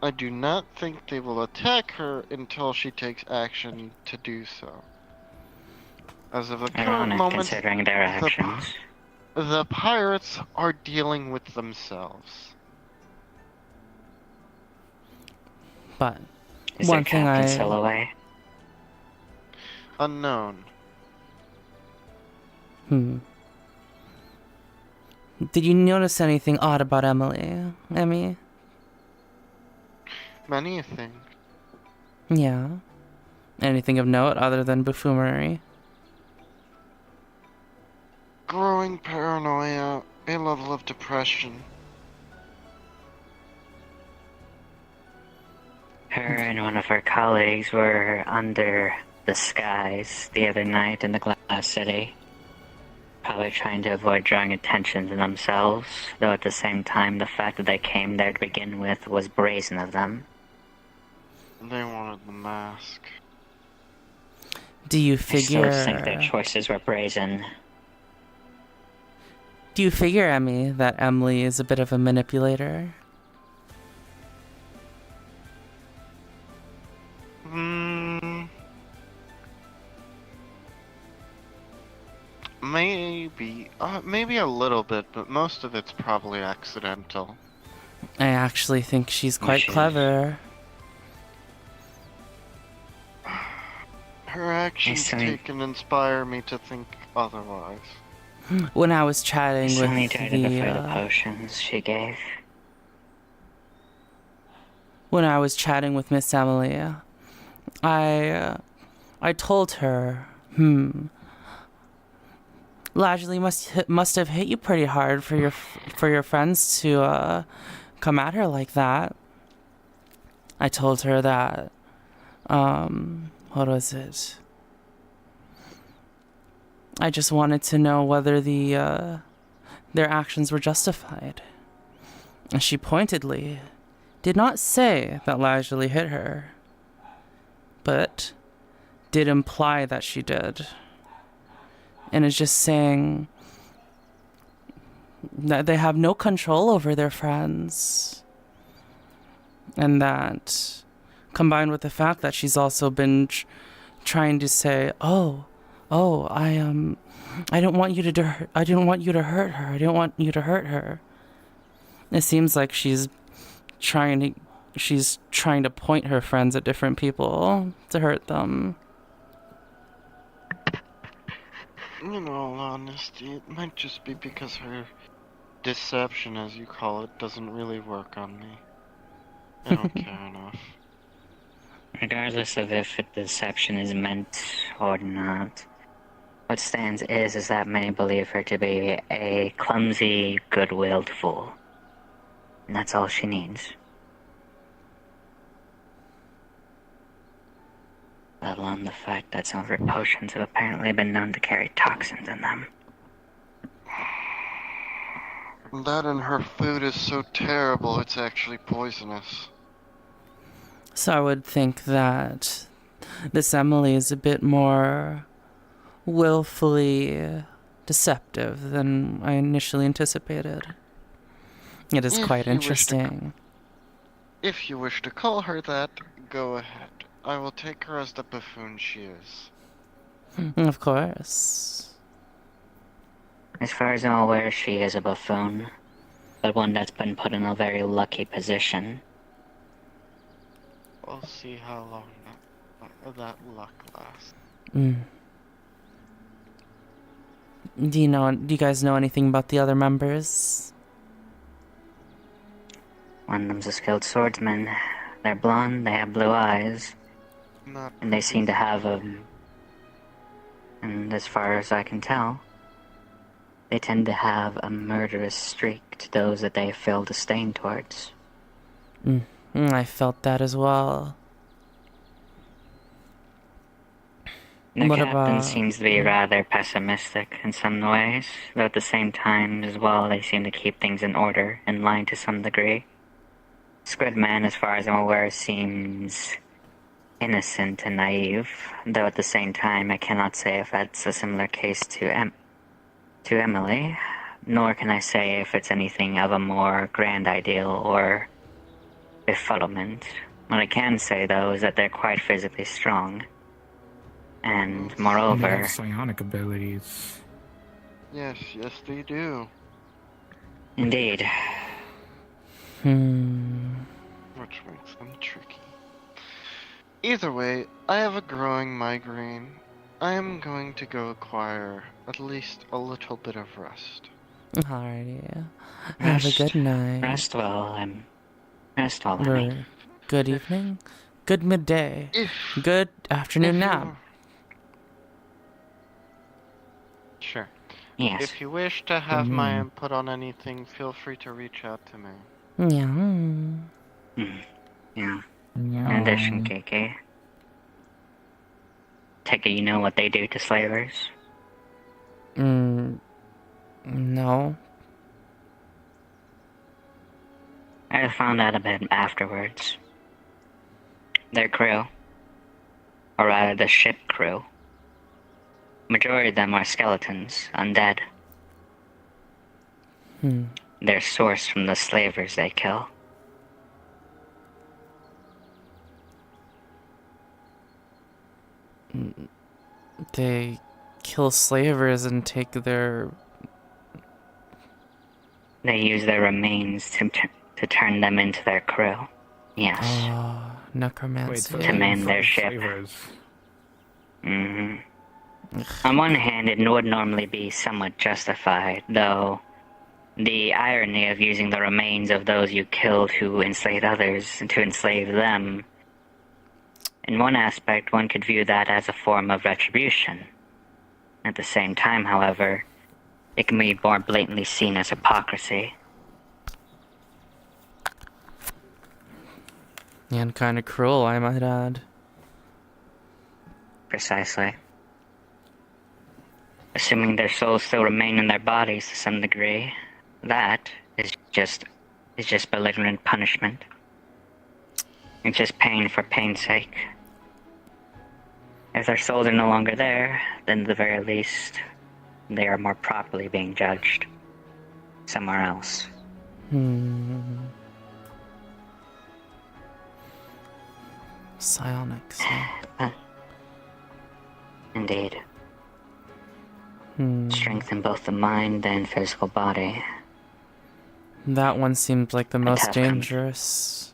I do not think they will attack her until she takes action to do so. As of the current moment, considering their actions. The pirates are dealing with themselves. But Is one their thing captain still away? Unknown. Did you notice anything odd about Emily, Emmy? Many a thing. Yeah. Anything of note other than buffoonery? Growing paranoia, a level of depression. Her and one of her colleagues were under the skies the other night in the Glass City. Probably trying to avoid drawing attention to themselves, though at the same time the fact that they came there to begin with was brazen of them. They wanted the mask. Do you figure... I still think their choices were brazen. Do you figure, Emmy, that Emily is a bit of a manipulator? Maybe a little bit, but most of it's probably accidental. I actually think she's quite clever. Her actions taken inspire me to think otherwise. When I was chatting with to identify the potions she gave. When I was chatting with Miss Emily, I told her, Lashley must have hit you pretty hard for your friends to come at her like that. I told her that, what was it? I just wanted to know whether their actions were justified. And she pointedly did not say that Lashley hit her, but did imply that she did. And is just saying that they have no control over their friends. And that, combined with the fact that she's also been trying to say, I don't want you to hurt her. I didn't want you to hurt her. It seems like she's trying to point her friends at different people to hurt them. In all honesty, it might just be because her deception, as you call it, doesn't really work on me. I don't care enough. Regardless of if deception is meant or not, what stands is that many believe her to be a clumsy, good-willed fool. And that's all she needs. Let alone the fact that some of her potions have apparently been known to carry toxins in them. That and her food is so terrible it's actually poisonous. So I would think that this Emily is a bit more willfully deceptive than I initially anticipated. It is quite interesting. If you wish to call her that, go ahead. I will take her as the buffoon she is. Of course. As far as I'm aware, she is a buffoon, but one that's been put in a very lucky position. We'll see how long that luck lasts. Do you guys know anything about the other members? One of them's a skilled swordsman. They're blonde, they have blue eyes, and they seem to have and as far as I can tell, they tend to have a murderous streak to those that they feel disdain towards. I felt that as well. The captain seems to be rather pessimistic in some ways, though at the same time as well they seem to keep things in order, in line to some degree. Squidman, as far as I'm aware, seems innocent and naive, though at the same time I cannot say if that's a similar case to Emily, nor can I say if it's anything of a more grand ideal or befuddlement. What I can say, though, is that they're quite physically strong. And moreover, They have psionic abilities. Yes, they do. Indeed. Which makes them tricky. Either way, I have a growing migraine. I am going to go acquire at least a little bit of rest. Alrighty. Have a good night. Rest well, Emmy. Good evening. Good midday. Good afternoon nap. Sure. Yes. If you wish to have my input on anything, feel free to reach out to me. Yeah. In addition, KK. Take it you know what they do to slavers? No. I found out a bit afterwards. Their crew, or rather the ship crew, majority of them are skeletons, undead. They're sourced from the slavers they kill. They kill slavers and take their... They use their remains to turn them into their crew. Yes. Necromancy. To man their ship. On one hand, it would normally be somewhat justified, though the irony of using the remains of those you killed who enslaved others to enslave them. In one aspect, one could view that as a form of retribution. At the same time, however, it can be more blatantly seen as hypocrisy. And kind of cruel, I might add. Precisely. Assuming their souls still remain in their bodies to some degree, that is just belligerent punishment. It's just pain for pain's sake. If their souls are no longer there, then at the very least, they are more properly being judged somewhere else. Psionics. Indeed. Strength in both the mind and physical body. That one seemed like the most dangerous.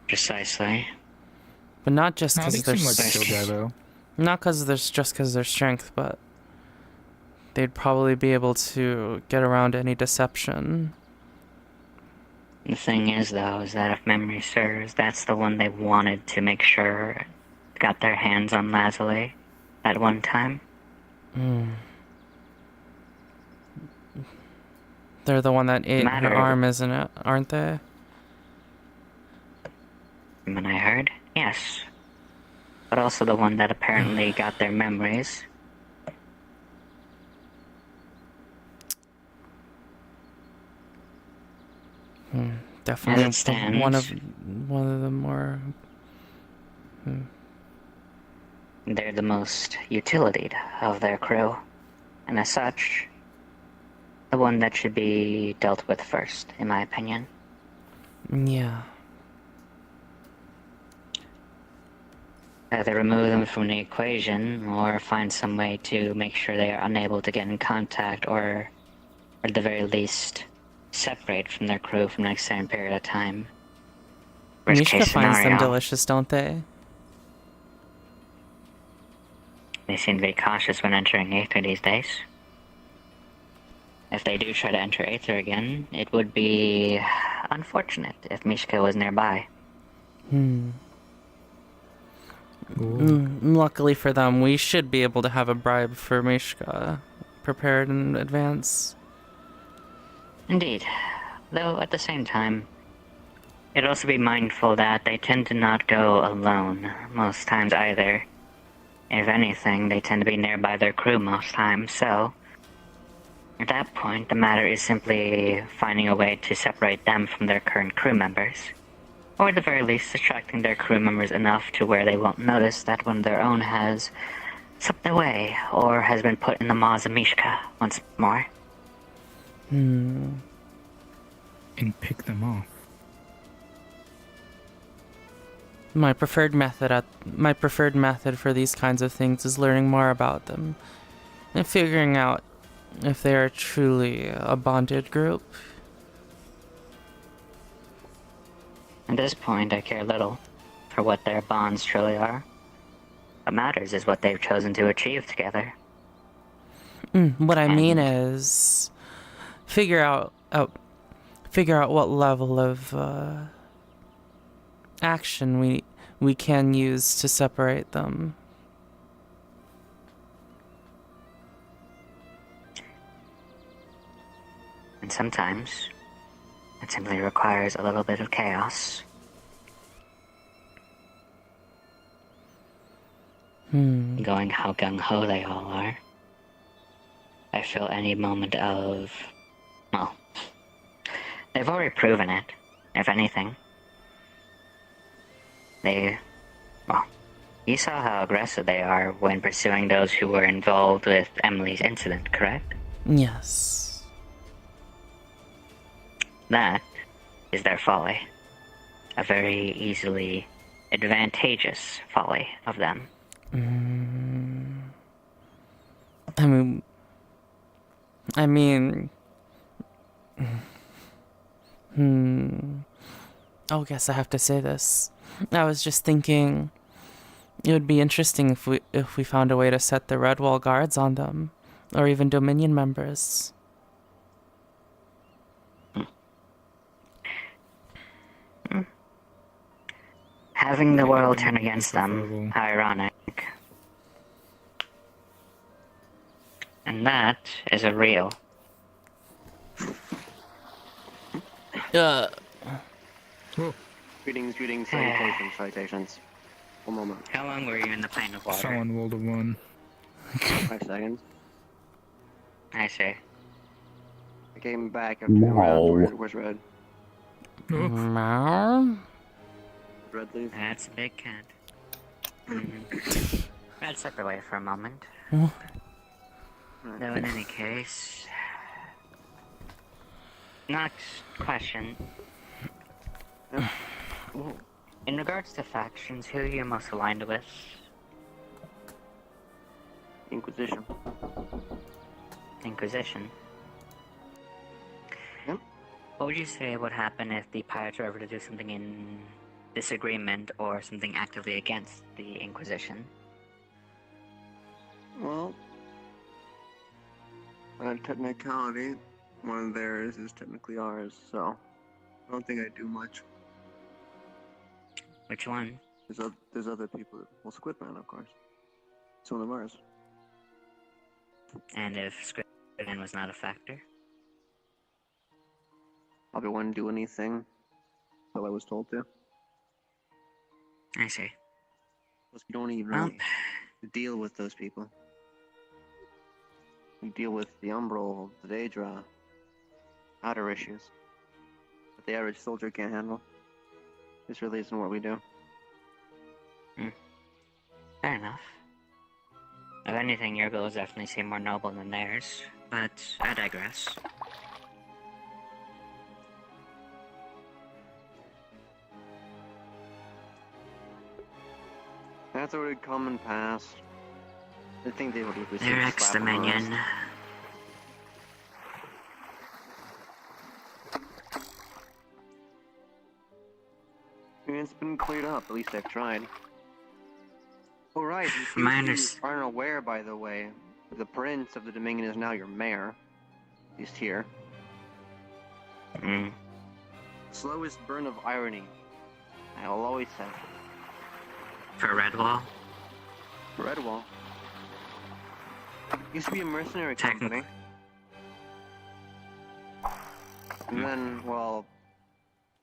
Precisely. But not just because there's not because there's just because their strength, but they'd probably be able to get around any deception. The thing is, though, is that if memory serves, that's the one they wanted to make sure got their hands on Lazuli at one time. They're the one that ate her arm, isn't it? Aren't they? When I heard, yes. But also the one that apparently got their memories. Definitely As it stands, one one of the more... They're the most utility of their crew, and as such, the one that should be dealt with first, in my opinion. Yeah. Either remove them from the equation, or find some way to make sure they are unable to get in contact, or at the very least, separate from their crew for an extended period of time. Worst Mishka case finds them scenario, delicious, don't they? they seem to be cautious when entering Aether these days. If they do try to enter Aether again, it would be unfortunate if Mishka was nearby. Luckily for them, we should be able to have a bribe for Mishka prepared in advance. Indeed. Though, at the same time, you'd also be mindful that they tend to not go alone most times either. If anything, they tend to be nearby their crew most times, so... At that point, the matter is simply finding a way to separate them from their current crew members. Or at the very least, distracting their crew members enough to where they won't notice that one of their own has slipped away, or has been put in the maws of Mishka once more. And pick them off. My preferred method for these kinds of things is learning more about them and figuring out if they are truly a bonded group. At this point, I care little for what their bonds truly are. What matters is what they've chosen to achieve together. What I mean is figure out what level of action we can use to separate them. And sometimes, it simply requires a little bit of chaos. Going how gung-ho they all are, I feel any moment of... well, they've already proven it, if anything. Well, you saw how aggressive they are when pursuing those who were involved with Emily's incident, correct? Yes. That is their folly. A very easily advantageous folly of them. I mean... Oh, guess I have to say this. I was just thinking it would be interesting if we found a way to set the Redwall guards on them, or even Dominion members. Having the world turn against them, how ironic. And that is a real. Greetings, salutations, salutations. One moment. How long were you in the plane of water? Someone rolled a 1. 5 seconds. I see. I came back after the round. Where's Red? Red leave? That's a big cat. Let's step away for a moment. Though in any case... Next question. In regards to factions, who are you most aligned with? Inquisition. Inquisition? Yep. What would you say would happen if the pirates were ever to do something in disagreement or something actively against the Inquisition? Well, on a technicality, one of theirs is technically ours, so I don't think I'd do much. Which one? There's other people. Well, Squidman, of course. It's one of ours. And if Squidman was not a factor? Probably wouldn't do anything until I was told to. I see. Plus, you don't even really deal with those people. You deal with the Umbral, the Daedra, outer issues that the average soldier can't handle. This really isn't what we do. Fair enough. If anything, your goals definitely seem more noble than theirs, but I digress. That's already come and passed. I think they would have received Their a slap on the ex-dominion. wrist. It's been cleared up, at least I've tried. Oh right, in case you aren't aware, by the way, the Prince of the Dominion is now your mayor. He's here. Slowest burn of irony. I will always say. For Redwall? Redwall. Used to be a mercenary company. And then, well,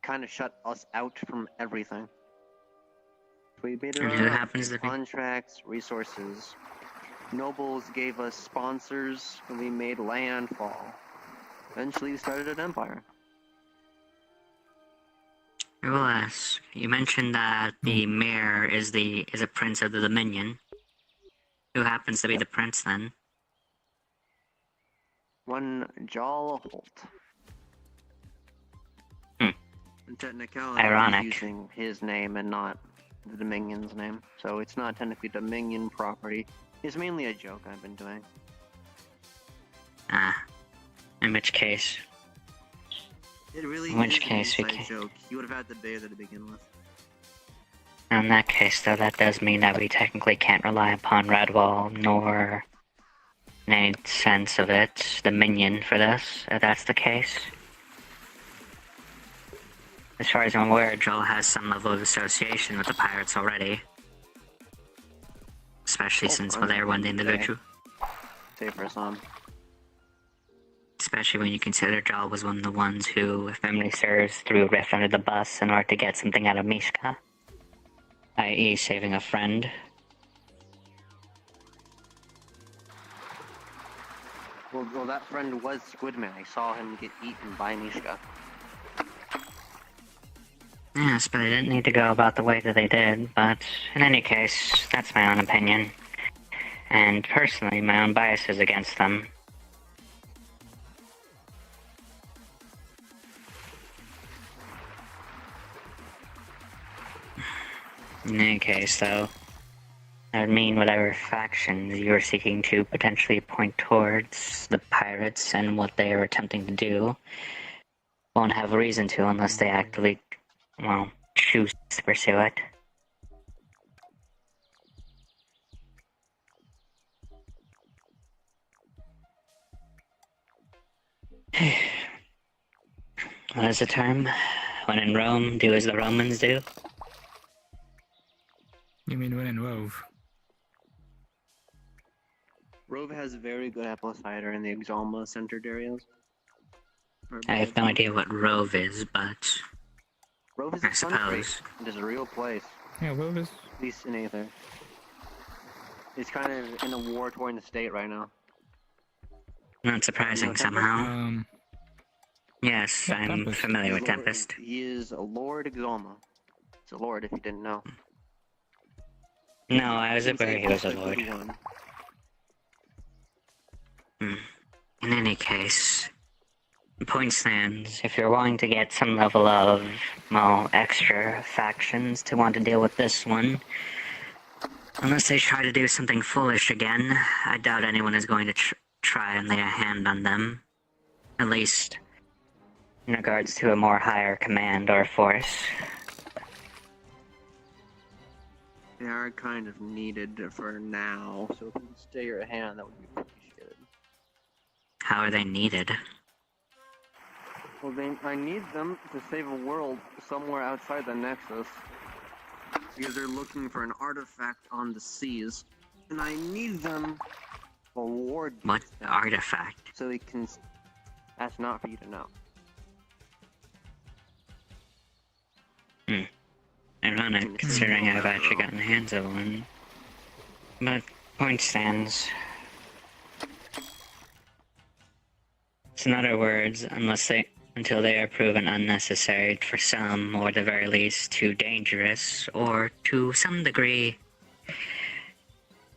kind of shut us out from everything. We made And who happens to be? contracts, resources. Nobles gave us sponsors, and we made landfall. Eventually, we started an empire. I will ask. You mentioned that the mayor is a prince of the Dominion. Who happens to be the prince then? One Jal Holt. In technicality, Ironic. he's using his name and not the Dominion's name, so it's not technically Dominion property. It's mainly a joke I've been doing. In which case? It really In which is case an we inside can. joke. You would have had to bear that to begin with. In that case, though, that does mean that we technically can't rely upon Redwall, nor, in any sense of it, Dominion for this, if that's the case. As far as I'm aware, Joel has some level of association with the pirates already. Especially since they're one individual. Say for some. Especially when you consider Joel was one of the ones who, if memory serves, threw a rift under the bus in order to get something out of Mishka. I.e. saving a friend. Well, that friend was Squidman. I saw him get eaten by Mishka. Yes, but I didn't need to go about the way that they did, but in any case, that's my own opinion. And personally, my own biases against them. In any case, though, that would mean whatever factions you are seeking to potentially point towards the pirates and what they are attempting to do won't have a reason to unless they actively, well, choose to pursue it. What is the term? When in Rome, do as the Romans do? You mean when in Rove? Rove has very good apple cider in the Exalma-centered areas. I have no idea what Rove is, but Rove is I a country. suppose. It is a real place. Yeah, Rove is. At least in Aether. It's kind of in a war-torn state right now. Not surprising somehow. Yes, I'm familiar with Tempest. He is a Lord Exalma. It's a Lord if you didn't know. No, I was aware he was a lord. In any case, the point stands, if you're wanting to get some level of, well, extra factions to want to deal with this one, unless they try to do something foolish again, I doubt anyone is going to try and lay a hand on them. At least, in regards to a more higher command or force. They are kind of needed for now, so if you could stay your hand, that would be appreciated. How are they needed? Well, I need them to save a world somewhere outside the Nexus. Because they're looking for an artifact on the seas. And I need them to ward What artifact? so they can... That's not for you to know. Ironic, considering I've actually gotten hands of one. But, point stands. So in other words, unless they until they are proven unnecessary for some, or at the very least too dangerous, or to some degree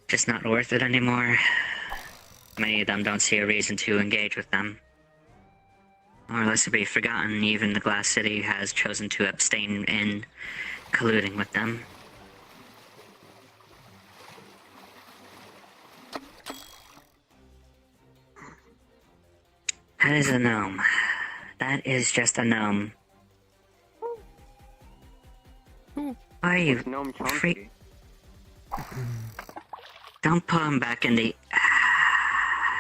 just not worth it anymore. Many of them don't see a reason to engage with them. Or lest it be forgotten, even the Glass City has chosen to abstain in colluding with them. That is a gnome. That is just a gnome. Why are you Gnome freak? Don't put him back in the...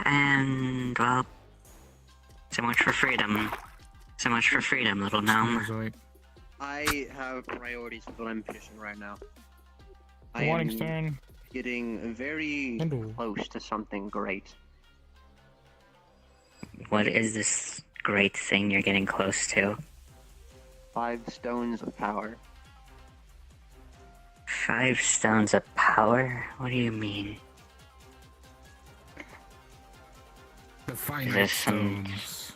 And, well... So much for freedom. So much for freedom, little gnome. I have priorities with what I'm fishing right now. I Warning am turn. getting very close to something great. What is this great thing you're getting close to? 5 stones of power. 5 stones of power? What do you mean? The finite Is this some... stones.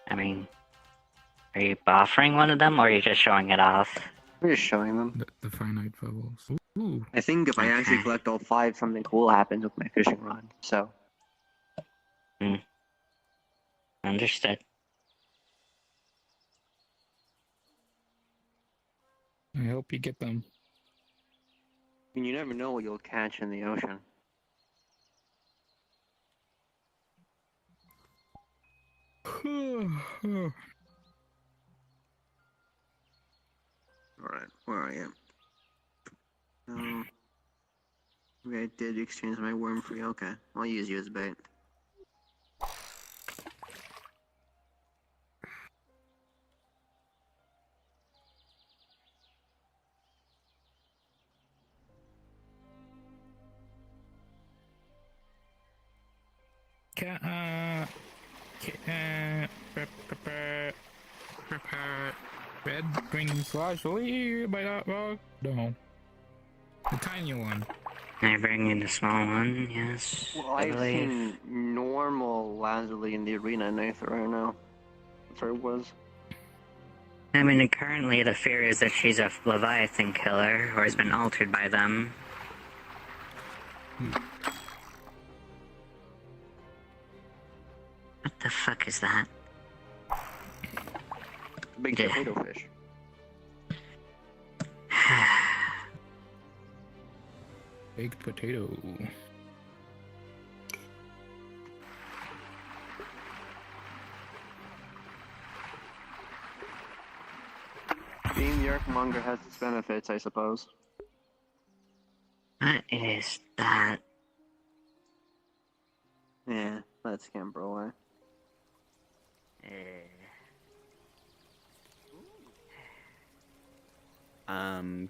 I mean... Are you offering one of them, or are you just showing it off? I'm just showing them. The finite bubbles. Ooh. I think if I actually collect all 5, something cool happens with my fishing rod, so... Understood. I hope you get them. I mean, you never know what you'll catch in the ocean. Alright, where are you? Okay, I did exchange my worm for you. Okay, I'll use you as bait. Red green slash lead by that rock? No. The tiny one. I bring in the small one, yes. Well, I I've believe. seen normal Lazuli in the arena in Aether right now. That's where it was. I mean, currently the fear is that she's a Leviathan killer, or has been altered by them. What the fuck is that? Big potato fish. Baked potato. Being the Archmonger has its benefits, I suppose. What is that? Yeah, let's scamper away.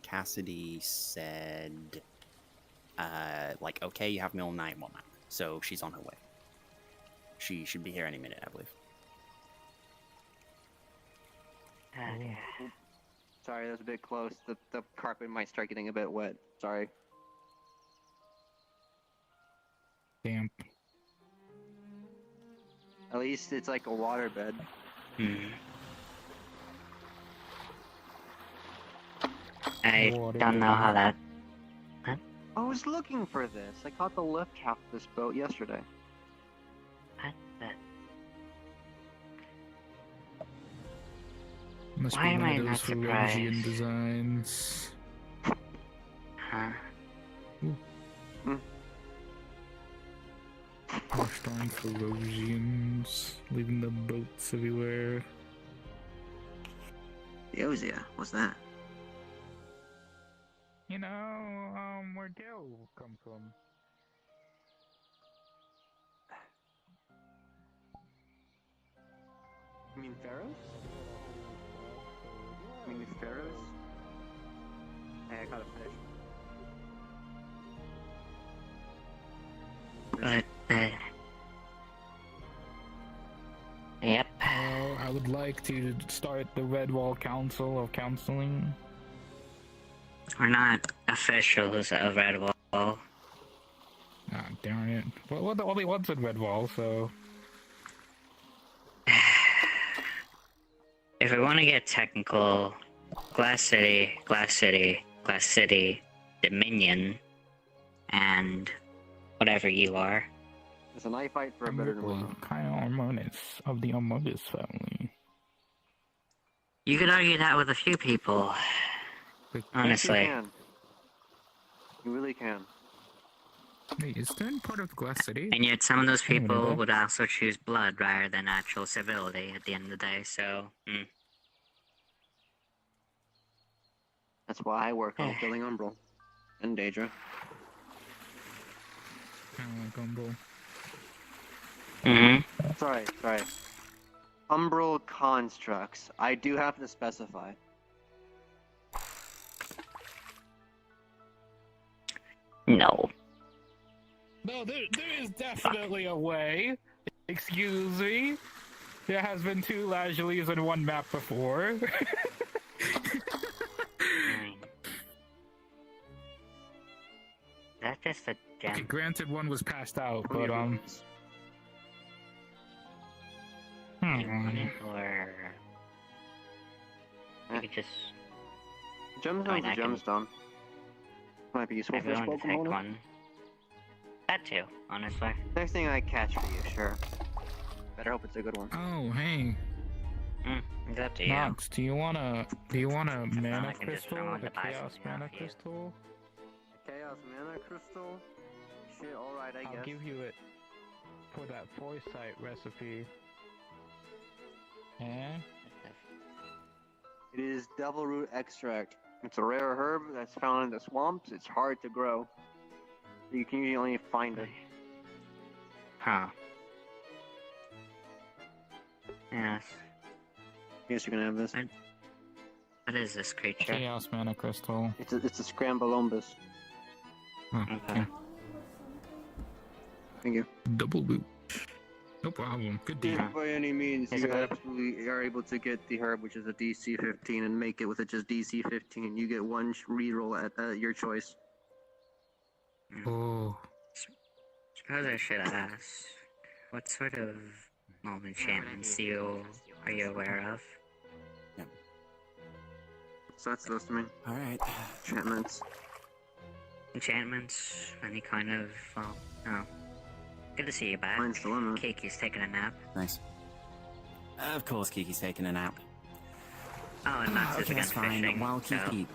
Cassidy said, like, okay, you have me all night and whatnot. So she's on her way. She should be here any minute, I believe. Sorry, that was a bit close. The carpet might start getting a bit wet. Sorry. Damp. At least it's like a waterbed. I don't know how that... I was looking for this. I caught the left half of this boat yesterday. Must Why be am one I of not those surprised? Ferocian designs. Huh? Gosh darn Ferocians, leaving the boats everywhere. Yosia, what's that? You know, where Gil come from. You mean Pharaohs? You mean Pharaohs? Hey, I caught a fish. Yep. I would like to start the Red Wall Council of Counseling. We're not officials of Red Wall. Ah, darn it. Well, only one's in Red Wall, so... we want to get technical, Glass City, Dominion, and whatever you are. It's a knife fight for a better tomorrow. Harmonious of the Harmonious family. You could argue that with a few people. Honestly. Yes, you can. You really can. Wait, is that part of Glass City? And yet some of those I didn't know people that. would also choose blood rather than actual civility at the end of the day, so... That's why I work on killing Umbral. And Daedra. Umbral. Sorry. Umbral constructs. I do have to specify. No. No, there is definitely a way. Excuse me. There has been 2 Lajulis in one map before. That's just a gem. Okay, granted, one was passed out, but Or... You could just... Gemstone's a gemstone. Might be useful for a spell component. One. That too, honestly. Next thing I catch for you, sure. Better hope it's a good one. Oh, hey. It's up to you. Nox, do you want a mana I can just crystal? throw in The the buy chaos something mana off you. crystal? Chaos mana crystal? Shit, alright, I guess. I'll give you it for that foresight recipe. Eh? It is devil root extract. It's a rare herb that's found in the swamps. It's hard to grow. You can usually only find it. Huh. Yes. Guess you can have this. What is this creature? Chaos mana crystal. It's a Scrambulombus. Okay. Thank you. Double loot. No problem. Good deal. If by any means you absolutely are able to get the herb, which is a DC 15, and make it with just DC 15, you get 1 reroll at your choice. Oh. Suppose I should ask, what sort of enchantments are you aware of? So that's those to me. Alright. Enchantments? Any kind of, no. Good to see you back. Kiki's taking a nap. Nice. Of course, Kiki's taking a nap. Oh, and Nox is again that's fine. fishing, While so... Kiki...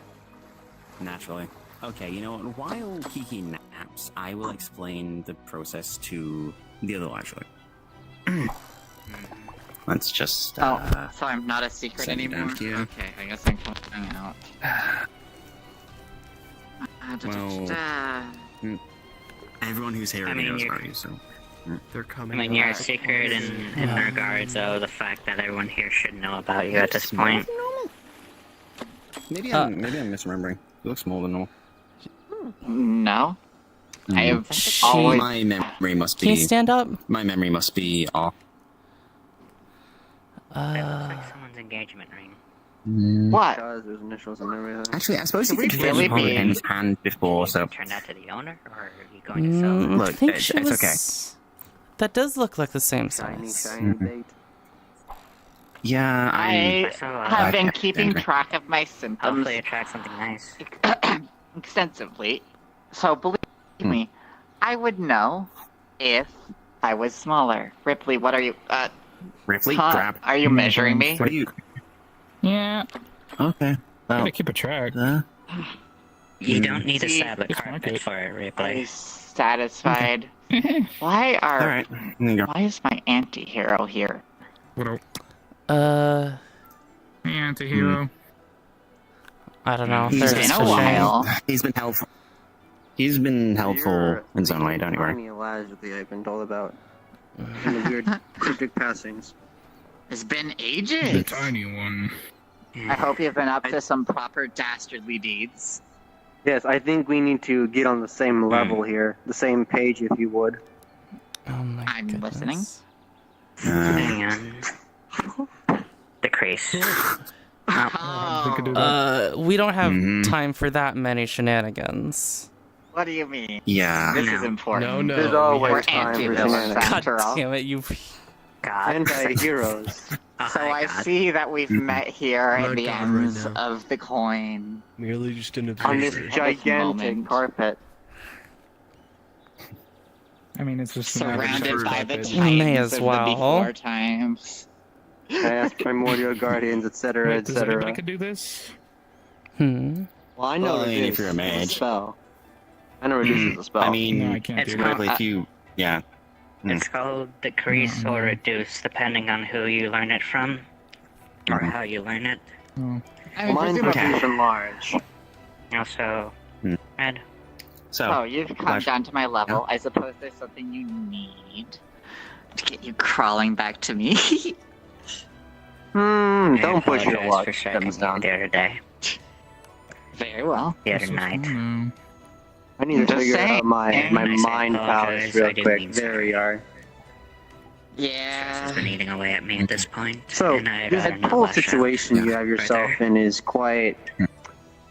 Naturally. Okay, you know what? While Kiki naps, I will explain the process to the other Lajuli. Let's just, so I'm not a secret send you anymore? down here. Okay, I guess I'm coming out. Everyone who's here already knows about you, so... They're coming. I mean, you're a secret in regards of the fact that everyone here should know about you at this point. Maybe I'm misremembering. You look smaller than normal. No. I have always... My memory must be... Can you stand up? My memory must be off. That looks like someone's engagement ring. What? There's initials and everything. Actually, I suppose you Could could we really really be- Ken's hand before, so... Turn that to the owner, or are you going to sell it? I Look, think it's she was... okay. That does look like the same Shiny size. bait. Yeah, I have been keeping okay. track of my symptoms Hopefully attract something nice. extensively. So believe me, I would know if I was smaller. Ripley, what are you... Ripley, huh? grab. Are you measuring me? What are you... Yeah. Okay. Well, Gotta keep a track. You don't need to See, stab a carpet for it, Are Ripley. you satisfied? Why are... Alright, there you go. Why is my anti-hero here? What up? I Anti-hero. don't know. He's There's been a such while. He's been helpful. He's been helpful You're in his own way, don't you worry. tiny Lajuli I've been told about. And the weird cryptic passings. It's been The ages. tiny one. I hope you've been up to some proper dastardly deeds. Yes, I think we need to get on the same level here. The same page, if you would. Oh my I'm listening. Hang on. The crease. We don't have Mhm. time for that many shenanigans. What do you mean? Yeah. This is important. There's always We're time for anti-villains, shenanigans. God after all. damn it, you... God. Anti-heroes. So I see that we've met here at My the God, ends right now. of the coin. Merely just an On this observer. gigantic carpet. I mean, it's just an average Surrounded by the carpet. May titans as of well. the before times. I asked primordial guardians, etc., Wait, does anybody etc. could do this? Hmm. Well, I know Well, I mean, reduce if you're a is mage. spell. I know reduce is a spell. I mean, No, I can't It's do called- that. if you, yeah. It's called decrease or reduce, depending on who you learn it from, or how you learn it. Oh. I mean, mine's reduce and large. Also, Ed. So, Oh, you've come down to my level. I suppose there's something you need to get you crawling back to me. Don't push your apologize luck. for striking you the other day. Very well. The other night. I need to Just figure saying. out my And I say mind powers apologize, real I do quick. mean There we are. Yeah. Has been eating away at me at this point. So, and I'd this rather not whole lash out situation you have yourself in is quite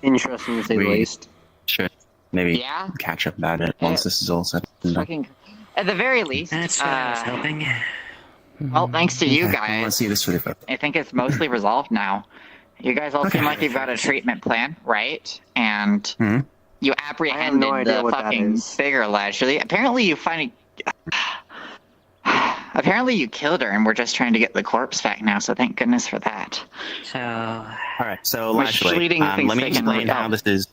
interesting to say the We- least. should maybe Yeah? catch up about it once this is all said and done. Fucking, at the very least, That's what I was hoping. well, thanks to you Okay, guys, let's see this through the I think it's mostly resolved now. You guys all seem like you've got a treatment plan, right? And you apprehended no idea the what that fucking is. bigger Lashley. Apparently you Apparently you killed her and we're just trying to get the corpse back now, so thank goodness for that. So... Alright, so We're Lashley, treating things let me taken explain right how out. this is...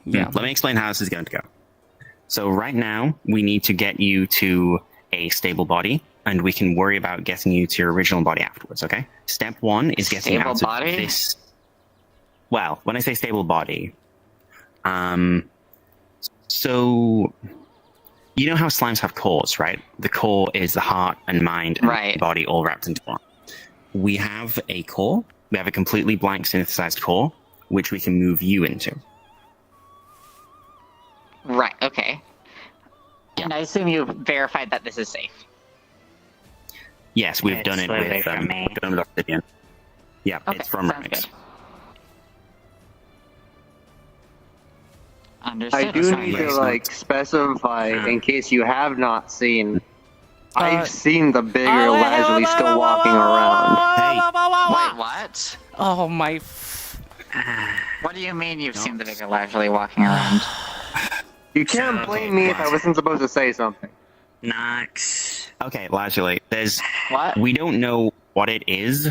Let me explain how this is going to go. So right now, we need to get you to a stable body, and we can worry about getting you to your original body afterwards, okay? Step one is getting Stable out body? of this... Well, when I say stable body... So... You know how slimes have cores, right? The core is the heart and mind and body all wrapped into one. We have a core. We have a completely blank synthesized core, which we can move you into. Right, okay. And I assume you've verified that this is safe. Yes, we've done it literally with from me. done it with Obsidian. Yeah, Okay, it's from sounds Remix. good. Understood. I do need to specify in case you have not seen. I've seen the bigger Lashley still walking around. Wait, what? Oh my. What do you mean you've seen the bigger Lashley walking around? You can't blame me if I wasn't supposed to say something. Nox. Okay, Lashley, there's... What? We don't know what it is.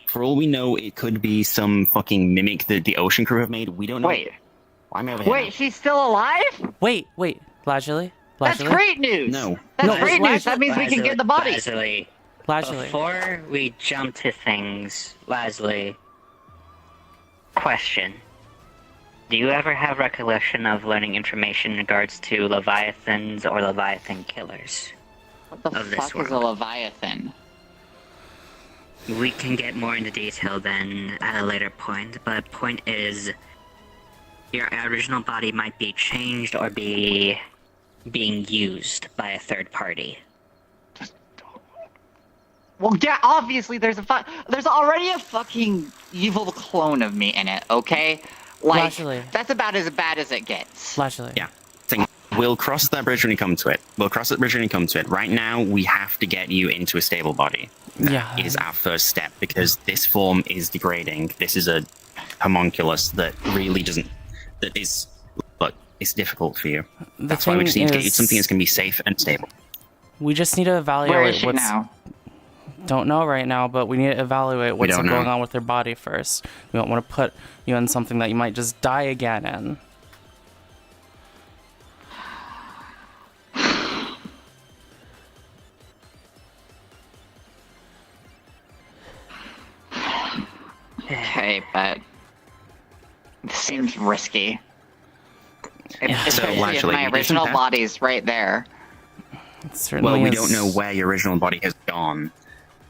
For all we know, it could be some fucking mimic that the Ocean Crew have made. We don't know. Wait. I'm over here. Wait, she's still alive? Wait, Lashley? That's great news! No. That's great news! That means we can get the body! Lashley. Before we jump to things, Lashley, question. Do you ever have recollection of learning information in regards to Leviathans or Leviathan killers? What the of this fuck is a world? Leviathan? We can get more into detail then at a later point, but point is, your original body might be changed or be being used by a third party. Well, yeah, obviously there's already a fucking evil clone of me in it, okay? Like, Lashley. that's about as bad as it gets. Lashley. Yeah. We'll cross that bridge when we come to it. Right now, we have to get you into a stable body. That is our first step, because this form is degrading. This is a homunculus that really doesn't... That is... Look, it's difficult for you. That's why we just need to get you something that's going to be safe and stable. We just need to evaluate Where is she what's... now? Don't know right now, but we need to evaluate what's don't going know. on with her body first. We don't want to put you in something that you might just die again in. Okay, but it seems risky. Especially if Lashley, my you did original some body's right there. Well, we don't know where your original body has gone,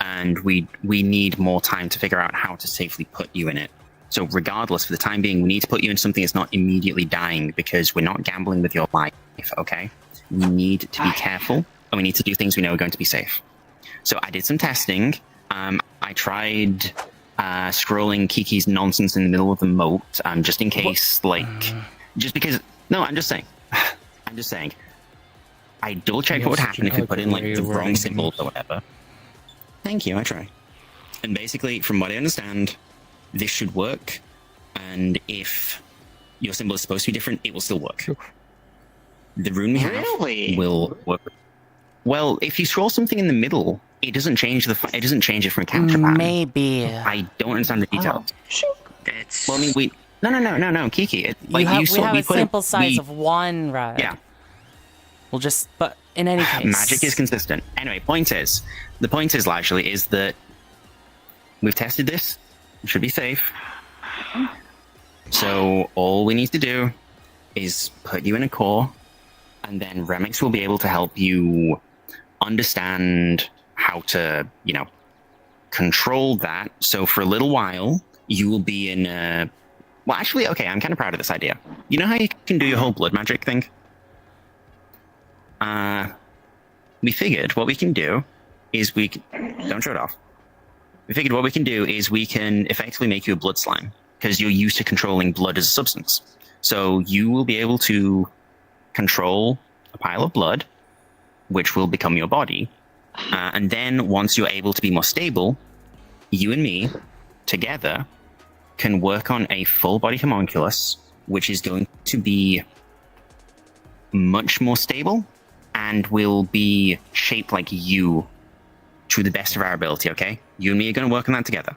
and we need more time to figure out how to safely put you in it. So regardless, for the time being, we need to put you in something that's not immediately dying, because we're not gambling with your life, okay? We need to be careful, and we need to do things we know are going to be safe. So I did some testing. I tried scrolling Kiki's nonsense in the middle of the moat, just in case, just because... No, I'm just saying. I double-checked what would happen if we put in, the wrong symbols or whatever. Thank you, I try. And basically, from what I understand, this should work. And if your symbol is supposed to be different, it will still work. The rune we have will work. Well, if you scroll something in the middle, it doesn't change it doesn't change it from capture pattern. Maybe. I don't understand the details. It's... Well, I mean, no, Kiki. We have a sample size of 1, right? Yeah. We'll just, but in any case, magic is consistent. Anyway, the point is largely is that we've tested this. It should be safe. So all we need to do is put you in a core, and then Remix will be able to help you understand how to, control that. So for a little while, you will be in a... Well, actually, okay, I'm kind of proud of this idea. You know how you can do your whole blood magic thing? We figured what we can do is don't show it off. We figured what we can do is we can effectively make you a blood slime, because you're used to controlling blood as a substance. So you will be able to control a pile of blood, which will become your body. And then once you're able to be more stable, you and me together can work on a full body homunculus, which is going to be much more stable and will be shaped like you to the best of our ability, okay? You and me are going to work on that together.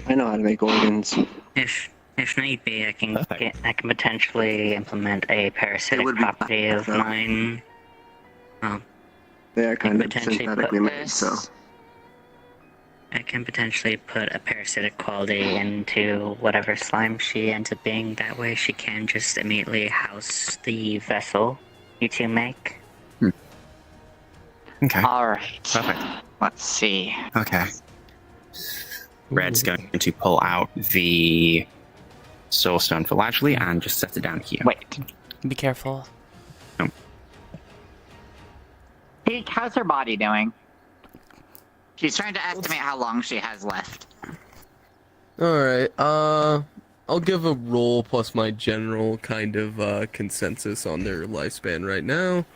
I know how to make organs. If need be, I can potentially implement a parasitic property of mine. They are kind of synthetically made, so... I can potentially put a parasitic quality into whatever slime she ends up being. That way she can just immediately house the vessel you two make. Okay. Alright. Perfect. Let's see. Okay. Red's going to pull out the soul stone for Latchley and just set it down here. Wait. Be careful. Peek, how's her body doing? She's trying to estimate how long she has left. Alright, I'll give a roll plus my general kind of consensus on their lifespan right now.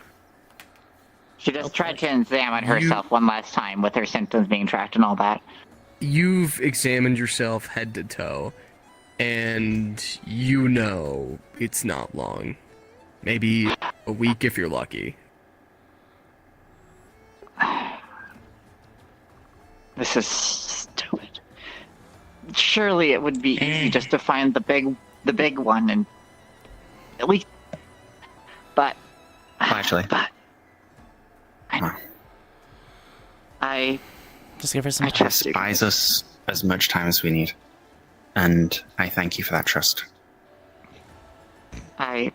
She just tried to examine herself one last time with her symptoms being tracked and all that. You've examined yourself head to toe, and you know it's not long. Maybe a week if you're lucky. This is stupid. Surely it would be easy just to find the big one and at least. But actually, I just give her some time. This buys us as much time as we need, and I thank you for that trust. You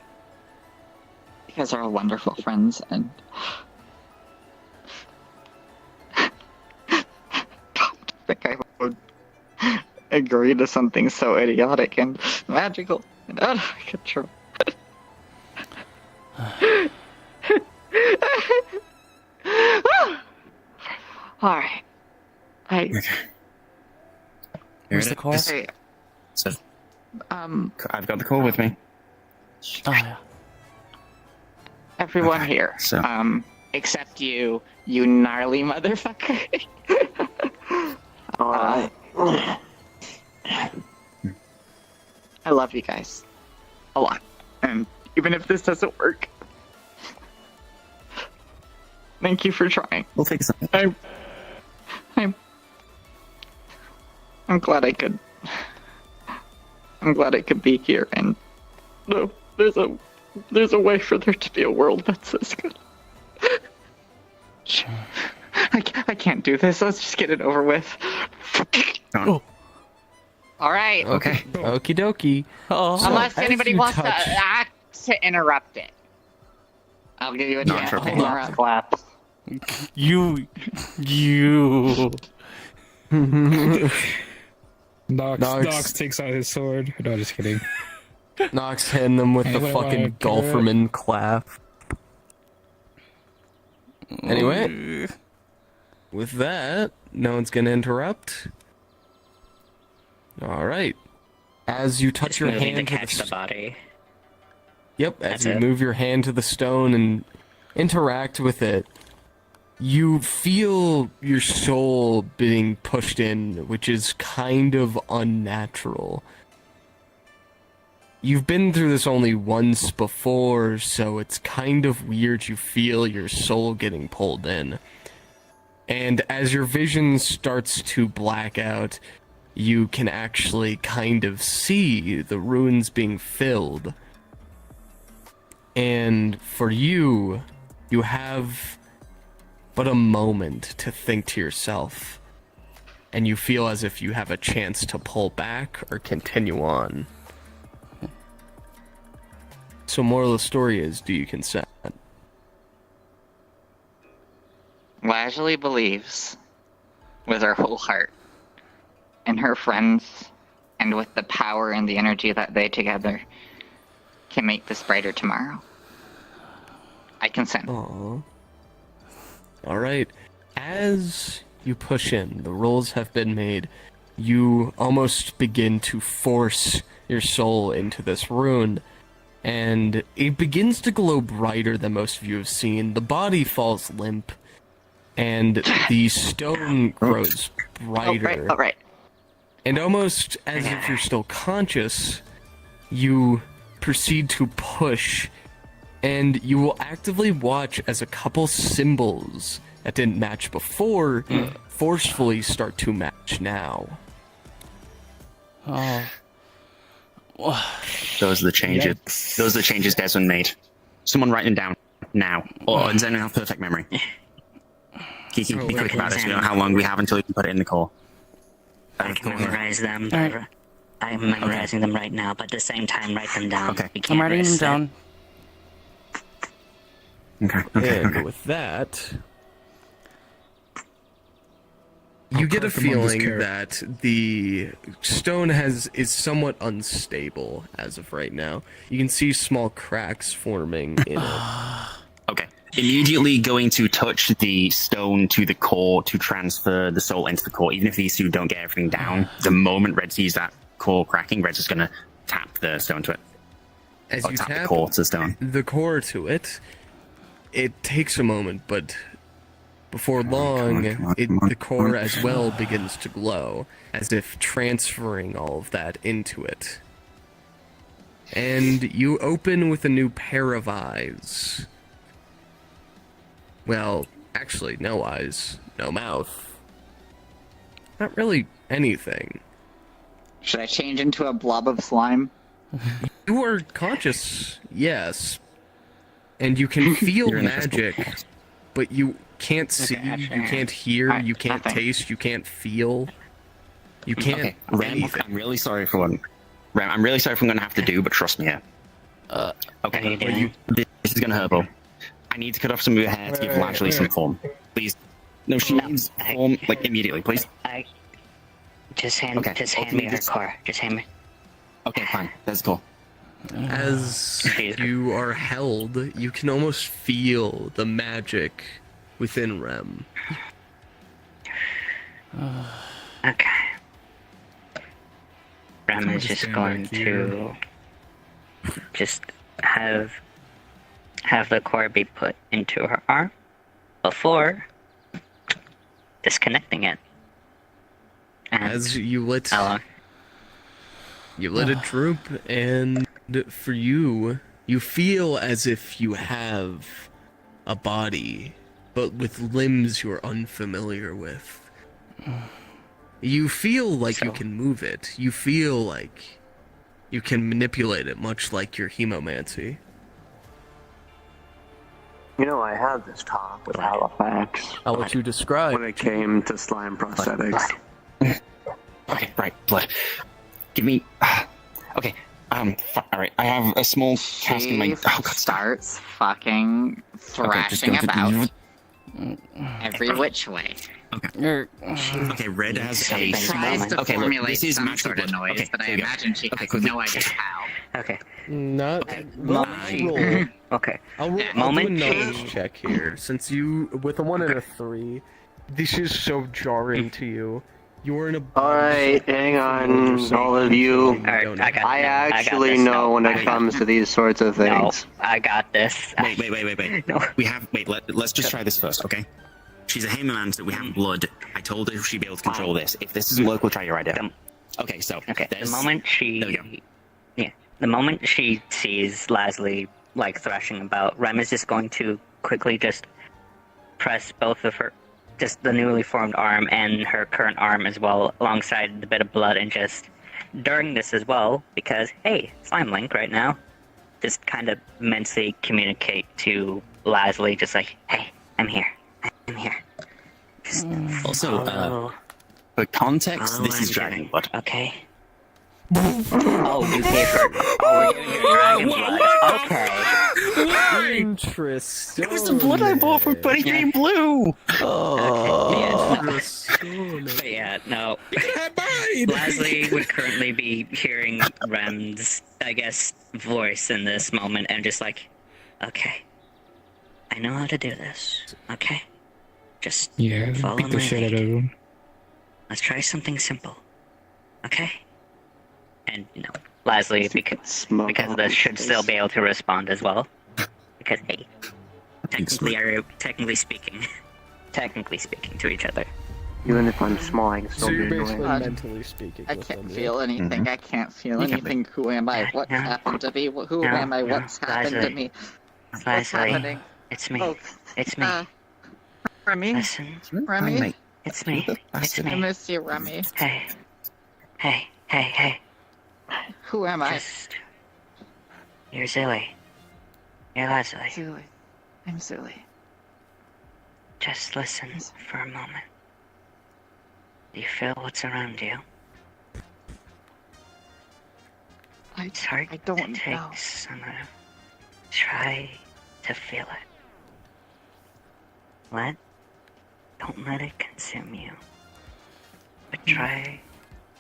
guys are wonderful friends, and think I would agree to something so idiotic and magical and out of control. Alright. Where's the core? So, I've got the core with me. Oh, yeah. Everyone here. So. Except you gnarly motherfucker. Alright. I love you guys. A lot. And even if this doesn't work, thank you for trying. We'll take something. I'm glad I could. I'm glad I could be here, and no, there's a way for there to be a world that's this good. I can't do this. Let's just get it over with. Oh. All right. Okay. Okie dokie. Unless anybody wants to interrupt it, I'll give you a chance to interrupt. Claps. You. Nox takes out his sword. No, just kidding. Nox hitting them with the fucking golferman clap. Anyway, with that, no one's gonna interrupt. Alright. As you touch your hand to the body. Yep, as you move your hand to the stone and interact with it, You feel your soul being pushed in, which is kind of unnatural. You've been through this only once before, so it's kind of weird you feel your soul getting pulled in. And as your vision starts to black out, you can actually kind of see the ruins being filled. And for you, you have but a moment to think to yourself, and you feel as if you have a chance to pull back or continue on. So moral of the story is, do you consent? Lazuli believes with her whole heart in her friends and with the power and the energy that they together can make this brighter tomorrow. I consent. Aww. Alright. As you push in, the rolls have been made, you almost begin to force your soul into this rune, and it begins to glow brighter than most of you have seen. The body falls limp, and the stone grows brighter. Oh, right. And almost as if you're still conscious, you proceed to push, and you will actively watch as a couple symbols that didn't match before forcefully start to match now. Oh. Those are the changes. Yikes. Those are the changes Desmond made. Someone write them down now. Or does anyone have perfect memory? Kiki, be quick about it. You know how long we have until you can put it in the call. I can memorize them. I'm memorizing them right now, but at the same time, write them down. Okay. I'm writing them down. And with that, you get a feeling that the stone is somewhat unstable as of right now. You can see small cracks forming in it. Okay. Immediately going to touch the stone to the core to transfer the soul into the core. Even if these two don't get everything down, the moment Red sees that core cracking, Red's just going to tap the stone to it. As you tap the core to the stone. The core to it, it takes a moment, but before long, the core as well begins to glow, as if transferring all of that into it. And you open with a new pair of eyes. Well, actually, no eyes, no mouth. Not really anything. Should I change into a blob of slime? You are conscious, yes. And you can feel magic, but you can't see, you can't hear, you can't taste, you can't feel. You can't. Okay, Rem, I'm really sorry for what I'm really sorry for what I'm gonna have to do, but trust me here. Okay, this is gonna hurt, bro. I need to cut off some of your hair to give Lazuli some form. Please. No, she needs form, like, immediately, please. Just hand me her core. Just hand me. Okay, fine. That's cool. As you are held, you can almost feel the magic within Rem. Okay. Rem is just going to just have the core be put into her arm before disconnecting it. And as you let it droop, and for you, you feel as if you have a body, but with limbs you're unfamiliar with. You feel like you can move it. You feel like you can manipulate it, much like your hemomancy. You know, I had this talk with Halifax. I'll let you describe. When it came to slime prosthetics. Okay, right, blood. Give me... Okay, alright, I have a small cask in my... Oh, God, starts fucking thrashing about every which way. Okay, Red has a... Tries to okay, formulate look, this is some magical sort of blood. noise, Okay, but I here we go. imagine she has quickly. no idea how. Okay. Not Roll. Okay. I'll do a knowledge check here, since you, with a 1 and a 3, this is so jarring to you. You're in a... Alright, hang on, all of you. I actually know when it comes to these sorts of things. No, I got this. Wait. No. Let's just try this first, okay? She's a Haemimand, so we have blood. I told her she'd be able to control this. If this isn't local, try your idea. Okay, so The moment the moment she sees Lasley like thrashing about, Rem is just going to quickly just press both of her, just the newly formed arm and her current arm as well, alongside the bit of blood, and just during this as well, because hey, Slime Link right now, just kind of mentally communicate to Lasley, just like, hey, I'm here. I'm here. Just Also, for context, this is Dragon Blood. Okay. Oh, you gave her. Oh, we're giving her dragon blood. Okay. Interesting. It was the blood I bought from Buddy Green Blue! But yeah, no. Lasley would currently be hearing Rem's, I guess, voice in this moment and just like, okay, I know how to do this, okay? Just follow beat the my shit out lead. of him. Let's try something simple, okay? And, Lasley, because of this, should still be able to respond as well. Because, hey, technically speaking to each other. Even if I'm small, I can still So be you're basically annoying. mentally speaking. I with can't them, feel anything. I can't feel anything. Who am I? What's happened to me? Who am I? What's happened to me? What's happening? It's me. Oh, It's me. Remy? Listen. Remy? It's me. It's I me. miss you, Remy. Hey. Who am I? You're Zilly. You're Lasley. Zuli. I'm Zuli. Just listen for a moment. Do you feel what's around you? It's hard I don't to take know. some of it. Try to feel it. Don't let it consume you. But try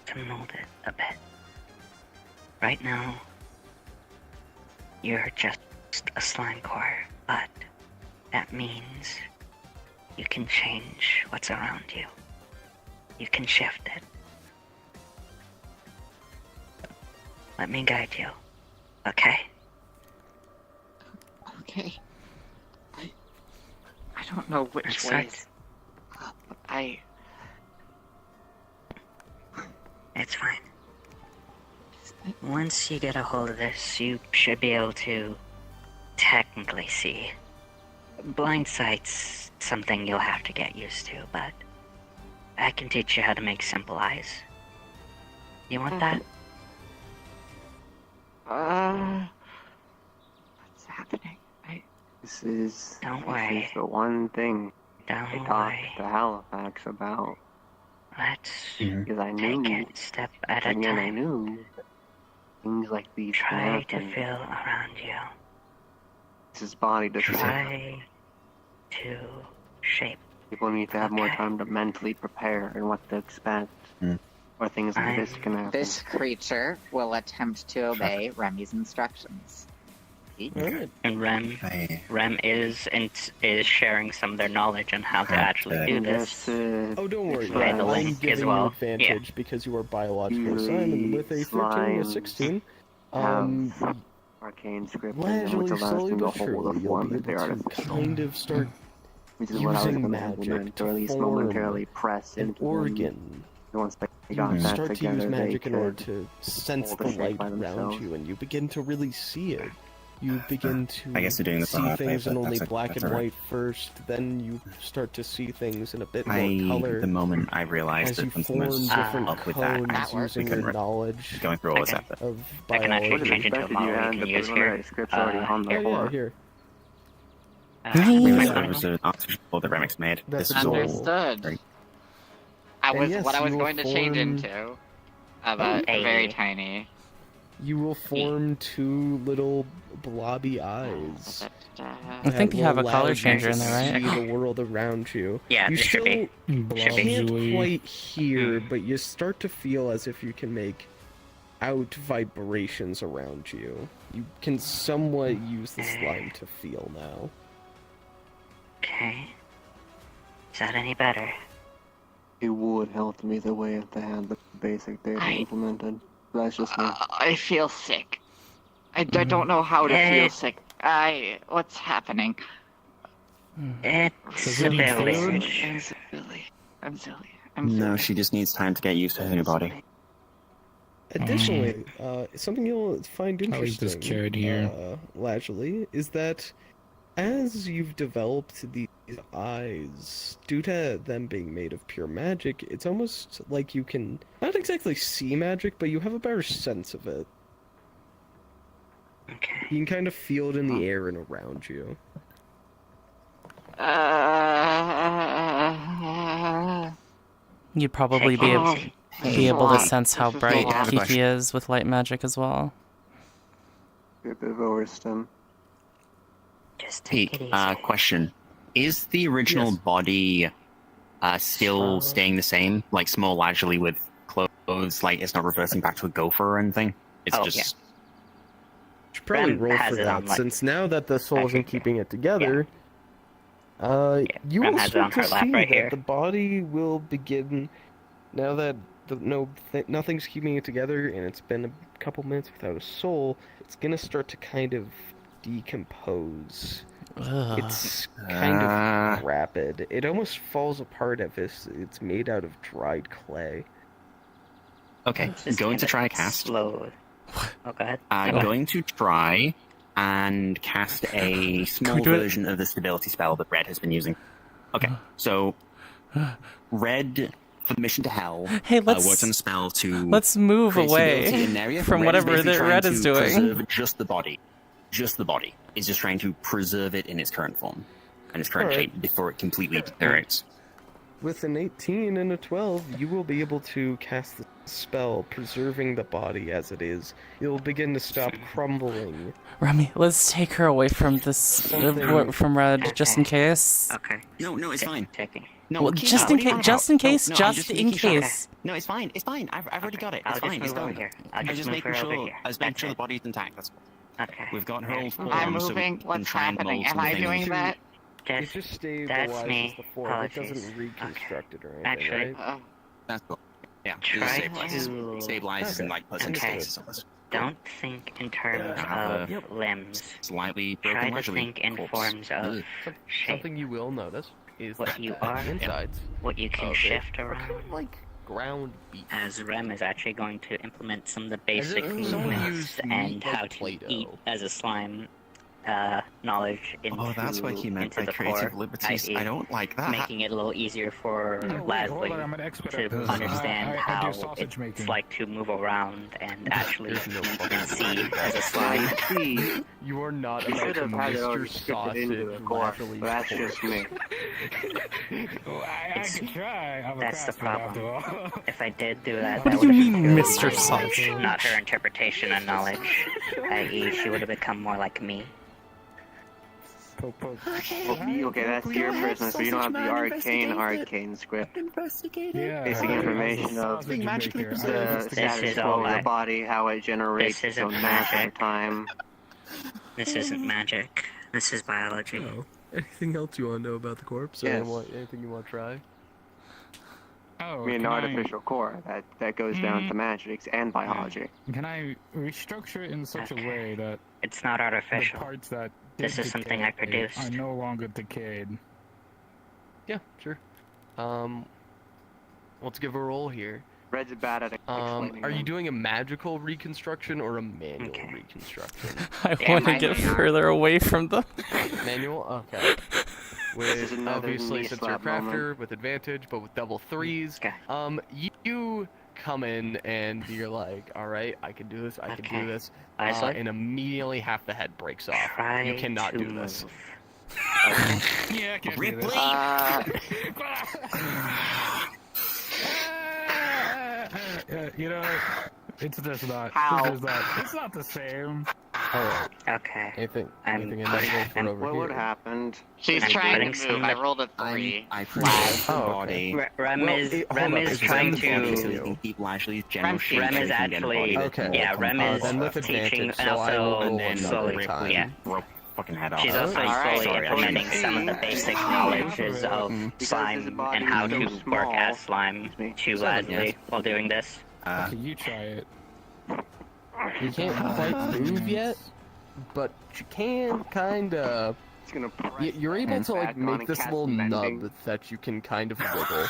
to mold it a bit. Right now, you're just a slime core, but that means you can change what's around you. You can shift it. Let me guide you, okay? Okay. I don't know which That's way. right. It's fine. Once you get a hold of this, you should be able to technically see. Blind sight's something you'll have to get used to, but I can teach you how to make simple eyes. You want that? What's happening? This is Don't worry. This is the one thing I Don't talked worry. to Halifax about. Let's Because I knew, take it step at a and yet I time. knew things like these can Try to happen. feel around you. His body doesn't. Try to shape. People need to have more time to mentally prepare and what to expect, or things like this can happen. This creature will attempt to obey Remy's instructions. And Rem is sharing some of their knowledge on how to actually do this. Oh, don't worry. By the I'm link giving as well. you advantage because you are biologically assigned, and with a 13 and a 16, arcane script, gradually, which allows slowly them to but hold surely, the you'll form be that they able are to kind of start which is what I was using going to magic implement, or at to least form momentarily press an into organ. them. Once they You got that start to together, use they magic in order could to sense hold the the shape light by around themselves. you, and you begin to really see it. You begin to I guess they're doing this the see hard way, things in but only that's black and alright. white first, then you start to see things in a bit more color. The moment I realized as that you something form was different up with that, codes using your knowledge going through all this effort. of I can actually biology. change it to a model we can use here. Here. It was an artificial that Remix made. That's This was all Understood. very- And yes, what I was you will going to change form- into. But very tiny. You will form two little blobby eyes. I think that you have will a color allow you changer to in there, right? See the world around you. Yeah, you it should still be. Should be. can't quite hear, but you start to feel as if you can make out vibrations around you. You can somewhat use the slime to feel now. Okay. Is that any better? It would help me the way if they had the basic data implemented. That's just me. I feel sick. I don't know how to feel sick. What's happening? It's Does it eat silly. food? I'm silly. No, she just needs time to get used to her new body. Additionally, something you'll find I'll leave this interesting, carrot here. Lajali, is that as you've developed these eyes, due to them being made of pure magic, it's almost like you can not exactly see magic, but you have a better sense of it. Okay. You can kind of feel it in the air and around you. You'd probably be able to sense how bright Kiki is with light magic as well. A bit of overstim. Just Pete, question. Is the original body still staying the same? Like small Lajali with clothes, like it's not reversing back to a gopher or anything? It's just... Should probably Rem roll has for it that, on, like- since now that the soul isn't keeping it together, you Rem will has it on start to her lap see right that here. the body will begin, now that nothing's keeping it together and it's been a couple minutes without a soul, it's gonna start to kind of decompose. It's kind of rapid. It almost falls apart if it's made out of dried clay. Okay, going to try a cast. Slow. Oh, go ahead. Going to try and cast a small version of the stability spell that Red has been using. Okay, so Red, for Mission to Hell, Hey, let's- works on a spell to let's move create away stability in an area. from Red whatever basically that trying Red to is doing. Preserve just the body. Just the body. Is just trying to preserve it in its current form and its current Alright. shape before it completely deteriorates. With an 18 and a 12, you will be able to cast the spell, preserving the body as it is. You'll begin to stop crumbling. Remy, let's take her away from this, from Red, just in case. Okay. No, it's fine. No, Well, just in case, just in case, No, I'm just in making sure. case. No, it's fine. It's fine. I've already got it. It's I'll just fine. It's move over done. here. I was just making sure. I was making sure the body's intact. That's all. Okay. We've got her old form, I'm so we moving. can What's try and happening? mold Am I something. doing that? It just stabilizes that's me. the form. It Apologies. doesn't reconstruct it or anything, Actually, right? That's cool. Yeah, Try it stabilizes and like puts into Okay. places of us. Don't think in terms have of limbs. Slightly Try broken to Lajali think in corpse. forms of Ugh. shape. Something you will notice is What that you the are, insides what you can of it shift are around. kind of like ground beef. As Rem is actually going to implement some of the As if basic someone movements used and meat how like to Play-Doh. eat as a slime knowledge into, Oh, that's what he meant into by the creative core, liberties. i.e. I don't like that. Making it a little easier for Hold on, I'm an expert at to this. understand I do how sausage it's making. like to move around and actually There's no eat fucking and see as a slime. See, You are not you about should to have had it miss your already scripted into the sausage core, Lajali's but that's corpse. just me. I could try. I'm a That's the craftsman after problem. all. If I did do that, What that do you would have mean, been Mr. Sausage? not her interpretation of knowledge, i.e. she would have become more like me. Okay, that's your business, but you don't have the arcane script. Yeah. Basic information of the status quo of the body, how it generates This its own isn't mass over magic. time. This isn't magic. This is biology. Oh. Anything else you want to know about the corpse? Yes. Anything you want to try? Oh, I mean, an can artificial core that goes down to magics and biology. Can I restructure it in such a way that It's not the artificial. parts that This did is something I decay produced. are no longer decayed? Yeah, sure. Let's give a roll here. Red's bad at explaining Are you them. doing a magical reconstruction or a manual reconstruction? I want to get further away from them. Manual? Okay. This is With another obviously knee since you're a slap crafter moment. with advantage, but with double threes, you come in and you're like, all right, I can do this, I can do this, Isaac? and immediately half the head breaks off. Try You cannot to do this. Yeah, I can do Ripley! this. You know, it's just not. How? It's not the same. Alright. Okay. Anything I'm inevitable for over What here? would happen? She's I'm trying putting to some- move. I rolled a 3. I preserve the Oh, okay. body. Rem Well, is hold Rem up, is it's trying Preserve the body so we to. can keep Lajali's general Rem- shape Rem so we is can get a body actually. that's Okay. more Yeah, Rem is then with teaching advantage, and so I will also roll and then slowly. Ripley time. Yeah. broke fucking head off. She's also Alright, slowly sorry, implementing sorry. some of the basic knowledges of slime and how to work as slime to Leslie while doing this. Okay, you try it. You can't quite move yet, but you can kinda It's gonna press You're able and to like back on make and this cast little mending. nub that you can kind of wiggle.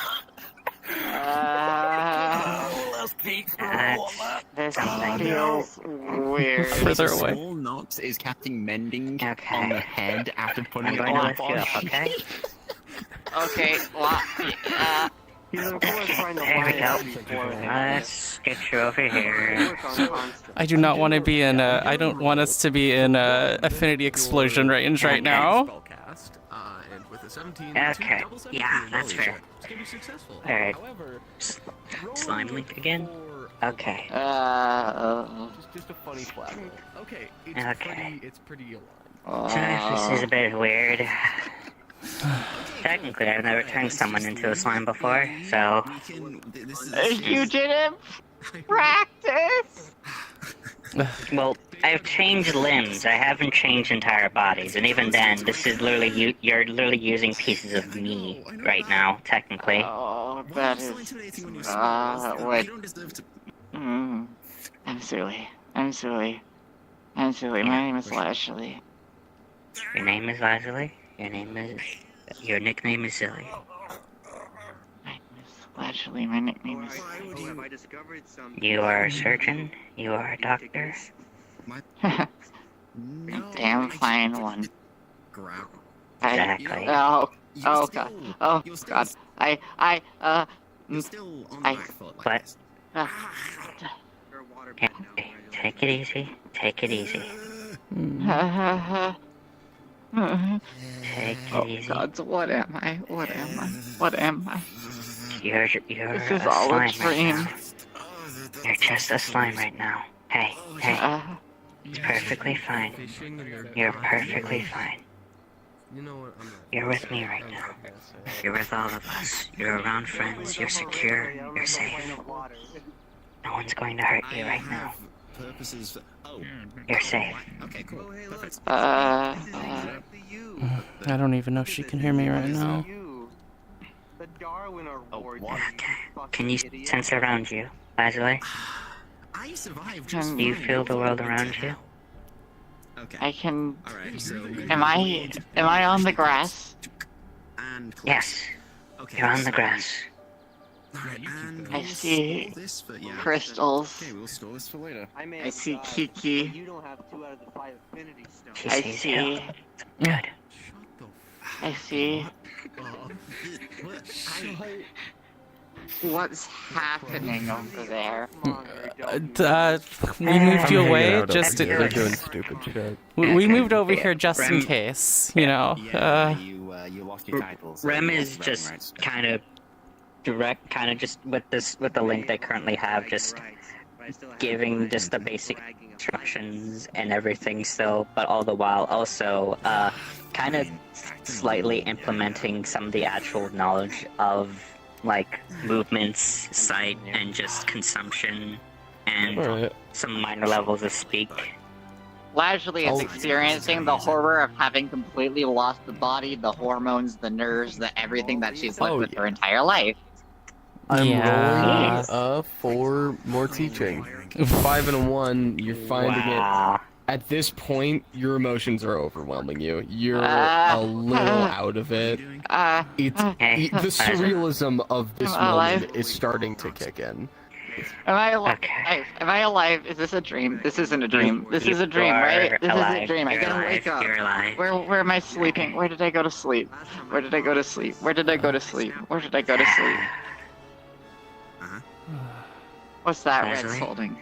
This feels weird. Further away. Small Knox is casting mending on the head after putting it I'm going on to the lift you up, body. okay? Okay, well, He's of course trying to There we line go. up beforehand. Let's get you over here. I do not want to be in a. I don't want us to be in a affinity explosion range right now. And with a 17, Okay, yeah, that's fair. Alright. Slime link again? Okay. Just a funny flat. Okay, Okay. it's pretty aligned. This is a bit weird. Technically, I've never turned someone into a slime before, so... You didn't practice? Well, I've changed limbs. I haven't changed entire bodies, and even then, this is literally you're literally using pieces of me right now, technically. Oh, that is. Wait. I'm silly. I'm silly. I'm silly. My name is Lashley. Your name is Lazuli? Your nickname is Silly. Lashley, my nickname is. You are a surgeon? You are a doctor? A damn fine one. Exactly. Oh god. Oh god. What? Okay, take it easy. Take it easy. Take it easy. God, what am I? What am I? What am I? You're This is a all slime a right dream. now. You're just a slime right now. Hey, hey. It's perfectly fine. You're perfectly fine. You know what? You're with me right now. You're with all of us. You're around friends. You're secure. You're safe. No one's going to hurt you right now. Purposes. Oh. You're safe. Okay, cool. Perfect. I don't even know if she can hear me right now. Okay. Can you sense around you, Lazuli? I survived. Do you feel the world around you? Okay. I can. Alright, so. Am I on the grass? Yes. You're on the grass. Alright, and I see crystals. Okay, we'll store this for later. I see Kiki. You don't have 2 out of the 5 affinity stones. She I sees see. you. Good. I see. What's happening over there? We moved you away just They're to. doing stupid shit. We moved over here just in case, you know. You lost your titles. Rem is just kind of direct, kind of just with the link they currently have, just giving just the basic instructions and everything still, but all the while also kind of slightly implementing some of the actual knowledge of like movements, sight, and just consumption, and some minor levels of speak. Lashley is experiencing the horror of having completely lost the body, the hormones, the nerves, the everything that she's lived with her entire life. I'm rolling 4 more teaching. 5 and a 1, you're finding it. At this point, your emotions are overwhelming you. You're a little out of it. The surrealism of this moment is starting to kick in. Am I alive? Am I alive? Is this a dream? This isn't a dream. This is a dream, right? This is a dream. I gotta wake up. Where am I sleeping? Where did I go to sleep? Where did I go to sleep? Where did I go to sleep? Where did I go to sleep? What's that Red's holding?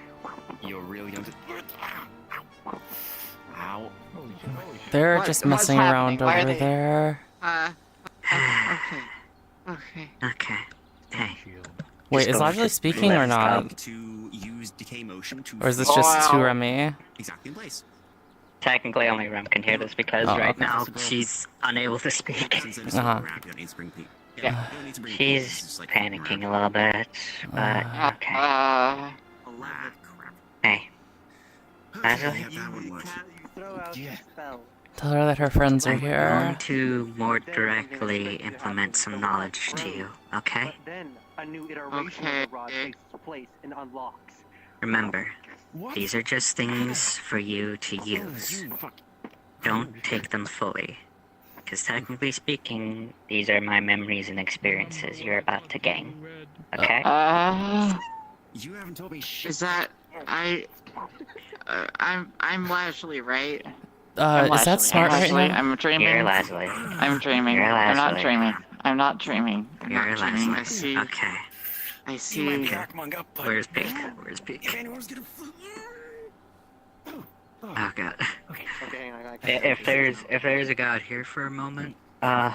You're really going to. Ow. They're just messing around Why are over they- there. Okay. Hey. Wait, is Lashley speaking or not? To use decay motion to. Or is this just to Remy? Exactly in place. Technically, only Rem can hear this because Oh, right okay. now she's unable to speak. Uh-huh. She's panicking a little bit, but okay. Hey, Lazuli? Tell her that her friends are I'm going here. to more directly implement some knowledge to you, okay? Then a new iteration of the rod takes place and unlocks. Remember, these are just things for you to use. Don't take them fully. Because technically speaking, these are my memories and experiences you're about to gain. Okay? You haven't told me shit. Is that I'm Lashley, right? Is that smart right Lashley. now? I'm dreaming. You're Leslie. I'm dreaming. You're I'm not Leslie. dreaming. I'm not dreaming. I'm You're not dreaming. Leslie. I see. Okay. I see. Where's Pete? Where's Pete? Oh god. Okay, hang on. If there's a god here for a moment, Yeah,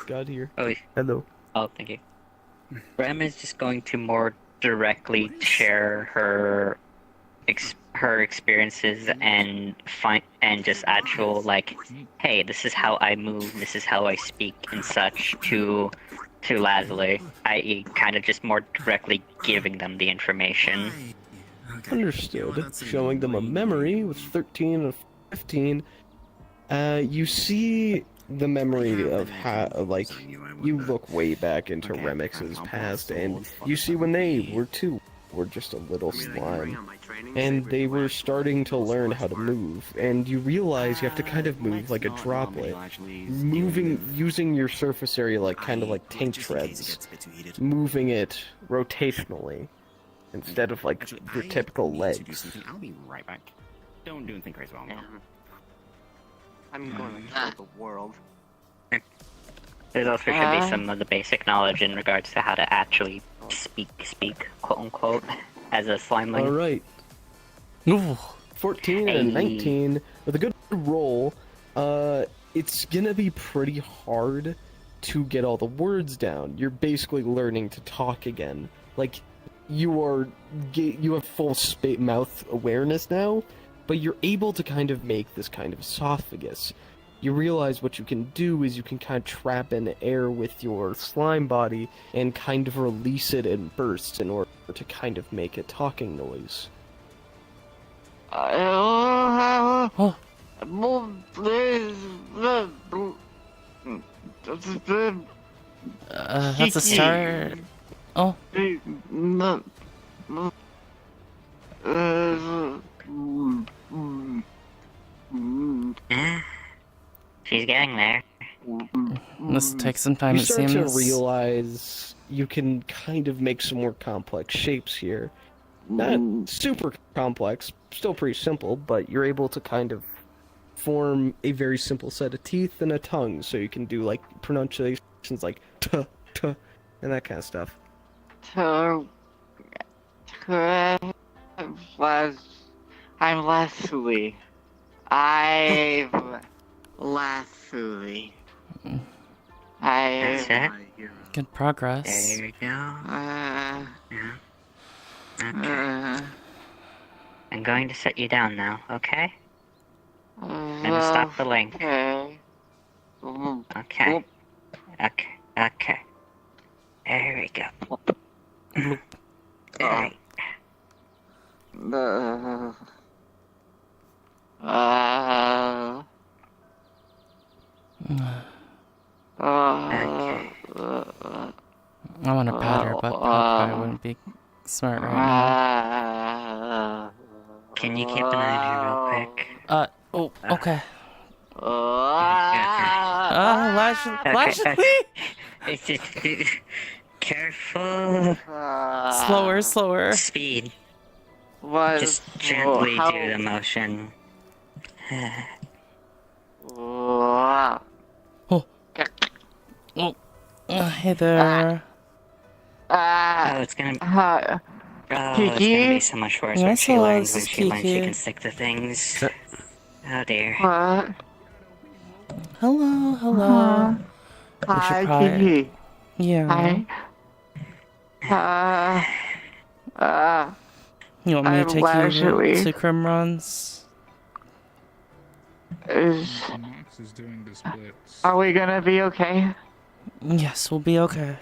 God here. Oh, Hello. oh, thank you. Rem is just going to more directly share her experiences and just actual like, hey, this is how I move, this is how I speak and such to Lazuli, i.e., kind of just more directly giving them the information. Understood. Showing them a memory with 13 and 15. You see the memory of how, like, you look way back into Remix's past, and you see when they were just a little slime, and they were starting to learn how to move, and you realize you have to kind of move like a droplet, using your surface area like kind of like tank treads, moving it rotationally instead of like your typical legs. I'll be right back. Don't do anything crazy while I'm gone. I'm going to kill the world. There also should be some of the basic knowledge in regards to how to actually speak, quote unquote, as a slimeling. Alright. 14 and 19 with a good roll. It's gonna be pretty hard to get all the words down. You're basically learning to talk again. Like, you have full mouth awareness now, but you're able to kind of make this kind of esophagus. You realize what you can do is you can kind of trap in air with your slime body and kind of release it in bursts in order to kind of make a talking noise. That's a start. Oh. She's getting there. This takes some time, You it start seems. to realize you can kind of make some more complex shapes here. Not super complex, still pretty simple, but you're able to kind of form a very simple set of teeth and a tongue, so you can do like pronunciations like t, t, and that kind of stuff. I'm Leslie. I'm Leslie. That's it? Good progress. There you go. Yeah. Okay. I'm going to set you down now, okay? I'm gonna stop the link. Okay. Okay. Okay. There we go. Alright. I want to pat her, but probably wouldn't be smart right now. Can you keep an eye on her real quick? Oh, okay. Lashley! It's just... Careful. Slower. Speed. Just gently do the motion. Hey there. It's gonna be so much worse when she learns she can stick to things. Oh dear. Hello. Hi, Kiki. Yeah. You want me to take you to Crim Runs? Are we gonna be okay? Yes, we'll be okay.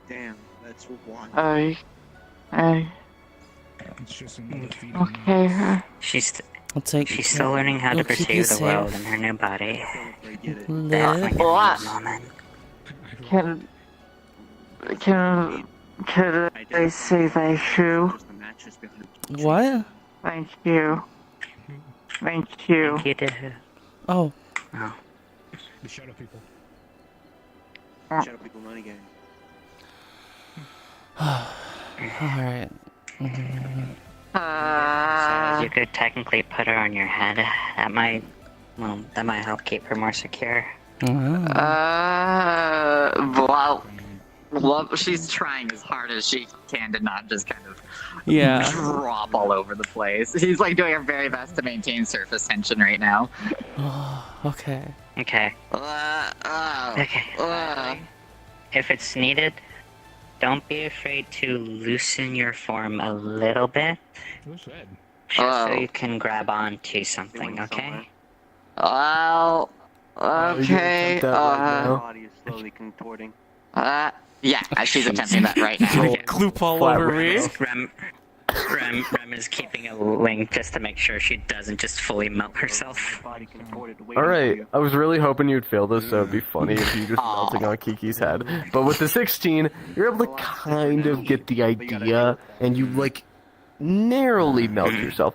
Damn, that's one. Okay. She's still learning how to we'll keep you perceive the world safe. in her new body. Live. Can I say thank you? What? Thank you. Thank you. Thank you to who? Oh. The shadow people. Shadow people money gang. Alright. So you could technically put her on your head. That might help keep her more secure. Well, she's trying as hard as she can to not just kind of drop all over the place. She's like doing her very best to maintain surface tension right now. Okay. Okay. Okay. If it's needed, don't be afraid to loosen your form a little bit. Who's red? Just so you can grab onto something, okay? Well, okay. Body is slowly contorting. Yeah, she's attempting that right now. Gloop all over me. Rem is keeping a link just to make sure she doesn't just fully melt herself. Alright, I was really hoping you'd fail this, so it'd be funny if you just melting on Kiki's head. But with the 16, you're able to kind of get the idea, and you, like, narrowly melt yourself.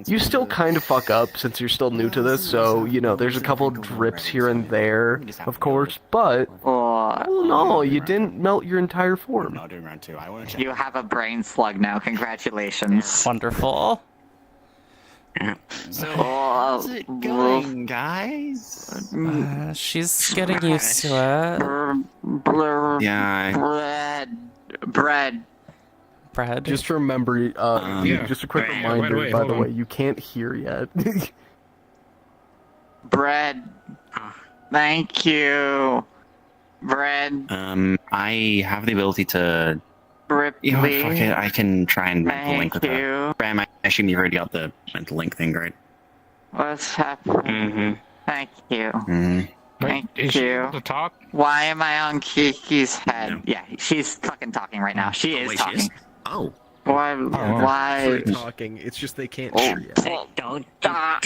You still kind of fuck up since you're still new to this, so, you know, there's a couple drips here and there, of course, but, no, you didn't melt your entire form. You have a brain slug now, congratulations. Wonderful. So, how's it going, guys? She's getting used to it. Yeah. Bread. Just remember, just a quick reminder, by the way, you can't hear yet. Bread. Thank you. Bread. I have the ability to... Ripley. You know what, fuck it, I can try and mental link with her. Bram, I assume you've already got the mental link thing, right? What's happening? Thank you. Thank Is she you. able to talk? Why am I on Kiki's head? Yeah, she's fucking talking right now. She is talking. She is? Oh. Why? Talking. It's just they can't hear yet. Don't. No,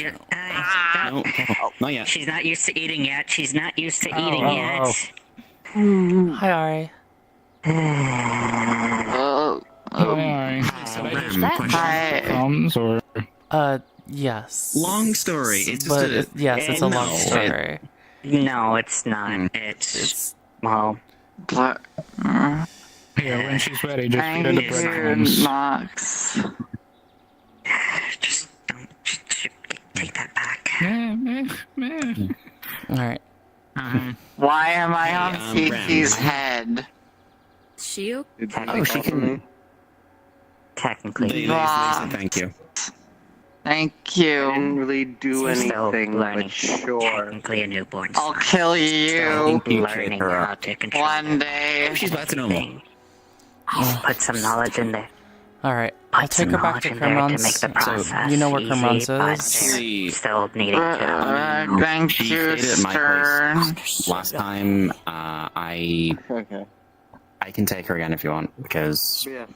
not yet. She's not used to eating yet. She's not used to eating yet. Hi, Ari. Hi. Comes or? Yes. Long story. It's but just it's a long story. No, it's not. It's well. Yeah, when she's ready, just feed her the breadcrumbs. Knox. Just don't. Just take that back. Alright. Why am I on Kiki's head? She Oh, she can... Technically. Thank you. Thank you. I didn't really do anything, but sure. Technically a newborn. I'll kill you Learning how to control one day. She's back to normal. Put some knowledge in there. Alright, I'll take her back to Kermon's. So, you know where Kermon's is? Still needing to. Thank She you, stayed at my sir. place last time. I can take her again if you want, because she was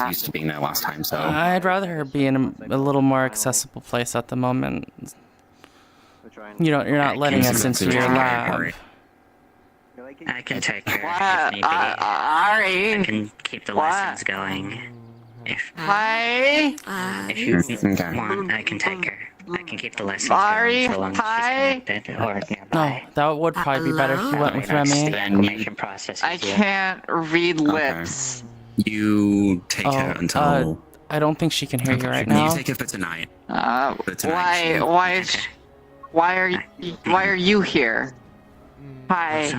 used to being there last time, so... I'd rather her be in a little more accessible place at the moment. You're not letting us into your lab. I can take her if need be. Ari. I can keep the lessons going. If you want, I can take her. I can keep the lessons going so long as she's connected or nearby. No, that would probably be better if you went with Remy. The information process. I can't read lips. You take her until... I don't think she can hear you right now. You take her for tonight. Why are you here? Hi.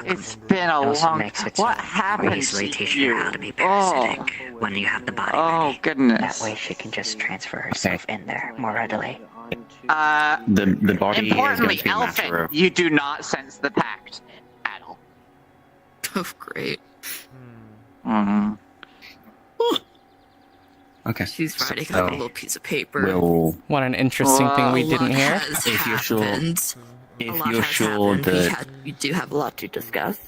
It's been a long. What happened easily to teach you? her how to be parasitic when you have the body. Oh goodness. That way she can just transfer herself in there more readily. The body Importantly, is going to be a matter Elephant, of... you do not sense the pact at all. Oh, great. Okay. She's writing on a little piece of paper. What an interesting thing we didn't hear. If you're sure... If you're sure that... We do have a lot to discuss.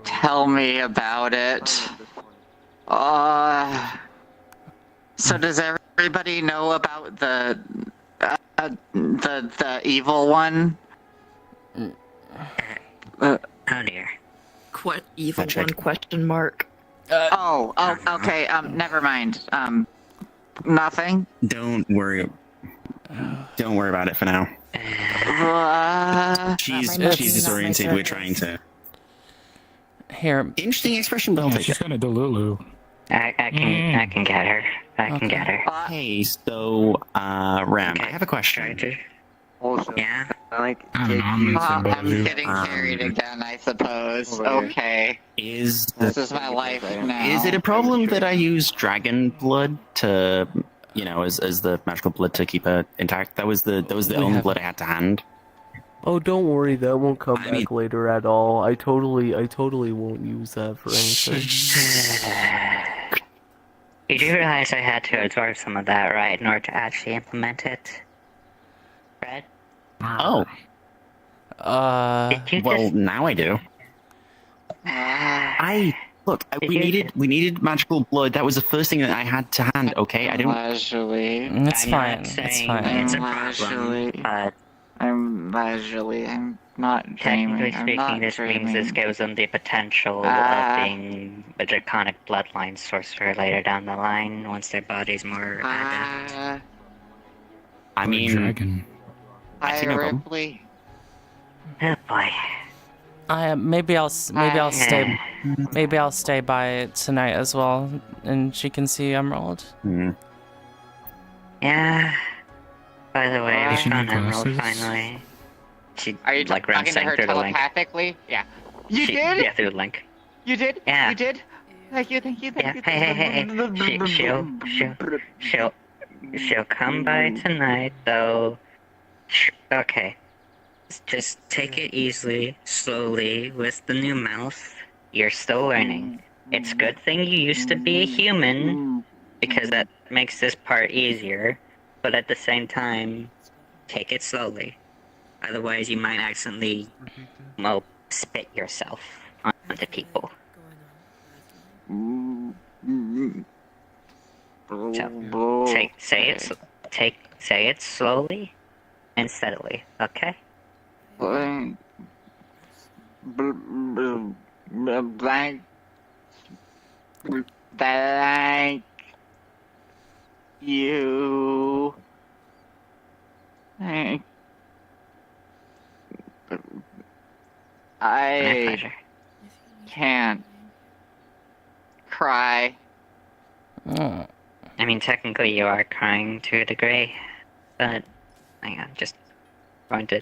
Tell me about it. So does everybody know about the evil one? Oh dear. What evil one? Question mark. Okay. Never mind. Nothing. Don't worry about it for now. She's disoriented. We're trying to. Here. Interesting expression, but I'll take she's it. gonna delulu. I can get her. I can get her. Hey, so, Ram, I have a question. Also, yeah. Like, I'm getting carried again, I suppose. Okay. This is my life now. Is it a problem that I use dragon blood to, as the magical blood to keep her intact? That was the only blood I had to hand. Oh, don't worry, that won't come back later at all. I totally won't use that for anything. You do realize I had to absorb some of that, right, in order to actually implement it? Fred? Oh. Well, now I do. We needed magical blood. That was the first thing that I had to hand. Okay, I didn't. It's fine. It's fine. It's a problem, I'm not technically dreaming. I'm speaking, not this means dreaming. this gives them the potential of being a draconic bloodline sorcerer later down the line once their body's more adept. I mean, dragon. I see no problem. Ripley. Oh boy. Maybe I'll stay. Maybe I'll stay by tonight as well, and she can see Emerald. Yeah. By the way, I Does she found need Emerald glasses? finally. She Are you like talking to her through the link. telepathically? Yeah. You She- did? Yeah, through the link. You did? Yeah. You did? Thank you. Yeah. Hey. She'll come by tonight, though. Okay. Just take it easily, slowly, with the new mouth. You're still learning. It's a good thing you used to be a human, because that makes this part easier. But at the same time, take it slowly. Otherwise, you might accidentally, spit yourself onto people. So, say it slowly and steadily, okay? Thank you. I can't cry. I mean, technically you are crying to a degree, but hang on, just going to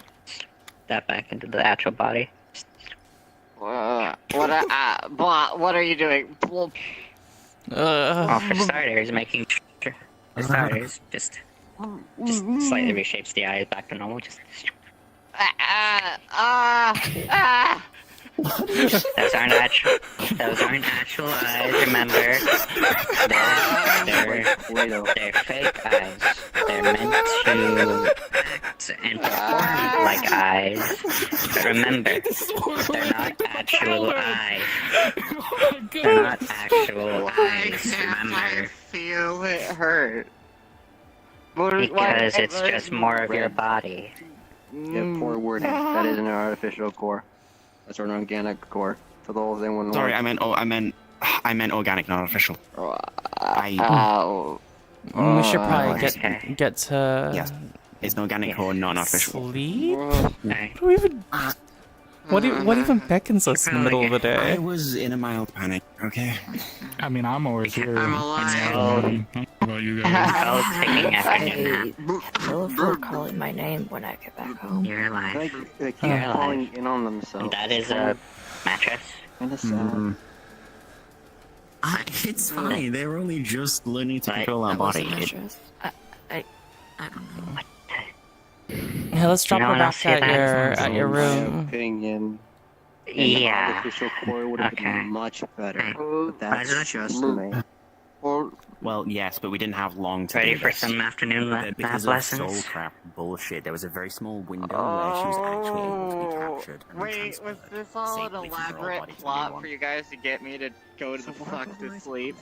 step back into the actual body. What are you doing? Well, for starters, making sure. For starters, just slightly reshapes the eyes back to normal. Those aren't actual eyes. Remember, they're fake eyes. They're meant to act and perform like eyes. But remember, they're not actual eyes. They're not actual eyes. Remember. I feel it hurt. Because it's just more of your body. Yeah, poor wording. That isn't an artificial core. That's an organic core. For those anyone. Sorry, I meant organic, not artificial. We should probably get to. Yes, it's an organic core, not an artificial. Sleep? What even beckons us in the middle of the day? I was in a mild panic. Okay. I mean, I'm always here. I'm alive. About you guys. I will feel calling my name when I get back home. You're alive. They keep You're falling alive. in on themselves. And that is a mattress. Kind of sad. It's fine. They're only just learning to control our body. I don't know. Yeah, let's drop No her one else back see that? at your room. Opinion. Yeah. Artificial core would have been much better. But that's just me. Well, yes, but we didn't have long to Ready do for this. some afternoon math Because of lessons? soul crap bullshit, there was a very small window where she was actually able to be captured. And Wait, was this all an elaborate plot for you guys to get me to go to the fuck to sleep?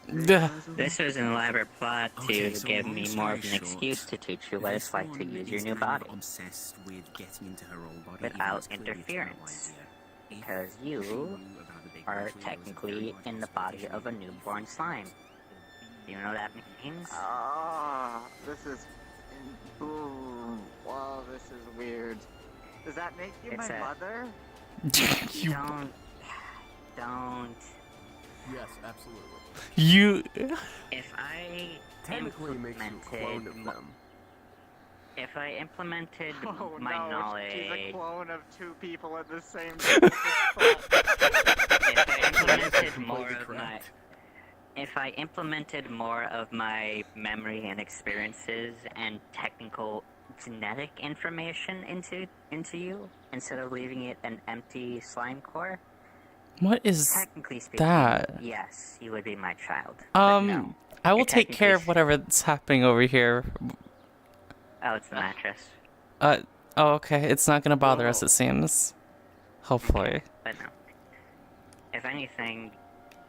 This was an elaborate plot to give me more of an excuse to teach you what it's like to use your new body obsessed with getting into her old body without interference. Because you are technically in the body of a newborn slime. Do you know what that means? This is. Wow, this is weird. Does that make you It's my a- mother? Don't. Yes, absolutely. You. If I Technically makes you a clone of them. If I implemented Oh my no, knowledge, she's a clone of two people at the same time. if I implemented more of my, if I implemented more of my memory and experiences and technical genetic information into you instead of leaving it an empty slime core, What is technically speaking, that? yes, you would be my child. But no. I will It take care of technically- whatever's happening over here. Oh, it's the mattress. Oh, okay. It's not gonna bother us, it seems. Hopefully. But no. If anything,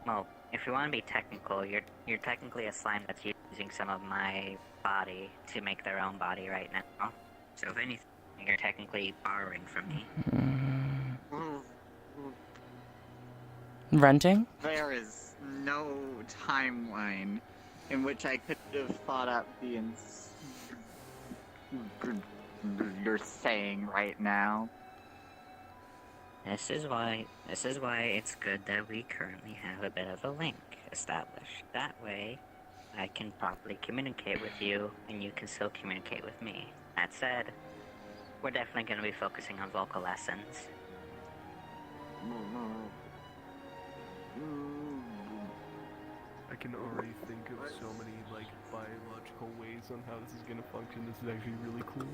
well, if you want to be technical, you're technically a slime that's using some of my body to make their own body right now. So if anything, you're technically borrowing from me. Renting? There is no timeline in which I could have thought up the you're saying right now. This is why it's good that we currently have a bit of a link established. That way, I can properly communicate with you, and you can still communicate with me. That said, we're definitely going to be focusing on vocal lessons. I can already think of so many like biological ways on how this is gonna function. This is actually really cool.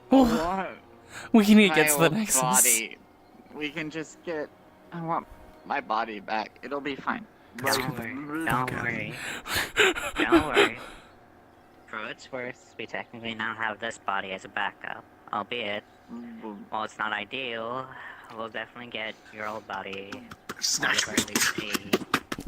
What? We need to get to the My Nexus. body. We can just get. I want my body back. It'll be fine. Don't worry. Don't worry. For what it's worth, we technically now have this body as a backup. Albeit, while it's not ideal, we'll definitely get your old body. Snatch or at least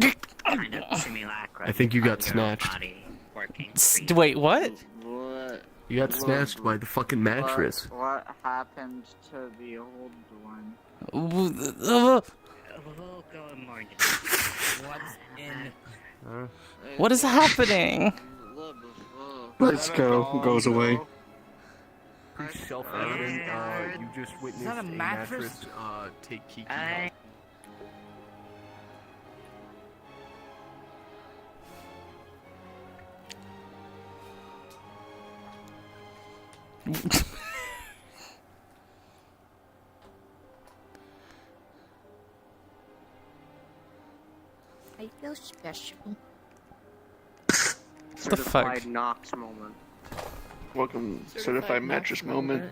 a kind of simulacra. I think you got of your old snatched. body working. Wait, what? What? You got snatched by the fucking mattress. What happened to the old one? We'll go more into what's in. What is happening? Let's go. Goes away. Self-evident. You just witnessed that a a mattress? take Kiki. I feel special. The fuck? Certified Knox moment. Welcome, certified mattress moment.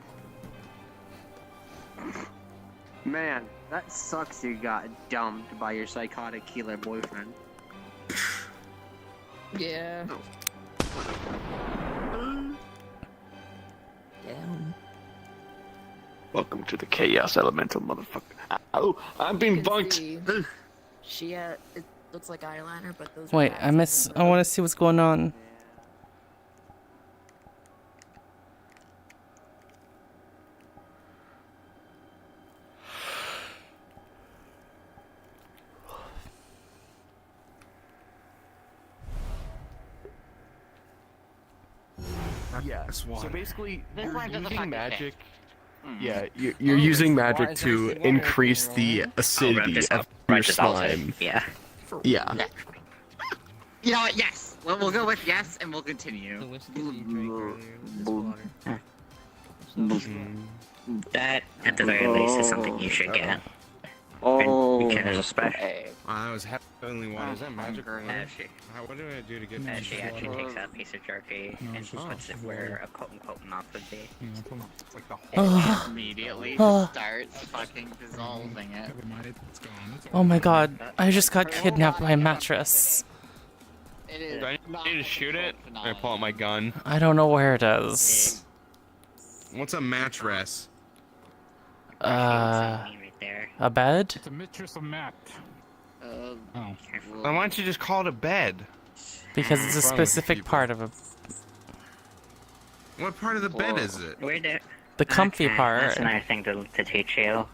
Man, that sucks you got dumped by your psychotic killer boyfriend. Yeah. Damn. Welcome to the chaos elemental, motherfucker. Oh, I'm being bunked. She it looks like eyeliner, but those. Wait, I want to see what's going on. Yeah. So basically, you're using magic. Yeah, you're using magic to increase the acidity of your slime. Yeah. Yeah. You know what? Yes. We'll go with yes, and we'll continue. That, at the very least, is something you should get. Because especially... I was heavenly one. Is that magic? What do I do to get She actually takes out a piece of jerky and puts it where a quote-unquote mouth would be. Immediately Oh. starts fucking dissolving it. Oh my god, I just got kidnapped by a mattress. It is. Do I need to shoot it? I pull out my gun. I don't know where it is. What's a mattress? A bed? It's a mattress of mat. Then why don't you just call it a bed? Because it's a specific part of a... What part of the bed is it? The comfy Okay, part. That's another thing to teach you.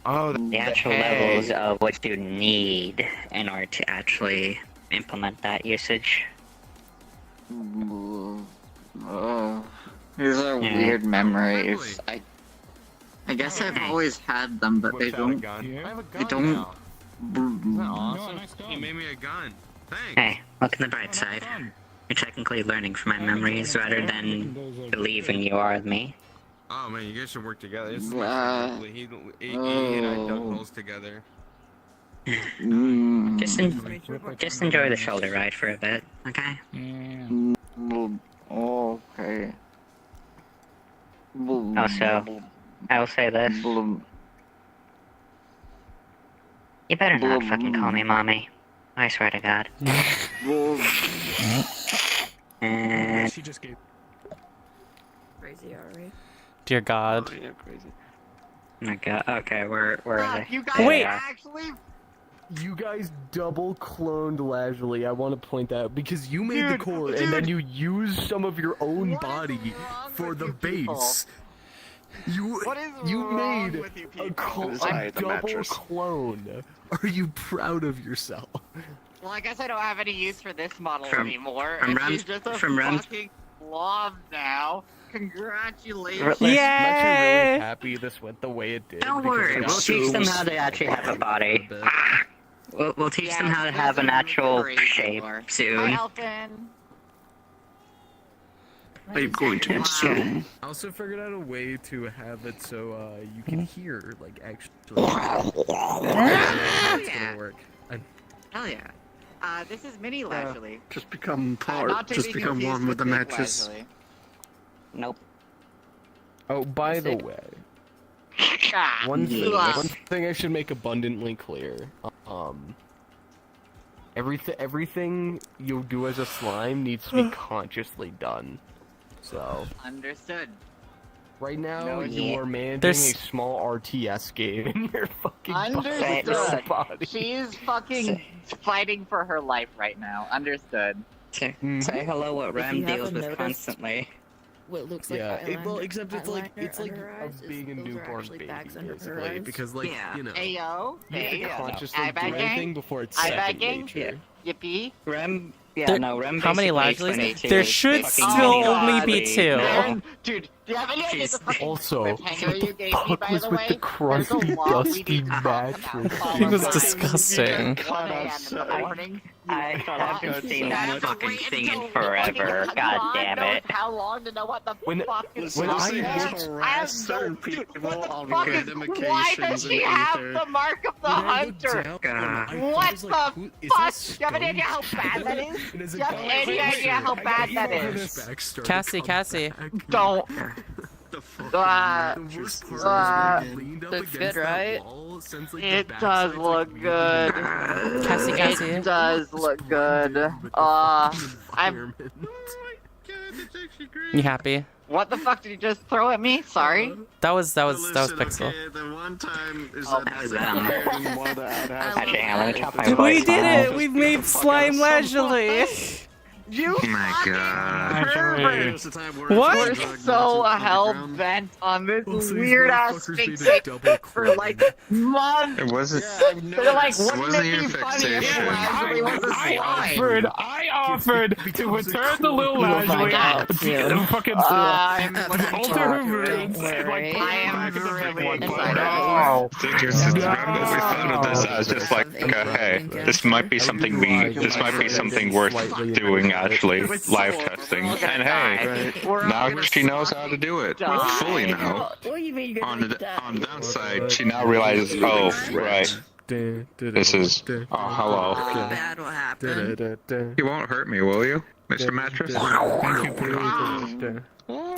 Oh, The actual levels of what you need in order to actually implement that usage. These are weird memories. I guess I've always had them, but they don't. They don't. Awesome. You made me a gun. Thanks. Hey, look at the bright side. You're technically learning from my memories rather than believing you are me. Oh man, you guys should work together. This is my he and I dug holes together. Just enjoy the shoulder ride for a bit, okay? Okay. Also, I will say this. You better not fucking call me mommy. I swear to God. And She just gave. Crazy, are we? Dear God. Yeah, crazy. Oh my God. Okay, where are they? You There guys they are. actually. You guys double cloned Lazuli. I want to point that out because you made the core and then you used some of your own body for the base. You made a double clone. Are you proud of yourself? Well, I guess I don't have any use for this model From- anymore. from and Rem- she's just a from Rem- fucking blob now. Congratulations. I'm actually really happy this went the way it did. Don't because worry, it we'll got teach them so how to actually have a body. We'll teach them how to Yeah, have an those are actual crazy shape lore. Hi, soon. Elfin. I'm going to assume. I also figured out a way to have it so you can hear, like, actually. Hell It's yeah. gonna work. Hell yeah. This is Mini Lazuli. Just become not to just be become confused one with the Big mattress. Lazuli. Nope. Oh, by the way, one thing I should make abundantly clear. Everything you do as a slime needs to be consciously done. So Understood. right now No, you are managing There's- a small RTS game in your fucking Understood. body. She's fucking fighting for her life right now. Understood. Say hello what If Rem you deals haven't with noticed- constantly. What looks like well, except it's like under her eyes being a those are newborn actually baby, bags under her basically, eyes. because like Yeah. you know, Ayo, you have hey, to consciously I do bagging? anything before it's I second bagging? nature. Yippee. Rem, yeah, There- no, Rem how many basically Lazulis? explained it to There us should fucking still only immediately. be two. Aaron, dude, do you have any idea the fucking Also, cliffhanger what you the gave me, fuck by was the with way? the crusty, There's a lot we dusty need to talk mattress? about. It was disgusting. 1 a.m. in the morning. I haven't seen that fucking thing in Wait forever. until God damn knows it. how long to know what the fuck is when going I on. looked- I have certain no dude, people what the on fuck is, why does she have the mark of the hunter? What the fuck? Do you have any idea how bad that is? Do you have any idea how bad that is? Cassie. Don't. Looks good, right? It does look good. Cassie. It does look good. I'm. You happy? What the fuck did you just throw at me? Sorry. That was Pixel. Okay, the one time is Oh, that was them. Actually, hang on, let me chop my We voice did off. it! We've made slime Lazuli! You Oh my god. pervert! What? We're so hell bent on this weird ass fixation for like months. It wasn't. They're like, wouldn't wasn't it your be funny if fixation. Lazuli was a slime? I offered to return the little Lazuli and fucking I'm alter her roots. I am really excited. No. What we found with this, I was just like, okay, this might be something worth doing, actually, live testing. And hey, now she knows how to do it, fully now. On the downside, she now realizes, oh, right, this is, oh, hello. Bad will happen. You won't hurt me, will you, Mr. Mattress?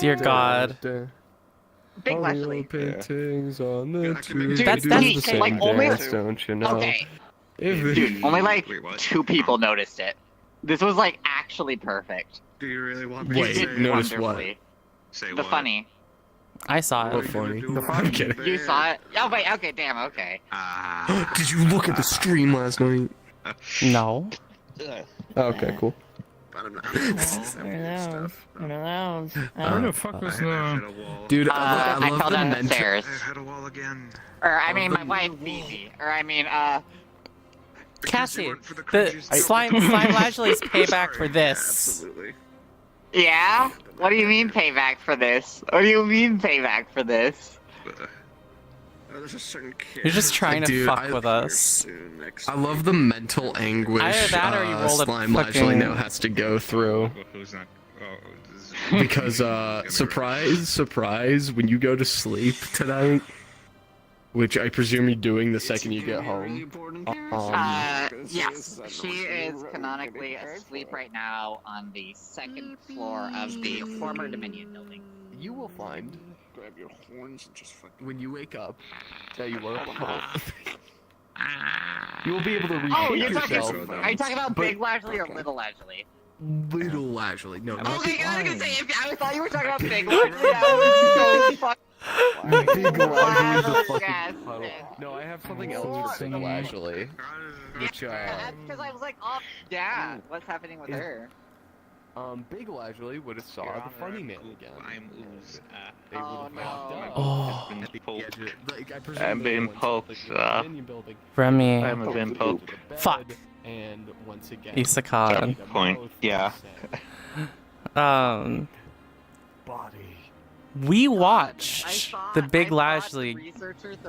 Dear God. Big Leslie. Paintings on the tree. That's the same like only. dance, don't you know? Okay. Dude, only like 2 people noticed it. This was like actually perfect. Do you really want me Wait, to say notice what? Wonderfully. Say The what? funny. I saw What it. funny? I'm kidding. You saw it? Oh wait, okay, damn, okay. Did you look at the stream last night? No. Okay, cool. One of those. Where the fuck was the... Dude, I I love fell the down the mention. stairs. I had a wall again. Or I mean, my wife beat me. Or I mean, Cassie, the slime Lashley's payback for this. Absolutely. Yeah? What do you mean payback for this? What do you mean payback for this? There's a certain kid. You're just trying to fuck with us. I love the mental anguish Either that or you rolled a Slime fucking- Lashley now has to go through. Who's not? Because, surprise, when you go to sleep tonight, which I presume you're doing the second you get home. Yes, she is canonically asleep right now on the second floor of the former Dominion building. You will find, grab your horns and just fucking, when you wake up, that you are home. You will be able to repeat Oh, yourself. are you talking about but- Big Lashley or Little Lashley? Little Lashley, no. not Okay, the I was gonna lion. say, I thought you were talking about Big Lashley. I was so fucking... Big Lashley is a fucking Yes. puddle. No, I have something else for Big Lashley. Which, Because I was like, oh, yeah, what's happening with her? Big Lashley would have saw the funny man again. They Oh, would have Oh. I'm being poked. Remy. I'm being poked. Fuck. And once again, Isakon. Point. Yeah. We watched the Big Lashley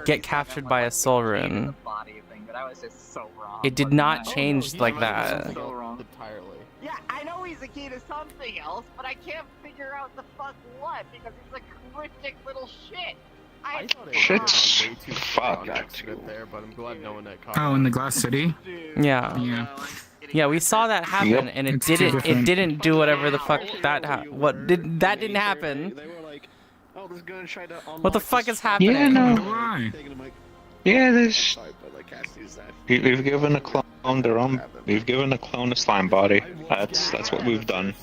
get captured by a soul rune. Body thing, but I was just so wrong. It did not change like that. So wrong. Entirely. Yeah, I know he's a key to something else, but I can't figure out the fuck what, because he's a cryptic little shit. I thought it Shit's was way too fuck. accident there, but I'm glad no one had caught Oh, in the Glass City? Yeah. Yeah. Yeah, we saw that happen, Yep. and it It's too didn't. It different. didn't do whatever the fuck that that didn't happen. They were like, oh, this is gonna try to What the fuck is happening? Yeah, no. Why? Yeah, there's. Sorry, but like Cassie's that. We've given a clone their own. We've given a clone a slime body. That's what we've done.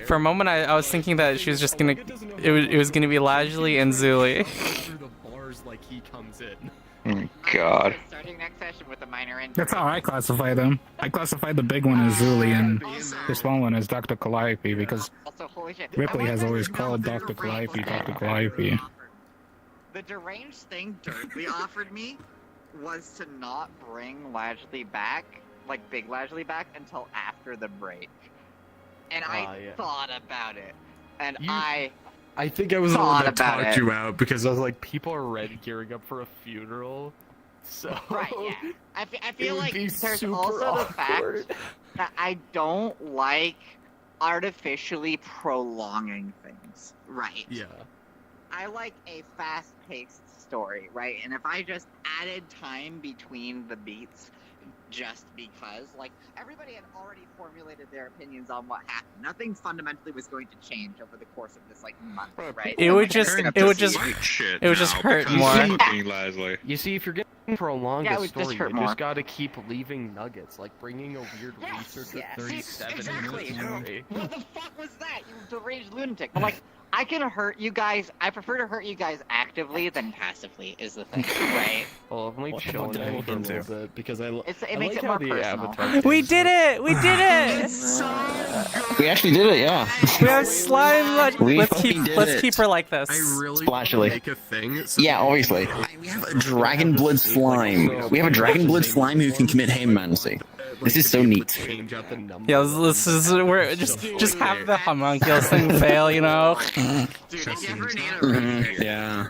For a moment, I was thinking that she was just gonna. It was gonna be Lashley and Zuli. through the bars like he comes in. Oh, God. Starting next session with a minor injury. That's how I classify them. I classify the big one as Zuli and the small one as Dr. Calliope because Also, holy shit. Ripley I has wonder always if called you know Dr. the Calliope deranged Dr. thing Calliope. The deranged thing Derby offered me was to not bring Lashley back, like Big Lashley back, until after the break. And I yeah. thought about it. And I think I was the one thought that about talked it. you out because I was like, people are already gearing up for a funeral. So Right, yeah. I feel would like be there's super also awkward. the fact that I don't like artificially prolonging things. Right. yeah. I like a fast-paced story, right? And if I just added time between the beats just because, like, everybody had already formulated their opinions on what happened. Nothing fundamentally was going to change over the course of this, like, month, right? It would just Shit it would just now hurt because more. of fucking Leslie. You see, if you're getting prolonged Yeah, it a would just story, hurt you more. just gotta keep leaving nuggets, like bringing a weird Yes, researcher yes. 37 Exactly. minutes. What the fuck was that, you deranged lunatic? I'm like, I can hurt you guys. I prefer to hurt you guys actively than passively, is the thing, right? Well, I'm like chilling did I out for a get little bit because I It like makes it how more the personal. avatar. We did it! We did it! We actually did it, yeah. We have slime. We Let's fucking did let's it. keep her like this. I really Splashily. make a thing. So Yeah, obviously. We have a dragon blood slime. We have a dragon blood slime who can commit hemamancy. This is so neat. change out the number. Yeah, this is we're just have the homunculus thing fail, you know. Dude, if you ever need a research, Yeah.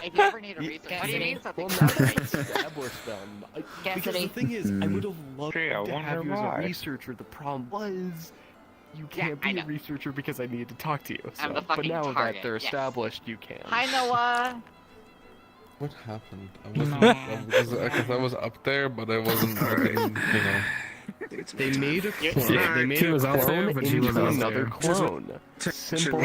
if you ever need a research, what do you mean something? Well, now that I established them, because the thing is, I would have loved Gee, I to wonder have you as a why. researcher. The problem was, you can't I be know. a researcher because I needed to talk to you. So. I'm the But fucking now target, that they're yes. established, you can. Hi, Noah. What happened? I wasn't because I was up there, but I wasn't fucking, you know. They made a Yeah. clone. They made She a was out there, clone but she into was out another there. clone. Simple Should-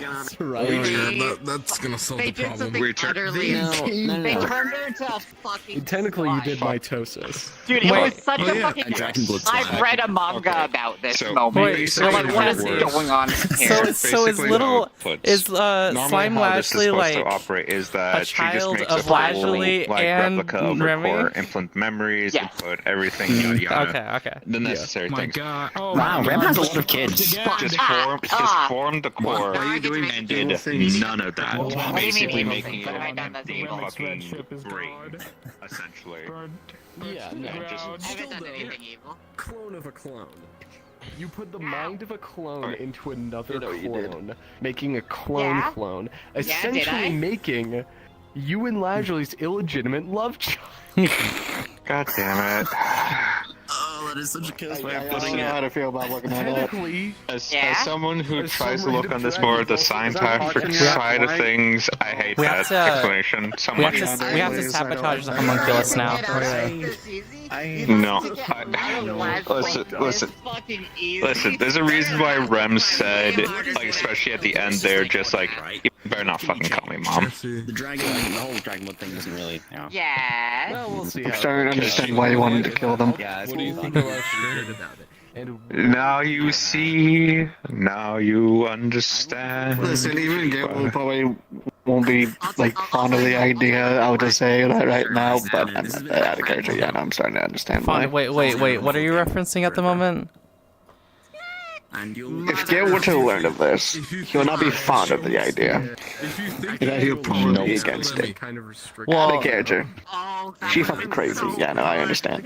as right. That's gonna solve They the did problem. something utterly. They turned her into a fucking. Technically, you did slime. mitosis. Dude, it Wait. was such a fucking. A dragon blood I've slime. read a manga about this So, moment. Wait, So, like, what is basically, going on So here? is Basically little how it puts. is Normally slime how this is Lashley supposed like to operate is that a she just child makes of a full, Lashley like, and replica of her Remy? core, implant memories, Yes. input everything, yada yada. Okay, okay. The necessary My things. God. Oh Wow, my Rem God. has a lot of kids. Just formed the core Why are you doing and evil did things? none of that. What do you mean Basically evil making things? it What have I done the that's evil? fucking Friendship is brain, God. essentially. Yeah, no. And just I haven't done anything evil. Clone of a clone. You put the mind of a clone into another you did. clone, making a clone Yeah? clone, Yeah, did essentially I? making you and Lashley's illegitimate love child. God damn it. Oh, that is such a kiss way I of don't putting know it. how to feel about looking at that. Technically, As Yeah? someone who As tries to some look random on this dragon more the also- is that scientific Archon side of White? things, I hate We that have to- explanation. We have Somebody. to sabotage the homunculus now. No. Listen. Listen, there's a reason why Rem said, like, especially at the end there, just like, you better not fucking call me mom. The dragon, the whole dragonwood thing doesn't really. Yeah. Yeah. well, we'll see. I'm how starting it to goes. understand why you wanted to kill them. Yeah, it's What do you fun. think about good about it? And Now you see, now you understand. Listen, even Gable probably won't be like fond of the idea. I would just say that right now, but I'm out of character. Yeah, no, I'm starting to understand why. Fine, wait. What are you referencing at the moment? And you'll. If Gale were to learn of this, he will not be fond of the idea. That he'll probably be against it. Kind of restricted. Out Well, of character. She fucking crazy. Yeah, no, I understand.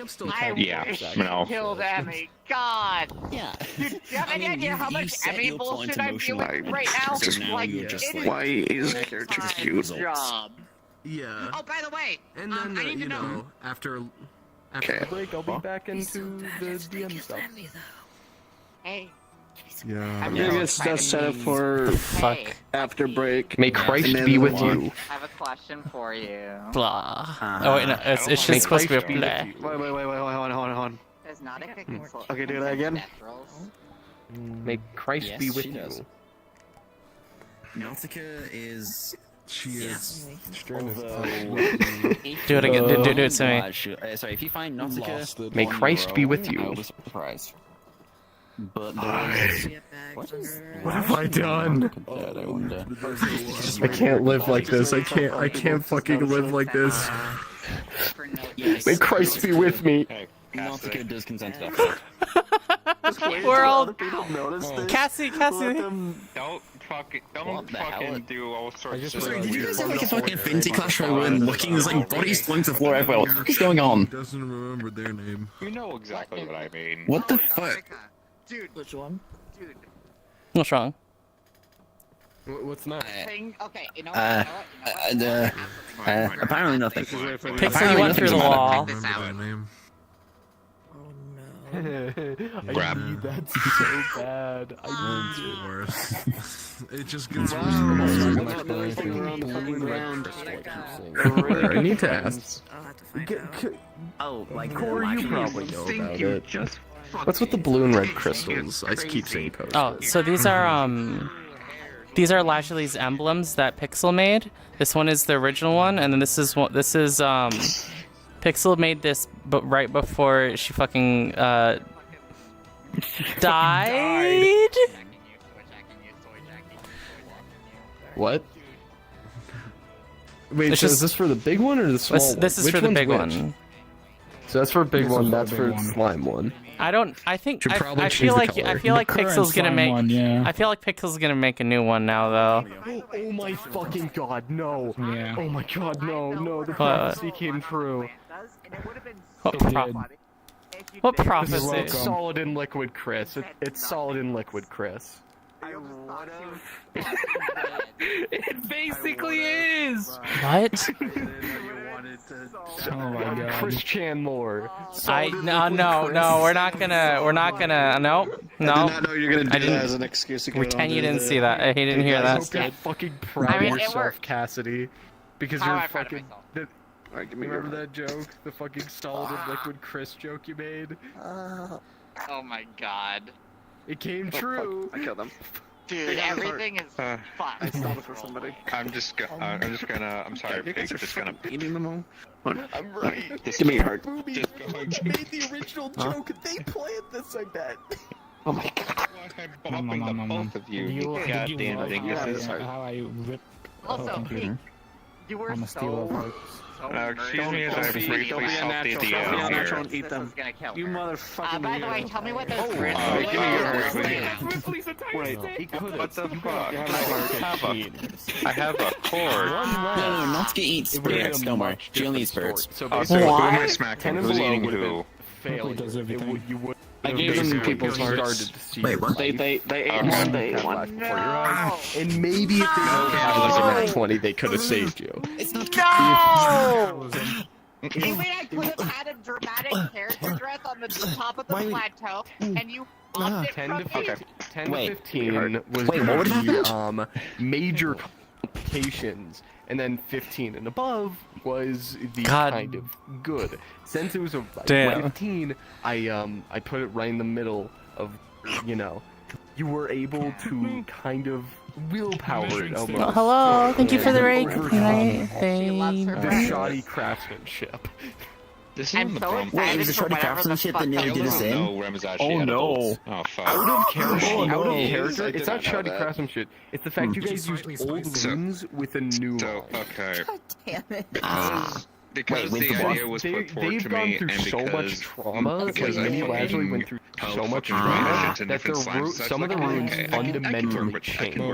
Yeah, wish no. you killed Emmy. God. Yeah. Dude, do you have any idea how much Emmy bullshit I'm dealing with right now? Just Like, you're just it is Why is the character my cute? job. Yeah. Oh, by the way, And then, I need you to know. know, after after the break, I'll be back into the DM stuff. Hey. Yeah. I'm gonna get stuff set up for fuck. after break. May Christ And then be with one. you. I have a question for you. Blah. Oh wait, no, it's just May supposed to be a Christ be with bleh. you. Wait, hold on. Does Nautica consult? Okay, do that again. May Christ Yes, be with she does. you. Nautica is. She is. Do it again. Do it to me. Sorry, if you find Nautica. May Christ be with you. I'll be surprised. But What have I done? I can't live like this. I can't fucking live like this. May Christ be with me. Nautica does consent to that. We're all. Oh. Cassie. Don't What the hell? fucking do all sorts of Sorry, did you weird guys have like a fucking stuff. Infinity Clash where we're looking? There's like bodies flung to the floor everywhere. What the fuck is going on? Doesn't remember their name. You know exactly what I mean. What the fuck? Dude. Which one? Dude. What's wrong? What's not? Thing. Okay, you know Apparently nothing. Pixel, you went through the wall. This out. Their name. I Grab. need that so bad. I need it. Worse. It just gets worse. I need to ask. I'll have to find out. Oh, like Corey, you probably know about it. What's with the blue and red crystals? I keep seeing posts. Oh, so these are Lashley's emblems that Pixel made. This one is the original one, and then this is Pixel made this, but right before she fucking died. What? Wait, It's so just- is this for the big one or the small one? This is Which for the one's big which? one. So that's for big This is one. for That's the for big one. slime one. I think Should probably I choose feel the like color. I feel like The current Pixel's gonna slime make one, yeah. I feel like Pixel's gonna make a new one now though. Oh my fucking god, no! Yeah. Oh my god, no! The What? prophecy came true. What, It pro- did. what It's prophecy? solid in liquid, Chris. It's solid in liquid, Chris. It basically is. What? Oh my god. Chris Chandler. No. We're not gonna. No. I did not know you were gonna I do didn't- that as an excuse to get Pretend you onto didn't the- see that. He didn't hear I that. hope you're fucking proud I mean, of it yourself, worked. Cassidy. Because How you're am I proud of fucking. myself? Alright, give me your Remember that joke? The fucking solid and liquid Chris joke you made? Oh my god. It came true. I killed him. Dude, everything is Uh, fucked. I stole it for somebody. I'm sorry, You guys Pig, are just gonna. eating them all. I'm right. Just give me your heart. Booby Just go ahead. made the original joke. They planned this, I bet. Oh my god. I'm bopping the both of you, you goddamn dinguses. How I ripped the Also, computer. You were I'm a steal of hearts. Excuse me as I briefly salt the DM here. Eat them. You motherfucking. By the way, tell me what those give me your Wait, he could What the fuck? have I have a cord. No, not to eat birds. Don't worry. She only eats birds. So who am I smacking? Who's eating who? Failure. Does everything. You would. I gave them people's hearts. Wait, what? They ate one. They ate one. No! And maybe if they don't have like a nat 20, they could have saved you. It's not. No! Hey, wait, I could have had a dramatic character dress on the top of the plateau, and you popped it 10 from to me. 15, 10 to Wait. 15 was Wait, what would the major complications, and then 15 and above was the God. kind of good. Since it was a Damn. 15, I put it right in the middle of, you know, you were able to kind of willpower it almost. Oh, hello, thank you for the raid. Over Good night. the shoddy craftsmanship. This I'm isn't the so problem. excited Wait, it was a for shoddy whatever the craftsmanship fuck that nearly did us in? No, Rem is actually Oh, no. edibles. Oh fuck. Out of character, Oh, out no. of character. I It's did not not know shoddy that. craftsmanship. It's the fact you guys used old runes with a new line. Okay. Damn it. Because Wait, the with idea was put forward They've to gone me, through and so much because trauma, because like I me fucking Lashley went through so much fucking trauma shit and that different slimes and such, some of the like, runes okay, I can work fundamentally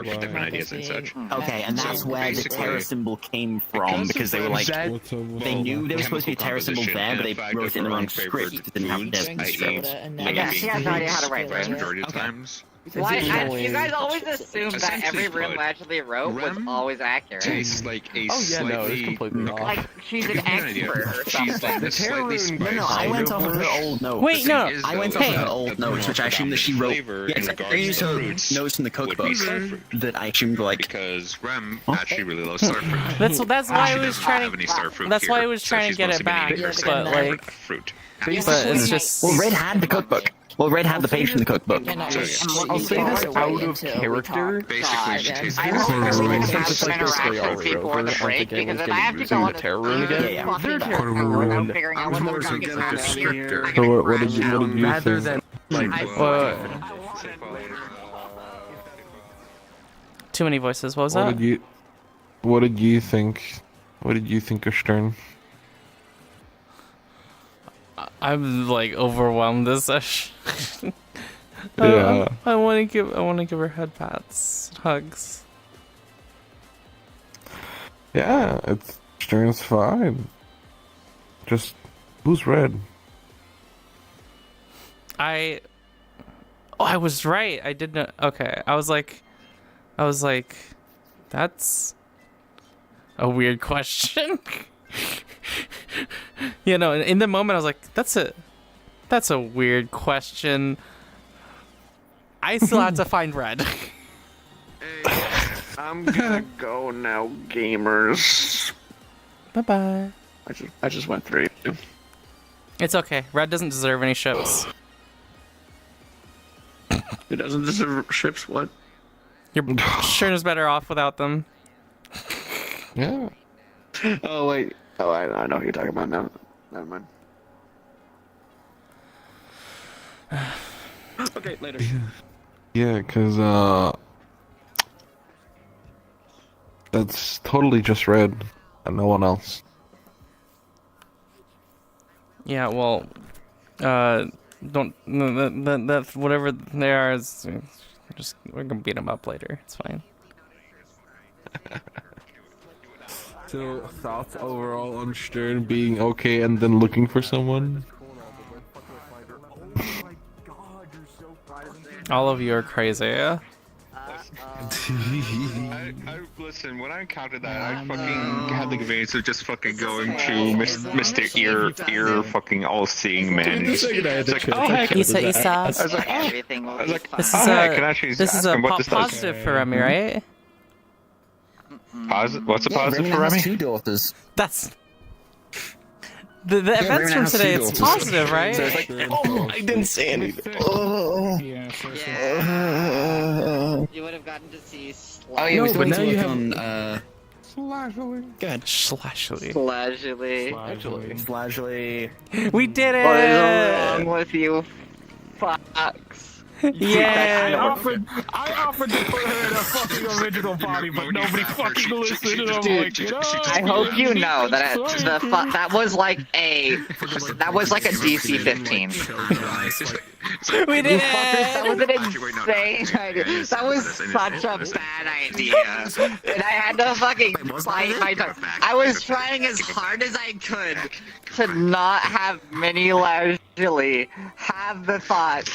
with different ideas and such. Okay, and that's So, where the basically, terror symbol came from, because they were like, they knew there was supposed to be a terror symbol there, but they wrote it in the wrong script, because it didn't have Desmond script. Yeah, she has no idea how to write Vast words. majority of times. Why? You guys always assume that every room Lashley wrote was always accurate. Tastes like a Oh yeah, no, it's slightly. completely off. Like she's an expert or She's like something. a slightly spicier. No, I went off of her old notes. Wait, no. I went off of her old notes, which I assumed that she wrote. Yes, I used her notes in the cookbook that I assumed were like. Because Rem actually really loves starfruit. That's why I was She trying doesn't have any to. starfruit That's why I here, was so trying to she's get mostly it been back, eating her but standard like, fruit. but it's just. Well, Red had the cookbook. Well, Red had the page in the cookbook. I'll say this out of character. Basically, she tastes I like hope a we slice have of some interaction with people in the break, because if I have to go on terror rune again. they're without figuring out what the fuck is happening. So what did you Rather think? than Too many voices. What was that? What did you think? What did you think of Stern? I'm like overwhelmed this session. Yeah. I want to give her head pats, hugs. Yeah, Stern's fine. Just who's Red? I was right. I did not. Okay, I was like, that's a weird question. You know, in the moment, I was like, that's a weird question. I still have to find Red. I'm gonna go now, gamers. Bye bye. I just went through. It's okay. Red doesn't deserve any ships. It doesn't deserve ships. What? Your Stern is better off without them. Yeah. Oh wait. Oh, I know who you're talking about now. Never mind. Okay, later. Yeah, cause that's totally just Red and no one else. Yeah, well, don't that whatever they are is just we're gonna beat them up later. It's fine. So thoughts overall on Stern being okay and then looking for someone? All of you are crazy. Yeah? Listen, when I encountered that, I fucking had the convenience of just fucking going to Mr. Ear fucking all-seeing man. It's like, oh heck, Isa. I was like, Everything will be fine. This is oh heck, can I actually this is ask a him what this does? positive for Remy, right? What's a positive for Remy? 2 daughters. That's the events from today. It's positive, right? So it's like, oh, I didn't say anything. Oh. You would have gotten to see Oh yeah, No, but now you have- on Good. Slashly. Slashly. We did it! What is wrong with you fucks? Yeah. I offered to put her in a fucking original body, but nobody fucking listened. And I'm Dude, like, you know, I hope you know that that was like a DC 15. We did it! That was an insane idea. That was such a bad idea. And I had to fucking bite my tongue. I was trying as hard as I could to not have Mini Leisurely have the thought,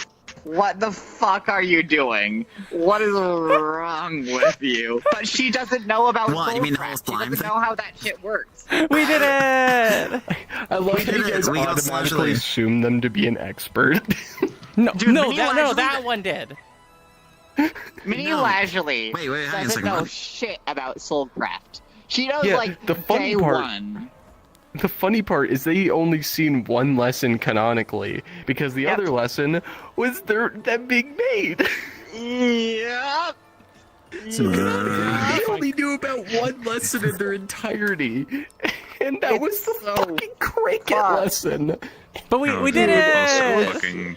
what the fuck are you doing? What is wrong with you? But she doesn't know about Soulcraft. She doesn't know how that shit works. We did it! I like that you guys automatically assume them to be an expert. No, Dude, that one did. Mini Leisurely hang on a doesn't second, know what? shit about Soulcraft. She knows the funny day part, one. The funny part is they only seen one lesson canonically, because the other lesson was them being made. Yep. They only knew about one lesson in their entirety, and that was the fucking cricket lesson. But we did it!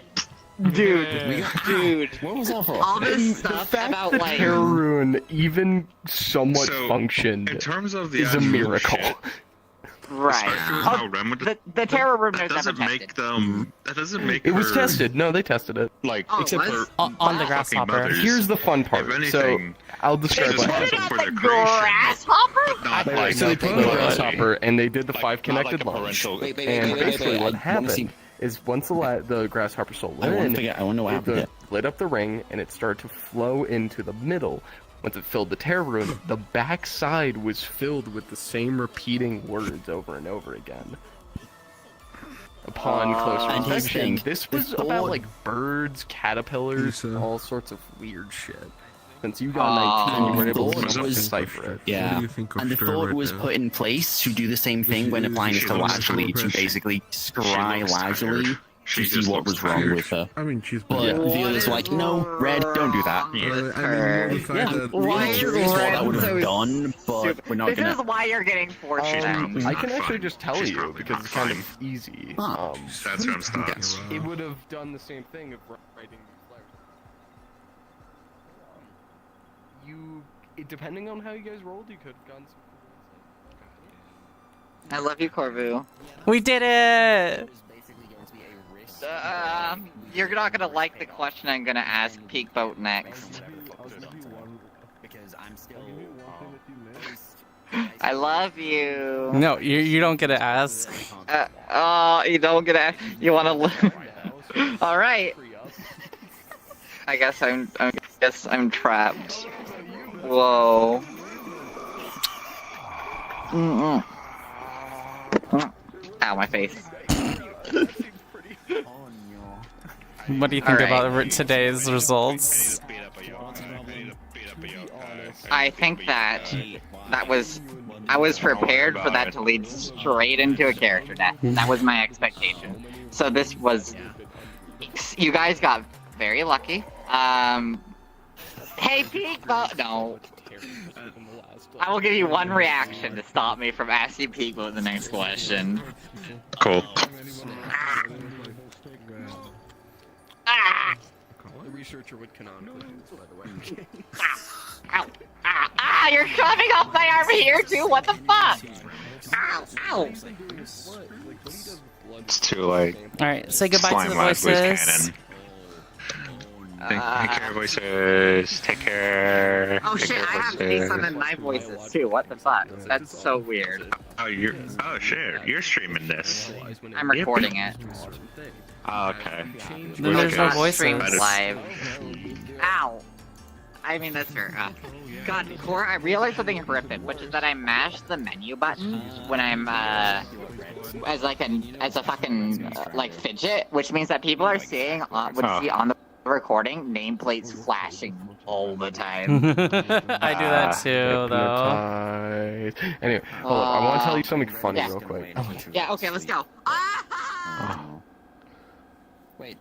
Dude, what was that for? All this stuff the fact about that like Terrune even somewhat functioned in terms of the is a actual miracle. shit, right. especially with how Ren would- The terror room that was never doesn't tested. make them. That doesn't make It was her, tested. No, they tested it. Like, except for on the fucking grasshopper. mothers. Here's the fun part. If anything, So I'll describe just what love happened. them for their creation, Grasshopper? not Right, like so they put on the blood. grasshopper and they did the 5 connected like a lunge. parental- Wait, And basically what I wanna happened see- is once the grasshopper soul I went wanna in, figure- I wanna know what happened, it lit up the ring and it started to flow into the middle. Once it filled the terror room, the back side was filled with the same repeating words over and over again. Upon closer and here's the inspection, thing, this was this about all- like birds, caterpillars, all sorts of weird shit. Since you got Aw. 19, you were able And to the thought decipher it. Yeah, and the thought was put in place to do the same thing when applying this to Lazuli, to basically scry Lazuli to see what was wrong with her. I mean, she's But the others were like, no, Red, don't do that. Why Curious what that would have done, but we're not This gonna. is why you're getting fortune. I can actually just tell you because it's kind of easy. That's where I'm stuck. It would have done the same thing of writing these letters. Depending on how you guys rolled, you could have gotten some. I love you, Corvu. We did it! You're not gonna like the question I'm gonna ask Peakboat next. Because I'm still. I love you. No, you don't get to ask. You don't get to. You want to? All right. I guess I'm trapped. Whoa. Ow, my face. What do you think about today's results? I think that I was prepared for that to lead straight into a character death. That was my expectation. So this was, you guys got very lucky. Hey, Peakboat, no. I will give you one reaction to stop me from asking Peakboat the next question. Cool. The researcher would canonically, by the way. Ow! You're shoving up my arm here too. What the fuck? Ow! Ow! It's too late. All right, say goodbye to the Slime Lad was voices. Take care, voices. Take care. Oh Take shit! care, I have to voices. be some in my voices too. What the fuck? That's so weird. Oh shit! You're streaming this. I'm recording it. Oh, okay. Then there's no voices. Stream live. Ow! I mean, that's fair. God, Cora, I realized something horrific, which is that I mashed the menu button when I'm, as a fucking, like, fidget, which means that people are seeing, would see on the recording, nameplates flashing all the time. I do that too, though. Anyway, hold on, I want to tell you something funny real quick. Yeah, okay, let's go. Wait.